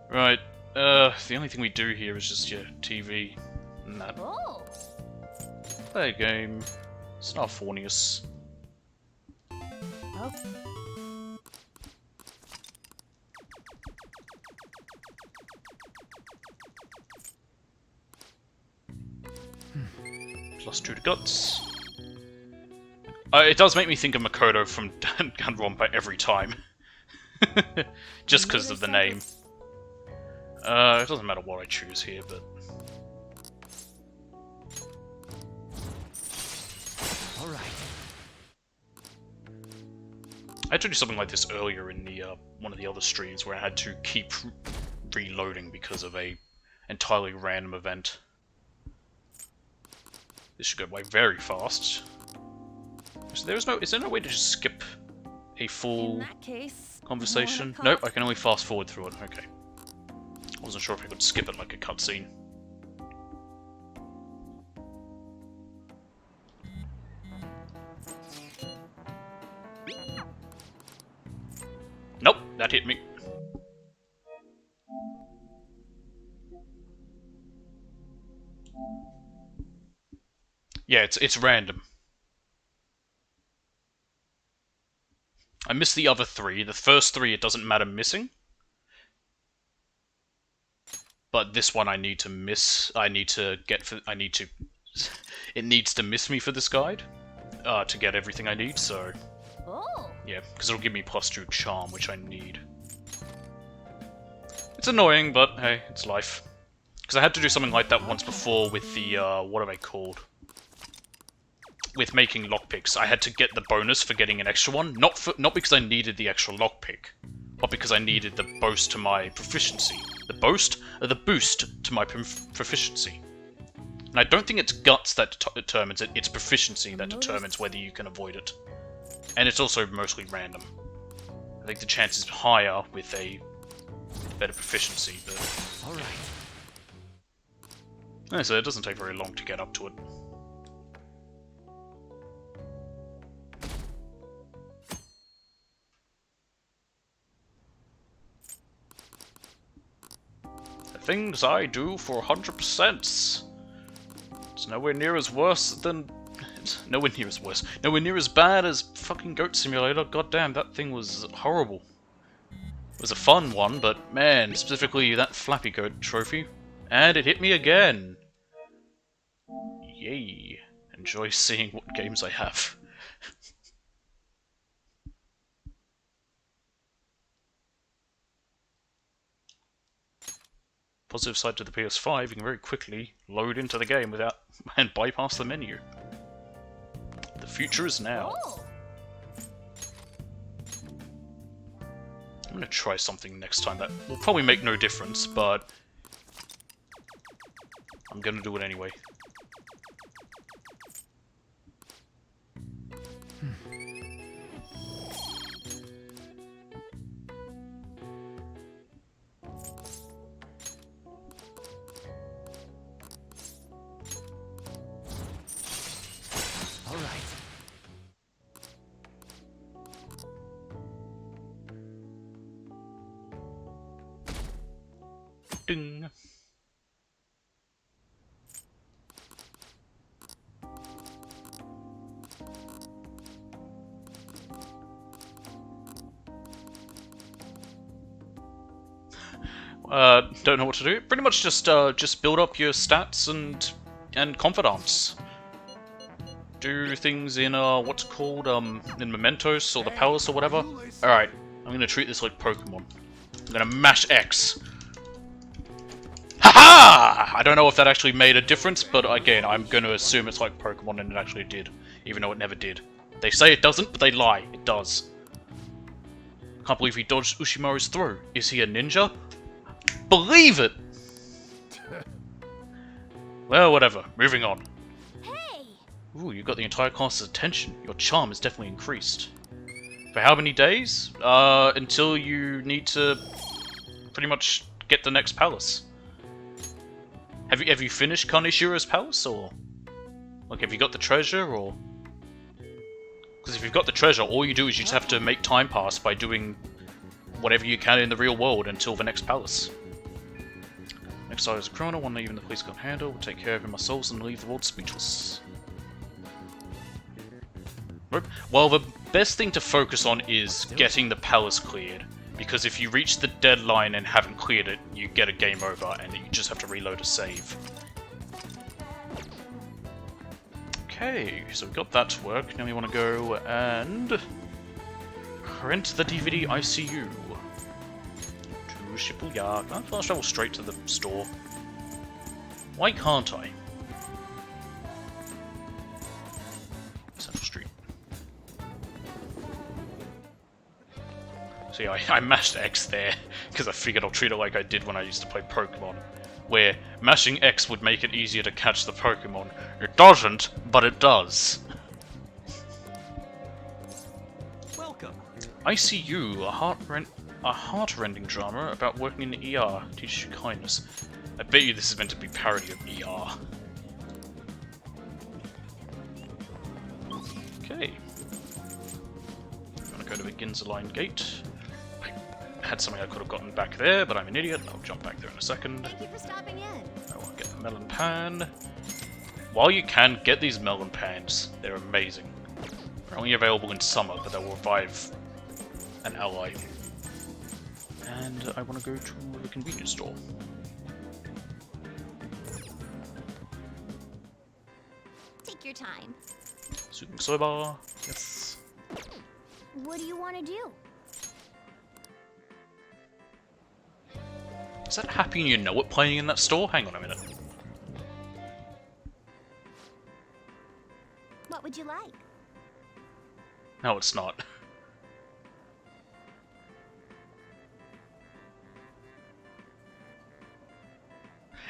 Right, the only thing we do here is just, yeah, TV and that. Oh. Play a game. Snarfornius. Oh. +2 to guts. It does make me think of Makoto from Danganronpa every time. Just because of the name. It doesn't matter what I choose here, but... Alright. I had to do something like this earlier in the one of the other streams where I had to keep reloading because of a entirely random event. This should go by very fast. So is there no way to just skip a full conversation? Nope, I can only fast forward through it. Okay. I wasn't sure if I could skip it like a cutscene. Nope, that hit me. Yeah, it's random. I missed the other three. The first three, it doesn't matter missing. But this one I need to miss. It needs to miss me for this guide. To get everything I need, so... Oh. Yeah, because it'll give me +2 charm, which I need. It's annoying, but hey, it's life. Because I had to do something like that once before with the, what are they called? With making lockpicks. I had to get the bonus for getting an extra one. Not because I needed the extra lockpick, but because I needed the boost to my proficiency. The boost to my proficiency. And I don't think it's guts that determines it, it's proficiency that determines whether you can avoid it. And it's also mostly random. I think the chance is higher with a better proficiency, but... Alright. Yeah, so it doesn't take very long to get up to it. The things I do for 100%. It's nowhere near as worse than... Nowhere near as worse. Nowhere near as bad as fucking Goat Simulator. Goddamn, that thing was horrible. It was a fun one, but man, specifically that Flappy Goat trophy. And it hit me again. Yay. Enjoy seeing what games I have. Positive side to the PS5, you can very quickly load into the game without and bypass the menu. The future is now. Oh. I'm gonna try something next time that will probably make no difference, but I'm gonna do it anyway. Ding. Don't know what to do. Pretty much just build up your stats and confidence. Do things in what's called in Mementos or the Palace or whatever. All right, I'm gonna treat this like Pokemon. I'm gonna mash X. Haha! I don't know if that actually made a difference, but again, I'm gonna assume it's like Pokemon and it actually did, even though it never did. They say it doesn't, but they lie. It does. Can't believe he dodged Ushimaru's throw. Is he a ninja? Believe it! Well, whatever. Moving on. Hey! Ooh, you got the entire class's attention. Your charm is definitely increased. For how many days? Until you need to pretty much get the next palace. Have you finished Kaneshiro's palace, or like have you got the treasure, or? Because if you've got the treasure, all you do is you just have to make time pass by doing whatever you can in the real world until the next palace. Next side is a criminal, one that even the police can't handle. We'll take care of him ourselves and leave the world speechless. Nope. Well, the best thing to focus on is getting the palace cleared. Because if you reach the deadline and haven't cleared it, you get a game over and you just have to reload a save. Okay, so we've got that to work. Now we want to go and rent the DVD ICU to Shibuya. Can I fast travel straight to the store? Why can't I? Central Street. See, I mashed X there, because I figured I'll treat it like I did when I used to play Pokemon, where mashing X would make it easier to catch the Pokemon. It doesn't, but it does. Welcome. ICU, a heart-rending drama about working in the ER, teaches you kindness. I bet you this is meant to be parody of ER. Okay. I'm gonna go to the Ginza Line gate. I had something I could have gotten back there, but I'm an idiot. I'll jump back there in a second. Thank you for stopping in. I want to get the melon pan. While you can, get these melon pans. They're amazing. They're only available in summer, but they'll revive an ally. And I want to go to the convenience store. Take your time. Soothing soba. Yes. What do you want to do? Is that Happy and You Know It playing in that store? Hang on a minute. What would you like? No, it's not.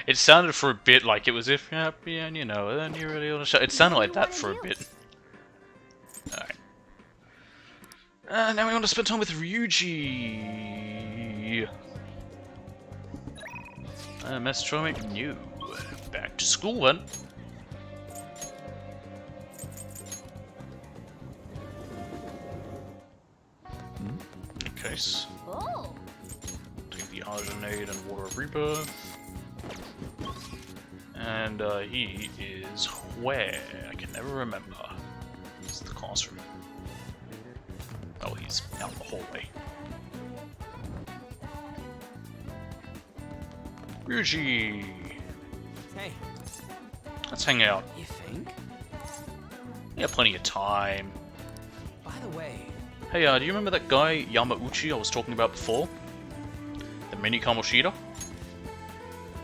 It sounded for a bit like it was if you're happy and you know it, and you really want to show. It sounded like that for a bit. Alright. Now we want to spend time with Ryuji. Master new. Back to school then. Case. Oh. Take the Ardenade and Water of Rebirth. And he is where? I can never remember. It's the classroom. Oh, he's out the hallway. Ryuji! Hey. Let's hang out. You think? Yeah, plenty of time. By the way... Hey, do you remember that guy, Yamauchi, I was talking about before? The mini Kamoshida?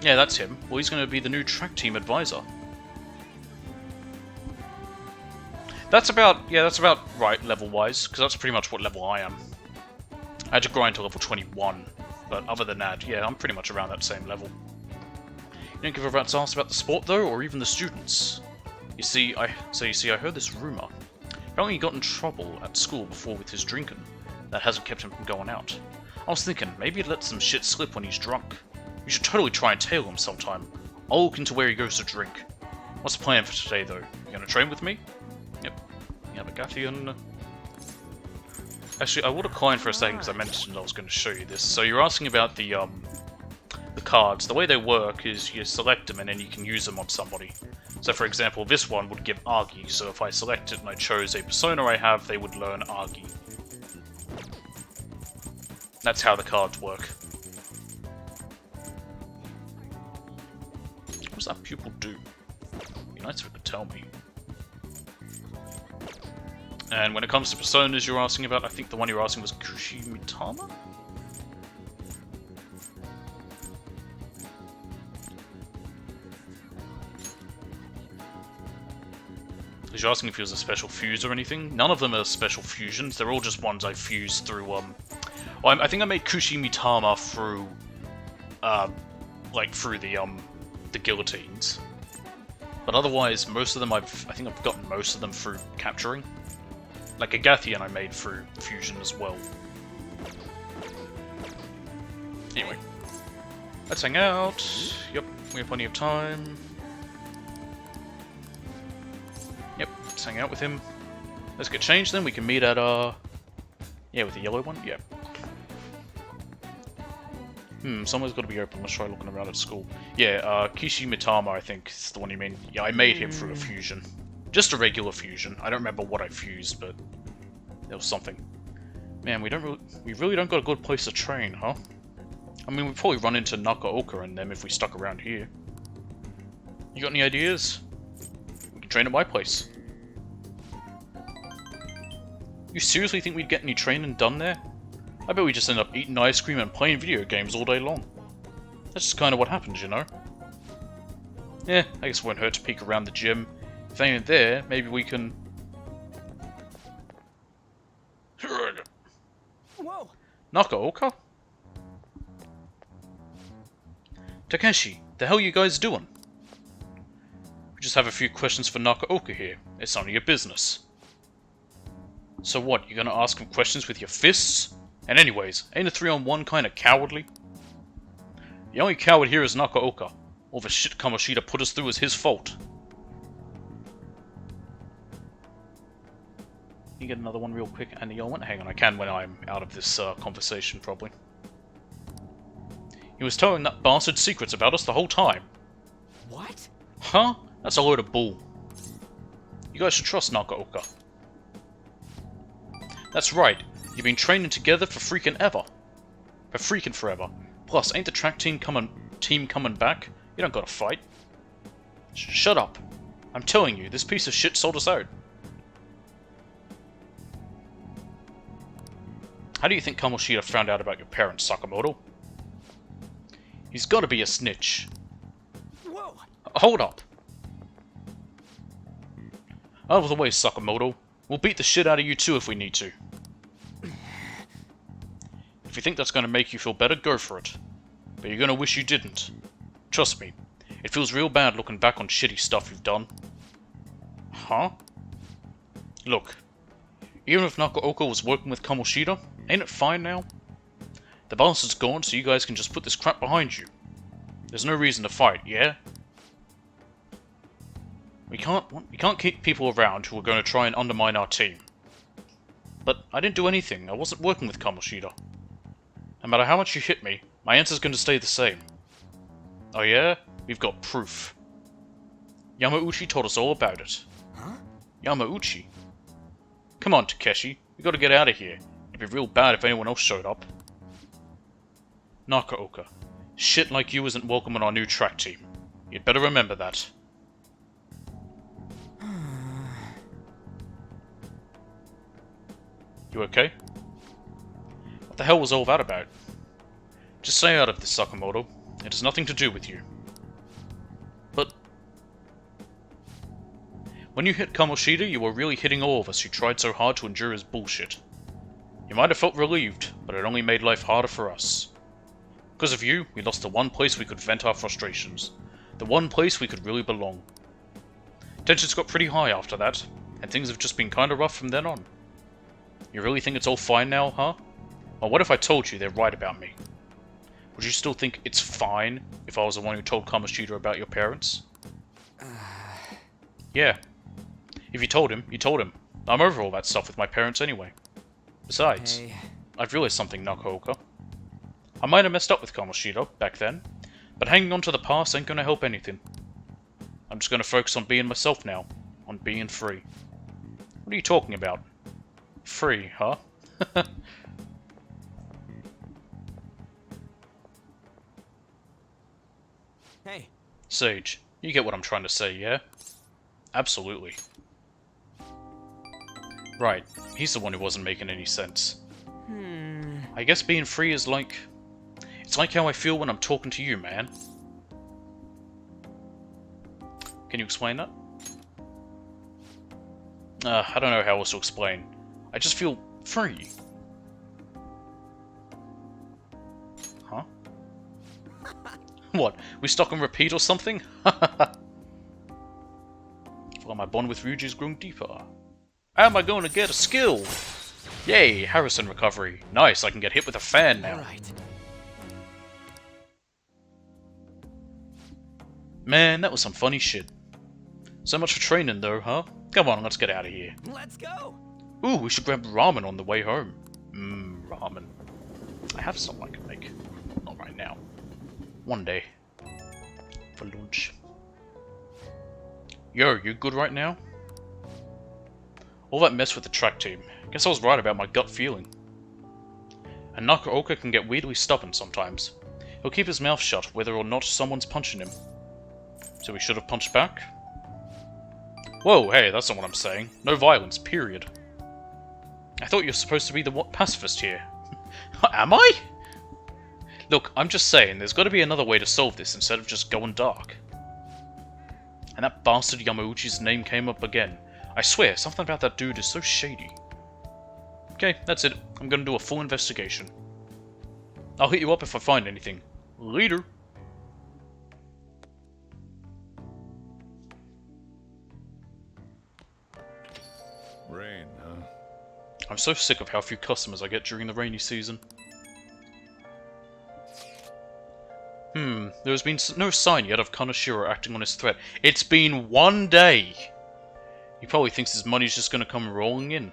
Yeah, that's him. Well, he's going to be the new track team advisor. That's about right level-wise, because that's pretty much what level I am. I had to grind to level 21, but other than that, yeah, I'm pretty much around that same level. You don't give a rat's ass about the sport, though, or even the students. You see, I heard this rumor. Apparently he got in trouble at school before with his drinking. That hasn't kept him from going out. I was thinking, maybe he'd let some shit slip when he's drunk. You should totally try and tail him sometime. I'll look into where he goes to drink. What's the plan for today, though? You gonna train with me? Yep. Yeah, Megathian. Actually, I would have coined for a second because I mentioned I was going to show you this. So you're asking about the cards. The way they work is you select them and then you can use them on somebody. So for example, this one would give Agi, so if I select it and I chose a persona I have, they would learn Agi. That's how the cards work. What does that pupil do? It'd be nice if it could tell me. And when it comes to personas you're asking about, I think the one you're asking was Kushimitama? Because you're asking if he was a special fuse or anything. None of them are special fusions, they're all just ones I fused through Well, I think I made Kushi Mitama through, like through the guillotines. But otherwise, most of them I think I've gotten most of them through capturing. Like Agathian I made through fusion as well. Anyway, let's hang out. Yep, we have plenty of time. Yep, let's hang out with him. Let's get changed then. We can meet at yeah, with the yellow one. Yeah. Somewhere's got to be open. Let's try looking around at school. Yeah, Kishi Mitama, I think, is the one you mean. Yeah, I made him through a fusion. Just a regular fusion. I don't remember what I fused, but there was something. Man, we really don't got a good place to train, huh? I mean, we'd probably run into Nakaoka and them if we stuck around here. You got any ideas? We can train at my place. You seriously think we'd get any training done there? I bet we just end up eating ice cream and playing video games all day long. That's just kind of what happens, you know? Yeah, I guess it won't hurt to peek around the gym. If they ain't there, maybe we can... Whoa! Nakaoka? Takeshi, the hell you guys doing? We just have a few questions for Nakaoka here. It's none of your business. So what, you gonna ask him questions with your fists? And anyways, ain't a 3-on-1 kinda cowardly? The only coward here is Nakaoka. All the shit Kamoshida put us through is his fault. You get another one real quick, and the yellow one? Hang on, I can when I'm out of this conversation, probably. He was telling that bastard secrets about us the whole time. What? Huh? That's a load of bull. You guys should trust Nakaoka. That's right. You've been training together for freaking ever. For freaking forever. Plus, ain't the track team coming back? You don't gotta fight. Shut up. I'm telling you, this piece of shit sold us out. How do you think Kamoshida found out about your parents, Sakamoto? He's gotta be a snitch. Whoa! Hold up. Out of the way, Sakamoto. We'll beat the shit out of you too if we need to. If you think that's gonna make you feel better, go for it. But you're gonna wish you didn't. Trust me, it feels real bad looking back on shitty stuff you've done. Huh? Look, even if Nakaoka was working with Kamoshida, ain't it fine now? The bastard's gone, so you guys can just put this crap behind you. There's no reason to fight, yeah? We can't keep people around who are going to try and undermine our team. But I didn't do anything. I wasn't working with Kamoshida. No matter how much you hit me, my answer's going to stay the same. Oh yeah? We've got proof. Yamauchi told us all about it. Huh? Yamauchi? Come on, Takeshi. We gotta get out of here. It'd be real bad if anyone else showed up. Nakaoka. Shit like you isn't welcome on our new track team. You'd better remember that. You okay? What the hell was all that about? Just stay out of this, Sakamoto. It has nothing to do with you. But... when you hit Kamoshida, you were really hitting all of us who tried so hard to endure his bullshit. You might have felt relieved, but it only made life harder for us. Because of you, we lost the one place we could vent our frustrations. The one place we could really belong. Tensions got pretty high after that, and things have just been kinda rough from then on. You really think it's all fine now, huh? Or what if I told you they're right about me? Would you still think it's fine if I was the one who told Kamoshida about your parents? Yeah. If you told him, you told him. I'm over all that stuff with my parents anyway. Besides, I've realized something, Nakaoka. I might have messed up with Kamoshida back then, but hanging on to the past ain't gonna help anything. I'm just gonna focus on being myself now, on being free. What are you talking about? Free, huh? Hey. Sage, you get what I'm trying to say, yeah? Absolutely. Right, he's the one who wasn't making any sense. I guess being free is like... it's like how I feel when I'm talking to you, man. Can you explain that? I don't know how else to explain. I just feel free. Huh? What? We stuck on repeat or something? Well, my bond with Ryuji's growing deeper. How am I going to get a skill? Yay, Harrison recovery. Nice, I can get hit with a fan now. Right. Man, that was some funny shit. So much for training though, huh? Come on, let's get out of here. Let's go. Ooh, we should grab ramen on the way home. Ramen. I have some I can make. Not right now. One day. For lunch. Yo, you good right now? All that mess with the track team. Guess I was right about my gut feeling. And Nakaoka can get weirdly stubborn sometimes. He'll keep his mouth shut whether or not someone's punching him. So we should have punched back? Whoa, hey, that's not what I'm saying. No violence, period. I thought you were supposed to be the pacifist here. Am I? Look, I'm just saying, there's got to be another way to solve this instead of just going dark. And that bastard Yamauchi's name came up again. I swear, something about that dude is so shady. Okay, that's it. I'm gonna do a full investigation. I'll hit you up if I find anything. Later. Rain, huh? I'm so sick of how few customers I get during the rainy season. There has been no sign yet of Kaneshiro acting on his threat. It's been 1 day! He probably thinks his money's just gonna come rolling in.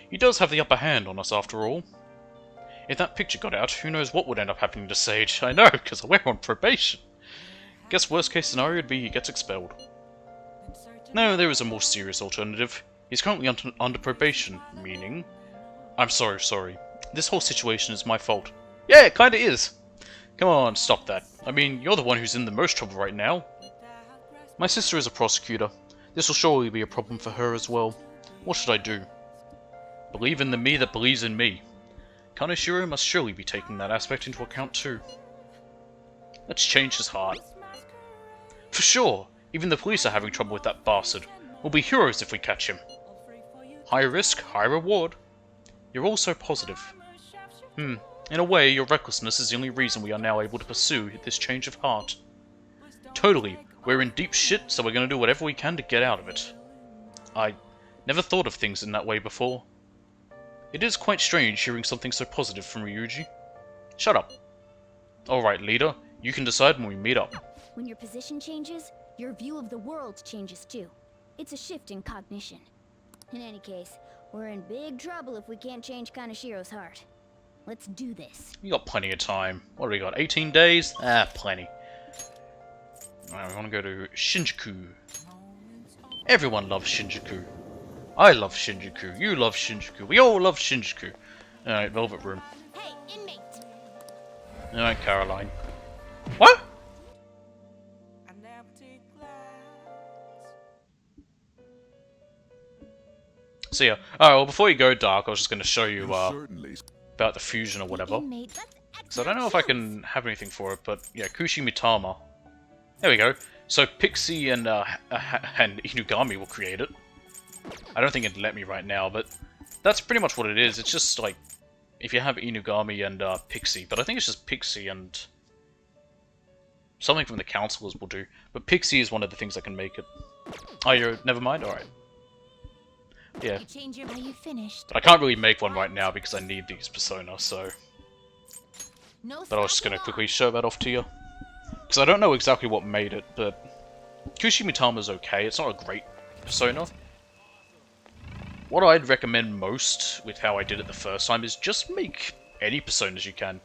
He does have the upper hand on us after all. If that picture got out, who knows what would end up happening to Sage. I know, because we're on probation. Guess worst case scenario would be he gets expelled. No, there is a more serious alternative. He's currently under probation, meaning... I'm sorry. This whole situation is my fault. Yeah, it kinda is! Come on, stop that. I mean, you're the one who's in the most trouble right now. My sister is a prosecutor. This will surely be a problem for her as well. What should I do? Believe in the me that believes in me. Kaneshiro must surely be taking that aspect into account too. Let's change his heart. For sure! Even the police are having trouble with that bastard. We'll be heroes if we catch him. High risk, high reward. You're all so positive. In a way, your recklessness is the only reason we are now able to pursue this change of heart. Totally. We're in deep shit, so we're gonna do whatever we can to get out of it. I never thought of things in that way before. It is quite strange hearing something so positive from Ryuji. Shut up. Alright, leader. You can decide when we meet up. When your position changes, your view of the world changes too. It's a shift in cognition. In any case, we're in big trouble if we can't change Kaneshiro's heart. Let's do this. We got plenty of time. What do we got? 18 days? Ah, plenty. Alright, we want to go to Shinjuku. Everyone loves Shinjuku. I love Shinjuku. You love Shinjuku. We all love Shinjuku. Alright, Velvet Room. Hey, inmate! Alright, Caroline. What? So yeah. Alright, well before you go dark, I was just going to show you about the fusion or whatever. So I don't know if I can have anything for it, but yeah, Kushi Mitama. There we go. So Pixie and Inugami will create it. I don't think it'd let me right now, but that's pretty much what it is. It's just like, if you have Inugami and Pixie, but I think it's just Pixie and something from the counselors will do. But Pixie is one of the things that can make it. Oh, you're never mind. All right. Yeah. But I can't really make one right now because I need these Persona. So, but I was just gonna quickly show that off to you because I don't know exactly what made it, but Kushi Mitama's okay. It's not a great Persona. What I'd recommend most, with how I did it the first time, is just make any Personas you can.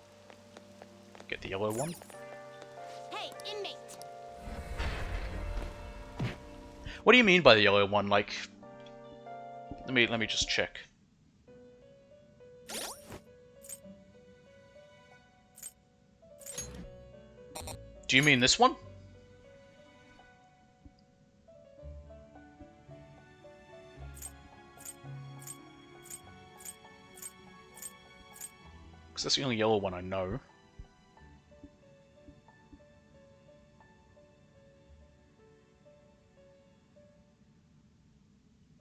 Get the yellow one. Hey, inmate! What do you mean by the yellow one? Like, let me just check. Do you mean this one? Because that's the only yellow one I know.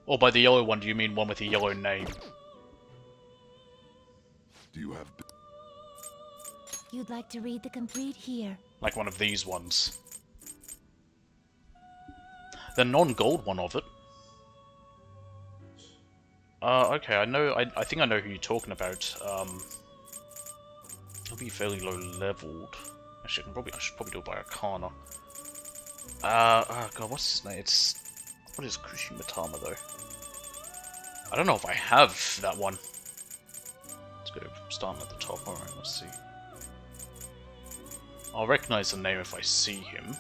Or by the yellow one, do you mean one with a yellow name? Do you have... You'd like to read the complete here. Like one of these ones. The non-gold one of it. Okay, I think I know who you're talking about. It'll be fairly low leveled. Actually, I should probably do it by Arcana. Oh god, what's his name? What is Kushimitama though? I don't know if I have that one. Let's go starting at the top. Alright, let's see. I'll recognize the name if I see him.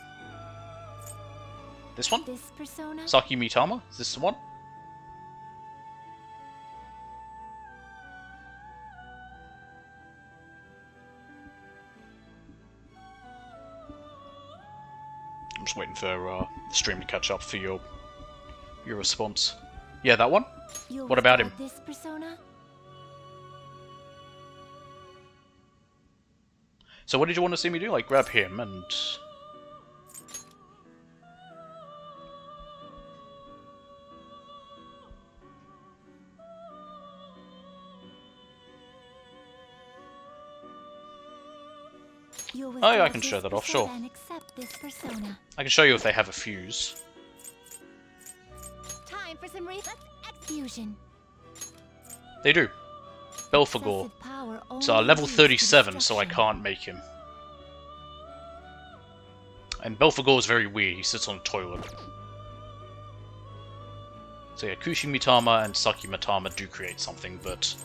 This one? This persona? Saki Mitama? Is this the one? I'm just waiting for the stream to catch up for your response. Yeah, that one? What about him? This persona? So what did you want to see me do? Like grab him and... Oh yeah, I can show that off, sure. I can show you if they have a fuse. Time for some execution. They do. Belphegor. It's level 37, so I can't make him. And Belphegor is very weird, he sits on a toilet. So yeah, Kushimitama and Saki Mitama do create something, but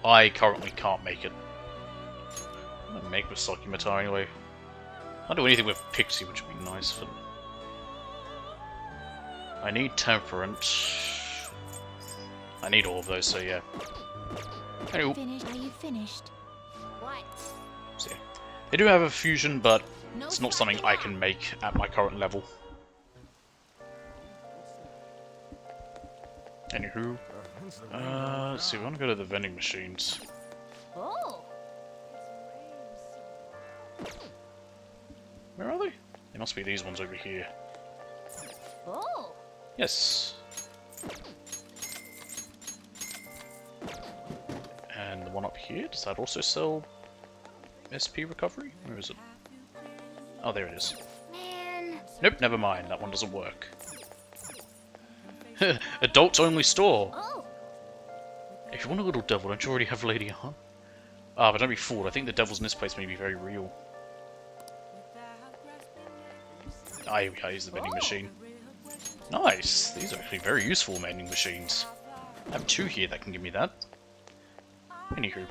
I currently can't make it. I'm gonna make with Saki Mitama anyway. I'll do anything with Pixie, which would be nice, but... I need Temperance. I need all of those, so yeah. Anyway. Are you finished? What? So, yeah. They do have a fusion, but it's not something I can make at my current level. Anywho. Let's see, we want to go to the vending machines. Oh. Where are they? They must be these ones over here. Oh. Yes. And the one up here, does that also sell SP recovery? Where is it? Oh, there it is. Man. Nope, never mind. That one doesn't work. Adults only store. Oh. If you want a little devil, don't you already have Lady Ann? Ah, but don't be fooled. I think the devils in this place may be very real. Ah, here we go. Here's the vending machine. Nice. These are actually very useful vending machines. I have two here that can give me that. Anywho.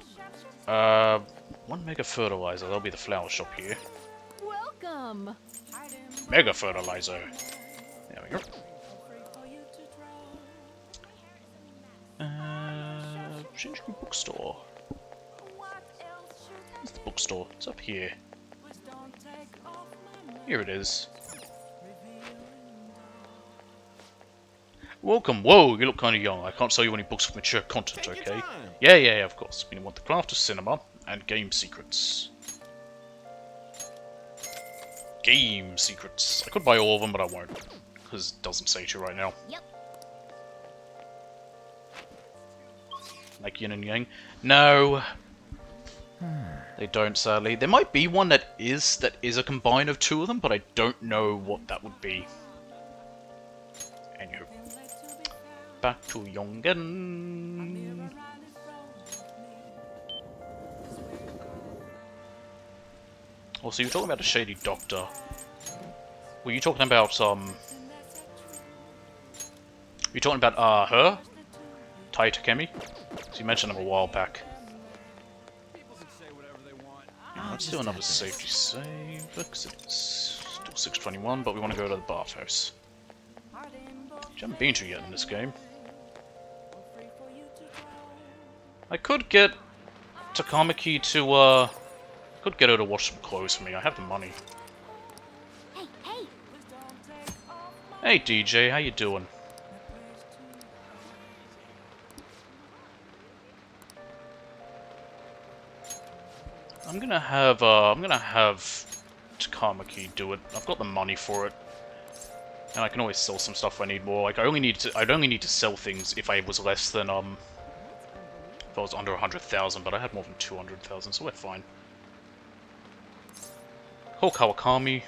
One mega fertilizer. That'll be the flower shop here. Welcome. Mega fertilizer. There we go. Shinjuku bookstore. Where's the bookstore? It's up here. Here it is. Welcome. Whoa, you look kind of young. I can't sell you any books with mature content, okay? Yeah, of course. We want the craft of cinema and game secrets. Game secrets. I could buy all of them, but I won't. Because it doesn't say to right now. Yep. Like yin and yang? No. They don't, sadly. There might be one that is a combine of two of them, but I don't know what that would be. Anywho. Back to Yongen. Oh, so you were talking about a shady doctor. Were you talking about, Were you talking about, her? Tai Takemi? So you mentioned him a while back. Let's do another safety save, because it's still 621, but we want to go to the bathhouse. Which I haven't been to yet in this game. I could get Takamaki to, could get her to wash some clothes for me. I have the money. Hey DJ, how you doing? I'm gonna have Takamaki do it. I've got the money for it. And I can always sell some stuff if I need more. Like I'd only need to sell things if I was less than if I was under 100,000, but I had more than 200,000, so we're fine. Call Kawakami.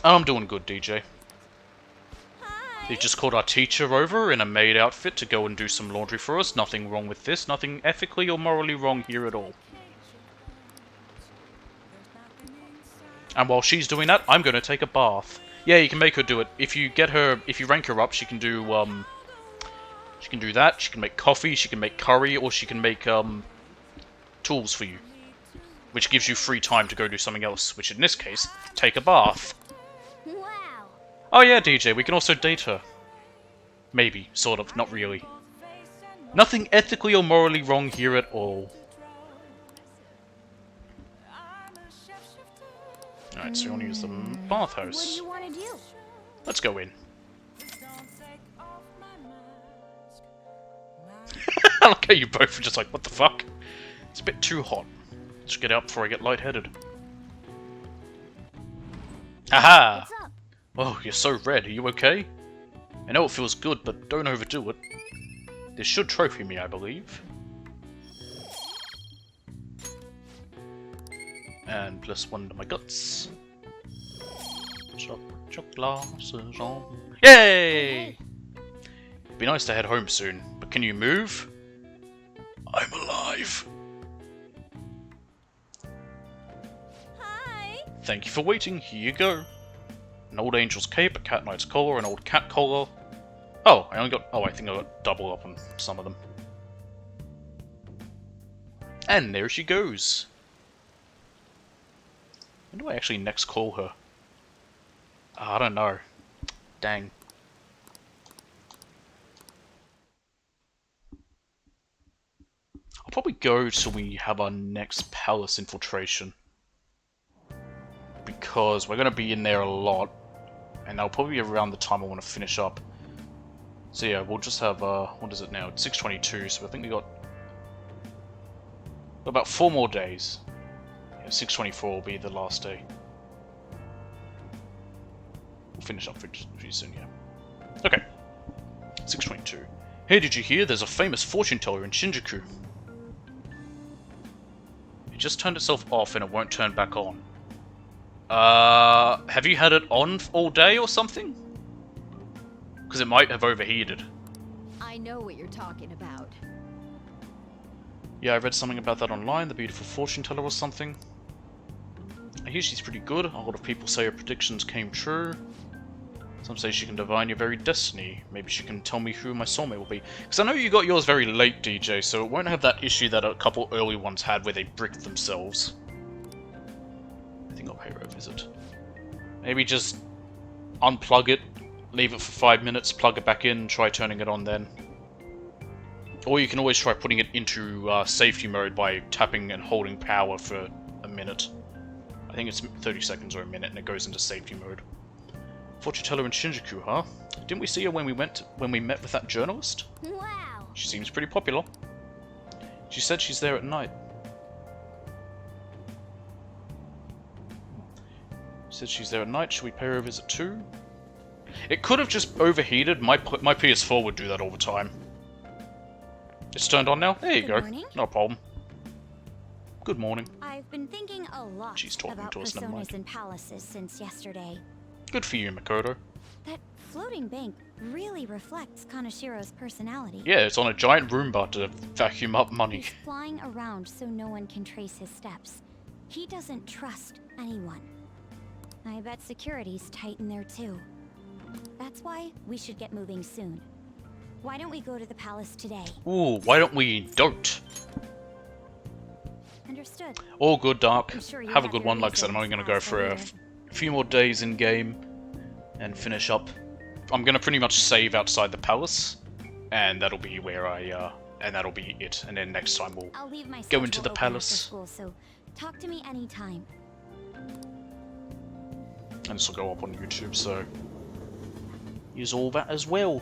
I'm doing good, DJ. They just called our teacher over in a maid outfit to go and do some laundry for us. Nothing wrong with this. Nothing ethically or morally wrong here at all. And while she's doing that, I'm going to take a bath. Yeah, you can make her do it. If you rank her up, she can do that. She can make coffee, she can make curry, or she can make tools for you, which gives you free time to go do something else. Which in this case, take a bath. Wow. Oh yeah, DJ, we can also date her. Maybe, sort of, not really. Nothing ethically or morally wrong here at all. Alright, so you want to use the bathhouse. What do you want to do? Let's go in. I like how you both are just like, what the fuck? It's a bit too hot. Let's get out before I get lightheaded. Aha! What's up? Oh, you're so red. Are you okay? I know it feels good, but don't overdo it. This should trophy me, I believe. And plus one to my guts. Chuck glasses on. Yay! It'd be nice to head home soon, but can you move? I'm alive. Hi. Thank you for waiting. Here you go. An old angel's cape, a cat knight's collar, an old cat collar. Oh, I think I got double up on some of them. And there she goes. When do I actually next call her? I don't know. Dang. I'll probably go till we have our next palace infiltration. Because we're going to be in there a lot. And that'll probably be around the time I want to finish up. So yeah, we'll just have, what is it now? It's 6:22, so I think we got about 4 more days. Yeah, 6:24 will be the last day. We'll finish up pretty soon, yeah. Okay. 6:22. Hey, did you hear? There's a famous fortune teller in Shinjuku. It just turned itself off and it won't turn back on. Have you had it on all day or something? Because it might have overheated. I know what you're talking about. Yeah, I read something about that online, the beautiful fortune teller or something. I hear she's pretty good. A lot of people say her predictions came true. Some say she can divine your very destiny. Maybe she can tell me who my soulmate will be. Because I know you got yours very late, DJ, so it won't have that issue that a couple early ones had where they bricked themselves. I think I'll pay her a visit. Maybe just unplug it, leave it for 5 minutes, plug it back in, try turning it on then. Or you can always try putting it into safety mode by tapping and holding power for a minute. I think it's 30 seconds or a minute and it goes into safety mode. Fortune teller in Shinjuku, huh? Didn't we see her when we met with that journalist? Wow. She seems pretty popular. She said she's there at night. She said she's there at night. Should we pay her a visit too? It could have just overheated. My PS4 would do that all the time. It's turned on now? There you go. morning. No problem. Good morning. I've been thinking a lot She's talking about to us, never mind. personas and palaces since yesterday. Good for you, Makoto. That floating bank really reflects Kanashiro's personality. Yeah, it's on a giant Roomba to vacuum up money. He's flying around so no one can trace his steps. He doesn't trust anyone. I bet security's tight in there too. That's why we should get moving soon. Why don't we go to the palace today? Ooh, why don't we don't? Understood. All good, Dark. I'm sure you Have a have good your one. Like I said, I'm only going to go for a few more days in game and finish up. I'm going to pretty much save outside the palace, and that'll be where and that'll be it. And then next time we'll I'll leave my go into schedule the open palace. after school, so talk to me anytime. And this will go up on YouTube, so use all that as well.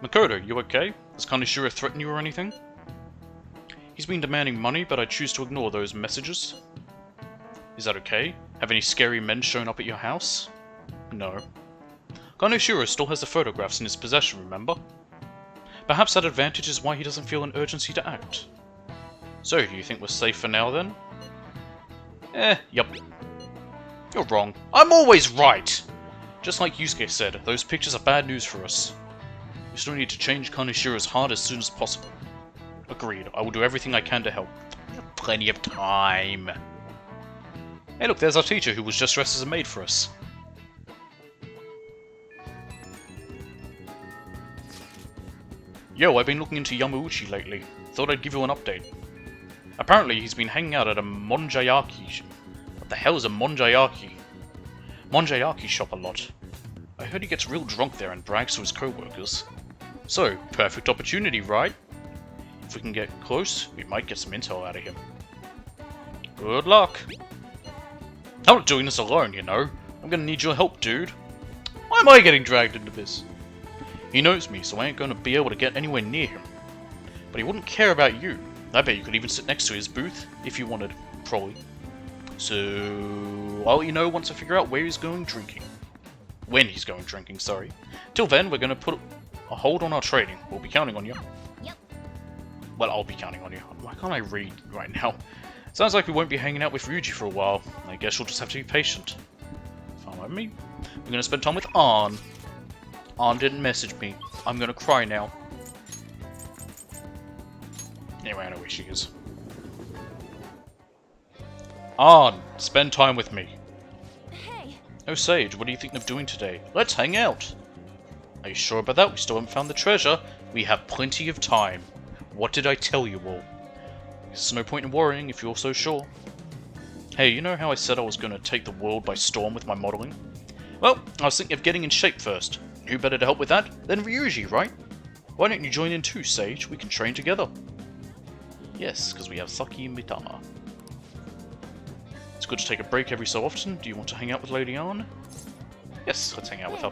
Makoto, you okay? Does Kaneshiro threaten you or anything? He's been demanding money, but I choose to ignore those messages. Is that okay? Have any scary men shown up at your house? No. Kaneshiro still has the photographs in his possession, remember? Perhaps that advantage is why he doesn't feel an urgency to act. So, do you think we're safe for now then? Yup. You're wrong. I'm always right! Just like Yusuke said, those pictures are bad news for us. We still need to change Kaneshira's heart as soon as possible. Agreed. I will do everything I can to help. We have plenty of time. Hey look, there's our teacher who was just dressed as a maid for us. Yo, I've been looking into Yamauchi lately. Thought I'd give you an update. Apparently, he's been hanging out at a Monjayaki. What the hell is a Monjayaki? Monjayaki shop a lot. I heard he gets real drunk there and brags to his co-workers. So, perfect opportunity, right? If we can get close, we might get some intel out of him. Good luck! I'm not doing this alone, you know. I'm gonna need your help, dude. Why am I getting dragged into this? He knows me, so I ain't gonna be able to get anywhere near him. But he wouldn't care about you. I bet you could even sit next to his booth, if you wanted, probably. So, I'll let you know once I figure out where he's going drinking. When he's going drinking, sorry. Till then, we're gonna put a hold on our trading. We'll be counting on you. Yep. Well, I'll be counting on you. Why can't I read right now? Sounds like we won't be hanging out with Ryuji for a while. I guess you'll just have to be patient. Fine by me. We're gonna spend time with Ann. Ann didn't message me. I'm gonna cry now. Anyway, I know where she is. Ann, spend time with me. Hey. Oh, Sage, what are you thinking of doing today? Let's hang out. Are you sure about that? We still haven't found the treasure. We have plenty of time. What did I tell you all? There's no point in worrying if you're so sure. Hey, you know how I said I was going to take the world by storm with my modeling? Well, I was thinking of getting in shape first. Who better to help with that than Ryuji, right? Why don't you join in too, Sage? We can train together. Yes, because we have Saki and Mitama. It's good to take a break every so often. Do you want to hang out with Lady Ann? Yes, let's hang out with her.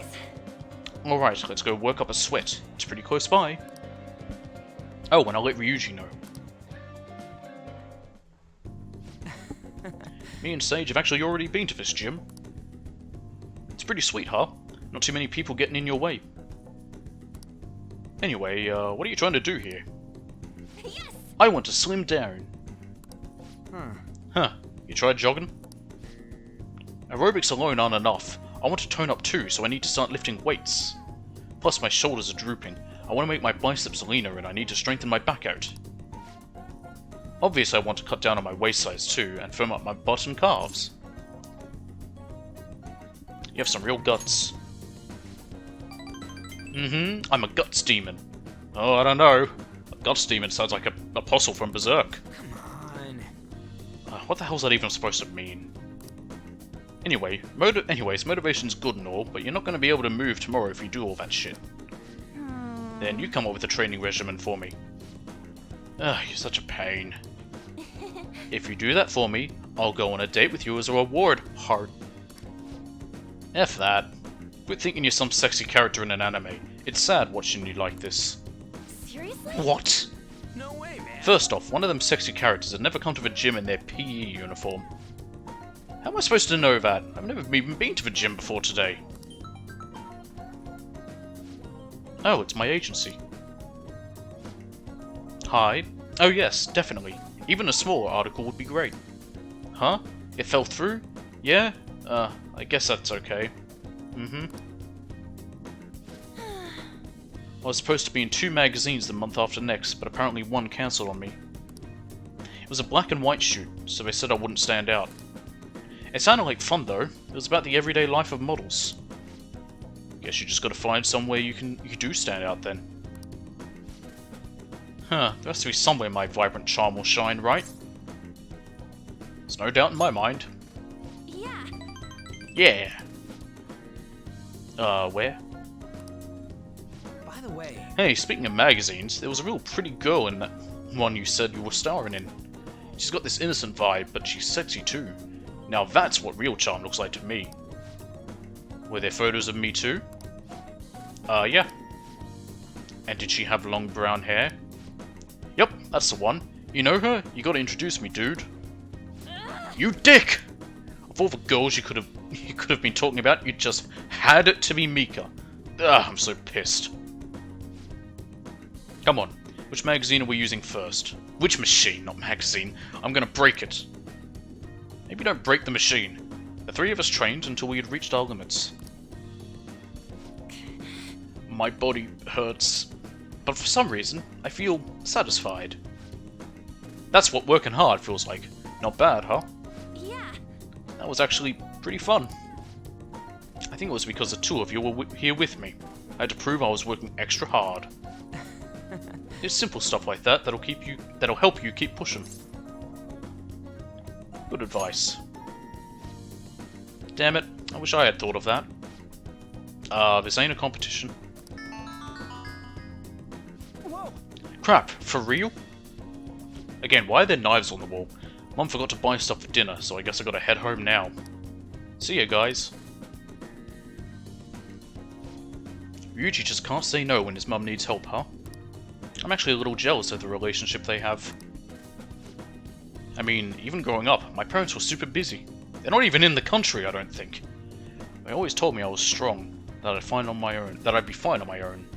Alright, let's go work up a sweat. It's pretty close by. Oh, and I'll let Ryuji know. Me and Sage have actually already been to this gym. It's pretty sweet, huh? Not too many people getting in your way. Anyway, what are you trying to do here? Yes! I want to slim down. Huh. You tried jogging? Aerobics alone aren't enough. I want to tone up too, so I need to start lifting weights. Plus my shoulders are drooping. I want to make my biceps leaner and I need to strengthen my back out. Obviously I want to cut down on my waist size too, and firm up my butt and calves. You have some real guts. I'm a guts demon. Oh, I don't know. A guts demon sounds like an apostle from Berserk. Come on. What the hell's that even supposed to mean? Anyways, motivation's good and all, but you're not going to be able to move tomorrow if you do all that shit. Then you come up with a training regimen for me. Ugh, you're such a pain. If you do that for me, I'll go on a date with you as a reward, heart. F that. Quit thinking you're some sexy character in an anime. It's sad watching you like this. Seriously? What? No way, man. First off, one of them sexy characters had never come to the gym in their PE uniform. How am I supposed to know that? I've never even been to the gym before today. Oh, it's my agency. Hi. Oh yes, definitely. Even a smaller article would be great. Huh? It fell through? Yeah? I guess that's okay. I was supposed to be in 2 magazines the month after next, but apparently one cancelled on me. It was a black and white shoot, so they said I wouldn't stand out. It sounded like fun though. It was about the everyday life of models. Guess you just gotta find somewhere you do stand out then. Huh, there has to be somewhere my vibrant charm will shine, right? There's no doubt in my mind. Yeah. Yeah. Where? By the way... Hey, speaking of magazines, there was a real pretty girl in that one you said you were starring in. She's got this innocent vibe, but she's sexy too. Now that's what real charm looks like to me. Were there photos of me too? Yeah. And did she have long brown hair? Yep, that's the one. You know her? You gotta introduce me, dude. You dick! Of all the girls you could have been talking about, you just had it to be Mika. Ugh, I'm so pissed. Come on. Which magazine are we using first? Which machine, not magazine. I'm gonna break it. Maybe don't break the machine. The three of us trained until we had reached our limits. My body hurts. But for some reason, I feel satisfied. That's what working hard feels like. Not bad, huh? Yeah. That was actually pretty fun. I think it was because the two of you were here with me. I had to prove I was working extra hard. It's simple stuff like that that'll help you keep pushing. Good advice. Damn it, I wish I had thought of that. This ain't a competition. Whoa. Crap, for real? Again, why are there knives on the wall? Mum forgot to buy stuff for dinner, so I guess I gotta head home now. See ya, guys. Ryuji just can't say no when his mum needs help, huh? I'm actually a little jealous of the relationship they have. I mean, even growing up, my parents were super busy. They're not even in the country, I don't think. They always told me I was strong, that I'd be fine on my own.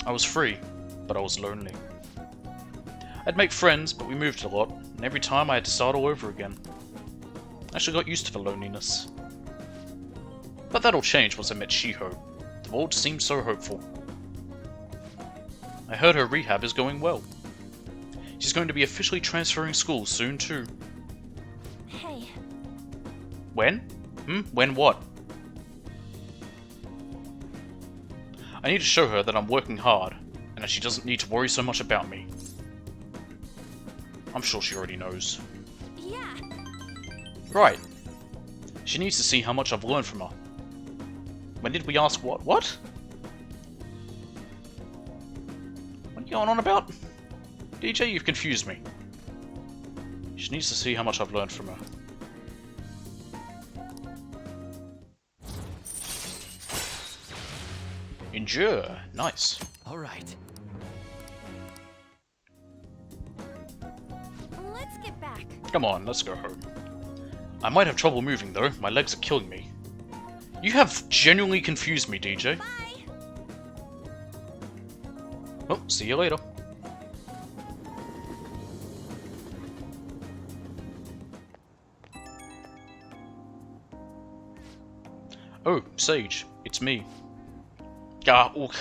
I was free, but I was lonely. I'd make friends, but we moved a lot, and every time I had to start all over again. I actually got used to the loneliness. But that all changed once I met Shiho. The world seemed so hopeful. I heard her rehab is going well. She's going to be officially transferring schools soon too. Hey. When? When what? I need to show her that I'm working hard, and that she doesn't need to worry so much about me. I'm sure she already knows. Yeah. Right. She needs to see how much I've learned from her. When did we ask what? What? What are you going on about? DJ, you've confused me. She needs to see how much I've learned from her. Endure. Nice. Alright. Let's get back. Come on, let's go home. I might have trouble moving though, my legs are killing me. You have genuinely confused me, DJ. Bye. Oh, see you later. Oh, Sage, it's me. Ugh,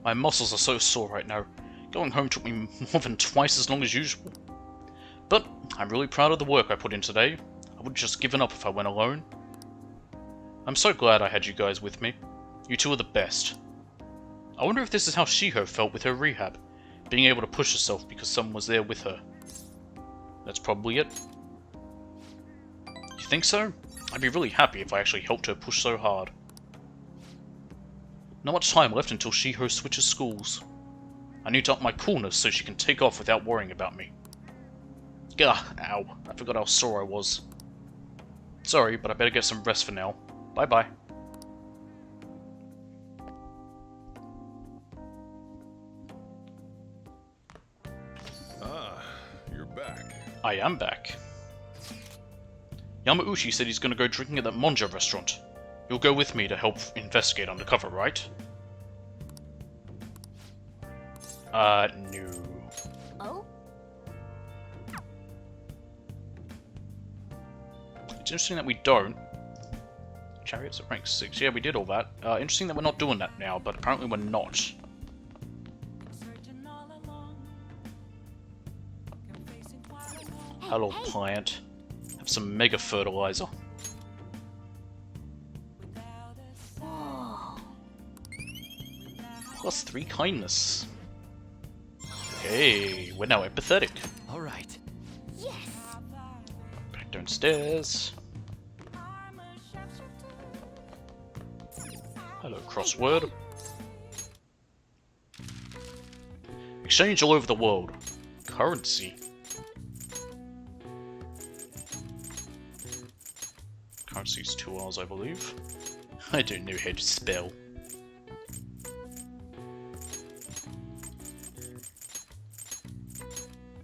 my muscles are so sore right now. Going home took me more than twice as long as usual. But I'm really proud of the work I put in today. I would have just given up if I went alone. I'm so glad I had you guys with me. You two are the best. I wonder if this is how Shiho felt with her rehab, being able to push herself because someone was there with her. That's probably it. You think so? I'd be really happy if I actually helped her push so hard. Not much time left until Shiho switches schools. I need to up my coolness so she can take off without worrying about me. Gah, ow, I forgot how sore I was. Sorry, but I better get some rest for now. Bye-bye. Ah, you're back. I am back. Yamauchi said he's gonna go drinking at that Monja restaurant. You'll go with me to help investigate undercover, right? No. Oh? It's interesting that we don't. Chariots at rank 6. Yeah, we did all that. Interesting that we're not doing that now, but apparently we're not. Hello, plant. Have some mega fertilizer. Plus 3 kindness. Hey, we're now empathetic. Alright. Yes. Back downstairs. Hello, crossword. Exchange all over the world. Currency. Currency's 2 hours, I believe. I don't know how to spell.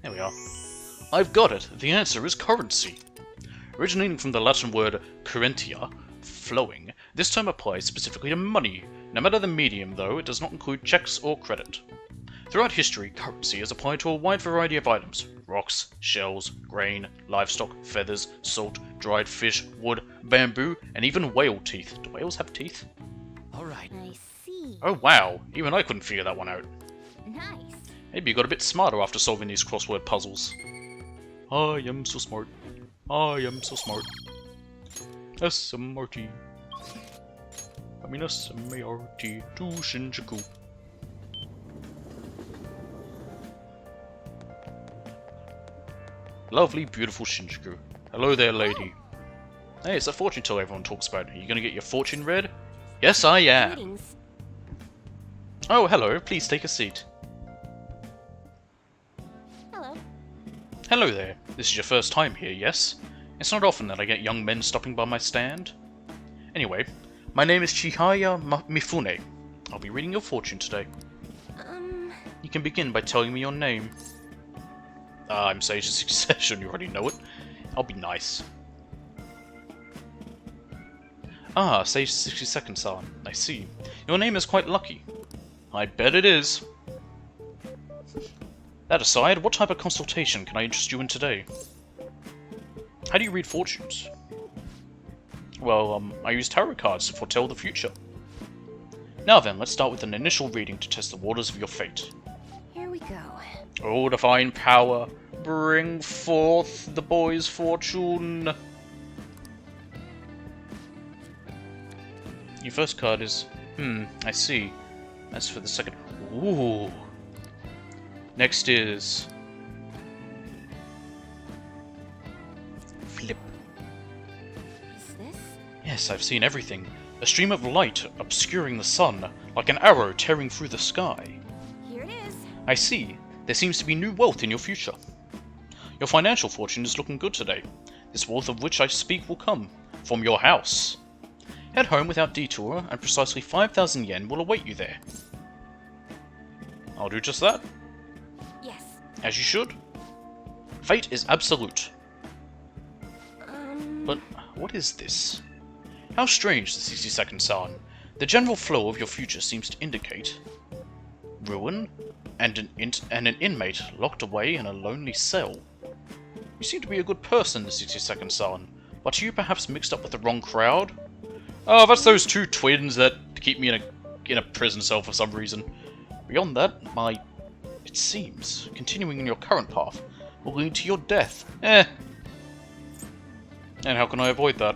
There we are. I've got it! The answer is currency. Originating from the Latin word currentia, flowing, this term applies specifically to money. No matter the medium, though, it does not include checks or credit. Throughout history, currency is applied to a wide variety of items. Rocks, shells, grain, livestock, feathers, salt, dried fish, wood, bamboo, and even whale teeth. Do whales have teeth? Alright. I see. Oh wow, even I couldn't figure that one out. Nice. Maybe you got a bit smarter after solving these crossword puzzles. I am so smart. I am so smart. S-M-R-T. I mean S-M-A-R-T to Shinjuku. Lovely, beautiful Shinjuku. Hello there, lady. Hey, it's that fortune teller everyone talks about. Are you gonna get your fortune read? Yes, I am. Greetings. Oh, hello. Please take a seat. Hello. Hello there. This is your first time here, yes? It's not often that I get young men stopping by my stand. Anyway, my name is Chihaya Mifune. I'll be reading your fortune today. You can begin by telling me your name. I'm Sage of Succession, you already know it. I'll be nice. Ah, Sage 62nd San. I see. Your name is quite lucky. I bet it is. That aside, what type of consultation can I interest you in today? How do you read fortunes? Well, I use tarot cards to foretell the future. Now then, let's start with an initial reading to test the waters of your fate. Here we go. Oh, divine power, bring forth the boy's fortune. Your first card is... I see. As for the second... Ooh. Next is... Flip. Is this? Yes, I've seen everything. A stream of light obscuring the sun, like an arrow tearing through the sky. Here it is. I see. There seems to be new wealth in your future. Your financial fortune is looking good today. This wealth of which I speak will come from your house. Head home without detour, and precisely 5,000 yen will await you there. I'll do just that. Yes. As you should. Fate is absolute. But what is this? How strange, the 62nd San. The general flow of your future seems to indicate ruin and an inmate locked away in a lonely cell. You seem to be a good person, the 62nd San, but are you perhaps mixed up with the wrong crowd? Oh, that's those two twins that keep me in a prison cell for some reason. Beyond that, it seems, continuing in your current path will lead to your death. And how can I avoid that?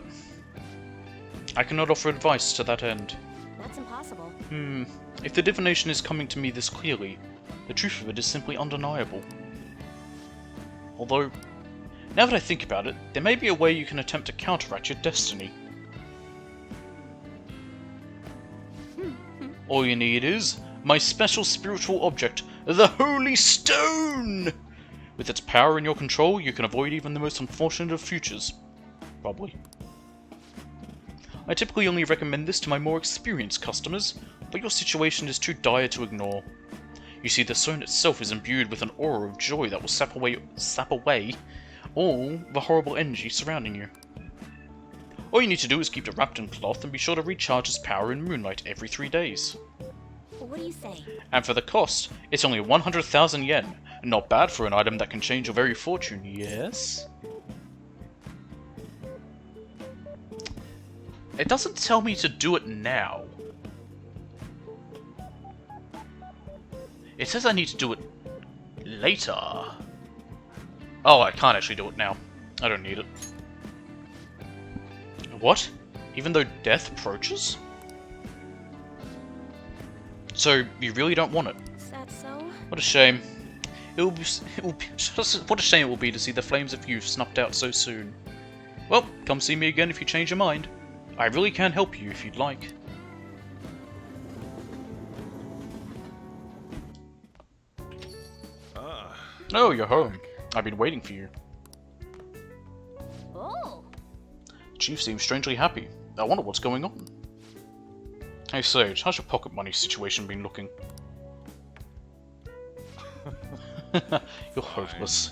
I cannot offer advice to that end. That's impossible. If the divination is coming to me this clearly, the truth of it is simply undeniable. Although, now that I think about it, there may be a way you can attempt to counteract your destiny. All you need is my special spiritual object, the Holy Stone! With its power in your control, you can avoid even the most unfortunate of futures. Probably. I typically only recommend this to my more experienced customers, but your situation is too dire to ignore. You see, the stone itself is imbued with an aura of joy that will sap away all the horrible energy surrounding you. All you need to do is keep it wrapped in cloth and be sure to recharge its power in moonlight every 3 days. What do you say? And for the cost, it's only 100,000 yen. Not bad for an item that can change your very fortune, yes? It doesn't tell me to do it now. It says I need to do it later. Oh, I can't actually do it now. I don't need it. What? Even though death approaches? So, you really don't want it? Is that so? What a shame. What a shame it will be to see the flames of youth snuffed out so soon. Well, come see me again if you change your mind. I really can help you if you'd like. Oh, you're home. I've been waiting for you. Oh. Chief seems strangely happy. I wonder what's going on. Hey Sage, how's your pocket money situation been looking? You're hopeless.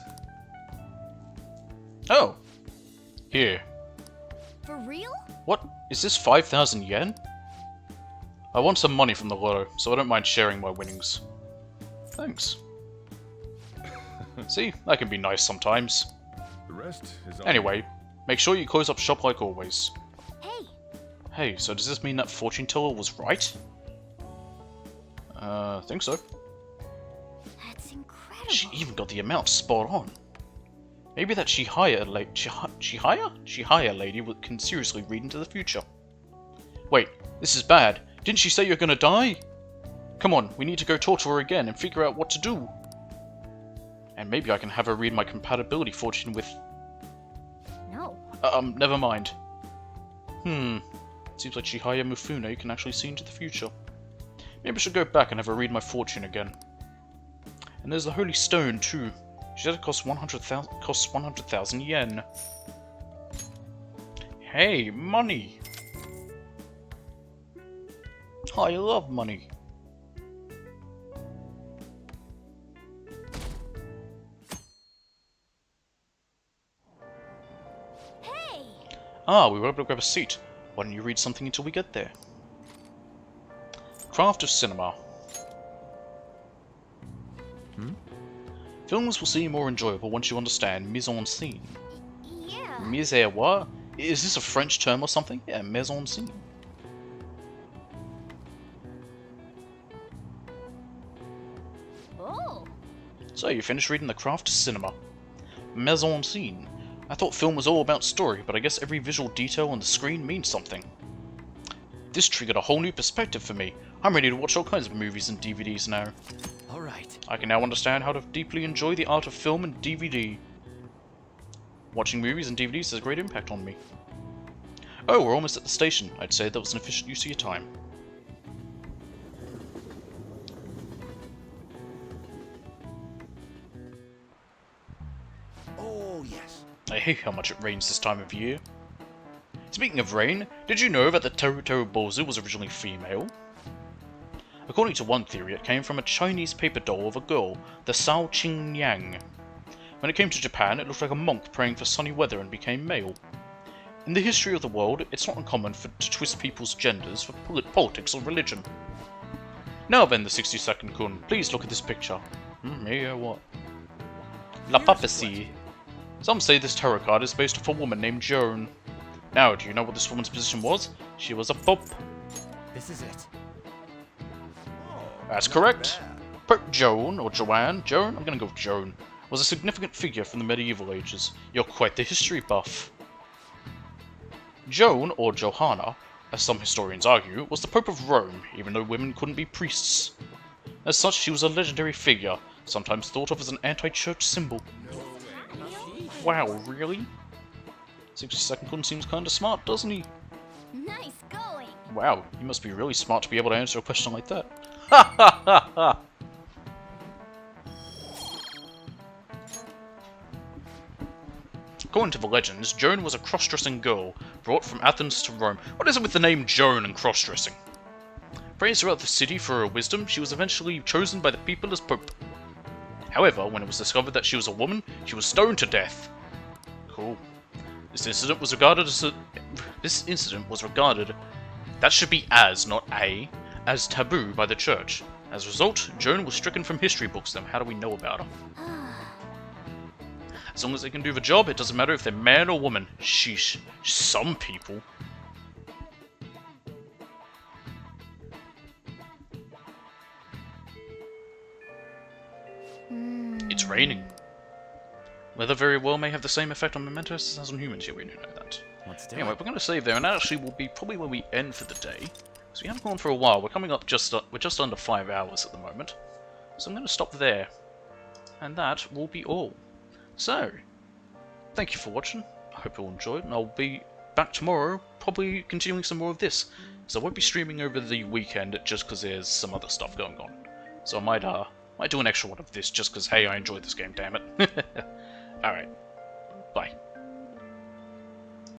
Oh! Here. For real? What? Is this 5,000 yen? I want some money from the lotto, so I don't mind sharing my winnings. Thanks. See, that can be nice sometimes. The rest is Anyway, make sure you close up shop like always. Hey! Hey, so does this mean that Fortune Teller was right? Think so. That's incredible. She even got the amount spot on. Maybe that Shihaya lady can seriously read into the future. Wait, this is bad. Didn't she say you're gonna die? Come on, we need to go talk to her again and figure out what to do. And maybe I can have her read my compatibility fortune with... No. Never mind. Seems like Shihaya Mifune can actually see into the future. Maybe I should go back and have her read my fortune again. And there's the Holy Stone, too. She said it costs 100,000 yen. Hey, money! I love money. Hey! Ah, we were able to grab a seat. Why don't you read something until we get there? Craft of cinema. Films will seem more enjoyable once you understand mise en scene. Yeah. Mise what? Is this a French term or something? Yeah, mise en scene. Oh. So you finished reading The Craft of Cinema. Mise en scene. I thought film was all about story, but I guess every visual detail on the screen means something. This triggered a whole new perspective for me. I'm ready to watch all kinds of movies and DVDs now. Alright. I can now understand how to deeply enjoy the art of film and DVD. Watching movies and DVDs has a great impact on me. Oh, we're almost at the station. I'd say that was an efficient use of your time. Oh, yes. I hate how much it rains this time of year. Speaking of rain, did you know that the Teru Teru Bozu was originally female? According to one theory, it came from a Chinese paper doll of a girl, the Sao Qing Yang. When it came to Japan, it looked like a monk praying for sunny weather and became male. In the history of the world, it's not uncommon to twist people's genders for politics or religion. Now then, the 60-second kun, please look at this picture. Yeah, what? La Papacy. Some say this tarot card is based off a woman named Joan. Now, do you know what this woman's position was? She was a pope. This is it. That's correct. Pope Joan, or Joanne, Joan? I'm gonna go with Joan, was a significant figure from the medieval ages. You're quite the history buff. Joan, or Johanna, as some historians argue, was the Pope of Rome, even though women couldn't be priests. As such, she was a legendary figure, sometimes thought of as an anti-church symbol. Wow, really? 60-second kun seems kinda smart, doesn't he? Nice going. Wow, you must be really smart to be able to answer a question like that. Ha ha ha ha! According to the legends, Joan was a cross-dressing girl, brought from Athens to Rome. What is it with the name Joan and cross-dressing? Praised throughout the city for her wisdom, she was eventually chosen by the people as Pope. However, when it was discovered that she was a woman, she was stoned to death. Cool. This incident was regarded, that should be as, not a, as taboo by the church. As a result, Joan was stricken from history books. Then how do we know about her? As long as they can do the job, it doesn't matter if they're man or woman. Sheesh. Some people. It's raining. Weather very well may have the same effect on mementos as on humans. Yeah, we do know that. Anyway, we're going to save there, and that actually will be probably where we end for the day. So we haven't gone for a while. We're coming up we're just under 5 hours at the moment. So I'm going to stop there. And that will be all. So, thank you for watching. I hope you all enjoyed, and I'll be back tomorrow, probably continuing some more of this. So I won't be streaming over the weekend just because there's some other stuff going on. So I might do an extra one of this just because, hey, I enjoyed this game, damn it.